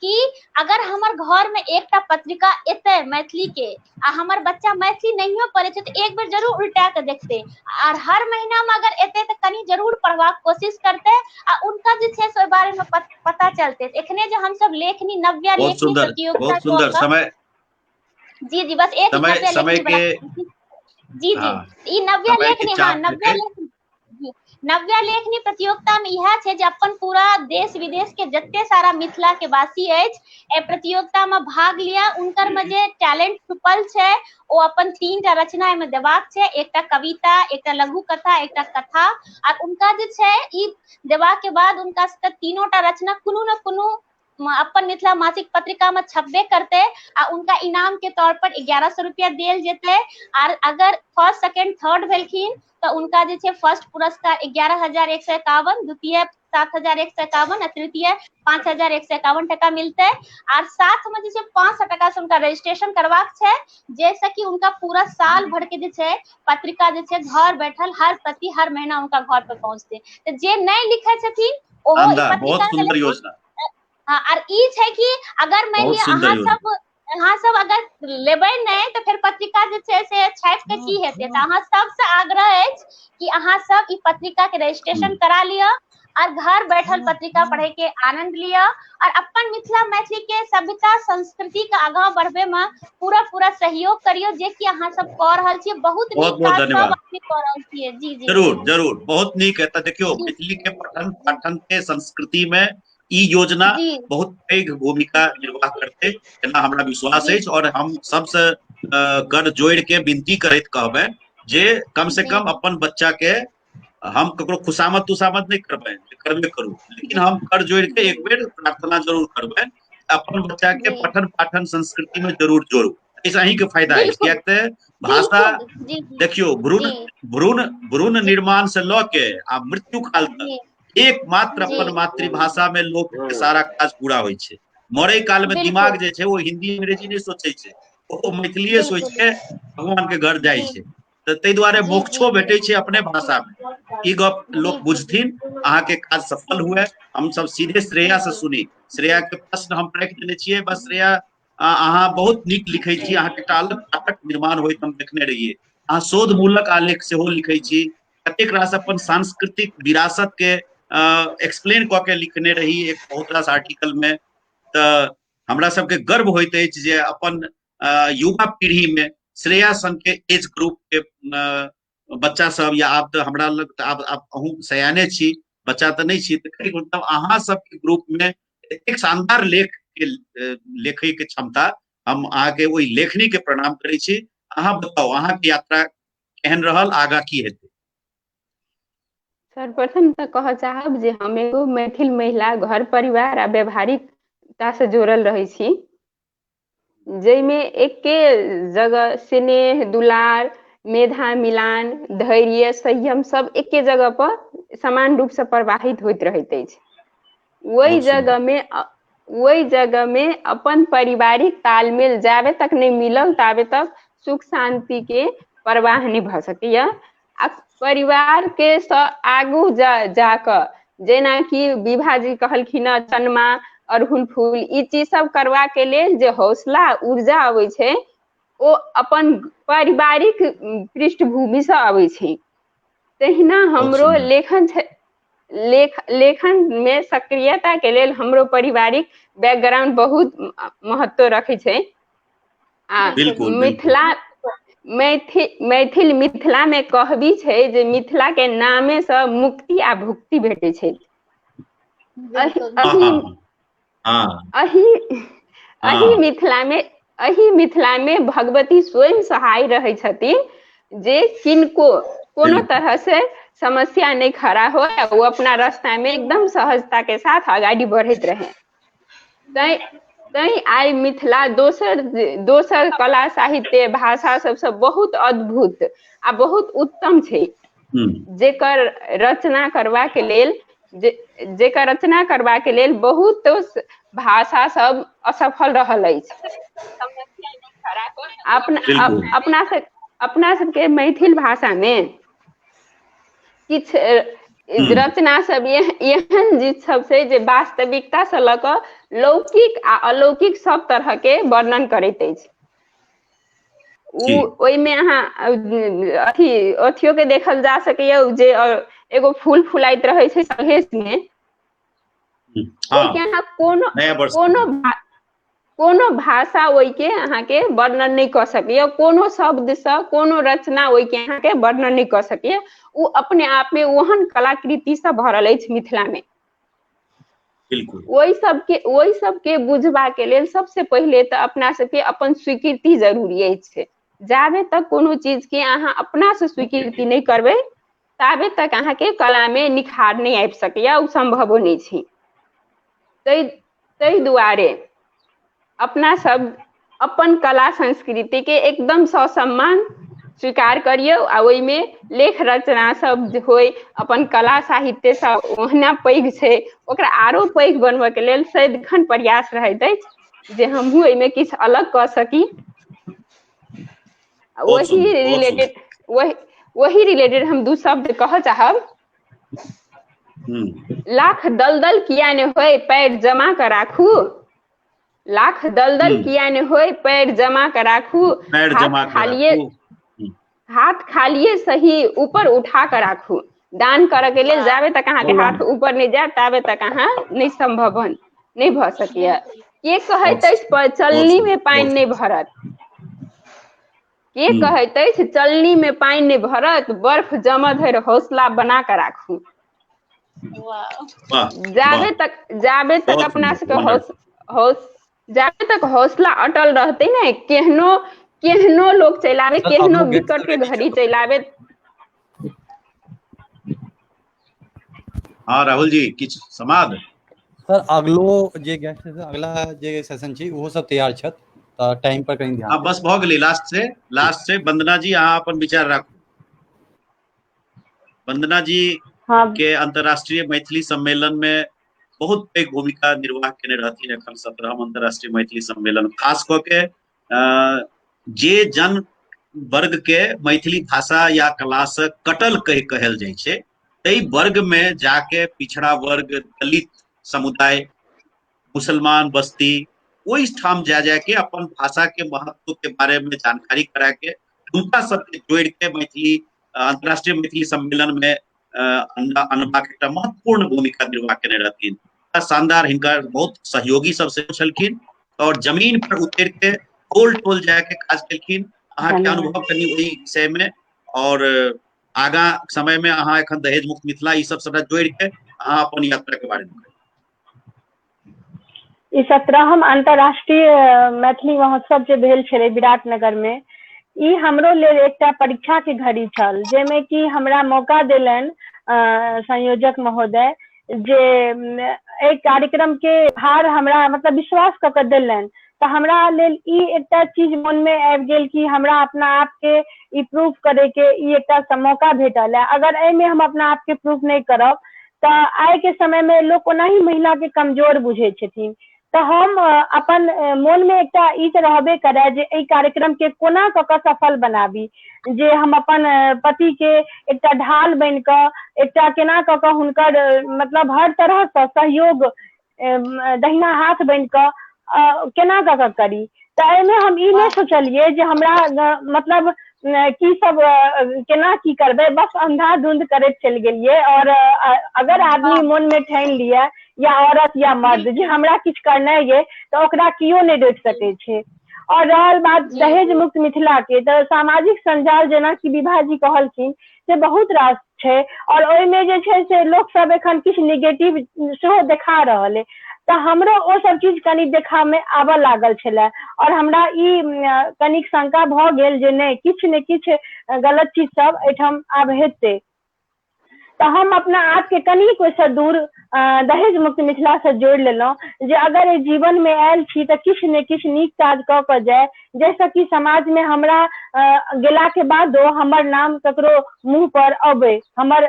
कि अगर हमर घर में एकटा पत्रिका एते मैथिली के आ हमर बच्चा मैथिली नहियो पढ़े छै तो एक बेर जरूर उल्टा के देखते, और हर महीना में अगर एते तो कनी जरूर पढ़बाक कोशिश करते आ उनका जे छै से बारे में पता चलते। एखने जे हम सब लेखनी नव्या लेखनी प्रतियोगिता सुंदर समय जी बस एक समय के जी ई नव्या लेखनी प्रतियोगिता में यह छै जे अपन पूरा देश विदेश के जत्ते सारा मिथिला के वासी अछि ए प्रतियोगिता में भाग लिया। उनकर में जे टैलेंट छुपल छै ओ अपन 3टा रचना में देबाक छै, एकटा कविता, एकटा लघु कथा, एकटा कथा। और उनका जे छै ई देबाक के बाद उनका सबके तीनोटा रचना कोनो न कोनो अपन मिथिला मासिक पत्रिका में छपबे करते आ उनका इनाम के तौर पर 1100 रुपया देल जेते। और अगर फर्स्ट सेकंड थर्ड भेलखिन तो उनका जे छै फर्स्ट पुरस्कार 11,151, द्वितीय 7,151 और तृतीय 5,151 टका मिलते। और साथ में जे छै 500 टका से उनका रजिस्ट्रेशन करवाक छै, जैसे कि उनका पूरा साल भर के जे छै पत्रिका जे छै घर बैठल हर महीना उनका घर पर पहुंचते। तो जे नहीं लिखे छथिन ओहो बहुत सुंदर योजना। हाँ, और ई छै कि अगर मान लिया अहाँ सब अगर लेबै नहीं तो फिर पत्रिका जे छै से छापि के की हेतै। तो अहाँ सबसे आग्रह अछि कि अहाँ सब ई पत्रिका के रजिस्ट्रेशन करा लिया और घर बैठल पत्रिका पढ़े के आनंद लिया और अपन मिथिला मैथिली के सभ्यता संस्कृति के आगां बढ़बे में पूरा सहयोग करियो, जे कि अहाँ सब कऽ रहल छी। बहुत नीक काज सब आदमी कऽ रहल छियै। जी जरूर बहुत नीक है। देखियो मैथिली के पठन पाठन के संस्कृति में ई योजना बहुत पैघ भूमिका निर्वाह करते, हमरा विश्वास है। और हम सबसे कर जोड़ के विनती करैत कहबनि जे कम से कम अपन बच्चा के हम ककरो खुशामद तुशामद नहीं करबे करू, लेकिन हम कर जोड़ के एक बेर प्रार्थना जरूर करबनि, अपन बच्चा के पठन पाठन संस्कृति में जरूर जोड़ू। ऐसा ही के फायदा है, कियाकि भाषा देखियो भ्रूण निर्माण से ल के आ मृत्यु काल तक एकमात्र अपन मातृभाषा में लोक के सारा काज पूरा होइ छै। मरे काल में दिमाग जे छै वो हिंदी अंग्रेजी नहीं सोचे छै, वो मैथिलीए सोच के भगवान के घर जाय छै। तो तै दुआरे मोक्षो भेटे छै अपने भाषा में। ई गप लोक बुझथिन, अहाँ के काज सफल हुए। हम सब सीधे श्रेया से सुनी। श्रेया के प्रश्न हम राखि देने छियै। बस श्रेया, अहाँ बहुत नीक लिखै छी, अहाँ के एकटा अलग पाठक निर्माण होइत हम देखने रहिए। अहाँ शोध मूलक आलेख सेहो लिखै छी, कतेक रास अपन सांस्कृतिक विरासत के एक्सप्लेन क के लिखने रही एक बहुत रास आर्टिकल में। तो हमरा सबके गर्व होइत अछि जे अपन युवा पीढ़ी में श्रेया सन के एज ग्रुप के बच्चा सब, या आब तो हमरा लग आब अहूँ सयाने छी, बच्चा तो नहीं छी, तो मतलब अहाँ सबके ग्रुप में एक शानदार लेख के लेखै के क्षमता, हम अहाँ के ओहि लेखनी के प्रणाम करै छी। अहाँ बताओ अहाँ के यात्रा केहन रहल, आगा की हेतै? सर्वप्रथम तो कह चाहब जे हम एगो मैथिल महिला घर परिवार आ व्यवहारिकता से जोड़ल रहे छी, जैमे एके जगह स्नेह दुलार मेधा मिलान धैर्य संयम सब एके जगह पर समान रूप से प्रवाहित होइत रहैत अछि। वही जगह में अपन पारिवारिक तालमेल जाबे तक नहीं मिलल ताबे तक सुख शांति के परवाह नहीं भ सकैया। आ परिवार के आगू जाकर जेना कि विभा जी कहलखिन चनमा अरहुल फूल ई चीज सब करवा के लेल जे हौसला ऊर्जा अबै छै ओ अपन पारिवारिक पृष्ठभूमि से अबै छै। तहिना हमरो लेखन में सक्रियता के लेल हमरो पारिवारिक बैकग्राउंड बहुत महत्व रखे छै। आ मैथिल मिथिला में कहबी छै जे मिथिला के नामे से मुक्ति आ भुक्ति भेटे छै। अही मिथिला में भगवती स्वयं सहाय रहे छथिन जे किनको कोनो तरह से समस्या नहीं खड़ा हो, वो अपना रास्ता में एकदम सहजता के साथ आगाड़ी बढ़त रहे। तै आई मिथिला दोसर कला साहित्य भाषा सबसे बहुत अद्भुत आ बहुत उत्तम छै, जेकर रचना करबा के लेल बहुत भाषा सब असफल रहल अछि। अपना सबके मैथिल भाषा में किछ रचना सब एहन चीज सब छै जे वास्तविकता से ल क लौकिक आ अलौकिक सब तरह के वर्णन करैत अछि। ओई में अहाँ अथियो के देखल जा सकैया जे एगो फूल फुलाइत रहे छै सहेस में, कोनो भाषा ओई के अहाँ के वर्णन नहीं कर सकैया, कोनो शब्द से कोनो रचना ओई के अहाँ के वर्णन नहीं कर सकैया। उ अपने आप में ओहन कलाकृति से भरल अछि मिथिला में। वही सबके बुझबा के लेल सबसे पहले तो अपना सबके अपन स्वीकृति जरूरी अछि। जाबे तक कोनो चीज के अहाँ अपना से स्वीकृति नहीं करबे ताबे तक अहाँ के कला में निखार नहीं आबि सकैया, उ संभवो नहीं छै। तै दुआरे अपना सब अपन कला संस्कृति के एकदम ससम्मान स्वीकार करियो आ ओई में लेख रचना सब होय, अपन कला साहित्य सब ओहना पैघ छै, ओकरा आरो पैघ बनबे के लेल सदिखन प्रयास रहैत अछि जे हमहू एहि में किछ अलग क सकी। वही रिलेटेड हम दू शब्द कह चाहब। लाख दलदल किया ने होय पैर जमा कर राखू, लाख दलदल किया ने होय पैर जमा कर राखू, हाथ खालिए सही ऊपर उठा कर राखू। दान करे के लेल जाबे तक अहाँ के हाथ ऊपर नहीं जाए ताबे तक अहाँ नहीं संभव नहीं भ सकिया। के कहैत अछि चलनी में पानी नहीं भरत, के कहैत अछि चलनी में पानी नहीं भरत, बर्फ जमा धरि हौसला बना कर राखू। जाबे तक अपना सबके जाबे तक हौसला अटल रहते ना, केहनो लोग चलि आवे, सर, केहनो आप लोग विकट के घड़ी चलि आवे। हाँ राहुल जी किछ समाद। सर अगलो जे गेस्ट है अगला जे सेशन छी वो सब तैयार छत टाइम पर कहीं ध्यान हाँ बस भऽ गेलै लास्ट से वंदना जी अहाँ अपन विचार राखू। वंदना जी हाँ के अंतर्राष्ट्रीय मैथिली सम्मेलन में बहुत पैघ भूमिका निर्वाह केने रहथिन। एखन 17वां अंतर्राष्ट्रीय मैथिली सम्मेलन खास कऽ के जे जन वर्ग के मैथिली भाषा या कला से कटल कहल जाइ छै, तै वर्ग में जाके पिछड़ा वर्ग, दलित समुदाय, मुसलमान बस्ती ओहि ठाम जा के अपन भाषा के महत्व के बारे में जानकारी करा के उनका सबके जोड़ के मैथिली अंतर्राष्ट्रीय मैथिली सम्मेलन में अनबाक एकटा महत्वपूर्ण भूमिका निर्वाह केने रहथिन। शानदार हिनकर बहुत सहयोगी सब से छलखिन और जमीन पर उतर के टोल जाके काज केलखिन। अहाँ के अनुभव कनी ओहि विषय में और आगा समय में अहाँ एखन दहेज मुक्त मिथिला ई सब सबटा जोड़ के अहाँ अपन यात्रा के बारे में। 17वां अंतर्राष्ट्रीय मैथिली महोत्सव जे भेल छलै विराटनगर में, ई हमरो लेल एकटा परीक्षा के घड़ी छल, जेमे कि हमरा मौका देलनि संयोजक महोदय जे एक कार्यक्रम के भार हमरा मतलब विश्वास कऽ के देलनि। तऽ हमरा लेल ई एकटा चीज मन में आबि गेल कि हमरा अपना आप के ई प्रूफ करे के ई एकटा मौका भेटल है। अगर एहिमे हम अपना आप के प्रूफ नहीं करब तऽ आइ के समय में लोग ओनाही महिला के कमजोर बुझे छथिन। तऽ हम अपन मोन में एकटा ई तऽ रहबे करे जे एहि कार्यक्रम के कोना कऽ के सफल बनाबी, जे हम अपन पति के एकटा ढाल बन कऽ एकटा केना कऽ के हुनकर मतलब हर तरह से सहयोग दहिना हाथ बन कऽ केना कऽ के करी। तऽ एहिमे हम ई नहीं सोचलिए जे हमरा मतलब की सब केना की करबै, बस अंधाधुंध करैत चलि गेलिए। और अगर आदमी मन में ठानि लिया या औरत या मर्द जे हमरा किछ करना ये तो ओकरा कियो नहीं रोकि सकै छै। और रहल बात दहेज मुक्त मिथिला के, तो सामाजिक संजाल जेना कि विभा जी कहलखिन से बहुत रास छै और ओहिमे जे छै से लोक सब एखन किछ नेगेटिव सेहो देखा रहल है। तऽ हमरो ओ सब चीज कनी देखा में आबऽ लागल छलै और हमरा ई कनिक शंका भऽ गेल जे नहीं किछ ने किछ गलत चीज सब एठाम आब हेतै। तऽ हम अपना आप के कनिक ओहिसँ दूर दहेज मुक्त मिथिला से जोड़ि लेलहुँ जे अगर एहि जीवन में आयल छी तऽ किछ ने किछ नीक काज कऽ के जाय, जैसे कि समाज में हमरा गेला के बादो हमर नाम ककरो मुंह पर अबै, हमर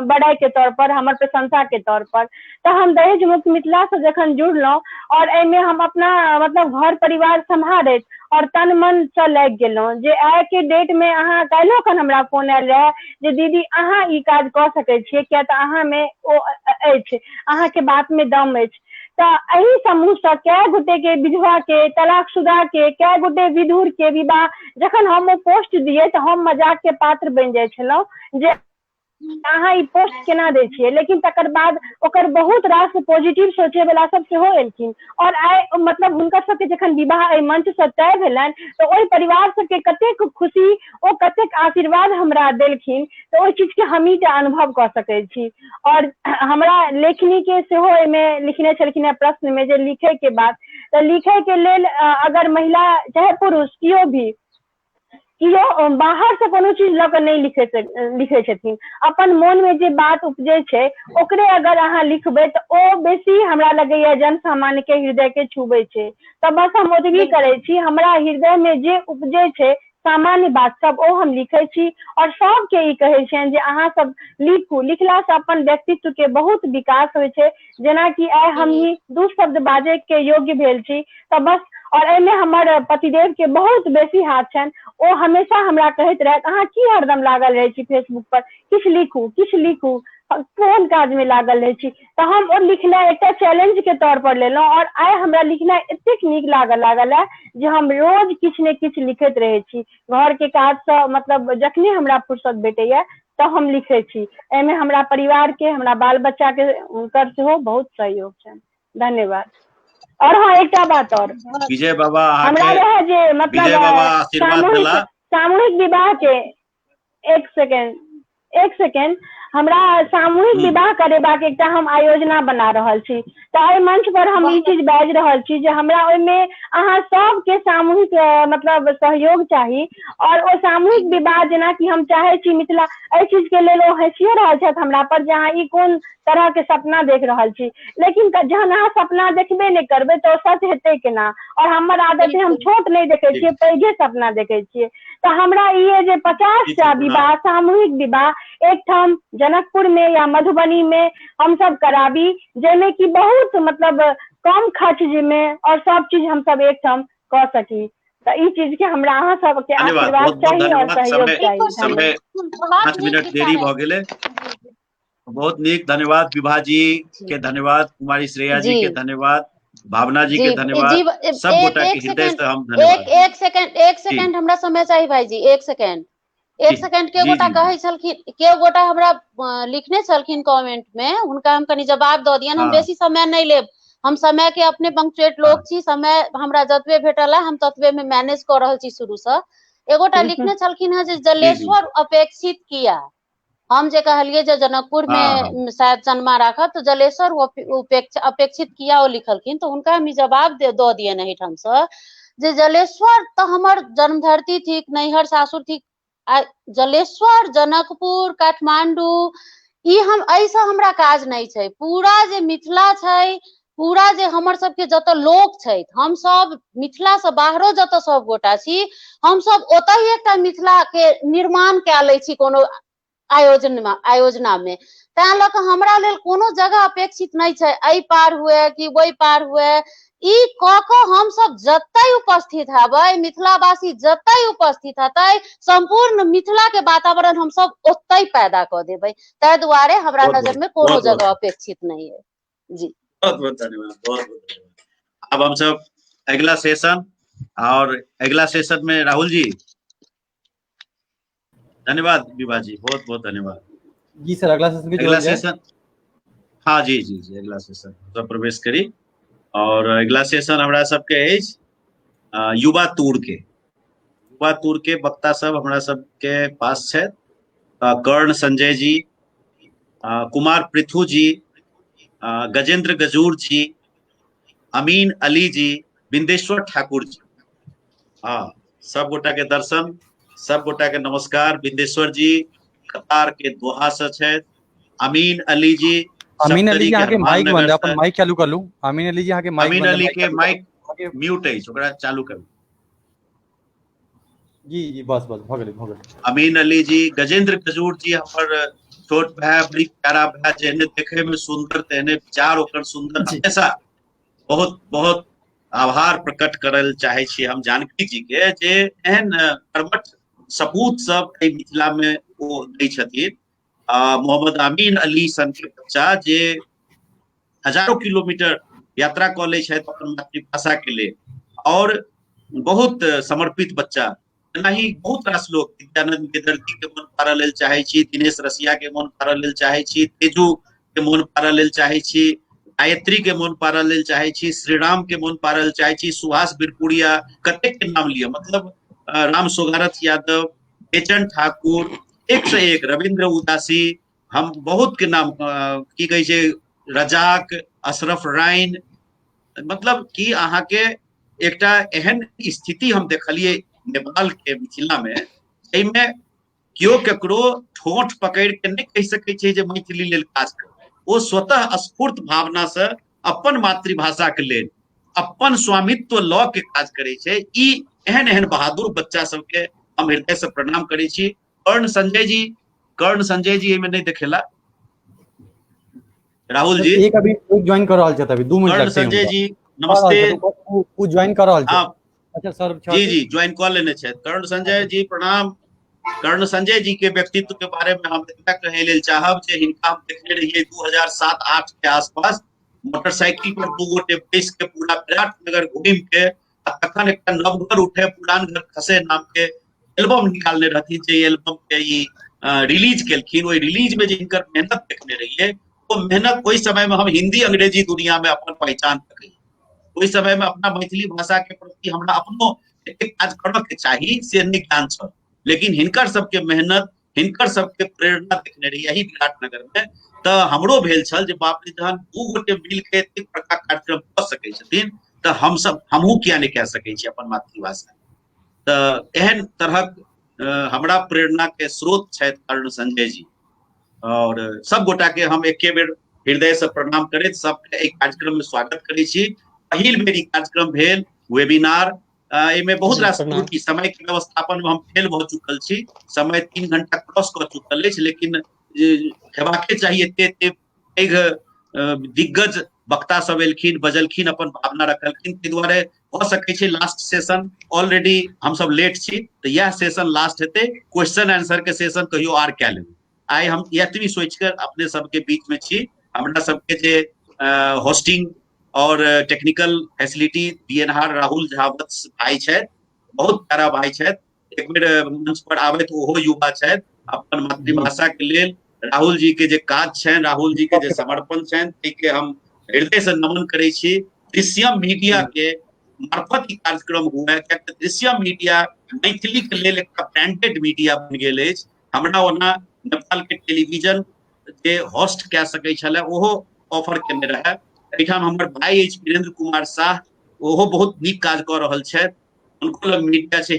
बड़ाई के तौर पर, हमर प्रशंसा के तौर पर। तऽ हम दहेज मुक्त मिथिला से जखन जुड़लहुँ और एहिमे हम अपना मतलब घर परिवार सम्हारैत और तन मन से लागि गेलहुँ जे आइ के डेट में अहाँ काल्हिओ खन हमरा फोन आयल रहे जे दीदी अहाँ ई काज कऽ सकै छियै, किया तऽ अहाँ में ओ अछि, अहाँ के बात में दम अछि। तऽ एही समूह से कए गोटे के विधवा के, तलाकशुदा के, कए गोटे विधुर के विवाह जखन हम ओ पोस्ट दिए तऽ हम मजाक के पात्र बनि जाइ छलहुँ जे अहाँ ई पोस्ट केना दै छियै, लेकिन तकर बाद ओकर बहुत रास पॉजिटिव सोचे वाला सब सेहो एलखिन और आइ मतलब हुनकर सबके जखन विवाह एहि मंच से तय भेलनि तऽ ओहि परिवार सबके कतेक खुशी ओ कतेक आशीर्वाद हमरा देलखिन, तऽ ओहि चीज के हम ही अनुभव कऽ सकै छी। और हमरा लेखनी के सेहो एहिमे लिखने छलखिन प्रश्न में जे लिखे के बात, तऽ लिखे के लेल अगर महिला चाहे पुरुष कियो भी कियो बाहर से कोनो चीज लऽ कऽ नहीं लिखे छथिन, अपन मोन में जे बात उपजे छै ओकरे अगर अहाँ लिखबै तऽ ओ बेसी हमरा लगैया जन सामान्य के हृदय के छुबै छै। तऽ बस हम ओतबी करै छी, हमरा हृदय में जे उपजे छै सामान्य बात सब ओ हम लिखे छी और सबके ई कहै छियनि जे अहाँ सब लिखू, लिखला से अपन व्यक्तित्व के बहुत विकास होइ छै। जेना कि आइ हम ही दू शब्द बाजे के योग्य भेल छी तऽ बस, और एहिमे हमर पतिदेव के बहुत बेसी हाथ छनि, ओ हमेशा हमरा कहैत रहत अहाँ की हरदम लागल रहै छी फेसबुक पर, किछ लिखू कोन काज में लागल रहै छी। तऽ हम ओ लिखनाइ एकटा चैलेंज के तौर पर लेलहुँ और आइ हमरा लिखनाइ एतेक नीक लागल है जे हम रोज किछ ने किछ लिखैत रहै छी। घर के काज से मतलब जखने हमरा फुर्सत भेटैया तऽ हम लिखै छी। एहिमे हमरा परिवार के, हमरा बाल बच्चा के हुनकर सेहो बहुत सहयोग छनि। धन्यवाद। और हाँ एकटा बात और, विजय बाबा हमरा रहे जे मतलब विजय बाबा आशीर्वाद देला। सामूहिक विवाह के एक सेकेंड एक सेकेंड हमरा सामूहिक विवाह करेबाक एकटा हम आयोजना बना रहल छी, तऽ एहि मंच पर हम ई चीज बाजि रहल छी जे हमरा ओहिमे अहाँ सबके सामूहिक मतलब सहयोग चाही, और ओ सामूहिक विवाह जेना कि हम चाहे छी मिथिला एहि चीज के लेल ओ हंसियो रहल छथि हमरा पर जे अहाँ ई कोन तरह के सपना देख रहल छी, लेकिन जहन अहाँ सपना देखबे नहीं करबै तो सच हेतै केना। और हमर आदत है हम छोट नहीं देखे छियै, पैघे सपना देखे छियै। तो हमरा ये जे 50टा विवाह सामूहिक विवाह एक ठाम जनकपुर में या मधुबनी में हम सब कराबी, जेमे कि बहुत मतलब कम खर्च में और सब चीज हम सब एक ठाम कर सकी। तो ई चीज के हमरा अहाँ सबके आशीर्वाद चाहिए और सहयोग चाहिए। समय 5 मिनट देरी भ गेलै। बहुत नीक, धन्यवाद विभा जी के, धन्यवाद कुमारी श्रेया जी के, धन्यवाद भावना जी के, धन्यवाद सब गोटा के हृदय से हम धन्यवाद। एक सेकंड हमरा समय चाहिए भाईजी, एक सेकंड के गोटा कहे छलखिन, के गोटा हमरा लिखने छलखिन कमेंट में, हुनका हम कनी जवाब द दियन। हम बेसी समय नहीं लेब, हम समय के अपने पंक्चुएट लोग छी, समय हमरा जतबे भेटल है हम ततबे में मैनेज कर रहल छी शुरू से। एगोटा लिखने छलखिन है जे जलेश्वर अपेक्षित किया, हम जे कहलिए जे जनकपुर में शायद जन्मा राखब, तो जलेश्वर अपेक्षित किया वो लिखलखिन, तो उनका हम जवाब दो दिए नहीं ठाम से जे जलेश्वर तो हमर जन्म धरती थी, नैहर सासुर थी, जलेश्वर जनकपुर काठमांडू ई हम ऐसा हमरा काज नहीं छै। पूरा जे मिथिला छै, पूरा जे हमर सबके जत लोक छै, हम सब मिथिला से बाहरो जत सब गोटा छी, हम सब ओतही एकटा मिथिला के निर्माण कए लै छी कोनो आयोजना में। तैं लऽ कऽ हमरा लेल कोनो जगह अपेक्षित नहीं छै, एहि पार हुए कि वही पार हुए, ई कऽ कऽ हम सब जतै उपस्थित हेबै, मिथिलावासी जतै उपस्थित हेतै, संपूर्ण मिथिला के वातावरण हम सब ओतै पैदा कऽ देबै। ताहि दुआरे हमरा नजर में कोनो जगह अपेक्षित नहीं है जी। बहुत बहुत धन्यवाद, बहुत बहुत धन्यवाद। अब हम सब अगला सेशन, और अगला सेशन में राहुल जी, धन्यवाद विभा जी, बहुत बहुत धन्यवाद जी सर। अगला सेशन अगला सेशन, हाँ जी जी जी, अगला सेशन सब प्रवेश करी। और अगला सेशन हमरा सबके अछि युवा टूर के वक्ता सब हमरा सबके पास छै। कर्ण संजय जी, कुमार पृथु जी, गजेंद्र गजूर जी, अमीन अली जी, बिंदेश्वर ठाकुर जी, हाँ सब गोटा के दर्शन, सब गोटा के नमस्कार। बिंदेश्वर जी कतार के दोहा से छै, अमीन अली जी, अमीन अली जी यहाँ के माइक बंद है, अपन माइक चालू कर लूं। अमीन अली जी यहाँ के माइक बंद है, अमीन अली के माइक म्यूट है, ओकरा चालू करू। जी जी बस बस भ गेलै। अमीन अली जी, गजेंद्र गजूर जी हमर छोट भाई, बड़ी प्यारा भाई, जेहने देखे में सुंदर तेहने विचार ओकर सुंदर। हमेशा बहुत बहुत आभार प्रकट करल चाहे छी हम जानकी जी के, जे एहन कर्मठ सपूत सब मिथिला में ओ दै छथिन। मोहम्मद अमीन अली सन के बच्चा जे हजारों किलोमीटर यात्रा कऽ लै छथि अपन मातृभाषा के लिए, और बहुत समर्पित बच्चा। नहीं बहुत रास लोग, नित्यानंद विदर्ती के मन पारऽ लेल चाहे छी, दिनेश रसिया के मन पारऽ लेल चाहे छी, तेजू के मन पारऽ लेल चाहे छी, गायत्री के मन पारऽ लेल चाहे छी, श्रीराम के मन पारऽ लेल चाहे छी, सुहास बिरपुरिया, कतेक के नाम लिया, मतलब राम सोगारथ यादव, बेचन ठाकुर, एक से एक, रविंद्र उदासी, हम बहुत के नाम की कहे छै, रजाक, अशरफ राइन, मतलब कि अहाँ के एकटा एहन स्थिति हम देखलिए नेपाल के मिथिला में, एहिमे केओ केकरो ठोंठ पकड़ के नहीं कह सकै छै जे मैथिली लेल काज कर। ओ स्वतः स्फूर्त भावना से अपन मातृभाषा के लेल अपन स्वामित्व लऽ के काज करे छै। ई एहन एहन बहादुर बच्चा सबके हम हृदय से प्रणाम करे छी। कर्ण संजय जी एहिमे नहीं देखेला। राहुल जी एक अभी ज्वाइन कर रहल छै, अभी 2 मिनट लगते हैं। संजय जी नमस्ते, वो ज्वाइन कर रहल छै। अच्छा सर, जी जी ज्वाइन कऽ लेने छै। कर्ण संजय जी प्रणाम। कर्ण संजय जी के व्यक्तित्व के बारे में हम एतबा कहै लेल चाहब जे हिनका हम देखने रहिए 2007-8 के आसपास मोटरसाइकिल पर 2 गोटे बैस के पूरा विराटनगर घूम के, तखन एकटा नवघर उठे पुरान घर खसे नाम के एल्बम निकालने रहथिन, जे एल्बम के ई रिलीज केलखिन। ओई रिलीज में जे हिनकर मेहनत देखने रहिए, वो मेहनत ओहि समय में हम हिंदी अंग्रेजी दुनिया में अपन पहचान करी। ओहि समय में अपना मैथिली भाषा के प्रति हमरा अपनो काज करऽ के चाही से नहीं ज्ञान छल, लेकिन हिनकर सबके मेहनत, हिनकर सबके प्रेरणा देखने रही यही विराटनगर में। तो हमरो भेल छल जे बाप रे जहन दू गोटे मिल के एतेक बड़का कार्यक्रम कऽ सकै छथिन तऽ हमहूँ किया नहि कए सकै छी अपन मातृभाषा। तऽ एहन तरहक हमरा प्रेरणा के स्रोत छथि कर्ण संजय जी, और सब गोटा के हम एके बेर हृदय से प्रणाम करैत सबके एहि कार्यक्रम में स्वागत करै छी। पहिल बेर ई कार्यक्रम भेल वेबिनार, एहिमे बहुत रास त्रुटि समय के व्यवस्थापन में हम फेल भऽ चुकल छी, समय 3 घंटा क्रॉस कऽ चुकल अछि, लेकिन हेबाके चाही एते पैघ दिग्गज वक्ता सब एलखिन बजलखिन अपन भावना रखलखिन, ताहि दुआरे भऽ सकै छै लास्ट सेशन ऑलरेडी हम सब लेट छी तऽ इएह सेशन लास्ट हेतै, क्वेश्चन आंसर के सेशन कहियो आर कए लेबै। आइ हम एतबी सोच कर अपने सबके बीच में छी। हमरा सबके जे होस्टिंग और technical facility DNR Rahul Jha भाई छथि, बहुत प्यारा भाई छथि, एक बेर मंच पर आबैत ओहो युवा छथि, अपन मातृभाषा के लेल राहुल जी के जे काज छनि, राहुल जी के जे समर्पण छनि, ताहिके हम हृदय से नमन करै छी। दृश्यम मीडिया के मार्फत ई कार्यक्रम हुए, कियाकि दृश्यम मीडिया मैथिली के लेल एकटा ब्रांडेड मीडिया बनि गेल अछि। हमरा ओना नेपाल के टेलीविजन जे होस्ट कए सकै छलै ओहो ऑफर केने रहे, एहिठाम हमर भाई अछि वीरेंद्र कुमार शाह, ओहो बहुत नीक काज कऽ रहल छथि, उनको लग मीडिया छै,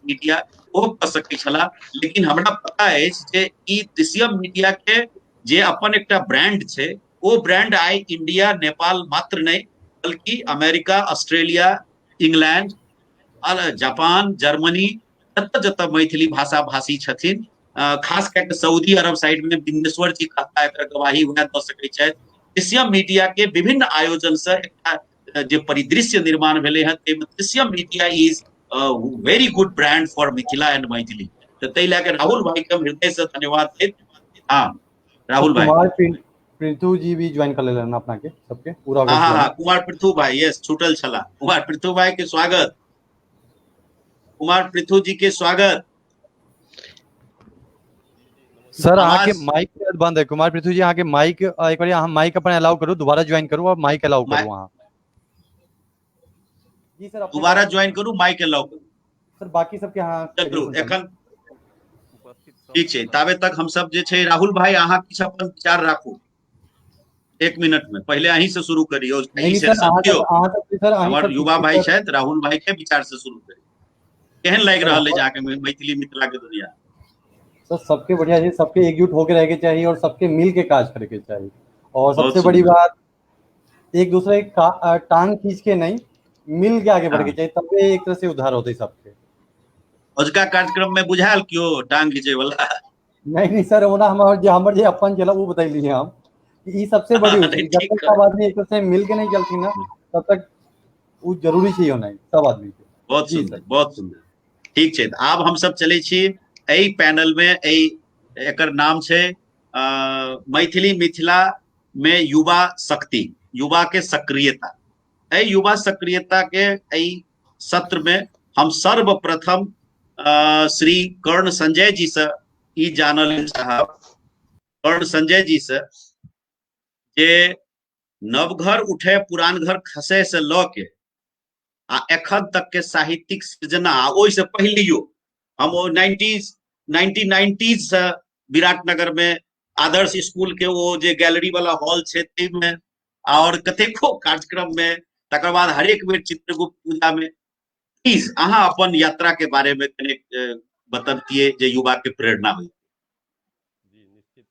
मीडिया ओहो कऽ सकै छला, लेकिन हमरा पता अछि जे ई दृश्यम मीडिया के जे अपन एकटा ब्रांड छै, ओ ब्रांड आइ इंडिया नेपाल मात्र नहीं बल्कि America, Australia, England, Japan, Germany, जतऽ जतऽ मैथिली भाषा भाषी छथिन, खास करके सऊदी अरब साइड में बिंदेश्वर जी कहता एकर गवाही वह दऽ सकै छथि। दृश्यम मीडिया के विभिन्न आयोजन से एकटा जे परिदृश्य निर्माण भेलै हँ, ताहिमे Drishyam media is berry good brand for Mithila and Maithili. तो ताहि लए के राहुल भाई के हम हृदय से धन्यवाद देत। हाँ राहुल भाई, कुमार पृथु जी भी ज्वाइन कर लेना अपना के सबके पूरा। हाँ कुमार पृथु भाई, यस छूटल छला, कुमार पृथु भाई के स्वागत, कुमार पृथु जी के स्वागत। सर आके माइक बंद है, कुमार पृथु जी आके माइक एक बार यहाँ माइक अपन अलाउ करो, दोबारा ज्वाइन करो और माइक अलाउ करो वहाँ। जी सर दोबारा ज्वाइन करूँ, माइक अलाउ करूँ सर, बाकी सबके हाँ चलू एखन ठीक छै। ताबे तक हम सब जे छै, राहुल भाई अहाँ किछु अपन विचार राखू 1 मिनट में, पहले अहीं से शुरू करियो। हमर युवा भाई छथि, राहुल भाई के विचार से शुरू करियो। केहन लागि रहल है जाके मैथिली मिथिला के दुनिया? सर सबके बढ़िया जी, सबके एकजुट होकर रह के चाहिए और सबके मिल के काज करे के चाहिए, और सबसे बड़ी बात एक दूसरे का टांग खींच के नहीं, मिल के आगे बढ़ के चाहिए, तब एक तरह से उद्धार होते सबके। अजुका कार्यक्रम में बुझायल क्यों टांग खींचे वाला? नहीं सर, ओना हमर जे अपन चला वो बतैली हम कि ई सबसे बड़ी होती है, जब तक सब आदमी एक तरह से मिल के नहीं चलती ना, तब तक वो जरूरी चाहिए होना सब आदमी के। बहुत सुंदर, बहुत सुंदर, ठीक छै। आब हम सब चले छी एहि पैनल में, एकर नाम छै मैथिली मिथिला में युवा शक्ति, युवा के सक्रियता। एहि युवा सक्रियता के एहि सत्र में हम सर्वप्रथम श्री कर्ण संजय जी से ई जानल चाहब, कर्ण संजय जी से, जे नवघर उठे पुरान घर खसे से लऽ के आ एखन तक के साहित्यिक सृजना, ओहि से पहिलियो हम 1990s से विराटनगर में आदर्श स्कूल के वो जे गैलरी वाला हॉल छै में, और कतेको कार्यक्रम में, तकर बाद हरेक बेर चित्रगुप्त पूजा में। प्लीज अहाँ अपन यात्रा के बारे में कने बतबतियै जे युवा के प्रेरणा हुई। जी निश्चित,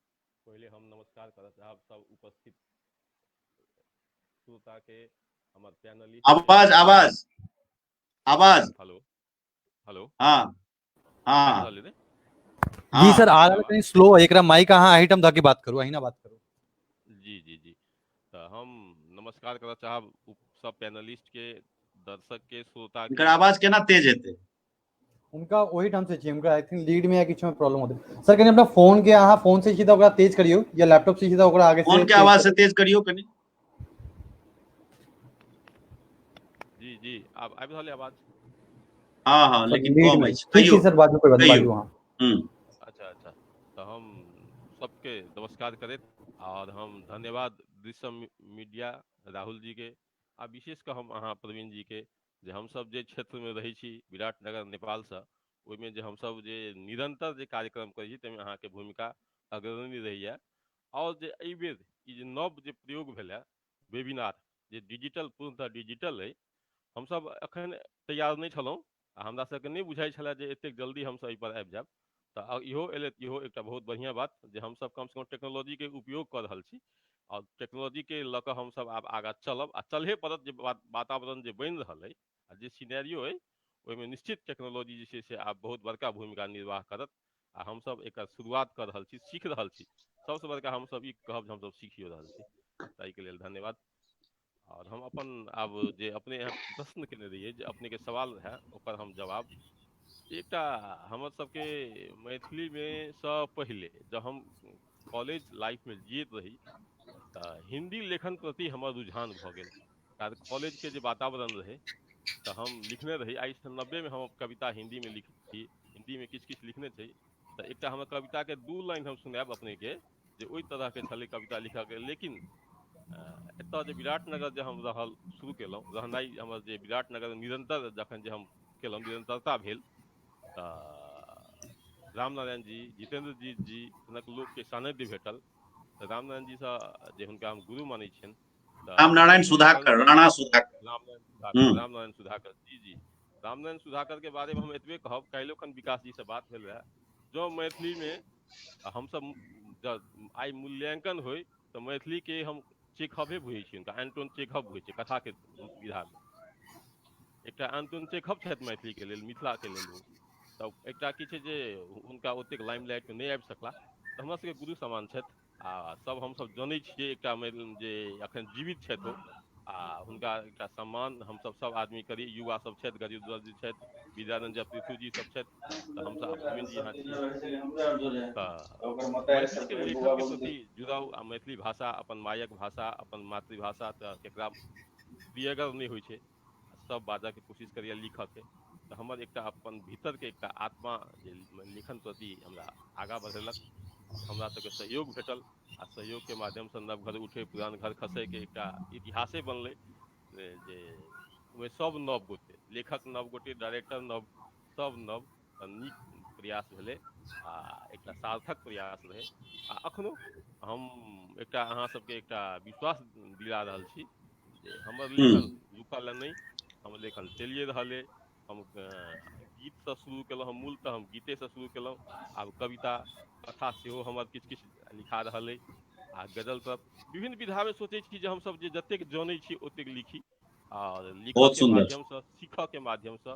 पहले हम नमस्कार करत चाहब सब उपस्थित श्रोता के, हमर पैनलिस्ट। आवाज आवाज आवाज हेलो हेलो, हाँ हाँ जी सर, आ रहा है स्लो, एकरा माइक अहाँ आइटम दा के बात करू, अहिना बात करू। जी जी जी, तो हम नमस्कार करत चाहब सब पैनलिस्ट के, दर्शक के, श्रोता के। आवाज केना तेज हेतै? उनका वही ढंग से चाहिए, उनका आई थिंक लीड में या किछु में प्रॉब्लम होते। सर कनी अपना फोन के अहाँ फोन से सीधा ओकरा तेज करियो, या लैपटॉप से सीधा ओकरा आगे से फोन के आवाज से तेज करियो कनी। जी जी, अब आबि रहल आवाज? हाँ लेकिन कम है। ठीक है सर, बाजू कोई बात, बाजू। हाँ अच्छा, तो हम सबके नमस्कार करैत, और हम धन्यवाद दृश्यम मीडिया राहुल जी के, आ विशेष कऽ हम अहाँ प्रवीण जी के, जे हम सब जे क्षेत्र में रही छी विराटनगर नेपाल से, ओहिमे जे हमसब जे निरंतर जे कार्यक्रम करै छी ताहिमे अहाँके भूमिका अग्रणी रहैया। और जे एहि बेर ई जे नव जे प्रयोग भेल है वेबिनार जे डिजिटल पूर्णतः डिजिटल है, हमसब एखन तैयार नहीं छलहुँ आ हमरा सबके नहीं बुझाइ छलै जे एतेक जल्दी हमसब एहि पर आबि जायब। तऽ इहो एलै, इहो एकटा बहुत बढ़िया बात जे हमसब कम से कम टेक्नोलॉजी के उपयोग कऽ रहल छी और टेक्नोलॉजी के लऽ कऽ हमसब आब आगाँ चलब आ चलहे पड़त। जे वातावरण जे बनि रहल है आ जे सिनेरियो है ओहिमे निश्चित टेक्नोलॉजी जे छै से आब बहुत बड़का भूमिका निर्वाह करत आ हमसब एकर शुरुआत कऽ रहल छी, सीख रहल छी। सबसे बड़का हमसब ई कहब जे हमसब सीखियो रहल छी, ताहिके लेल धन्यवाद। और हम अपन आब जे अपने यहाँ प्रश्न केने रहिए जे अपने के सवाल है ओकर हम जवाब। एकटा हमर सबके मैथिली में सँ पहले जब हम कॉलेज लाइफ में जियत रही तऽ हिंदी लेखन प्रति हमर रुझान भऽ गेल। कारण कॉलेज के जे वातावरण रहे तऽ हम लिखने रही। 90 में हम कविता हिंदी में लिखी, हिंदी में किछु किछु लिखने छी। तऽ एकटा हमर कविता के 2 लाइन हम सुनायब अपने के जे ओहि तरह के छलै कविता लिखऽ के। लेकिन एतऽ जे विराटनगर जे हम शुरू केलहुँ रहनाइ, हमर जे विराटनगर निरंतर जखन जे हम केलहुँ निरंतरता भेल तऽ रामनारायण जी, जितेंद्र जी सनक लोकके सानिध्य भेटल। तऽ रामनारायण जी से जे हुनका हम गुरु मानै छियनि रामनारायण सुधाकर, राणा सुधाकर, रामनारायण सुधाकर जी। रामनारायण सुधाकर के बारे में हम एतबे कहब, काल्हिओ खन विकास जी से बात भेल रहे। जो मैथिली में हमसब जब आइ मूल्यांकन होय तऽ मैथिली के हम चेखवे बुझै छी, हुनका एंटोन चेखव बुझै छै कथा के विधा में। एकटा एंटोन चेखव छथि मैथिली के लेल, मिथिला के लेल। ओ तऽ एकटा की छै जे हुनका ओतेक लाइमलाइट में नहीं आबि सकला, तऽ हमरा सबके गुरु समान छथि आ सब हमसब जानै छियै। एकटा जे अखन जीवित छथि ओ आ हुनका एकटा सम्मान हमसब सब आदमी करी। युवा सब छथि, गरीब जी छथि, विद्यारंजन पृथ्वी जी सब छथि, तऽ हमसब प्रवीण जी यहाँ छी। तऽ मैथिली के लेखन के प्रति जुड़ाव आ मैथिली भाषा अपन मायक भाषा, अपन मातृभाषा, तऽ केकरा प्रियगर नहीं होइ छै, सब बाजऽ के कोशिश करिए लिखऽ के। तऽ हमर एकटा अपन भीतर के एकटा आत्मा जे लेखन प्रति हमरा आगाँ बढ़ेलक और हमरा सबके सहयोग भेटल आ सहयोग के माध्यम से नव घर उठे पुरान घर खसे के एकटा इतिहासे बनलै जे ओहिमे सब नव गोटे लेखक, नव गोटे डायरेक्टर नव, सब नव नीक प्रयास भेलै आ एकटा सार्थक प्रयास रहे। आ अखनो हम एकटा अहाँ सबके एकटा विश्वास दिला रहल छी जे हमर लेखन रुकल नहीं, हम लेखन चलिए रहल है। हम गीत से शुरू केलहुँ, हम मूलतः हम गीते से शुरू केलहुँ, आब कविता कथा सेहो हमर किछु किछु लिखा रहल है आ गजल सब विभिन्न विधा में सोचै छी जे हमसब जे जतेक जानै छी ओतेक लिखी और लिखऽ के माध्यम से, सीखऽ के माध्यम से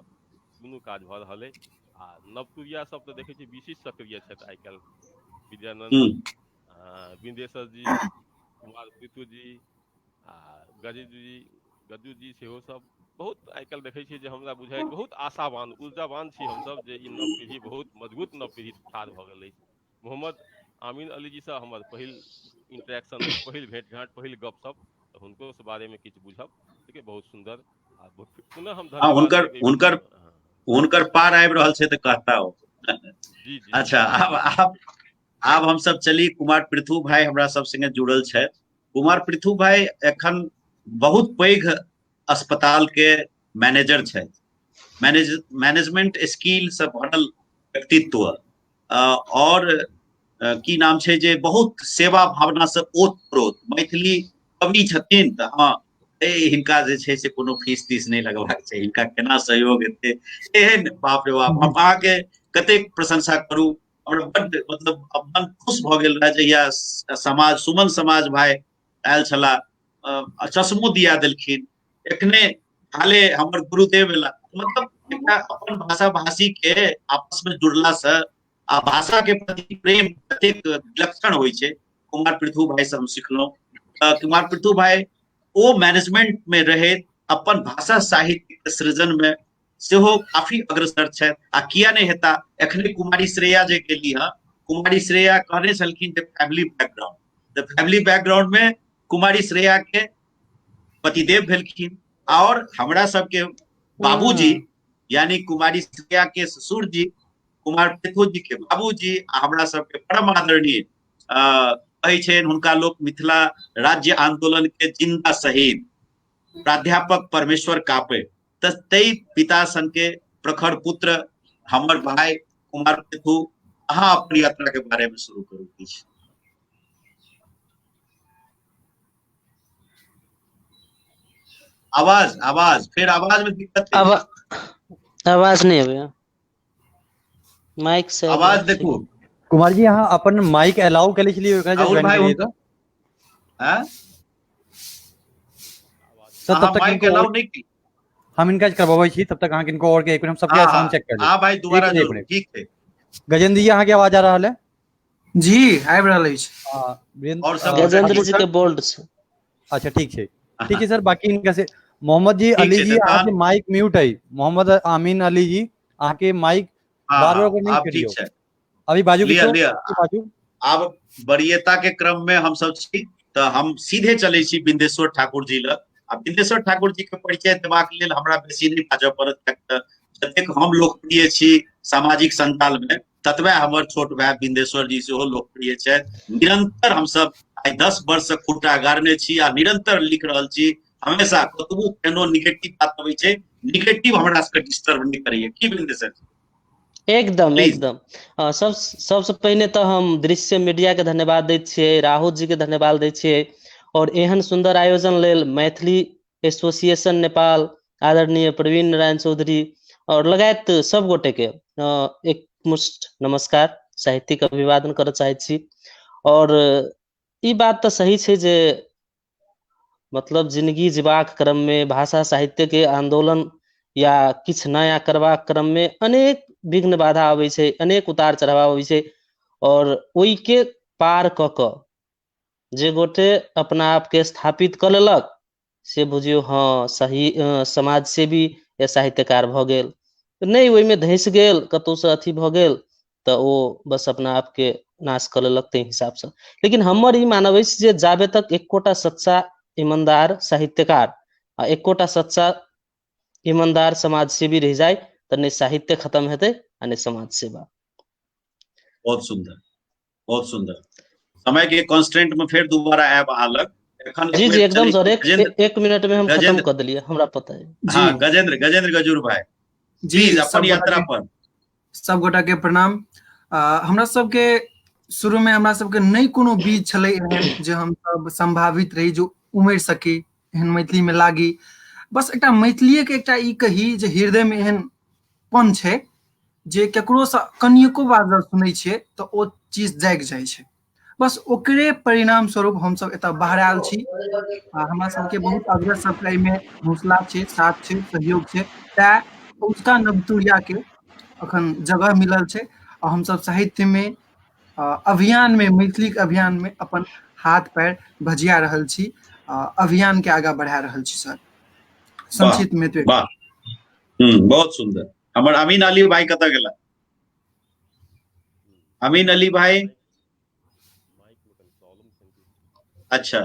दुनू काज भऽ रहल है। आ नवतुरिया सब तऽ देखै छी विशेष सक्रिय छथि आइ काल्हि, विद्यानंद, बिंदेश्वर जी, कुमार पृथु जी आ गजू जी सेहो सब बहुत आइ काल्हि देखै छियै जे हमरा बुझाइत बहुत आशावान, ऊर्जावान छी हमसब जे ई नव पीढ़ी बहुत मजबूत नव पीढ़ी ठाढ़ भऽ गेल अछि। मोहम्मद आमीन अली जी से हमर पहिल इंटरेक्शन अछि, पहिल भेंट घाट, पहिल गपशप, तऽ हुनको से बारे में किछु बुझब। ठीक है, बहुत सुंदर। आ पुनः हम धन्यवाद हुनकर पार आबि रहल छै तऽ कहता हो। जी जी। अच्छा, आब हम सब चली कुमार पृथु भाई हमरा सब संगे जुड़ल छै। कुमार पृथु भाई एखन बहुत पैघ अस्पताल के मैनेजर छै, मैनेजमेंट स्किल से भरल व्यक्तित्व और की नाम छै जे बहुत सेवा भावना से ओतप्रोत मैथिली कवि छथिन। तऽ हाँ, हिनका जे छै से कोनो फीस तीस नहीं लगबाक छै, हिनका केना सहयोग हेतै, एहन बाप रे बाप। हम अहाँके कतेक प्रशंसा करू, हमरा बड्ड मतलब मन खुश भऽ गेल रहे जहिया समाज सुमन समाज भाई आयल छला, चश्मो दिया देलखिन। एखने हाले हमर गुरुदेव एला, मतलब एकटा अपन भाषा भाषी के आपस में जुड़ला से आ भाषा के प्रति प्रेम कतेक विलक्षण होइ छै, कुमार पृथु भाई से हम सिखलहुँ। कुमार पृथु भाई ओ मैनेजमेंट में रहे अपन भाषा साहित्य के सृजन में सेहो काफी अग्रसर छथि। आ किया नहीं हेता, एखने कुमारी श्रेया जे गेली हँ, कुमारी श्रेया कहने छलखिन जे फैमिली बैकग्राउंड, तऽ फैमिली बैकग्राउंड में कुमारी श्रेया के पतिदेव भेलखिन और हमरा सबके बाबूजी यानी कुमारी श्रेया के ससुर जी कुमार पृथु जी के बाबूजी आ हमरा सबके परम आदरणीय कहै छनि हुनका लोक मिथिला राज्य आंदोलन के जिंदा शहीद प्राध्यापक परमेश्वर कापे, तई पिता सन के प्रखर पुत्र हमर भाई कुमार पृथु अहाँ अपन यात्रा के बारे में शुरू करू किछ। आवाज फिर आवाज में दिक्कत है। आवाज नहीं है भैया, माइक से आवाज देखो। कुमार जी यहाँ अपन माइक अलाउ कर लिए राहुल भाई हैं सर, तब तक माइक इनको अलाउ नहीं की हम इनका करवावे छी, तब तक अहाँ किनको और के एक मिनट हम सबके साउंड चेक कर ले। हां भाई दोबारा जरूर, ठीक है। गजेंद्र जी यहाँ की आवाज आ रहा है जी, आबि रहल अछि। और सब गजेंद्र जी के बोल्ड से। अच्छा ठीक है सर। बाकी इनका से मोहम्मद जी अली जी आपके माइक म्यूट है। मोहम्मद अमीन अली जी आपके माइक बार-बार को नहीं करियो। ठीक है अभी बाजू लिया बाजू। अब वरीयता के क्रम में हम सब छी तो हम सीधे चले छी बिंदेश्वर ठाकुर जी लग। अब बिंदेश्वर ठाकुर जी के परिचय देबाक लेल हमरा बेसी नहीं बाजऽ पड़त, जतेक हम लोकप्रिय छी सामाजिक संजाल में ततबे हमर छोट भाई बिंदेश्वर जी सेहो लोकप्रिय छथि। निरंतर हम सब आई 10 वर्ष से खुट्टा गाड़ने छी आ निरंतर लिख रहल छी। हमेशा कतबो केनो नेगेटिव बात अबै छै, नेगेटिव हमरा सबके डिस्टर्ब नहीं करैया की बिंदेश्वर जी? एकदम सबसे पहिने तो हम दृश्य मीडिया के धन्यवाद दै छियै, राहुल जी के धन्यवाद दै छियै और एहन सुंदर आयोजन लेल मैथिली एसोसिएशन नेपाल आदरणीय प्रवीण नारायण चौधरी और लगायत सब गोटे के एक मुष्ट नमस्कार साहित्यिक अभिवादन करऽ चाहै छी। और ई बात तो सही छै जे मतलब जिंदगी जीबाक क्रम में भाषा साहित्य के आंदोलन या किछ नया करबाक क्रम में अनेक विघ्न बाधा आबै छै, अनेक उतार चढ़ाव आबै छै और ओई के पार क क जे गोटे अपना आप के स्थापित कर लेलक से बुझियो हाँ सही समाज सेवी या साहित्यकार भ गेल। नहीं ओई में धंस गेल कतौ से अथी भ गेल तो ओ बस अपना आप के नाश कर लेलक ते हिसाब से। लेकिन हमर ई मानब अछि जे जाबे तक एकोटा सच्चा ईमानदार साहित्यकार आ एकोटा सच्चा ईमानदार समाज सेवी रह जाए तो नहीं साहित्य खत्म हेतै आ नहीं समाज सेवा। बहुत सुंदर, बहुत सुंदर। समय के कांस्टेंट में फिर दोबारा ऐप अहाँ लग जी एकदम सर, एक मिनट में हम खत्म कर दिलिए, हमरा पता है। हाँ गजेंद्र गजूर भाई जी अपन यात्रा पर सब गोटा के प्रणाम। हमरा सबके शुरू में हमरा सबके नहीं कोनो बीज छलै एहन जे हम सब संभावित रही जो उमड़ सके एहन मैथिली में लागी। बस एकटा मैथिलीए के एकटा ई कही जे हृदय में एहन पन छै जे केकरो से कनिको बात सुनै छियै तो ओ चीज जाग जाय छै। बस ओकरे परिणाम स्वरूप हम सब एतऽ बाहर आयल छी। हमरा सबके बहुत अग्रज सबके में हौसला छै, साथ छै, सहयोग छै, तै उसका नवतुरिया के अखन जगह मिलल छै और हम सब साहित्य में अभियान में मैथिली के अभियान में अपन हाथ पैर भजिया रहल छी, अभियान के आगा बढ़ा रहल छी सर। संक्षिप्त में तो बहुत सुंदर। हमर अमीन अली भाई कतऽ गेला? अमीन अली भाई अच्छा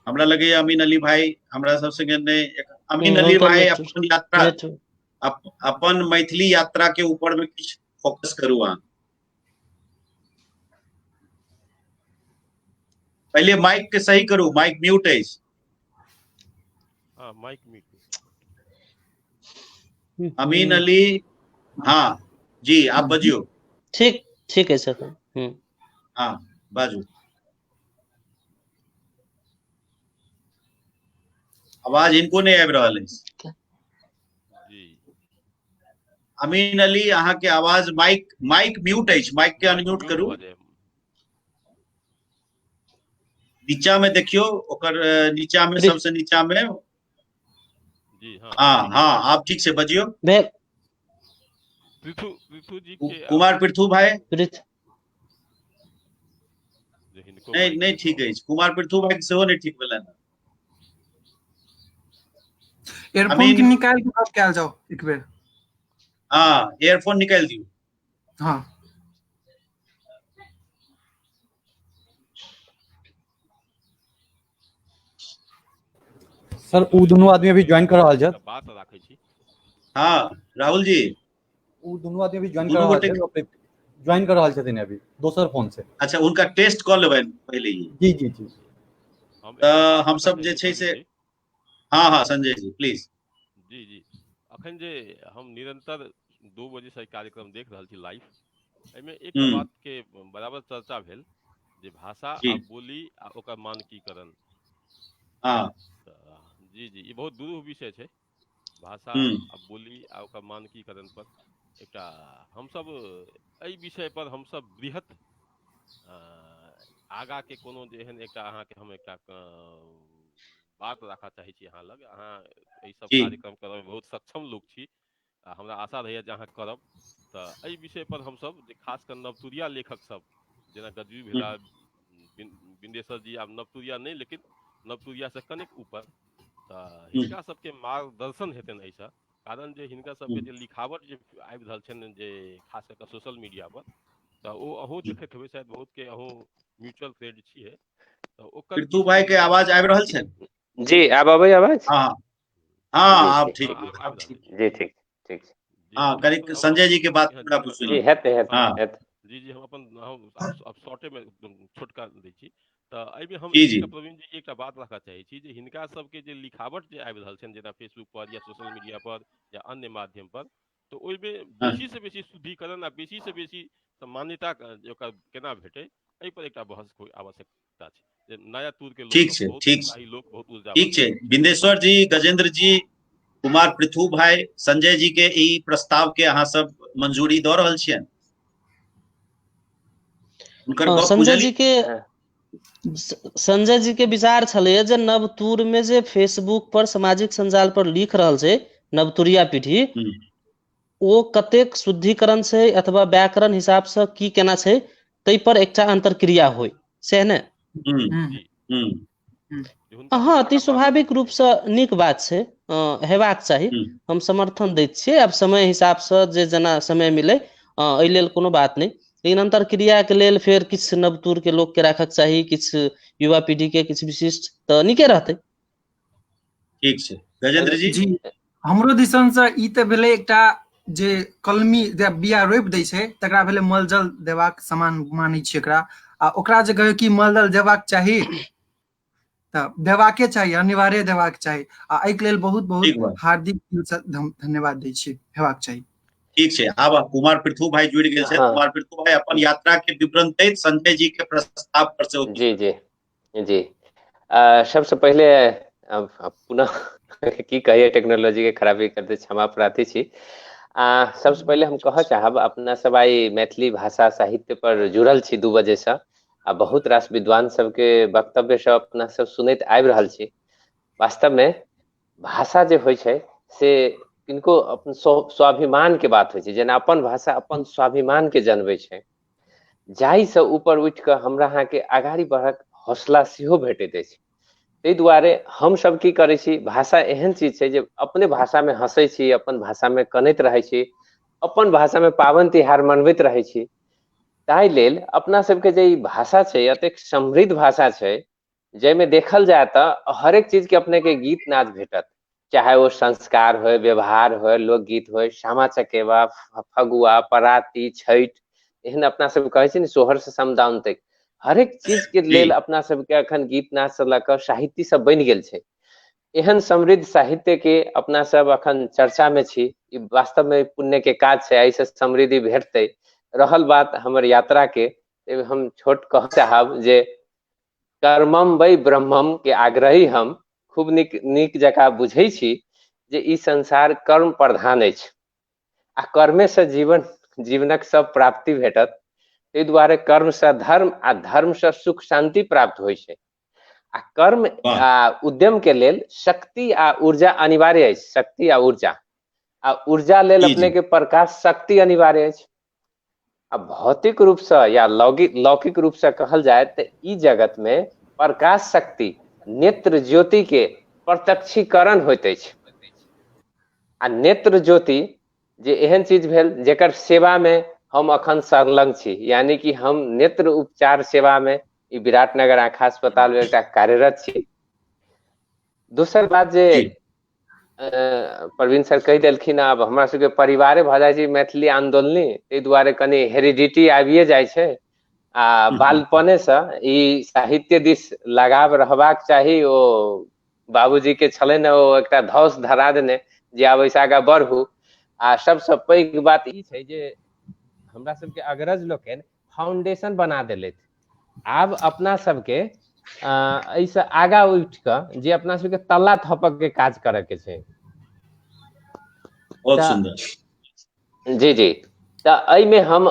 हमरा लगे अमीन अली भाई हमरा सब संगे नहीं। अमीन अली भाई अपन यात्रा अपन मैथिली यात्रा के ऊपर में कुछ फोकस करू अहाँ। पहले माइक के सही करू, माइक म्यूट है। हाँ माइक म्यूट। अमीन अली हाँ जी आप बजियो। ठीक है सर। हाँ बाजू। आवाज इनको नहीं आबि रहल है। अमीन अली अहाँ के आवाज माइक म्यूट है, माइक के अनम्यूट करू। नीचा में देखियो ओकर नीचा में सबसे नीचा में जी हाँ आप ठीक से बजियो। पृथु जी के कुमार पृथु भाई नहीं ठीक है। कुमार पृथु भाई सेहो नहीं ठीक भेलन। एयरफोन के निकाल के बात कयल जाओ एक बेर। हाँ एयरफोन निकाल दियो। हाँ सर उ दोनों आदमी अभी ज्वाइन कर रहल छै। बात राखै छी। हाँ राहुल जी उ दोनों आदमी अभी ज्वाइन कर रहल छथिन अभी दोसर फोन से। अच्छा उनका टेस्ट कॉल लेबै पहले ही। जी हम सब जे छै से हाँ संजय जी प्लीज। जी अखन जे हम निरंतर 2 बजे से कार्यक्रम देख रहल छी लाइव। एमे एकटा बात के बराबर चर्चा भेल जे भाषा आ बोली आ ओकर मानकीकरण। जी जी, ई बहुत दुरूह विषय छै, भाषा आ बोली आ ओकर मानकीकरण पर एकटा हमसब एहि विषय पर हमसब बृहत आगा के कोनो जे एहन एकटा अहाँके हम एकटा बात राखा चाहे छी अहाँ लग। अहाँ एहि सब कार्यक्रम करब में बहुत सक्षम लोग छी आ हमरा आशा रहैया जे अहाँ करब। तऽ एहि विषय पर हमसब जे खास कर नवतुरिया लेखक सब जेना गजवी भेला, बिंदेश्वर जी, आब नवतुरिया नहीं लेकिन नवतुरिया से कनेक ऊपर, तऽ हिनका सबके मार्गदर्शन हेतनि एहिसँ। कारण जे हिनका सबके जे लिखावट जे आबि रहल छनि जे खास कऽ सोशल मीडिया पर, तऽ ओ अहूँ देखैत हेबै शायद, बहुत के अहूँ म्यूचुअल फ्रेंड छियै, तऽ ओकर पृथु भाई के आवाज आबि रहल छै? जी, आब आबै आवाज? हाँ हाँ, अब ठीक जी, ठीक ठीक। हाँ, करीब संजय जी के बात पूरा पूछ जी, हेतै हेतै हाँ हेतै। जी जी, हम अपन अब शॉर्टे में छोटका दै छी। तऽ एहिमे हम जी, जी। एकटा प्रवीण जी एकटा बात रखऽ चाहै छी जे हिनका सबके जे लिखावट जे आबि रहल छनि जेना फेसबुक पर या सोशल मीडिया पर या अन्य माध्यम पर, तऽ ओहिमे बेसी से बेसी शुद्धिकरण आ बेसी से बेसी मान्यता ओकर केना भेटै, एहि पर एकटा बहस के आवश्यकता छै। जे नया तूर के लोग ठीक सब छै, बहुत ठीक उत्साही लोग, बहुत ऊर्जावान ठीक छै। बिंदेश्वर जी, गजेंद्र जी, कुमार पृथु भाई, संजय जी के ई प्रस्ताव के अहाँ सब मंजूरी दऽ रहल छियनि? हुनकर गप संजय बुझलियै? जी के संजय जी के विचार छलैया जे नवतुर में जे फेसबुक पर सामाजिक संजाल पर लिख रहल छै नवतुरिया पीढ़ी, ओ कतेक शुद्धिकरण छै अथवा व्याकरण हिसाब से की केना छै, तै पर एकटा अंतरक्रिया होय, सएह ने? हाँ, अति स्वाभाविक रूप से नीक बात छै, हेबाक चाही, हम समर्थन दैत छियै। आब समय हिसाब से जे जेना समय मिले एहि लेल कोनो बात नहीं, लेकिन अंतरक्रिया के लेल फेर किछु नवतुर के लोग के राखक चाही, किछु युवा पीढ़ी के किछु विशिष्ट, तऽ नीके रहतै। ठीक छै। गजेंद्र जी? हमरो दिसन से ई तऽ भेलै एकटा जे कलमी बिया रोपि दै छै तकरा भेलै मलजल देबाक समान मानै छियै एकरा, आ ओकरा जे कहियो कि मलजल देबाक चाही तऽ देबाके चाही, अनिवार्य देबाक चाही, आ एहिके लेल बहुत बहुत हार्दिक धन्यवाद दै छियै, हेबाक चाही। ठीक छै। आब कुमार पृथु भाई जुड़ि गेल छै। कुमार पृथु भाई अपन यात्रा के विवरण दैत संजय जी के प्रस्ताव पर से जी जी जी, सबसे पहले पुनः की कहिए, टेक्नोलॉजी के खराबी करते क्षमा प्रार्थी छी। सबसे पहले हम कह चाहब, अपना सब आई मैथिली भाषा साहित्य पर जुड़ल छी 2 बजे से, आ बहुत रास विद्वान सबके वक्तव्य सब अपना सब सुनैत आबि रहल छी। वास्तव में भाषा जे होइ छै से किनको अपन स्वाभिमान के बात होइ छै, जेना अपन भाषा अपन स्वाभिमान के जनबै छै, जाहि से ऊपर उठि कऽ हमरा अहाँ के आगाड़ी बढ़क हौसला सेहो भेटैत अछि। ताहि दुआरे हम सब की करै छी, भाषा एहन चीज छै जे अपने भाषा में हंसै छी, अपन भाषा में कनैत रहै छी, अपन भाषा में पाबनि तिहार मनबैत रहै छी। ताहि लेल अपना सबके जे ई भाषा छै एतेक समृद्ध भाषा छै, जाहिमे देखल जाय तऽ हरेक चीज के अपने के गीत नाद भेटत, चाहे वो संस्कार हो, व्यवहार हो, लोकगीत हो, सामा चकेवा, फगुआ, पराती, छठि, एहन अपना सब कहै छै ने सोहर से समदाउन तक, हरेक चीज के लेल अपना सबके अखन गीत नाद से लऽ कऽ साहित्य सब बनि गेल छै। एहन समृद्ध साहित्य के अपना सब अखन चर्चा में छी, ई वास्तव में पुण्य के काज छै, एहि से समृद्धि भेटतै। रहल बात हमर यात्रा के, हम छोट कह चाहब जे कर्मम वै ब्रह्मम के आग्रही हम खूब नीक जकाँ बुझै छी जे ई संसार कर्म प्रधान अछि, आ कर्मे से जीवनक सब प्राप्ति भेटत। ताहि दुआरे कर्म से धर्म आ धर्म से सुख शांति प्राप्त होइ छै, आ कर्म आ उद्यम के लेल शक्ति आ ऊर्जा अनिवार्य अछि। शक्ति आ ऊर्जा लेल अपने के प्रकाश शक्ति अनिवार्य अछि। आ भौतिक रूप से या लौकिक रूप से कहल जाए तऽ ई जगत में प्रकाश शक्ति नेत्र ज्योति के प्रत्यक्षीकरण होइत अछि। आ नेत्र ज्योति जे एहन चीज भेल जेकर सेवा में हम अखन संलग्न छी, यानी कि हम नेत्र उपचार सेवा में ई विराटनगर आँखा अस्पताल में एकटा कार्यरत छी। दोसर बात जे प्रवीण सर कहि देलखिन, आब हमरा सबके परिवारे भऽ जाइ छै मैथिली आंदोलनी, ताहि दुआरे कनि हेरिडिटी आबिए जाइ छै, आ बालपने से ई साहित्य दिस लगाव रहबाक चाही। ओ बाबूजी के छलनि ओ एकटा धौस धरा देने जे आब ऐसा आगाँ बढ़ू, आ सबसे पैघ बात ई छै जे हमरा सबके अग्रज लोकनि फाउंडेशन बना देले। आब अपना सबके ऐसे आगा उठ के जे अपना सबके तल्ला थपक के काज करे के छै। बहुत सुंदर। जी जी। तो एहिमे हम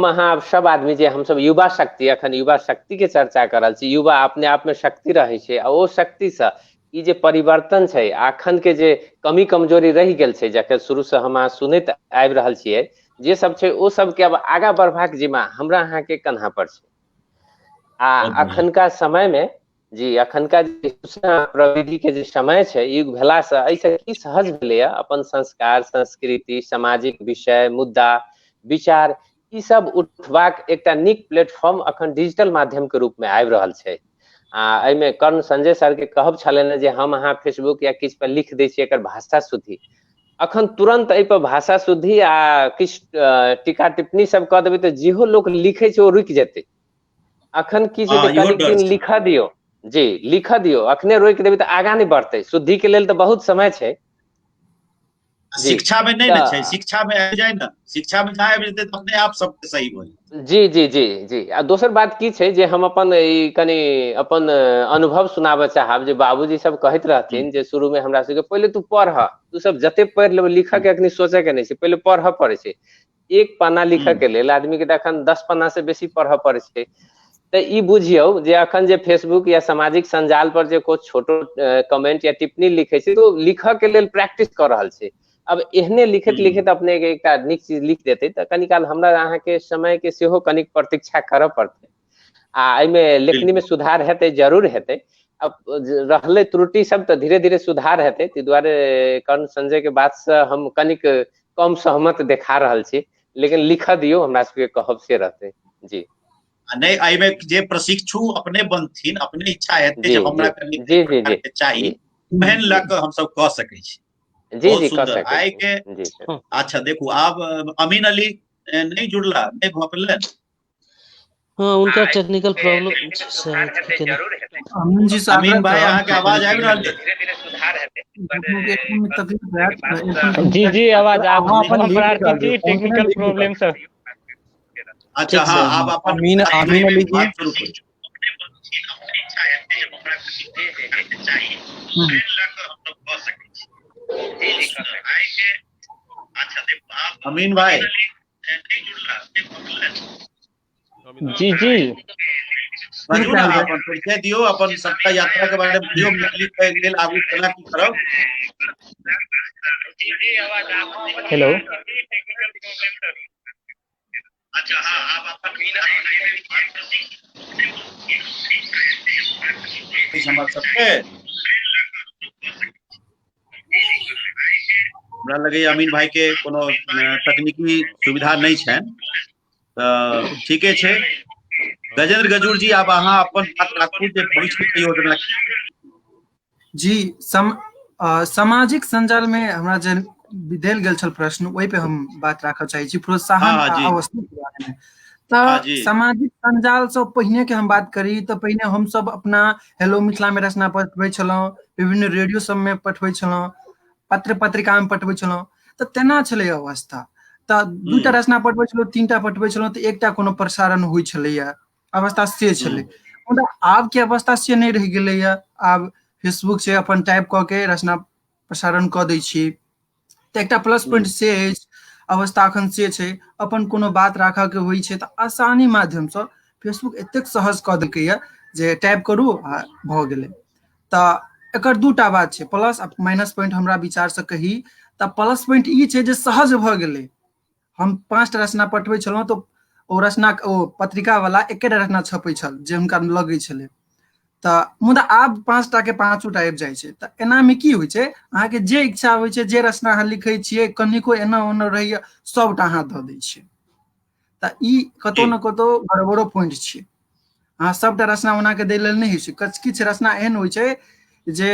अहाँ सब आदमी जे हम सब युवा शक्ति, अखन युवा शक्ति के चर्चा कर रहल छी। युवा अपने आप में शक्ति रहे छै आ ओ शक्ति से ई जे परिवर्तन छै, अखन के जे कमी कमजोरी रह गेल छै, जकर शुरू से हम सुनैत आबि रहल छियै, जे सब छै ओ सब के अब आगा बढ़बाक जिम्मा हमरा अहाँ के कन्हा पर छै। आ अखनका समय में जी अखनका सूचना प्रविधि के जे समय छै, युग भेला से ऐसे की सहज भेलै अपन संस्कार, संस्कृति, सामाजिक विषय, मुद्दा, विचार ई सब उठबाक एकटा नीक प्लेटफॉर्म अखन डिजिटल माध्यम के रूप में आबि रहल छै। आ एहिमे कर्ण संजय सर के कहब छलनि जे हम अहाँ फेसबुक या किछु पर लिख दै छियै एकर भाषा शुद्धि, अखन तुरंत एहि पर भाषा शुद्धि आ किछु टीका टिप्पणी सब कह देबै तऽ जेहो लोक लिखै छै ओ रुकि जेतै। अखन की छै कनिक दिन लिख दियौ, जी लिख दियौ, अखने रोकि देबै तऽ आगा नहीं बढ़तै। शुद्धि के लेल तऽ बहुत समय छै। शिक्षा में नहीं ना छै, शिक्षा में आबि जाए ना, शिक्षा में जहाँ आबि जेतै तऽ अपने आप सब सही होई। जी जी जी जी। आ दोसर बात की छै जे हम अपन कनी अपन अनुभव सुनाबे चाहब जे बाबूजी सब कहैत रहथिन जे शुरू में हमरा सबके पहले तू पढ़, तू सब जते पढ़ लेबे, लिख के अखनी सोचे के नहीं छै, पहले पढ़ पड़े छै। एक पन्ना लिख के लेल आदमी के अखन 10 पन्ना से बेसी पढ़ पड़े छै। तऽ ई बुझियौ जे अखन जे फेसबुक या सामाजिक संजाल पर जे कुछ छोटो कमेंट या टिप्पणी लिखे छै तो लिख के लेल प्रैक्टिस कर रहल छै। अब एहने लिखत लिखत अपने के एकटा नीक चीज लिख देते तऽ कनी काल हमरा अहाँ के समय के सेहो कनिक प्रतीक्षा करऽ पड़तै। आ एहिमे लेखनी में सुधार हेतै, जरूर हेतै। अब रहले त्रुटि सब तो धीरे धीरे सुधार हेतै। ताहि दुआरे कर्ण संजय के बात से हम कनिक कम सहमत देखा रहल छी, लेकिन लिख दियौ, हमरा सबके कहब से रहतै। जी नहीं, एहिमे जे प्रशिक्षु अपने बनथिन, अपने इच्छा हेतै जे हमरा कनी चाहिए, ओहन लऽ कऽ हम सब कह सकै छी। जी बहुत जी सुंदर। आइ के अच्छा देखू, आब अमीन अली नहीं जुड़ला, नहीं भऽ पेलै। हाँ, उनका टेक्निकल प्रॉब्लम शायद अमीन जी से अमीन भाई अहाँ के आवाज आबि रहल छै? जी जी, आवाज आब प्रार्थी टेक्निकल प्रॉब्लम से। अच्छा हाँ, आप अपन अमीन अली जी शुरू करिए। अमीन भाई जी जी बाजू ना, अपन परिचय दियो, अपन सबका यात्रा के बारे में दियो, मैथिली के लेल आगू केना की करब। हेलो, अच्छा हाँ, आप अपन हमर सबके हमरा लगे अमीन भाई के कोनो तकनीकी सुविधा नहीं छनि, तऽ ठीके छै। गजेंद्र गजूर जी, आब अहाँ अपन बात राखू जे भविष्य के योजना। जी सामाजिक संजाल में हमरा जे देल गेल छल प्रश्न, ओहि पे हम बात राखऽ चाहै छी, प्रोत्साहन आ अवस्था के बारे में। तऽ सामाजिक संजाल से पहिने के हम बात करी तऽ पहिने हम सब अपना हेलो मिथिला में रचना पठबै छलहुँ, विभिन्न रेडियो सब में पठबै छलहुँ, पत्र पत्रिका में पठबै छलहुँ। तऽ तेना छलै अवस्था। तऽ दूटा रचना पठबै छलहुँ, 3टा पठबै छलहुँ तऽ एकटा कोनो प्रसारण होइ छलैया, अवस्था से छलै। मुदा आब के अवस्था से नहीं रह गेलैया। आब फेसबुक से अपन टाइप कऽ के रचना प्रसारण कऽ दै छी। तऽ एकटा प्लस पॉइंट से अछि, अवस्था अखन से छै। अपन कोनो बात राखऽ के होइ छै तऽ आसानी माध्यम से फेसबुक एतेक सहज कऽ देलकैया जे टाइप करू आ भऽ गेलै। तऽ एकर दूटा बात छै, प्लस आ माइनस पॉइंट हमरा विचार से कही तऽ प्लस पॉइंट ई छै जे सहज भऽ गेलै। हम 5टा रचना पठबै छलहुँ तऽ ओ रचना ओ पत्रिका वाला एकेटा रचना छपै छल जे हुनका लगै छलै। तऽ मुदा आब 5टा के 5टा आबि जाइ छै। तऽ एना में की होइ छै, अहाँके जे इच्छा होइ छै, जे रचना अहाँ लिखै छियै, कनिको एना ओना रहैया, सबटा अहाँ दऽ दै छियै। तऽ ई कतौ न कतौ गड़बड़ो पॉइंट छै। अहाँ सबटा रचना ओना के दै लेल नहीं होइ छै। किछु रचना एहन होइ छै जे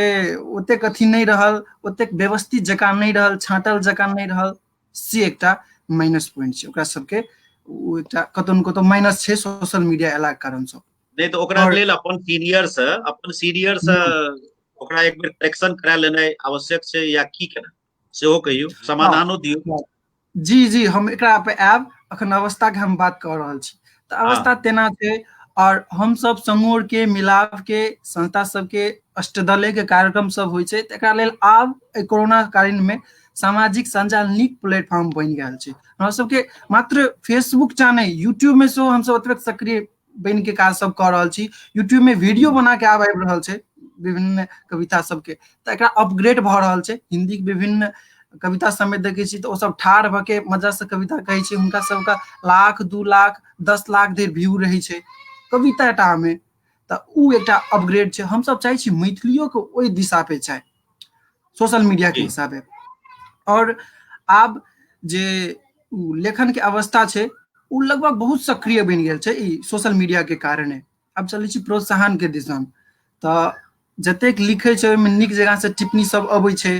ओतेक अथी नहीं रहल, ओतेक व्यवस्थित जकाँ नहीं रहल, छाँटल जकाँ नहीं रहल, से एकटा माइनस पॉइंट छै। ओकरा सबके ओ एकटा कतौ न कतौ माइनस छै सोशल मीडिया एला के कारण से। नहीं तो ओकरा लेल अपन सीनियर से ओकरा एक बेर करेक्शन करा लेनाइ आवश्यक छै, या की केना सेहो कहियो समाधानो दियौ। जी जी हम एकरा पे आब, अखन अवस्था के हम बात कर रहल छी। तो अवस्था तेना छै, और हम सब समूह के मिलाप के संस्था सबके अष्टदलीय के कार्यक्रम सब होइ छै, एकरा लेल आब कोरोना कालीन में सामाजिक संजाल नीक प्लेटफॉर्म बनि गेल छै। हमरा सबके मात्र फेसबुक टा नहीं, यूट्यूब में सेहो हम सब ओतबे सक्रिय बन के काज सब कर रहल छी। यूट्यूब में वीडियो बना के आब आबि रहल छै विभिन्न कविता सबके, तो एकरा अपग्रेड भ रहल छै। हिंदी के विभिन्न कविता समेत देखे छी तो सब ठाढ़ भ के मजा से कविता कहे छै, हुनका सबका 1,00,000 2,00,000 10 लाख धरि व्यू रही छै कविता टा में। तो उ एकटा अपग्रेड छै। हम सब चाहे छी मैथिलियों के ओई दिशा पे चाहे सोशल मीडिया के हिसाबे। और आब जे लेखन के अवस्था छै उ लगभग बहुत सक्रिय बन गेल छै ई सोशल मीडिया के कारणे। अब चलै छी प्रोत्साहन के दिशा में, तो जतेक लिखे छै ओहिमे नीक जगह से टिप्पणी सब अबै छै।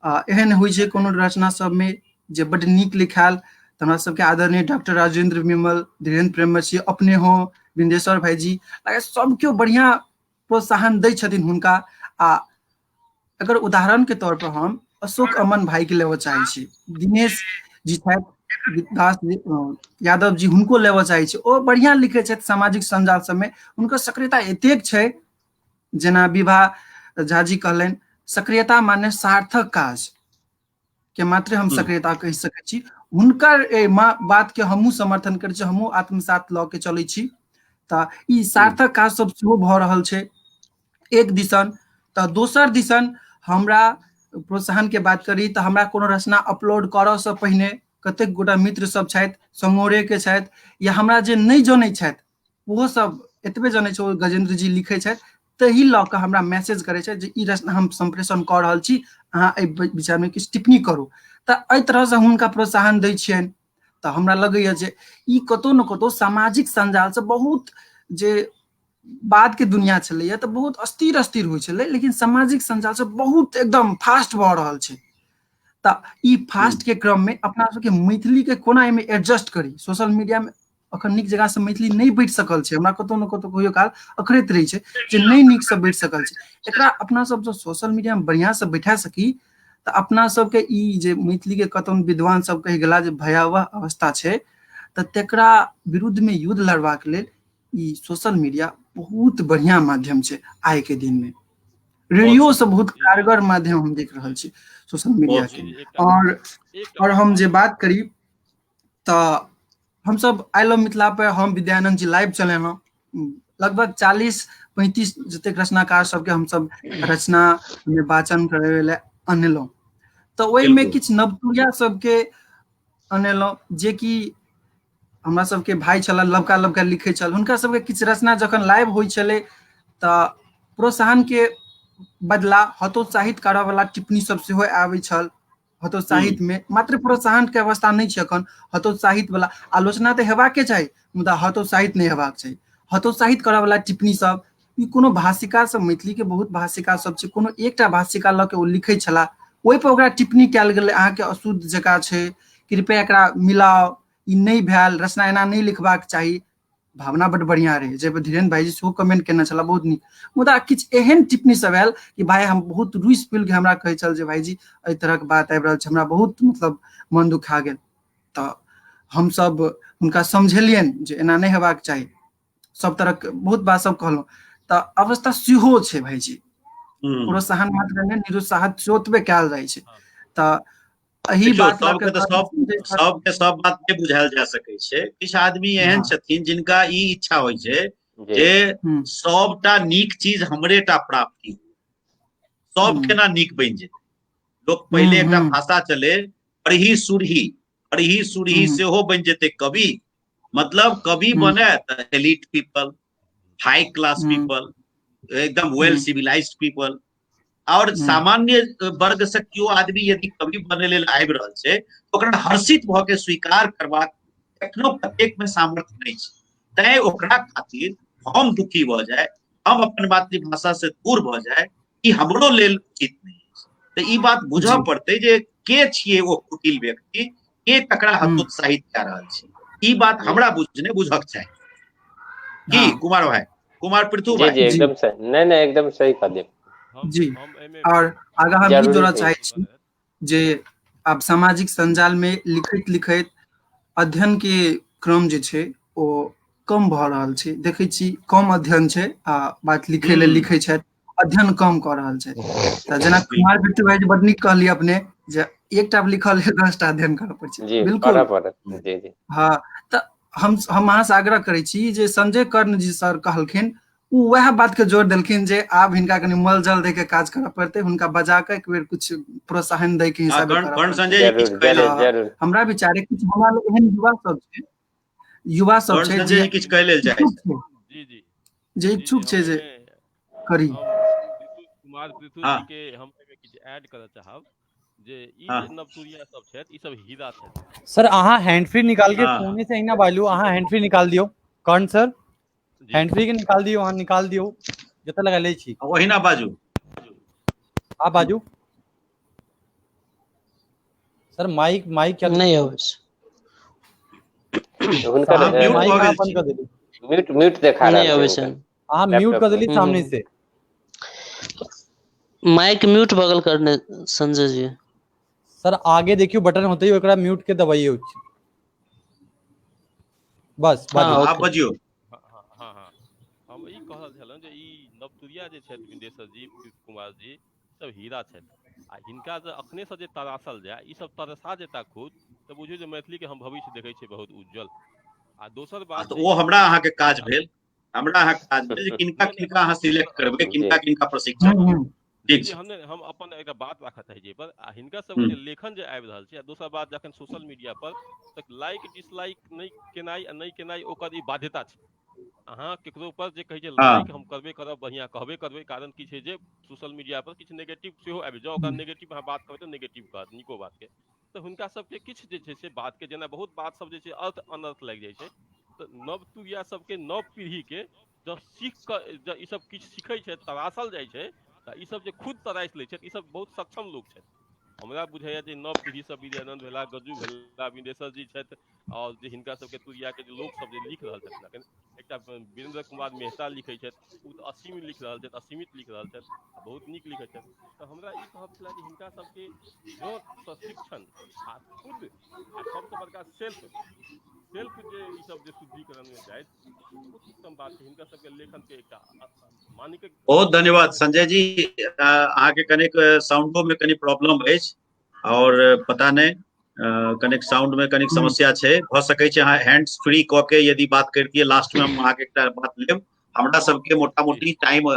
एहन होइ छै कोनो रचना सब में जे बड नीक लिखायल, तो हमरा सबके आदरणीय डॉक्टर राजेंद्र विमल, धीरेन्द्र प्रेमवशी, अपने हो बिंदेश्वर भाईजी, सब केओ बढ़िया प्रोत्साहन दै छथिन हुनका। आ अगर उदाहरण के तौर पर हम अशोक अमन भाई के लेवल चाहे छी, दिनेश जी दास यादव जी हुनको लेवल चाहे छी, ओ बढ़िया लिखे छथि सामाजिक संजाल सब में। हुनकर सक्रियता एतेक छै, जेना विभा झा जी कहलनि सक्रियता माने सार्थक काज के मात्र हम सक्रियता कह सकै छी। हुनकर बात के हमहू समर्थन करै छी, हमहू आत्मसात ल के चलै छी। तो ई सार्थक काज सब सेहो भ रहल छै एक दिसन। तो दोसर दिसन हमरा प्रोत्साहन के बात करी तो हमरा कोनो रचना अपलोड करऽ से पहिने कतेक गोटा मित्र सब छथि, संगोरे के छथि, या हमरा जे नहीं जनै छथि ओहो सब एतबे जनै छै गजेंद्र जी लिखे छथि, तही लऽ कऽ हमरा मैसेज करे छै जे ई रचना हम संप्रेषण कऽ रहल छी, अहाँ एहि विचार में किछु टिप्पणी करू। तो एहि तरह से हुनका प्रोत्साहन दै छियनि। तो हमरा लगैया जे ई कतौ न कतौ सामाजिक संजाल से बहुत जे बाद के दुनिया चलैया तो बहुत अस्थिर अस्थिर होइ छलै, लेकिन सामाजिक संजाल से बहुत एकदम फास्ट भऽ रहल छै। तो ई फास्ट के क्रम में अपना सबके मैथिली के कोना एहिमे एडजस्ट करी। सोशल मीडिया में अखन नीक जगह से मैथिली नहीं बैठ सकल छै, हमरा कतौ न कतौ कहियो काल अखरैत रही छै जे नहीं नीक से बैठ सकल छै। एकरा अपना सब जो सोशल मीडिया में बढ़िया से बैठा सकी तो अपना सबके ई जे मैथिली के कतौ विद्वान सब कहि गेला जे भयावह अवस्था छै, तो तेकरा विरुद्ध में युद्ध लड़बाक लेल ई सोशल मीडिया बहुत बढ़िया माध्यम छै। आइ के दिन में रेडियो से बहुत कारगर माध्यम हम देख रहल छी सोशल मीडिया के। और हम जे बात करी तो हम सब आई लव मिथिला पे हम विद्यानंद जी लाइव चलेलहुँ, लगभग 40-35 जतेक रचनाकार सबके हम सब रचना में वाचन करे ले अनलहुँ। तो ओहि में किछु नवतुरिया सबके अनलहुँ जे कि हमरा सबके भाई छल, लबका लबका लिखे छल, हुनका सबके किछु रचना जखन लाइव होइ छलै तो प्रोत्साहन के बदला हतोत्साहित करऽ वाला टिप्पणी सब सेहो आबै छल। हतोत्साहित में मात्र प्रोत्साहन के अवस्था नहीं छै, अखन हतोत्साहित वाला आलोचना तो हेबाके चाही, मुदा हतोत्साहित नहीं हेबाक चाही। हतोत्साहित करऽ वाला टिप्पणी सब ई कोनो भाषिका सब, मैथिली के बहुत भाषिका सब छै, कोनो एकटा भाषिका लऽ के ओ लिखै छला, ओहि पर ओकरा टिप्पणी कयल गेलै अहाँ के अशुद्ध जकाँ छै, कृपया एकरा मिलाओ, ई नहीं भेल, रचना एना नहीं लिखबाक चाही। भावना बड़ बढ़िया रहे, जे धीरेन्द्र भाईजी सेहो कमेंट केने छला बहुत नीक। मुदा किछु एहन टिप्पणी सब आयल कि भाई हम बहुत रुइस पिल के हमरा कहै छल जे भाईजी एहि तरह के बात आबि रहल छै, हमरा बहुत मतलब मन दुखा गेल। तो हम सब हुनका समझेलियनि जे एना नहीं हेबाक चाही, सब तरह के बहुत बात सब कहलहुँ। तो अवस्था सेहो छै भाईजी, प्रोत्साहन मात्र नहीं निरुत्साहित ओतबे कयल जाइ छै। तो एही बात सबके सब बात के बुझायल जा सकै छै। किछु आदमी एहन छथिन जिनका ई इच्छा होइ छै जे सबटा नीक चीज हमरेटा प्राप्ति, सब केना नीक बनि जेतै। लोक पहिले एकटा भाषा चले पढ़ी सुरही, पढ़ी सुरही सेहो बनि जेतै कवि, मतलब कवि बने त एलिट पीपल, हाई क्लास पीपल, एकदम वेल सिविलाइज्ड पीपल। और सामान्य वर्ग से क्यों आदमी यदि कवि बने लेल आबि रहल छै तो ओकरा हर्षित भ के स्वीकार करबाक एखनो प्रत्येक में सामर्थ्य नहीं छै। तैं ओकरा खातिर हम दुखी भ जाए, हम अपन मातृभाषा से दूर भ जाए, ई हमरो लेल उचित नहीं है। तो ई बात बुझऽ पड़तै जे के छियै ओ कुटिल व्यक्ति, के ककरा हतोत्साहित कऽ रहल छै। ई बात हमरा बुझक चाही की कुमार भाई, कुमार पृथु भाई? जी एकदम सही, नहीं एकदम सही कहलिए जी। और आगा हम ई जोड़ा चाहे छी जे आब सामाजिक संजाल में लिखैत लिखैत अध्ययन के क्रम जे छै ओ कम भऽ रहल छै, देखै छी कम अध्ययन छै आ बात लिखै लेल लिखै छथि, अध्ययन कम कऽ रहल छथि। तऽ जेना कुमार बिट्टू भाई बड नीक कहलिए अपने जे एकटा लिखल है 10टा अध्ययन करऽ पड़ै छै, जी बिल्कुल जी जी हाँ। तऽ हम अहाँ से आग्रह करै छी जे संजय कर्ण जी सर कहलखिन उ वएह बात के जोर देलखिन जे आब हिनका कनि मल जल दे के काज करऽ पड़तै, हुनका बजा के एक बेर कुछ प्रोत्साहन दै के हिसाबे करऽ कर्ण पड़तै। संजय जी किछु कहले तऽ हमरा विचारे कुछ हमरा लग एहन युवा सब छै संजय जे जी किछु कहै लेल चाहै इच्छुक छै। छै, जी जी जे इच्छुक छै जे करी। कुमार पृथु हाँ। जी के हम एहिमे किछु ऐड करऽ चाहब जे ई हाँ। जे नवतुरिया सब छथि ई सब हीरा छथि। सर अहाँ हैंड फ्री निकाल के हाँ। फोने से अहिना बाजू, अहाँ हैंड फ्री निकाल दियो कर्ण सर, हैंड फ्री के निकाल दियो, अहाँ निकाल दियो जतऽ लगा लै छी ओहिना बाजू, आप बाजू सर। माइक क्या नहीं अबै हुनकर अहाँ म्यूट माइक भऽ अहाँ गेल बंद छी। कर देली, म्यूट देखा नहीं रहल अबै छै छै। हुनकर अहाँ म्यूट कर लैपटॉप देली में। सामने से। माइक म्यूट बगल करने संजय जी। सर आगे देखियो बटन होते ही ओकरा म्यूट के दबाइए, बस हाँ बाजू। आप ओके। बजियो। हाँ हम ई कह रहल छलहुँ जे ई नवतुरिया जे छथि विंदेश्वर जी, पृथु कुमार जी सब हीरा छथि आ हिनका जे अखने से जे तरासल जाय ई सब तरसा जेता खुद तऽ बुझियौ जे मैथिली के हम भविष्य देखै छियै बहुत उज्जवल। आ दोसर बात तऽ जे ओ ई हमरा अहाँके काज भेल, हमरा अहाँके काज भेल जे किनका नहीं किनका अहाँ सिलेक्ट करबै, जी किनका किनका प्रशिक्षण देबै। ठीक जी छै। हम अपन एकटा बात राखऽ चाहै छी पर आ हिनका सबके हम्म। जे लेखन जे आबि रहल छै आ दोसर बात जखन सोशल मीडिया पर तऽ लाइक डिसलाइक नहि केनाइ आ नहि केनाइ ओकर ई बाध्यता छै। अहाँ केकरो पर जे कहै छै हाँ। लाइक हम करबे करब, बढ़िया कहबे करबै, कारण की छै जे सोशल मीडिया पर किछु नेगेटिव सेहो आबि जाओ, ओकर नेगेटिव अहाँ बात करबै तऽ नेगेटिव कहत, नीको बात के तऽ हुनका सबके किछु जे छै से बात के जेना बहुत बात सब जे छै अर्थ अनर्थ लागि जाइ छै, तऽ नवतुरिया सबके नव पीढ़ी के जब सीख कऽ जब ई सब किछु सीखै छै, तरासल जाइ छै तऽ ई सब जे खुद तरासि लै छथि ई सब बहुत सक्षम लोक छथि। हमरा बुझाइया जे नव पीढ़ी सब विजयानंद भेला, गज्जू भेला, विंदेश्वर जी छथि और जे हिनका सबके तुरिया के जे लोक सब जे लिख रहल छथिन अखन, एकटा वीरेंद्र कुमार मेहता लिखै छथि, ओ तऽ असीम लिख रहल छथि, असीमित लिख रहल छथि आ बहुत नीक लिखै छथि। तऽ हमरा ई कहब छले जे हिनका सबके जँ प्रशिक्षण आ खुद आ सबसँ बड़का सेल्फ जे ई सब जे शुद्धिकरण में जाइत तऽ बहुत उत्तम बात छै। हिनका सबके लेखन के एकटा मानिक बहुत धन्यवाद संजय जी। अहाँके कनिक साउंडो में कनि प्रॉब्लम अछि और पता नहीं कनिक साउंड में कनिक समस्या छै, भऽ सकै छै अहाँ हैंड्स फ्री कऽ के यदि बात करतियै लास्ट में हम अहाँके एकटा बात लेब। हमरा सबके मोटा मोटी टाइम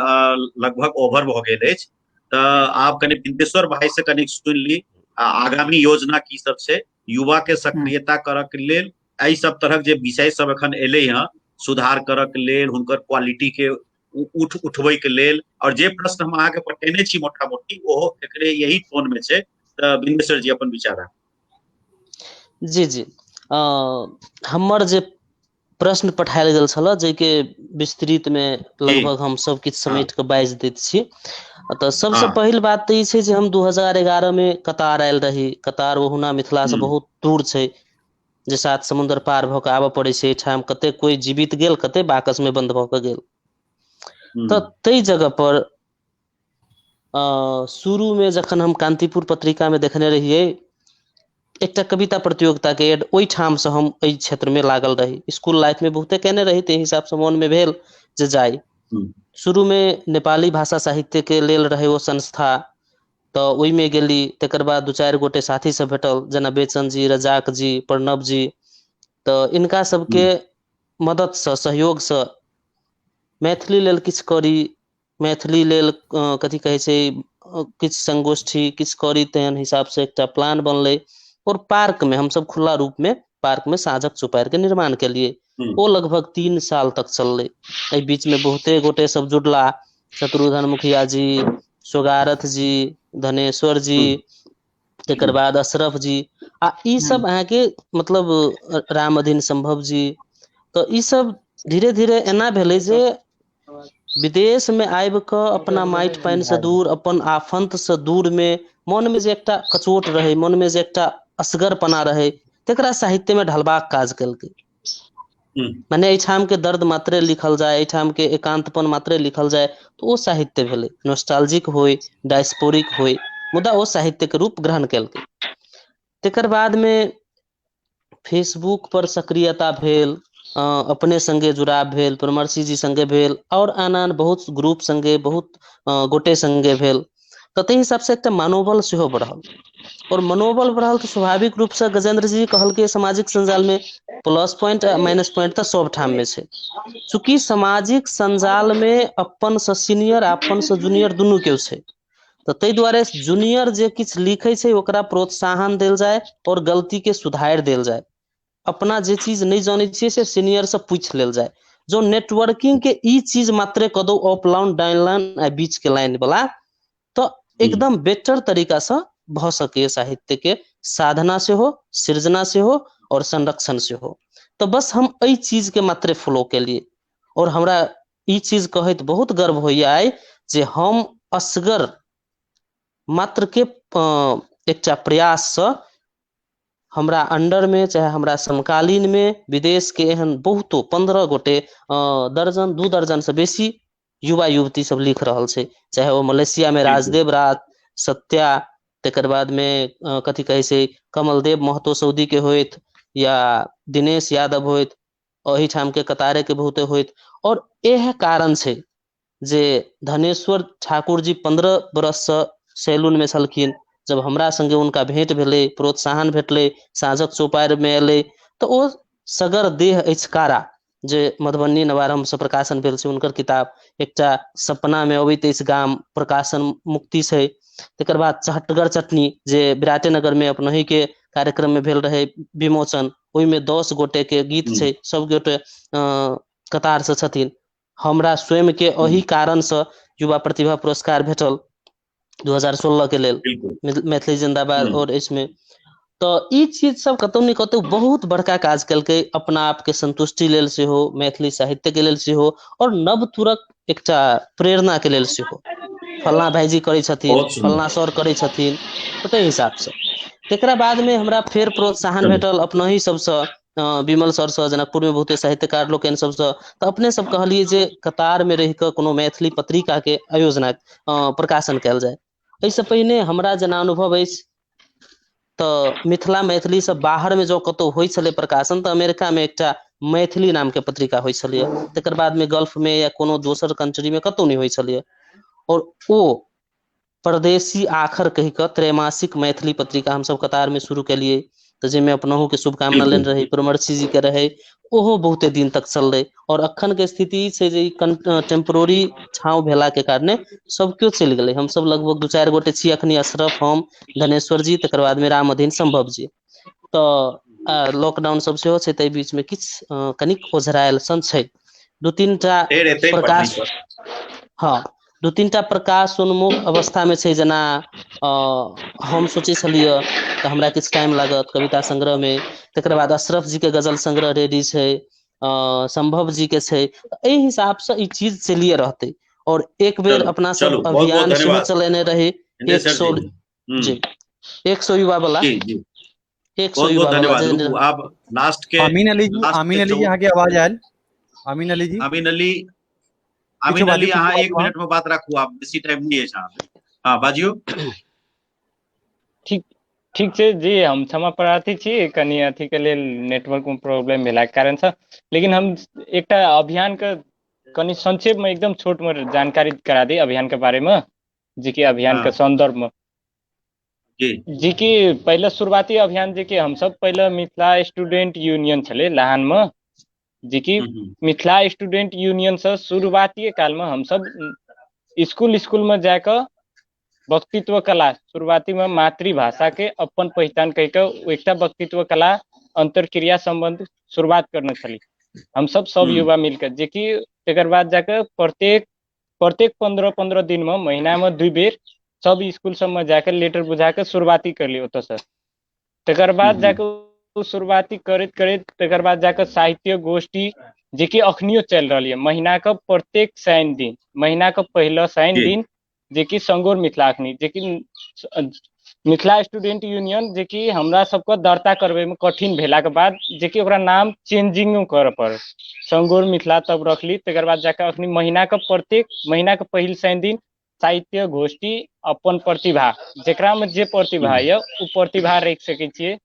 लगभग ओवर भऽ गेल अछि, तऽ आप कनि बिंदेश्वर भाई से कनिक सुनि ली आगामी योजना की सब छै, युवा के सक्रियता करऽ के लेल एहि सब तरहक जे विषय सब एखन एलै हँ सुधार करऽ के लेल, हुनकर क्वालिटी के उठबै के लेल, और जे प्रश्न हम अहाँके पठेने छी मोटा मोटी ओहो एकरे यही टोन में छै। तऽ बिंदेश्वर जी अपन विचार राखू। जी जी हमर जे प्रश्न पठायल गेल छल जाहिके विस्तृत में लगभग हम सब किछु समेट कऽ बाजि दैत छी। तऽ सबसे पहिल बात तऽ ई छै जे हम 2011 में कतार आयल रही। कतार ओहुना मिथिला से बहुत दूर छै, जे 7 समुद्र पार भऽ कऽ आबऽ पड़ै छै। एहिठाम कते कोई जीवित गेल, कते बाकस में बंद भऽ कऽ गेल। तऽ ताहि जगह पर शुरू में जखन हम कांतिपुर पत्रिका में देखने रहियै एकटा कविता प्रतियोगिता के एड, ओहि ठाम से हम एहि क्षेत्र में लागल रही। स्कूल लाइफ में बहुते केने रही, ताहि हिसाब से मोन में भेल जे जाय। शुरू में नेपाली भाषा साहित्य के लेल रहे ओ संस्था, तऽ ओहिमे गेली। तकर बाद 2-4 गोटे साथी सब भेटल, जेना बेचन जी, रजाक जी, प्रणव जी। तऽ इनका सबके मददसँ, सहयोगसँ मैथिली लेल किछु करी, मैथिली लेल कथी कहै छै किछु संगोष्ठी किछु करी, तेहन हिसाब से एकटा प्लान बनलै। और पार्क में हम सब खुला रूप में पार्क में साँझक चौपाइर के निर्माण केलिए। ओ लगभग 3 साल तक चललै। एहि बीच में बहुते गोटे सब जुड़ला, शत्रुघ्न मुखिया जी, सोगारथ जी, धनेश्वर जी, तकर बाद अशरफ जी, आ ई सब अहाँके मतलब रामअधीन सम्भव जी। तऽ ई सब धीरे धीरे एना भेलै जे विदेश में आबि कऽ अपना माटि पानि से दूर, अपन आफंत से दूर में मन में जे एकटा कचोट रहै, मन में जे एकटा असगरपना रहै, तकरा साहित्य में ढलबाक काज केलकै। मने एहिठाम के दर्द मात्रे लिखल जाय, एहिठाम के एकांतपन मात्रे लिखल जाय, तऽ ओ साहित्य भेलै। नॉस्टैल्जिक होय, डायस्पोरिक होय, मुदा ओ साहित्य के रूप ग्रहण केलकै। तेकर बाद में फेसबुक पर सक्रियता भेल, अपने संगे जुड़ाव भेल, परमर्शी जी संगे भेल और आन आन बहुत ग्रुप संगे बहुत गोटे संगे भेल, तो ताहि हिसाब से एक मनोबल सेहो बढ़ल और मनोबल बढ़ल तो स्वाभाविक रूप से गजेंद्र जी कहल के सामाजिक संजाल में प्लस पॉइंट माइनस पॉइंट तो सब ठाम में छे। चूंकि सामाजिक संजाल में अपन से सीनियर अपन से जूनियर दुनू के छे, तो ताहि दुआरे जूनियर जे किछ लिखे छे ओकरा प्रोत्साहन देल जाए और गलती के सुधार देल जाए। अपना जे चीज नहीं जाने छे से सीनियर से पूछ लेल जाए। जो नेटवर्किंग के ई चीज मात्रे कदो ऑफलाइन डाउनलाइन आ बीच के लाइन वाला तो एकदम बेटर तरीका से भ सके साहित्य के साधना से हो, सृजना से हो और संरक्षण से हो। तो बस हम ई चीज के मात्रे फॉलो के लिए और हमरा ई चीज कहत बहुत गर्व होइया जे हम असगर मात्र के एकटा प्रयास से हमरा अंडर में चाहे हमरा समकालीन में विदेश के एहन बहुतो 15 गोटे दर्जन 2 दर्जन से बेसी युवा युवती सब लिख रहल छे, चाहे वो मलेशिया में राजदेव राज सत्या, तेकर बाद में कथी कहे से कमलदेव महतो सऊदी के होइत या दिनेश यादव होइत, ओही ठाम के कतारे के बहुते होइत। और एह कारण छे जे धनेश्वर ठाकुर जी 15 बरस से सैलून में छलखिन, जब हमरा संगे उनका भेंट भेले, प्रोत्साहन भेटले, साँझक चौपार में एले, तो वो सगर देह इचकारा जे मधुबनी नवारंभ से प्रकाशन भेल छै उनकर किताब एकटा सपना में अबैत इस गाम प्रकाशन मुक्ति छै। तेकर बाद चहटगर चटनी जे विराटेनगर में अपनही के कार्यक्रम में भेल रहे विमोचन, ओहि में 10 गोटे के गीत छै, सब गोटे कतार से छथिन। हमरा स्वयं के ओही कारण से युवा प्रतिभा पुरस्कार भेटल 2016 के लेल मैथिली जिंदाबाद। और इसमें तो ई चीज सब कतौ न कतौ बहुत बड़का काज कलकै, अपना आप के संतुष्टि लेल से हो, मैथिली साहित्य के लेल से हो और नव तुरक एकटा प्रेरणा के लेल से हो। फलना भाईजी करे छथिन, फलना सर करे छथिन, तो ताहि हिसाब से तेकरा बाद में हमरा फेर प्रोत्साहन भेटल अपना ही सबसे विमल सर से, जनकपुर में बहुते साहित्यकार लोग सबसे, तो अपने सब कहलिए जे कतार में रह के कोनो मैथिली पत्रिका के आयोजना प्रकाशन कयल जाए। एहिसँ पहिने हमरा जेना अनुभव अछि तो मिथिला मैथिली से बाहर में जो कतौ होइ छलै प्रकाशन तो अमेरिका में एकटा मैथिली नाम के पत्रिका होइ छलै, तेकर बाद में गल्फ में या कोनो दोसर कंट्री में कतौ नहीं होइ छलै। और वो परदेसी आखर कह के त्रैमासिक मैथिली पत्रिका हम सब कतार में शुरू कलिए, तो जिसमें अपनहु के शुभकामना लेन रही, परमर्शी जी के रहे, ओहो बहुते दिन तक चललै। और अखन के स्थिति छै जे टेम्पोररी छाव भेला के कारणे सब क्यों चल गए। हम सब लगभग 2-4 गोटे छी अखनी, अशरफ, हम, धनेश्वर जी, तेकर बाद में राम अधीन संभव जी। तो लॉकडाउन सब सेहो छै, तै बीच में किछ कनिक ओझरायल सन छै। 2-3 टा प्रकाश, हाँ 2-3 टा प्रकाश उन्मुख अवस्था में छै, जना हम सोचे छलिए तो हमरा किछ टाइम लागत कविता संग्रह में, तेकर बाद अशरफ जी के गजल संग्रह रेडी छै, संभव जी के छै, एहि हिसाब से ई चीज चलिए रहते। और एक बेर अपना सब अभियान सेहो चलेने रहे 100 जी 100 युवा वाला, 100 युवा वाला। आप लास्ट के आमीन अली जी यहाँ की आवाज आयल। आमीन अली यहाँ 1 मिनट में बात रखू, आप बेसी टाइम नहीं है साहब। हाँ बाजियो। ठीक छै जी, हम क्षमा प्रार्थी छी, कनी अथी के लेल नेटवर्क में प्रॉब्लम भेला के कारण से, लेकिन हम एकटा अभियान के कनी संक्षेप में एकदम छोट में जानकारी करा दी अभियान के बारे में, जी के अभियान के संदर्भ में जी की पहले शुरुआती अभियान जी के हम सब पहले मिथिला स्टूडेंट यूनियन छले लाहन में, जी की मिथिला स्टूडेंट यूनियन से शुरुआती काल में हम सब स्कूल में जाकर वक्तित्व कला, शुरुआती में मातृभाषा के अपन पहचान कह के एक वक्तित्व कला अंतरक्रिया संबंध शुरुआत करने छली हम सब युवा मिलकर, जे कि तेकर बाद जाकर प्रत्येक 15-15 दिन में महीना में 2 बेर सब स्कूल सब में जाकर लेटर बुझा के शुरुआती कर ली ओत से। तेकर बाद जाकर शुरुआती करते तेकर बाद जाकर साहित्य गोष्ठी जे कि अखनियो चल रही है, महीना का प्रत्येक शनि दिन, महीना का पहला शनि दिन, जे कि संगोर मिथिला अखनी, जे कि मिथिला स्टूडेंट यूनियन, जे कि हमरा सबको दर्ता करबे में कठिन भेला के बाद जे कि ओकरा नाम चेंजिंग कर पड़े, संगोर मिथिला तब रखली। तेकर बाद जाकर अखनी महीना का प्रत्येक महीना का पहिल शनि दिन साहित्य गोष्ठी अपन प्रतिभा जेकरा में जे प्रतिभा है उ प्रतिभा रख सके छिए।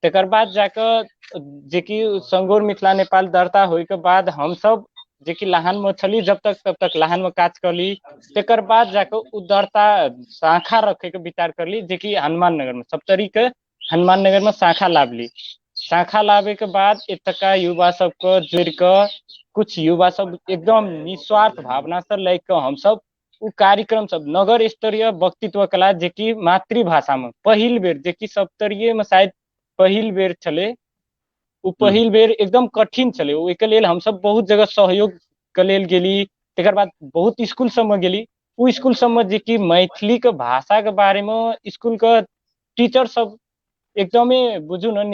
तकर बाद जाकर जे कि संगोर मिथिला नेपाल दर्ता होय के बाद हम सब जे कि लाहन में छली जब तक तब तक लाहन में काज करली। तकर बाद जाकर उ दर्ता शाखा रखे के विचार करली जे कि हनुमान नगर में सप्तरी के हनुमान नगर में शाखा लाभली। शाखा लाभे के बाद एतका युवा सबको जोड़ के कुछ युवा सब एकदम निस्वार्थ भावना से लग के हम सब उ कार्यक्रम सब नगर स्तरीय वक्तित्व कला जे कि मातृभाषा में पहिल बेर जे कि सप्तरीय में शायद पहिल बेर चले उ पहिल बेर एकदम कठिन चले। ओके लेल हम सब बहुत जगह सहयोग के लेल गेली। तकर बाद बहुत स्कूल सब में गेली। उ स्कूल सब में जे कि मैथिली के भाषा के बारे में स्कूल के टीचर सब एकदमे बुझू न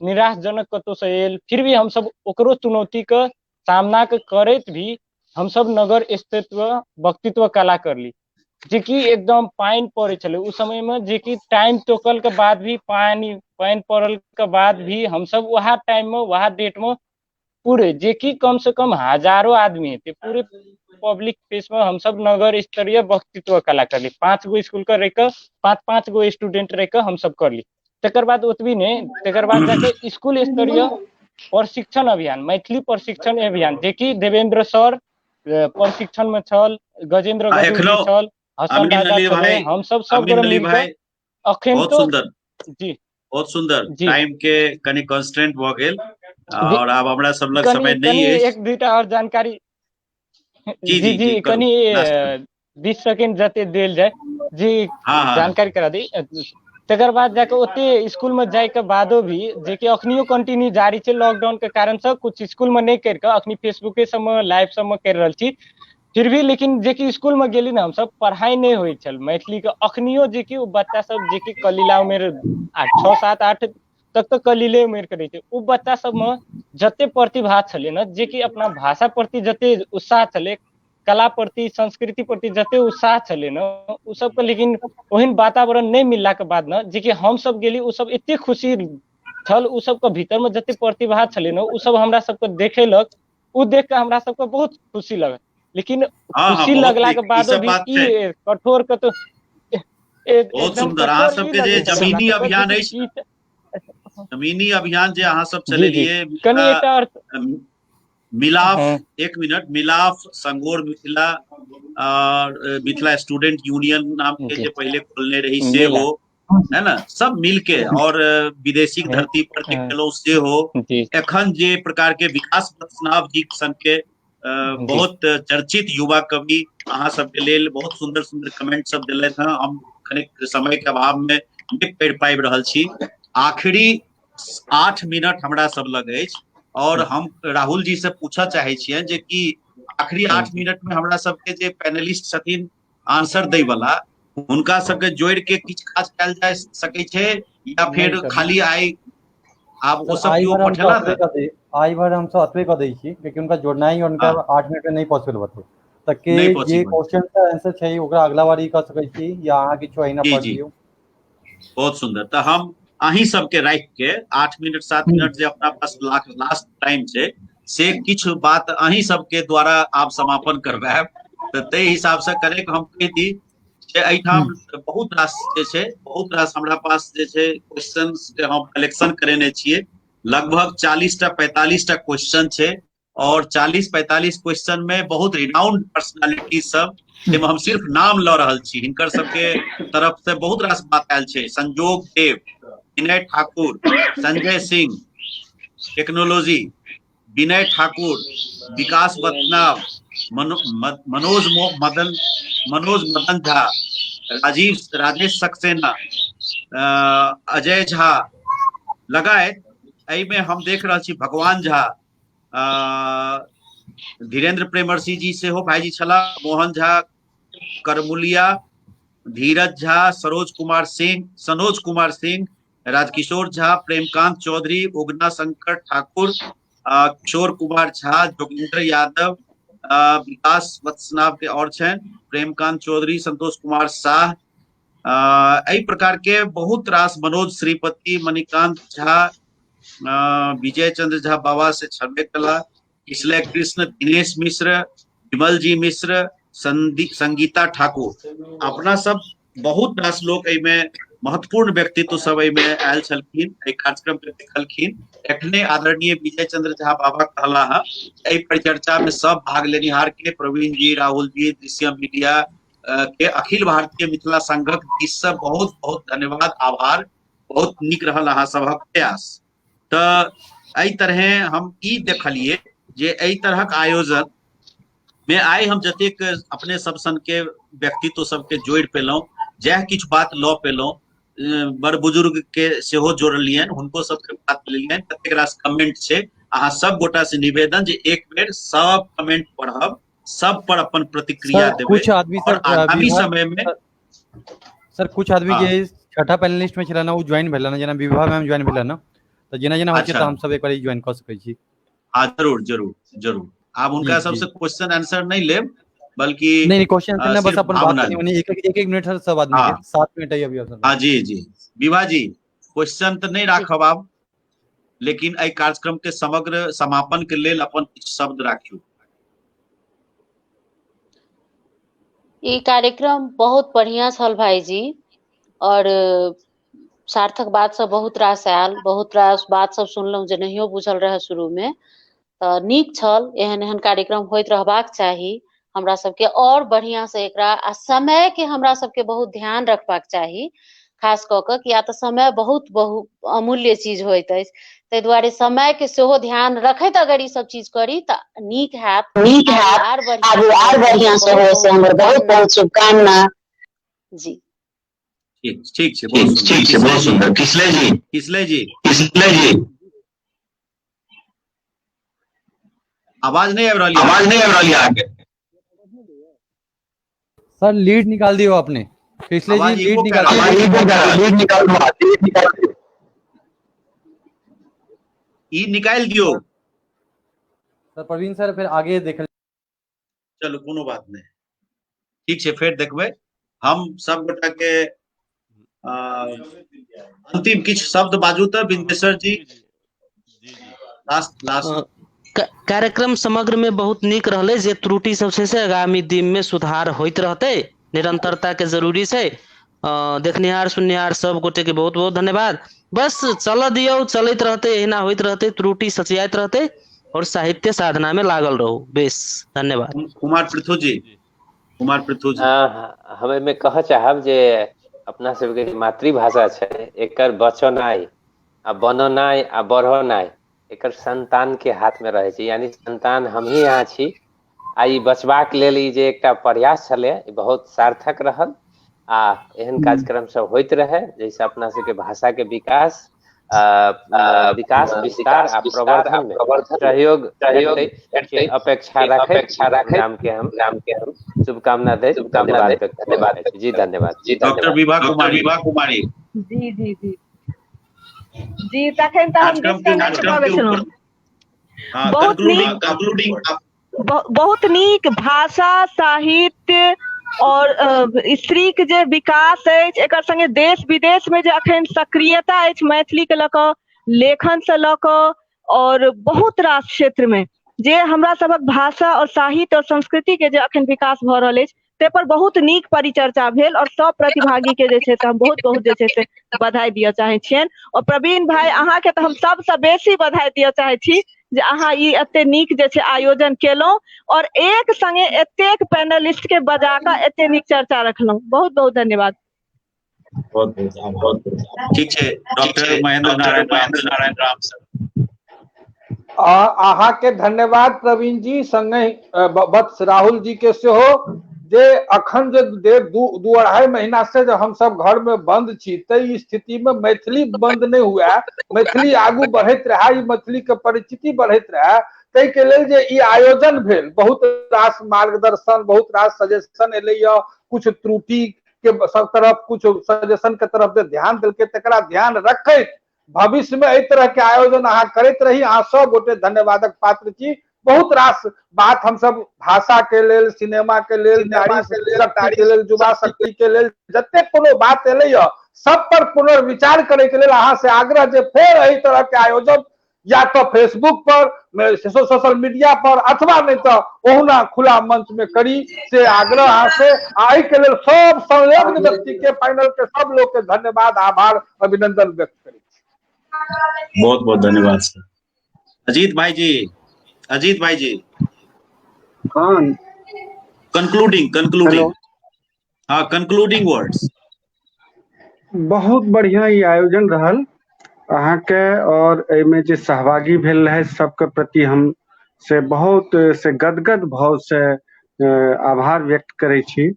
निराशजनक कतौ से आयल। फिर भी हम सब ओकरो चुनौती के सामना के करैत भी हम सब नगर स्थित्व वक्तित्व कला करली जे कि एकदम पानी पड़े चले उस समय में जे कि टाइम टोकल के बाद भी पानी पड़ल के बाद भी हम सब वहाँ टाइम में वहाँ डेट में पूरे जे कि कम से कम हजारों आदमी थे पूरे पब्लिक प्लेस में हम सब नगर स्तरीय वक्तित्व कला करली। 5 गो स्कूल का रह 5 गो स्टूडेंट रह हम सब करली। तकर बाद ओतबी ने तकर बाद जाके स्कूल स्तरीय प्रशिक्षण अभियान मैथिली प्रशिक्षण अभियान जे कि देवेंद्र सर प्रशिक्षण में छल, गजेंद्र गजू छल, हसन दादा छले, हम सब गोरे मिलके अखन बहुत तो सुंदर जी बहुत सुंदर जी टाइम के कनी कंस्ट्रेंट भ गेल और आब हमरा सब लग समय कनी नहीं है। एक दूटा और जानकारी जी जी जी करू कनी लास्ट में 20 सेकंड जते देल जाए जी हाँ जानकारी करा दी। तकर बाद जाके ओते स्कूल में जाए के बादो भी जे कि अखनियो कंटिन्यू जारी छै लॉकडाउन के कारण से कुछ स्कूल में नहीं कर के अखनी फेसबुके सब में लाइव सब में कर रहल छी। फिर भी लेकिन जे कि स्कूल में गेली ना हम सब पढ़ाई नहीं होई छल मैथिली के अखनियो जे कि बच्चा सब जे कि कलीला उमेर 6 7 8 तक तो कलीले उमेर करे छै उ बच्चा सब में जते प्रतिभा छले ना जे कि अपना भाषा प्रति जते उत्साह छले कला प्रति संस्कृति प्रति जते उत्साह छले ना उ सब के लेकिन ओहन वातावरण नहीं मिलला के बाद ना जे कि हम सब गेली उ सब एते खुशी छल उ सब के भीतर में जते प्रतिभा छले ना उ सब हमरा सब के देखेलक उ देख के हमरा सब के बहुत खुशी लगल। लेकिन खुशी बहुत लगला नीक के ई बादो सब भी बात छै। ई कठोर के तो बहुत एकदम सुंदर अहाँ कठोर ई सबके जे लगै छल जमीनी हमरा सबके अभियान जे अछि कि जमीनी अभियान जे अहाँ सब जी जी चलेलिए कनी एकटा और मिलाफ हाँ 1 मिनट मिलाफ संगोर मिथिला और मिथिला स्टूडेंट यूनियन नाम के जी जे पहले खोलने रही से मिला हो है ना सब मिलके और विदेशी धरती पर जे केलौ से हो जी एखन जे प्रकार के विकास वत्सनाव जी सन के जी बहुत चर्चित युवा कवि अहाँ सबके लेल बहुत सुंदर सुंदर कमेंट सब देलथि हैं। हम कनेक समय के अभाव में नहीं पढ़ि पाबि रहल छी। आखिरी 8 मिनट हमरा सब लग अछि और हम राहुल जी से पूछा चाहे छियै जे कि आखिरी 8 मिनट में हमरा सबके जे पैनलिस्ट छथिन आंसर दै वाला हुनका सबके जोड़ के किछ काज कैल जा सकै छै या नहीं फिर सर खाली आइ आब ओ सर सब आई केओ बार हम तो पठेला अतबे कर दे आई बार हम तो अतबे कर दै छी क्योंकि उनका जोड़ना ही उनका हाँ 8 मिनट में नहीं पॉसिबल बते तक के नहीं जे पॉसिबल क्वेश्चन का आंसर चाहिए ओकरा अगला बार ही कर सकै छी या अहाँ किछो अहिना जी पढ़ जी लियो। बहुत सुंदर तो हम अहीं सबके राख के 8 मिनट 7 मिनट जे अपना पास लास्ट टाइम छै से किछ बात अहीं सबके द्वारा आप समापन करवाएब तो ते हिसाब से करे हम कह दी जे एठाम बहुत रास जे छै बहुत रास हमरा पास जे छै क्वेश्चंस के हम कलेक्शन करेने छियै लगभग 40 टा 45 टा क्वेश्चन छै और 40-45 क्वेश्चन में बहुत रिनाउंड पर्सनालिटी सब जेमे हम सिर्फ नाम ल रहल छी हिनकर सबके तरफ से बहुत रास बात आयल छै। संजोग देव, विनय ठाकुर, संजय सिंह टेक्नोलॉजी, विनय ठाकुर, विकास वत्सनाव, मनोज मदन झा, राजेश सक्सेना, अजय झा लगायत एहि में हम देख रहल छी भगवान झा, धीरेन्द्र प्रेमर्षि जी से हो भाईजी छला, मोहन झा करमुलिया, धीरज झा, सनोज कुमार सिंह, राजकिशोर झा, प्रेमकांत चौधरी, उगना शंकर ठाकुर, किशोर कुमार झा, जोगिंदर यादव, विकास वत्सनाव के और छन प्रेमकांत चौधरी, संतोष कुमार शाह, एहि प्रकार के बहुत रास मनोज श्रीपति, मणिकांत झा, विजय चंद्र झा बाबा से छबे कला, इसले कृष्ण, दिनेश मिश्र, विमल जी मिश्र, संगीता ठाकुर, अपना सब बहुत रास लोग में महत्वपूर्ण व्यक्तित्व सब में आयल छलखिन, कार्यक्रम के देखलखिन। एखने आदरणीय विजय चंद्र झा बाबा कहला है परिचर्चा में सब भाग लेनिहार के प्रवीण जी, राहुल जी, दृश्य मीडिया के अखिल भारतीय मिथिला संघक दिस से बहुत बहुत धन्यवाद, आभार। बहुत निक रहल अहाँ सबक प्रयास। तो एहि तरह हम ई देखलिए जे एहि तरहक आयोजन में आइ हम जतेक अपने सब सन के व्यक्तित्व सबके जोड़ पेलहुँ, जह किछु बात लऽ पेलहुँ, बड़ बुजुर्ग के सेहो जोड़लियन, हुनको सबके बात लेलियन। कतेक रास कमेंट छै, अहाँ सब गोटा से निवेदन जे एक बेर सब कमेंट पढ़ब, सब पर अपन प्रतिक्रिया देबै। कुछ आदमी और आगामी समय में सर कुछ आदमी के छठा पैनलिस्ट में छला ना, वो ज्वाइन भेला ना, जेना विवाह में हम ज्वाइन भेला ना, तो जेना जेना होय छै त हम सब एक बार ज्वाइन कर सकै छी। हां जरूर जरूर जरूर। आप उनका सबसे क्वेश्चन आंसर नहीं लेब, बल्कि नहीं क्वेश्चन आंसर ना, बस अपन बात करनी, एक मिनट सर सब आदमी के 7 मिनट है अभी। हां जी जी विवाह जी, क्वेश्चन तो नहीं राखब आप, लेकिन एहि कार्यक्रम के समग्र समापन के लेल अपन किछु शब्द राखियो। ये कार्यक्रम बहुत बढ़िया छल भाई जी, और सार्थक बात सब बहुत रास आयल, बहुत रास बात सब सुनलहुँ जे नहियो बुझल रहे शुरू में। तो नीक छल, एहन एहन कार्यक्रम होइत रहबाक चाही हमरा सबके, और बढ़िया से एकरा आ समय के हमरा सबके बहुत ध्यान रखबाक चाही, खास कऽ के किया तऽ समय बहुत अमूल्य चीज होइत अछि। ताहि दुआरे समय के सेहो ध्यान रखैत अगर ई सब चीज करी तऽ नीक हैत, आर बढ़िया से हो से हमर बहुत बहुत शुभकामना जी। ठीक छै, बहुत सुंदर। किसले जी आवाज नहीं आ रही है। सर लीड निकाल दियो आपने, पिछले जी लीड निकाल दियो। ई निकाल दियो सर प्रवीण सर, फिर आगे देख। चलो कोनो बात नहीं, ठीक है, फिर देखबे। हम सब गोटा के अंतिम किछु शब्द बाजू तो बिंदेश्वर जी। लास्ट कार्यक्रम समग्र में बहुत नीक रहले, जे त्रुटि सब से आगामी दिन में सुधार होइत रहते, निरंतरता के जरूरी से। देखनिहार सुननिहार सब गोटे के बहुत बहुत धन्यवाद। बस चल दियो, चलते रहते, एना होइत रहते, त्रुटि सचियाइत रहते, और साहित्य साधना में लागल रहो। बेस धन्यवाद। कुमार पृथु जी हमें में कह चाहब जे अपना सबके मातृभाषा छै, एकर बचनाइ आ बननाइ आ बढ़नाइ एकर संतान के हाथ में रहे छै, यानी संतान हम ही यहाँ छी। आ ई बचबाक लेल ई जे एकटा प्रयास छलै, बहुत सार्थक रहल। आ एहन कार्यक्रम सब होइत रहे, जैसे अपना सबके भाषा के विकास विस्तार आ प्रवर्धन में सहयोग के अपेक्षा रखे नाम के हम शुभकामना दे। धन्यवाद जी, धन्यवाद। डॉक्टर विभा कुमारी जी तखन तऽ हम डिस्कनेक्ट भऽ गेल छलहुँ। बहुत नीक भाषा, साहित्य और स्त्री के जे विकास अछि, एकर संगे देश विदेश में जे अखन सक्रियता अछि मैथिली के लऽ कऽ, लेखन से लऽ कऽ, और बहुत रास क्षेत्र में जे हमरा सबक भाषा और साहित्य और संस्कृति के जे अखन विकास भऽ रहल अछि, ते पर बहुत नीक परिचर्चा भेल। और सब प्रतिभागी के जे छै हम बहुत बहुत जे छै से बधाई दिअ चाहे छियनि। और प्रवीण भाई अहाँ के तऽ हम सबसे बेसी बधाई दिअ चाहे छी जे अहाँ ई एते नीक जे छै आयोजन केलहुँ, और एक संगे एतेक पैनलिस्ट के बजा कऽ एते नीक चर्चा रखलहुँ। बहुत बहुत धन्यवाद। ठीक है डॉक्टर महेंद्र नारायण राम सर। अहाँ के धन्यवाद प्रवीण जी, संगे वत्स राहुल जी के सेहो, जे अखन जे 2-2.5 महीना से जो हम सब घर में बंद छी, तई स्थिति में मैथिली बंद नहीं हुआ, मैथिली आगू बढ़त रहा, मैथिली के परिचिति बढ़त रहा। तै के लेल जे ई आयोजन भेल, बहुत रास मार्गदर्शन, बहुत रास सजेशन एले, कुछ त्रुटि के सब तरफ, कुछ सजेशन के तरफ जे ध्यान देलकै, तकरा ध्यान रखैत भविष्य में एहि तरह के आयोजन अहाँ करैत रही। अहाँ सब गोटे धन्यवादक पात्र छी। बहुत रास बात हम सब भाषा के लेल, सिनेमा के लेल, नारी शक्ति के लेल, युवा शक्ति के लेल, जते कोनो बात एले सब पर पुनर्विचार करे के लेल अहाँ से आग्रह जे फेर एहि तरह के आयोजन या तो फेसबुक पर सोशल मीडिया पर अथवा नहीं तो ओहुना खुला मंच में करी से आग्रह से आई के लिए सब संलग्न व्यक्ति के पैनल के सब लोग के धन्यवाद आभार अभिनंदन व्यक्त करी। बहुत बहुत धन्यवाद सर। अजीत भाई जी हाँ कंक्लूडिंग हाँ कंक्लूडिंग वर्ड्स। बहुत बढ़िया ये आयोजन रहल अहाँ के और एमे जे सहभागी भेल रहे सबके प्रति हम से बहुत से गदगद भाव से आभार व्यक्त करै छी।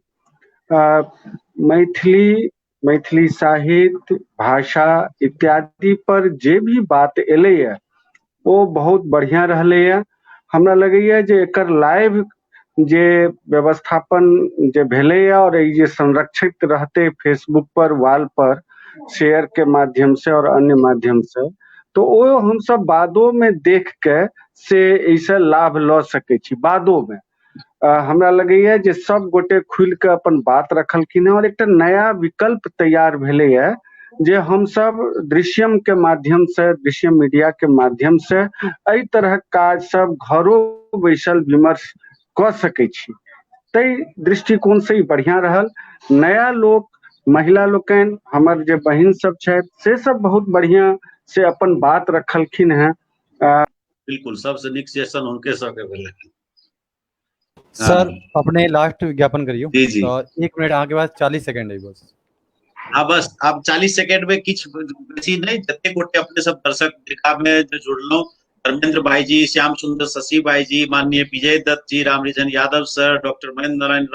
मैथिली साहित्य भाषा इत्यादि पर जे भी बात एले है वो बहुत बढ़िया रहले है। हमरा लगैया जे एकर लाइव जे व्यवस्थापन जे भेले है और ये संरक्षित रहते फेसबुक पर वाल पर शेयर के माध्यम से और अन्य माध्यम से तो वो हम सब बादों में देख के से ऐसा लाभ ल सके छी। बादों में हमरा लगैया जे सब गोटे खुल के अपन बात रखलखिन और एक नया विकल्प तैयार भेले है जे हम सब दृश्यम के माध्यम से दृश्यम मीडिया के माध्यम से एहि तरह काज सब घरों बैसल विमर्श क सके छी। तै दृष्टिकोण से बढ़िया रहल। नया लोग महिला लोकन हमर जे बहिन सब छै से सब बहुत बढ़िया से अपन बात रखलखिन हैं। बिल्कुल सबसे निक सेशन उनके सबके भेले। सर अपने लास्ट विज्ञापन करियो। जी तो 1 मिनट आपके पास 40 सेकंड है बस। हाँ बस अब 40 सेकंड में किछ बेसी नहीं जते गोटे अपने सब दर्शक देखा में जो जुड़लो धर्मेंद्र भाई जी, श्याम सुंदर शशि भाई जी, माननीय विजय दत्त जी, रामरिजन यादव सर, डॉक्टर महेंद्र नारायण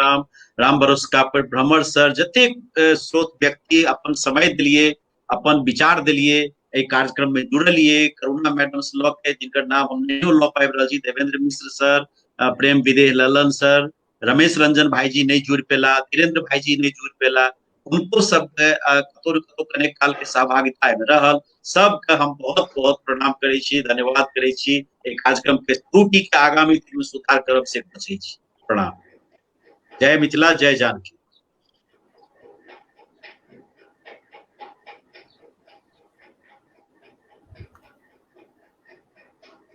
राम भरोसा पर भ्रमर सर जते स्रोत व्यक्ति अपन समय दिलिए अपन विचार दिलिए ए कार्यक्रम में जुड़लिए। करुणा मैडम से लॉ के जिनकर नाम हम नहीं लॉ पाइब रही, देवेंद्र मिश्र सर, प्रेम विदेह ललन सर, रमेश रंजन भाई जी नहीं जुड़ पेला, धीरेन्द्र भाई जी नहीं जुड़ पेला, उनको सब कतो कनेक्ट काल के सहभागिता में रहल सबके हम बहुत बहुत प्रणाम करे छी, धन्यवाद करे छी। एक कार्यक्रम के त्रुटि के आगामी दिन में सुधार करब से बचे छी। प्रणाम। जय मिथिला, जय जानकी।